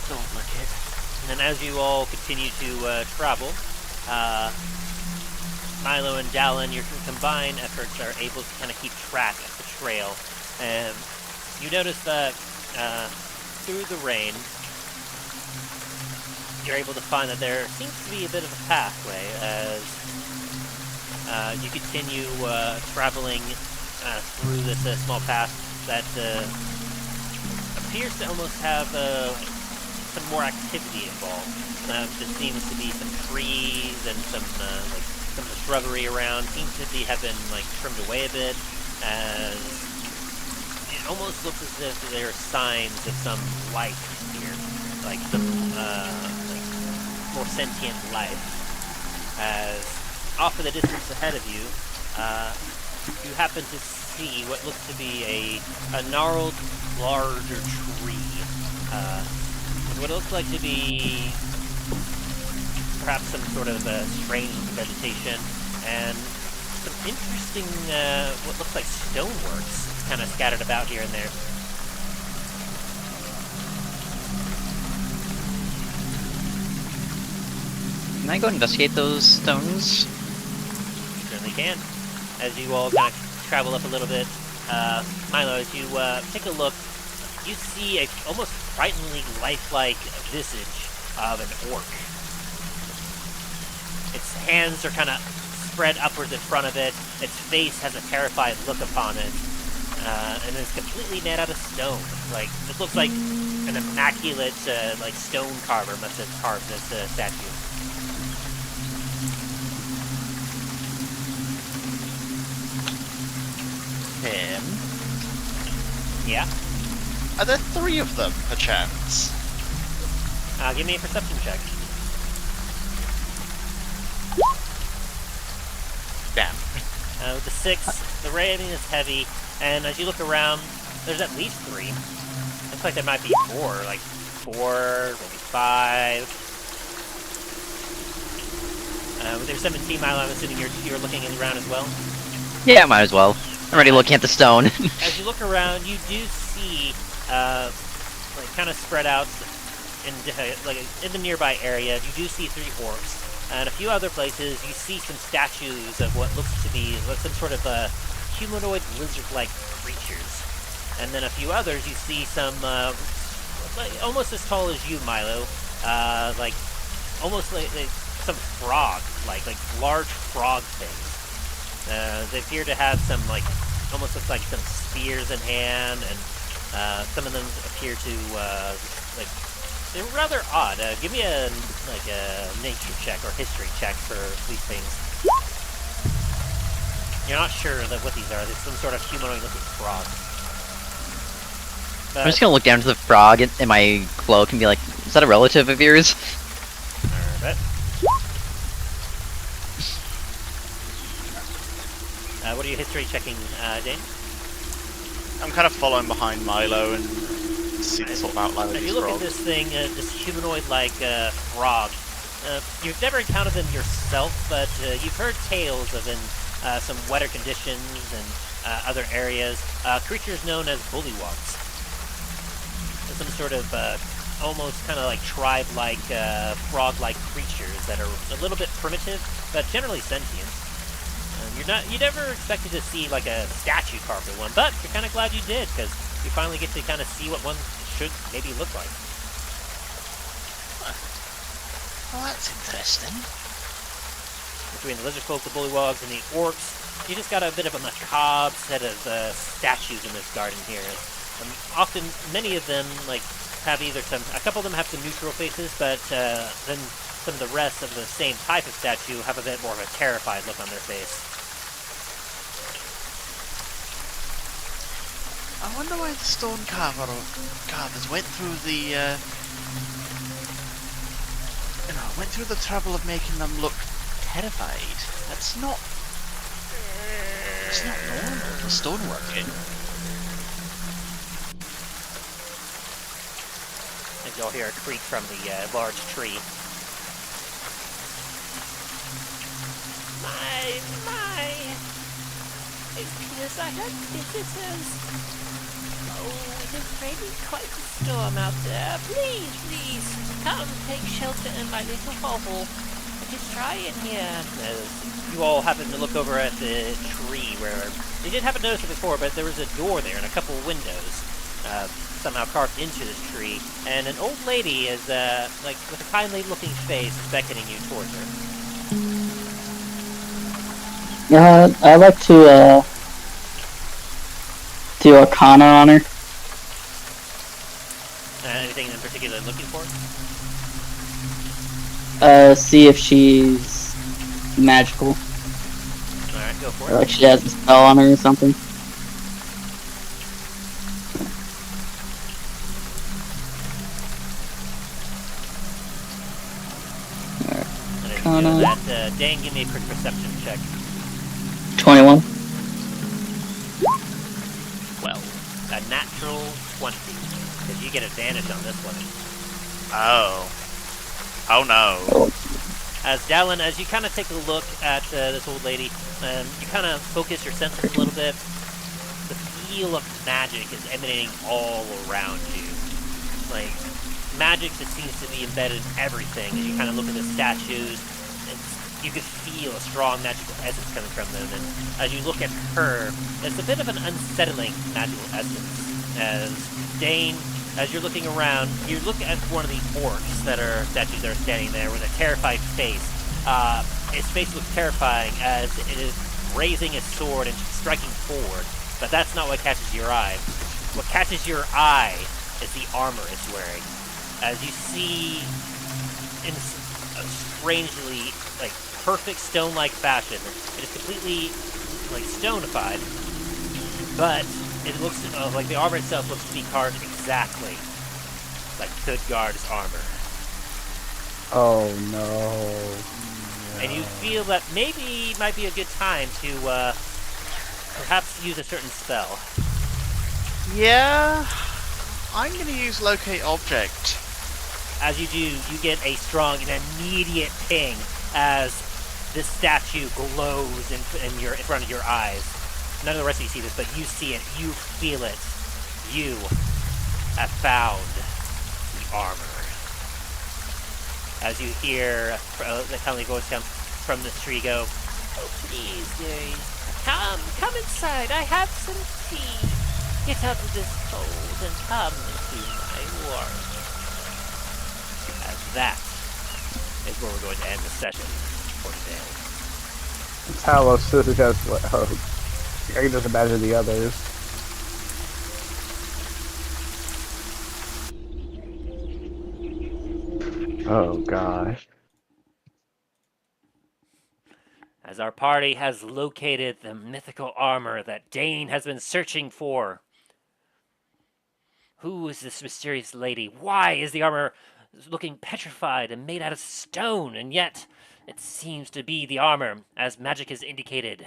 Don't look it. And as you all continue to travel, Milo and Dallen, your combined efforts are able to kind of keep track of the trail. And you notice that through the rain, you're able to find that there seems to be a bit of a pathway as you continue traveling through this small path that appears to almost have some more activity involved. There seems to be some trees and some of the shrubbery around seems to have been trimmed away a bit, as it almost looks as if there are signs of some life here, like some more sentient life. As off in the distance ahead of you, you happen to see what looks to be a gnarled, larger tree, with what looks like to be perhaps some sort of strange vegetation, and some interesting, what looks like stoneworks kind of scattered about here and there. Can I go investigate those stones? Certainly can. As you all kind of travel up a little bit, Milo, as you take a look, you see a almost frighteningly lifelike visage of an orc. Its hands are kind of spread upwards in front of it. Its face has a terrified look upon it, and it's completely made out of stone. Like it looks like an immaculate like stone carver must have carved this statue. Him? Yeah. Are there 3 of them, perchance? Give me a perception check. Damn. With the 6, the rating is heavy, and as you look around, there's at least 3. Looks like there might be more, like 4, maybe 5. With your 17 Milo, I'm assuming you're looking around as well? Yeah, might as well. I'm already looking at the stone. As you look around, you do see, like kind of spread out in the nearby area, you do see 3 orcs. And a few other places, you see some statues of what looks to be some sort of humanoid lizard-like creatures. And then a few others, you see some, like, almost as tall as you, Milo, like, almost like some frog, like large frog things. They appear to have some, like, almost looks like some spears in hand, and some of them appear to, like, they're rather odd. Give me a nature check or history check for these things. You're not sure what these are. They're some sort of humanoid-looking frog. I'm just gonna look down to the frog in my cloak and be like, is that a relative of yours? Alright. What are you history checking, Dain? I'm kind of following behind Milo and see the sort of outline of If these you look frogs. at this thing, this humanoid-like frog, you've never encountered them yourself, but you've heard tales of in some wetter conditions and other areas, creatures known as bullywugs. Some sort of almost kind of like tribe-like, frog-like creatures that are a little bit primitive, but generally sentient. You never expected to see like a statue carved of one, but you're kind of glad you did, because you finally get to kind of see what one should maybe look like. Well, that's interesting. Between the lizard folk, the bullywugs, and the orcs, you just got a bit of a macabre set of statues in this garden here. Often, many of them like have either a couple of them have some neutral faces, but then some of the rest of the same type of statue have a bit more of a terrified look on their face. I wonder why the stone carvers went through the, went through the trouble of making them look terrified. That's not normal for stoneworking. And you'll hear a creak from the large tree. My! Yes, I have visitors. Oh, it is raining quite a storm out there. Please, come take shelter in my little hovel. It is dry in here. You all happen to look over at the tree where you did happen to notice it before, but there was a door there and a couple of windows somehow carved into this tree, and an old lady is like with a kindly-looking face is beckoning you towards her. I'd like to do Arcana on her. Anything in particular looking for? See if she's magical. Alright, go for Or it. like she has a spell on her or something. And if you do that, Dain, give me a quick perception check. 21. Well, a natural 20. Because you get advantage on this one. Oh no. As Dallen, as you kind of take a look at this old lady, you kind of focus your senses a little bit. The feel of magic is emanating all around you. Like, magic that seems to be embedded in everything. As you kind of look at the statues, you can feel a strong magical essence coming from them, and as you look at her, it's a bit of an unsettling magical essence. As Dain, as you're looking around, you look at one of the orcs statues that are standing there with a terrified face. Its face looks terrifying as it is raising its sword and striking forward, but that's not what catches your eye. What catches your eye is the armor it's wearing. As you see, in a strangely, perfect stone-like fashion, it is completely, stonified, but it looks like the armor itself looks to be carved exactly like Thudgard's armor. Oh no. And you feel that maybe it might be a good time to perhaps use a certain spell. Yeah, I'm going to use locate object. As you do, you get a strong and immediate ping as this statue glows in front of your eyes. None of the rest of you see this, but you see it, you feel it. You have found the armor. As you hear the kindly voice come from the tree go, "Oh, please, Dain, come inside. I have some tea. Get out of this cold and come into my warmth." As that is where we're going to end the session for today. Talos is just what? Oh, I can just imagine the others. Oh gosh. As our party has located the mythical armor that Dain has been searching for. Who is this mysterious lady? Why is the armor looking petrified and made out of stone, and yet it seems to be the armor as magic has indicated?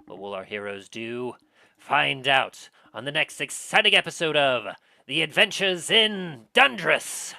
What will our heroes do? Find out on the next exciting episode of The Adventures in Dundras!